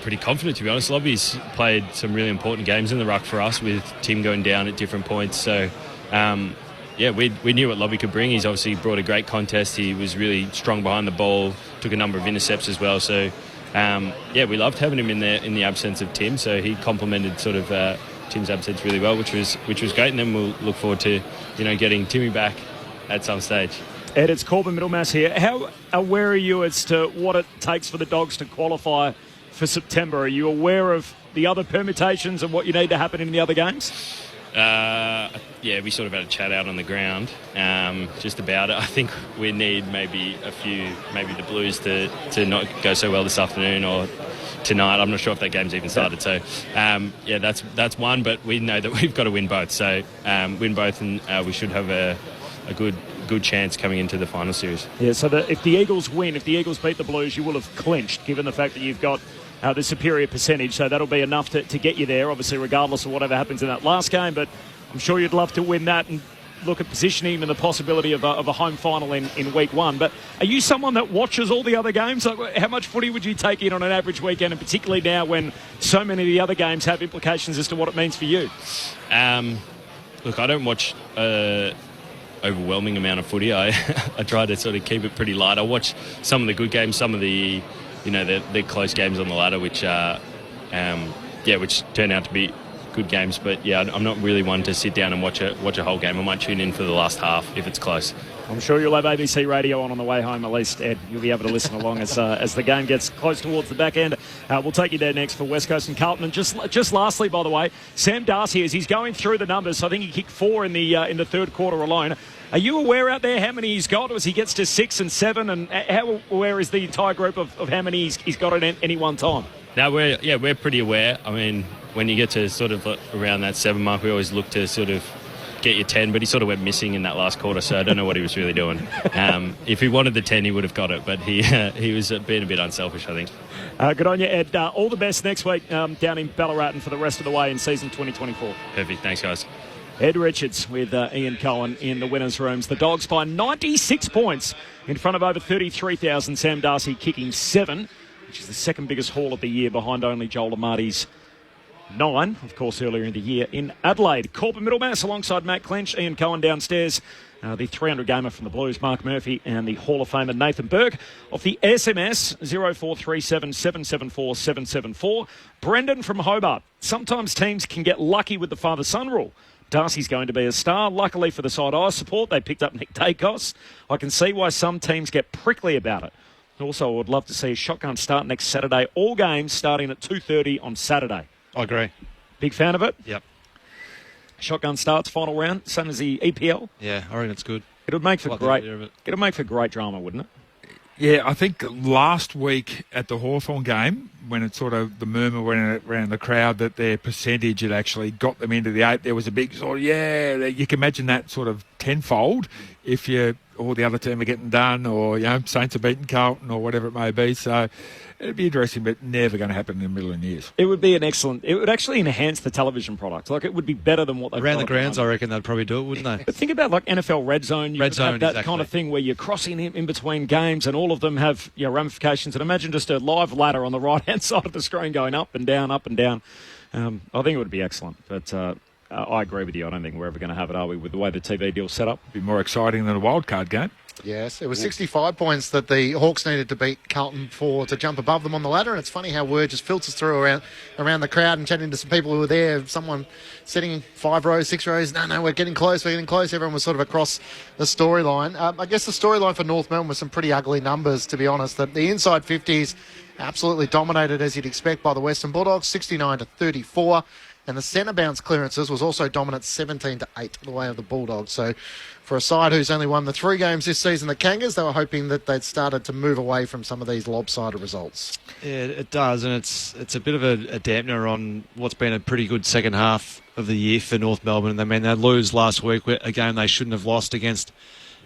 pretty confident, to be honest. Lobby's played some really important games in the ruck for us, with Tim going down at different points. So, we knew what Lobby could bring. He's obviously brought a great contest. He was really strong behind the ball, took a number of intercepts as well. So, we loved having him in there in the absence of Tim. So he complemented sort of Tim's absence really well, which was great. And then we'll look forward to getting Timmy back at some stage.
Ed, it's Corbin Middlemass here. How aware are you as to what it takes for the Dogs to qualify for September? Are you aware of the other permutations and what you need to happen in the other games?
We sort of had a chat out on the ground just about it. I think we need maybe the Blues to not go so well this afternoon or tonight. I'm not sure if that game's even started. So, that's one, but we know that we've got to win both. So, win both, and we should have a good chance coming into the final series.
Yeah, so if the Eagles win, if the Eagles beat the Blues, you will have clinched, given the fact that you've got the superior percentage. So that'll be enough to get you there, obviously, regardless of whatever happens in that last game. But I'm sure you'd love to win that and look at positioning and the possibility of a home final in week one. But are you someone that watches all the other games? Like, how much footy would you take in on an average weekend, and particularly now when so many of the other games have implications as to what it means for you?
Look, I don't watch overwhelming amount of footy. I try to sort of keep it pretty light. I watch some of the good games, some of the the close games on the ladder, which turn out to be good games. But I'm not really one to sit down and watch a whole game. I might tune in for the last half if it's close.
I'm sure you'll have ABC radio on the way home, at least, Ed. You'll be able to listen along as the game gets close towards the back end. We'll take you there next for West Coast and Carlton. And just lastly, by the way, Sam Darcy, as he's going through the numbers, I think he kicked 4 in the third quarter alone. Are you aware out there how many he's got as he gets to 6 and 7? And how aware is the entire group of how many he's got at any one time?
No, we're pretty aware. I mean, when you get to sort of around that 7 mark, we always look to sort of get your 10, but he sort of went missing in that last quarter, so I don't know what he was really doing. If he wanted the 10, he would have got it, but he was being a bit unselfish, I think.
Good on you, Ed. All the best next week down in Ballarat and for the rest of the way in season 2024.
Perfect. Thanks, guys.
Ed Richards with Ian Cohen in the winners' rooms. The Dogs by 96 points in front of over 33,000. Sam Darcy kicking 7, which is the second biggest haul of the year, behind only Joel Amarty's 9, of course, earlier in the year in Adelaide. Corbin Middlemass alongside Matt Clinch, Ian Cohen downstairs, the 300 gamer from the Blues, Mark Murphy, and the Hall of Famer Nathan Burke. Off the SMS 0437 774 774. Brendan from Hobart. Sometimes teams can get lucky with the father-son rule. Darcy's going to be a star. Luckily for the side I support, they picked up Nick Dacos. I can see why some teams get prickly about it. Also, I would love to see a shotgun start next Saturday. All games starting at 2:30 on Saturday.
I agree.
Big fan of it?
Yep.
Shotgun starts, final round, same as the EPL.
Yeah, I reckon it's good.
It would make for great drama, wouldn't it?
Yeah, I think last week at the Hawthorn game, when it sort of the murmur went around the crowd that their percentage had actually got them into the 8, there was a big sort of, you can imagine that sort of tenfold if all the other team are getting done, or Saints are beating Carlton or whatever it may be. So it'd be interesting, but never going to happen in a million years.
It would be it would actually enhance the television product. Like, it would be better than what they've
around the grounds. I reckon they'd probably do it, wouldn't they?
But think about like NFL Red Zone. You have that kind of thing where you're crossing in between games, and all of them have ramifications. And imagine just a live ladder on the right-hand side of the screen going up and down, up and down. I think it would be excellent. But I agree with you. I don't think we're ever going to have it, are we, with the way the TV deal's set up?
Be more exciting than a wildcard game.
Yes, it was 65 points that the Hawks needed to beat Carlton to jump above them on the ladder, and it's funny how word just filters through around the crowd, and chatting to some people who were there, someone sitting 5 rows, 6 rows, no, we're getting close, everyone was sort of across the storyline. I guess the storyline for North Melbourne was some pretty ugly numbers, to be honest. That the inside 50s absolutely dominated, as you'd expect, by the Western Bulldogs, 69-34. And the centre bounce clearances was also dominant, 17-8 the way of the Bulldogs. So for a side who's only won the 3 games this season, the Kangas, they were hoping that they'd started to move away from some of these lopsided results.
Yeah, it does, and it's a bit of a dampener on what's been a pretty good second half of the year for North Melbourne. I mean, they lose last week, a game they shouldn't have lost against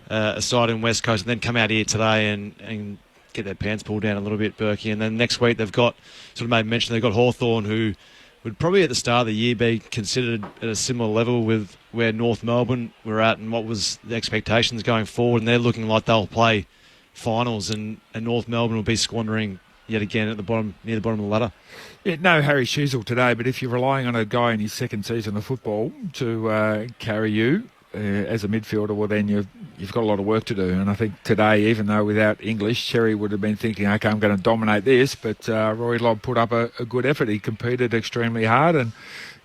a side in West Coast, and then come out here today and get their pants pulled down a little bit, Berkey. And then next week they've got, sort of made mention, they've got Hawthorn, who would probably at the start of the year be considered at a similar level with where North Melbourne were at and what was the expectations going forward. And they're looking like they'll play finals, and North Melbourne will be squandering yet again at the bottom, near the bottom of the ladder.
Yeah, no Harry Sheasel today, but if you're relying on a guy in his second season of football to carry you as a midfielder, well, then you've got a lot of work to do. And I think today, even though without English, Cherry would have been thinking, OK, I'm going to dominate this. But Rory Lobb put up a good effort. He competed extremely hard. And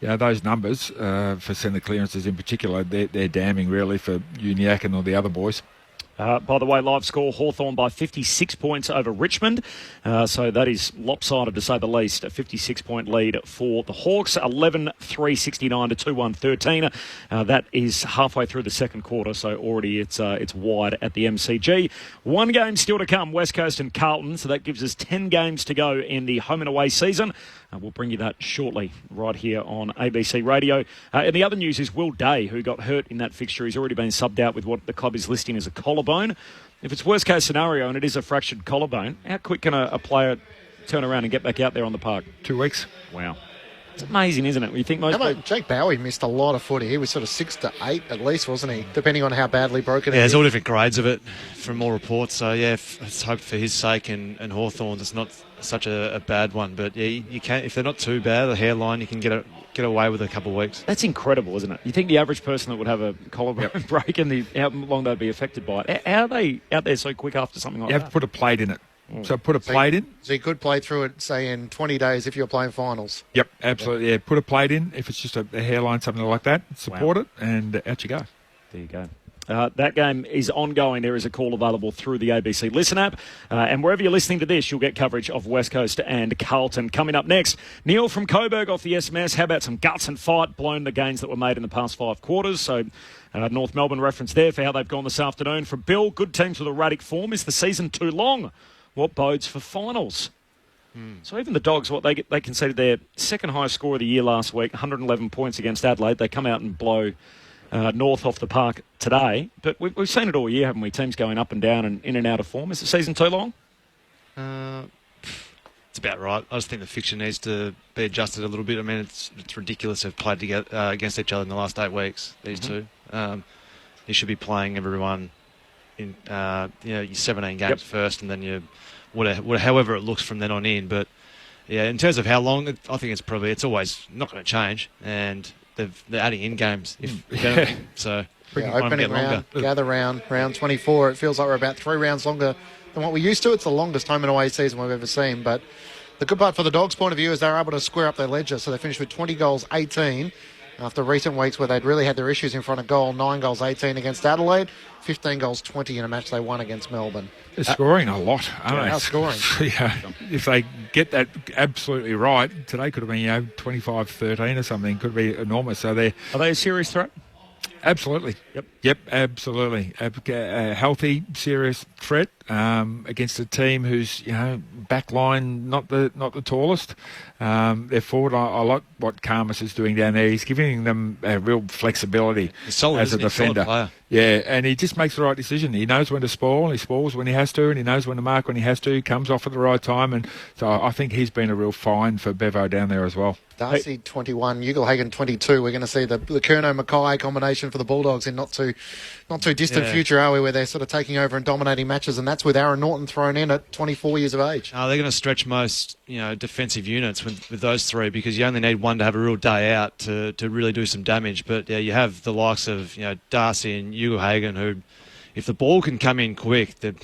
those numbers for centre clearances in particular, they're damning really for Uniacke and all the other boys.
By the way, live score, Hawthorn by 56 points over Richmond. So that is lopsided, to say the least. A 56-point lead for the Hawks. 11-3-69 to 2-1-13. That is halfway through the second quarter, so already it's wide at the MCG. 1 game still to come, West Coast and Carlton. So that gives us 10 games to go in the home and away season. We'll bring you that shortly right here on ABC Radio. And the other news is Will Day, who got hurt in that fixture. He's already been subbed out with what the club is listing as a collarbone. If it's worst case scenario and it is a fractured collarbone, how quick can a player turn around and get back out there on the park?
2 weeks.
Wow. It's amazing, isn't it? You think most people...
Jake Bowie missed a lot of footy. He was sort of 6 to 8 at least, wasn't he? Depending on how badly broken it is.
Yeah, there's all different grades of it from all reports. So, yeah, let's hope for his sake and Hawthorn's it's not such a bad one. But, yeah, you can, if they're not too bad, the hairline, you can get away with a couple of weeks.
That's incredible, isn't it? You think the average person that would have a collarbone break and how long they'd be affected by it. How are they out there so quick after something like that?
You have to put a plate in it. So put a plate in.
So you could play through it, say, in 20 days if you're playing finals.
Yep, absolutely. Yeah, put a plate in. If it's just a hairline, something like that, support it, and out you go.
There you go. That game is ongoing. There is a call available through the ABC Listen app. And wherever you're listening to this, you'll get coverage of West Coast and Carlton. Coming up next, Neil from Coburg off the SMS. How about some guts and fight, blown the gains that were made in the past 5 quarters? So North Melbourne reference there for how they've gone this afternoon. From Bill, good teams with erratic form. Is the season too long? What bodes for finals? So even the Dogs, they conceded their second highest score of the year last week, 111 points against Adelaide. They come out and blow North off the park today. But we've seen it all year, haven't we? Teams going up and down and in and out of form. Is the season too long?
It's about right. I just think the fixture needs to be adjusted a little bit. I mean, it's ridiculous they've played together against each other in the last 8 weeks, these two. You should be playing everyone in your 17 games first, and then you however it looks from then on in. But yeah, in terms of how long, I think it's always not going to change, and they're adding in games if anything. So
opening round, gather round 24. It feels like we're about 3 rounds longer than what we used to. It's the longest home and away season we've ever seen. But the good part for the Dogs' point of view is they're able to square up their ledger. So they finished with 20 goals, 18. After recent weeks where they'd really had their issues in front of goal, 9 goals, 18 against Adelaide, 15 goals, 20 in a match they won against Melbourne.
They're scoring a lot, aren't they?
They're scoring.
Yeah, if they get that absolutely right, today could have been 25-13 or something. Could be enormous. So are
they a serious threat?
Absolutely. Yep, absolutely. A healthy, serious threat against a team whose back line not the tallest. Their forward, I like what Karmas is doing down there. He's giving them a real flexibility as a defender. Yeah, and he just makes the right decision. He knows when to spoil. He spoils when he has to, and he knows when to mark when he has to. He comes off at the right time, and so I think he's been a real find for Bevo down there as well.
Darcy 21, Ugelhagen 22. We're going to see the Curnow-Mackay combination for the Bulldogs in not too distant future, are we? Where they're sort of taking over and dominating matches, and that's with Aaron Norton thrown in at 24 years of age.
They're going to stretch most defensive units with those 3 because you only need one to have a real day out to really do some damage. But you have the likes of Darcy and Ugelhagen who if the ball can come in quick, they're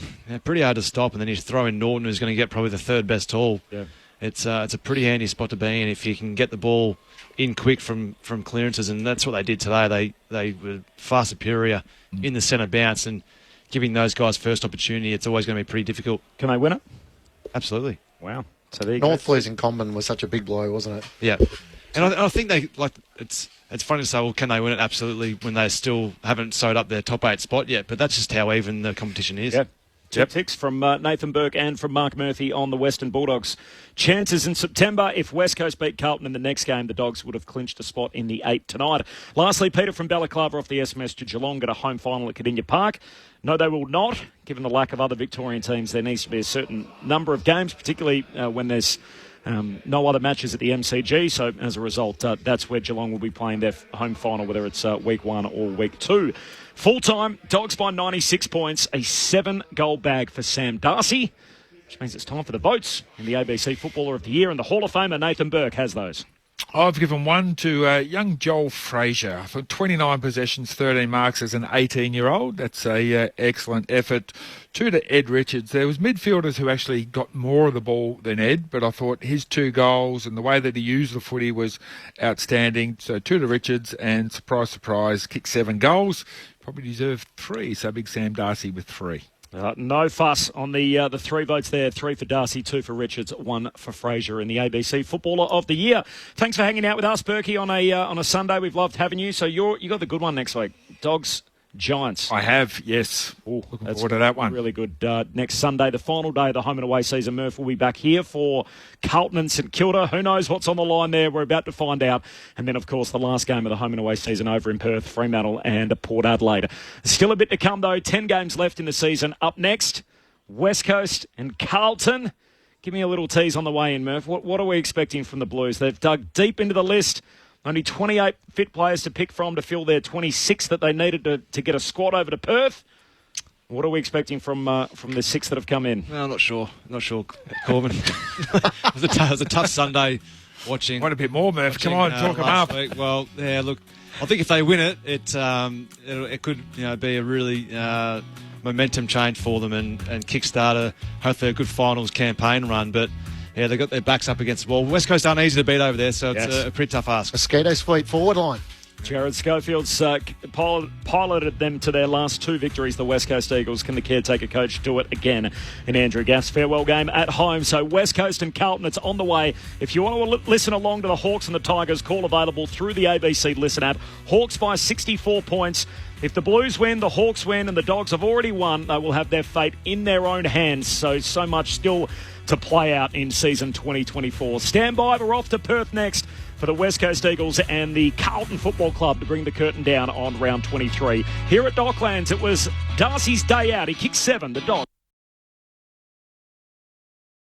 pretty hard to stop. And then you throw in Norton, who's going to get probably the third best haul.
Yeah.
It's a pretty handy spot to be in if you can get the ball in quick from clearances, and that's what they did today. They were far superior in the centre bounce, and giving those guys first opportunity, it's always going to be pretty difficult.
Can they win it?
Absolutely.
Wow. So there you
North losing Comben was such a big blow, wasn't it?
Yeah. And I think they it's funny to say, well, can they win it? Absolutely, when they still haven't sewed up their top 8 spot yet. But that's just how even the competition is.
Yeah. Two ticks from Nathan Burke and from Mark Murphy on the Western Bulldogs. Chances in September. If West Coast beat Carlton in the next game, the Dogs would have clinched a spot in the 8 tonight. Lastly, Peter from Balaclava off the SMS to Geelong get a home final at Cardinia Park. No, they will not. Given the lack of other Victorian teams, there needs to be a certain number of games, particularly when there's no other matches at the MCG. So as a result, that's where Geelong will be playing their home final, whether it's week 1 or week 2. Full-time, Dogs by 96 points, a 7-goal bag for Sam Darcy, which means it's time for the votes in the ABC Footballer of the Year, and the Hall of Famer Nathan Burke has those.
I've given one to young Joel Frazier for 29 possessions, 13 marks as an 18-year-old. That's a excellent effort. 2 to Ed Richards. There was midfielders who actually got more of the ball than Ed, but I thought his 2 goals and the way that he used the footy was outstanding. So 2 to Richards, and surprise, surprise, kicked 7 goals. Probably deserved 3, so big Sam Darcy with 3.
No fuss on the 3 votes there. 3 for Darcy, 2 for Richards, 1 for Frazier in the ABC Footballer of the Year. Thanks for hanging out with us, Berkey, on a Sunday. We've loved having you. So you got the good one next week. Dogs, Giants.
I have, yes. Looking forward to that one.
Really good. Next Sunday, the final day of the home and away season, Murph will be back here for Carlton and St Kilda. Who knows what's on the line there? We're about to find out. And then, of course, the last game of the home and away season over in Perth, Fremantle and Port Adelaide. Still a bit to come, though. 10 games left in the season. Up next, West Coast and Carlton. Give me a little tease on the way in, Murph. What are we expecting from the Blues? They've dug deep into the list. Only 28 fit players to pick from to fill their 26 that they needed to get a squad over to Perth. What are we expecting from the 6 that have come in?
Well, I'm not sure. Corbin. It was a tough Sunday watching.
Want a bit more, Murph? Come on, talk them up.
Week. Well, yeah, look, I think if they win it, it could be a really momentum change for them and kickstart hopefully a good finals campaign run. But yeah, they got their backs up against the wall. West Coast aren't easy to beat over there, so it's a pretty tough ask.
Mosquito's fleet forward line.
Jared Schofield's piloted them to their last 2 victories, the West Coast Eagles. Can the caretaker coach do it again in Andrew Gaff's farewell game at home? So West Coast and Carlton, it's on the way. If you want to listen along to the Hawks and the Tigers, call available through the ABC Listen app. Hawks by 64 points. If the Blues win, the Hawks win, and the Dogs have already won, they will have their fate in their own hands. So much still to play out in season 2024. Stand by, we're off to Perth next for the West Coast Eagles and the Carlton Football Club to bring the curtain down on round 23. Here at Docklands, it was Darcy's day out. He kicked 7, the Dogs.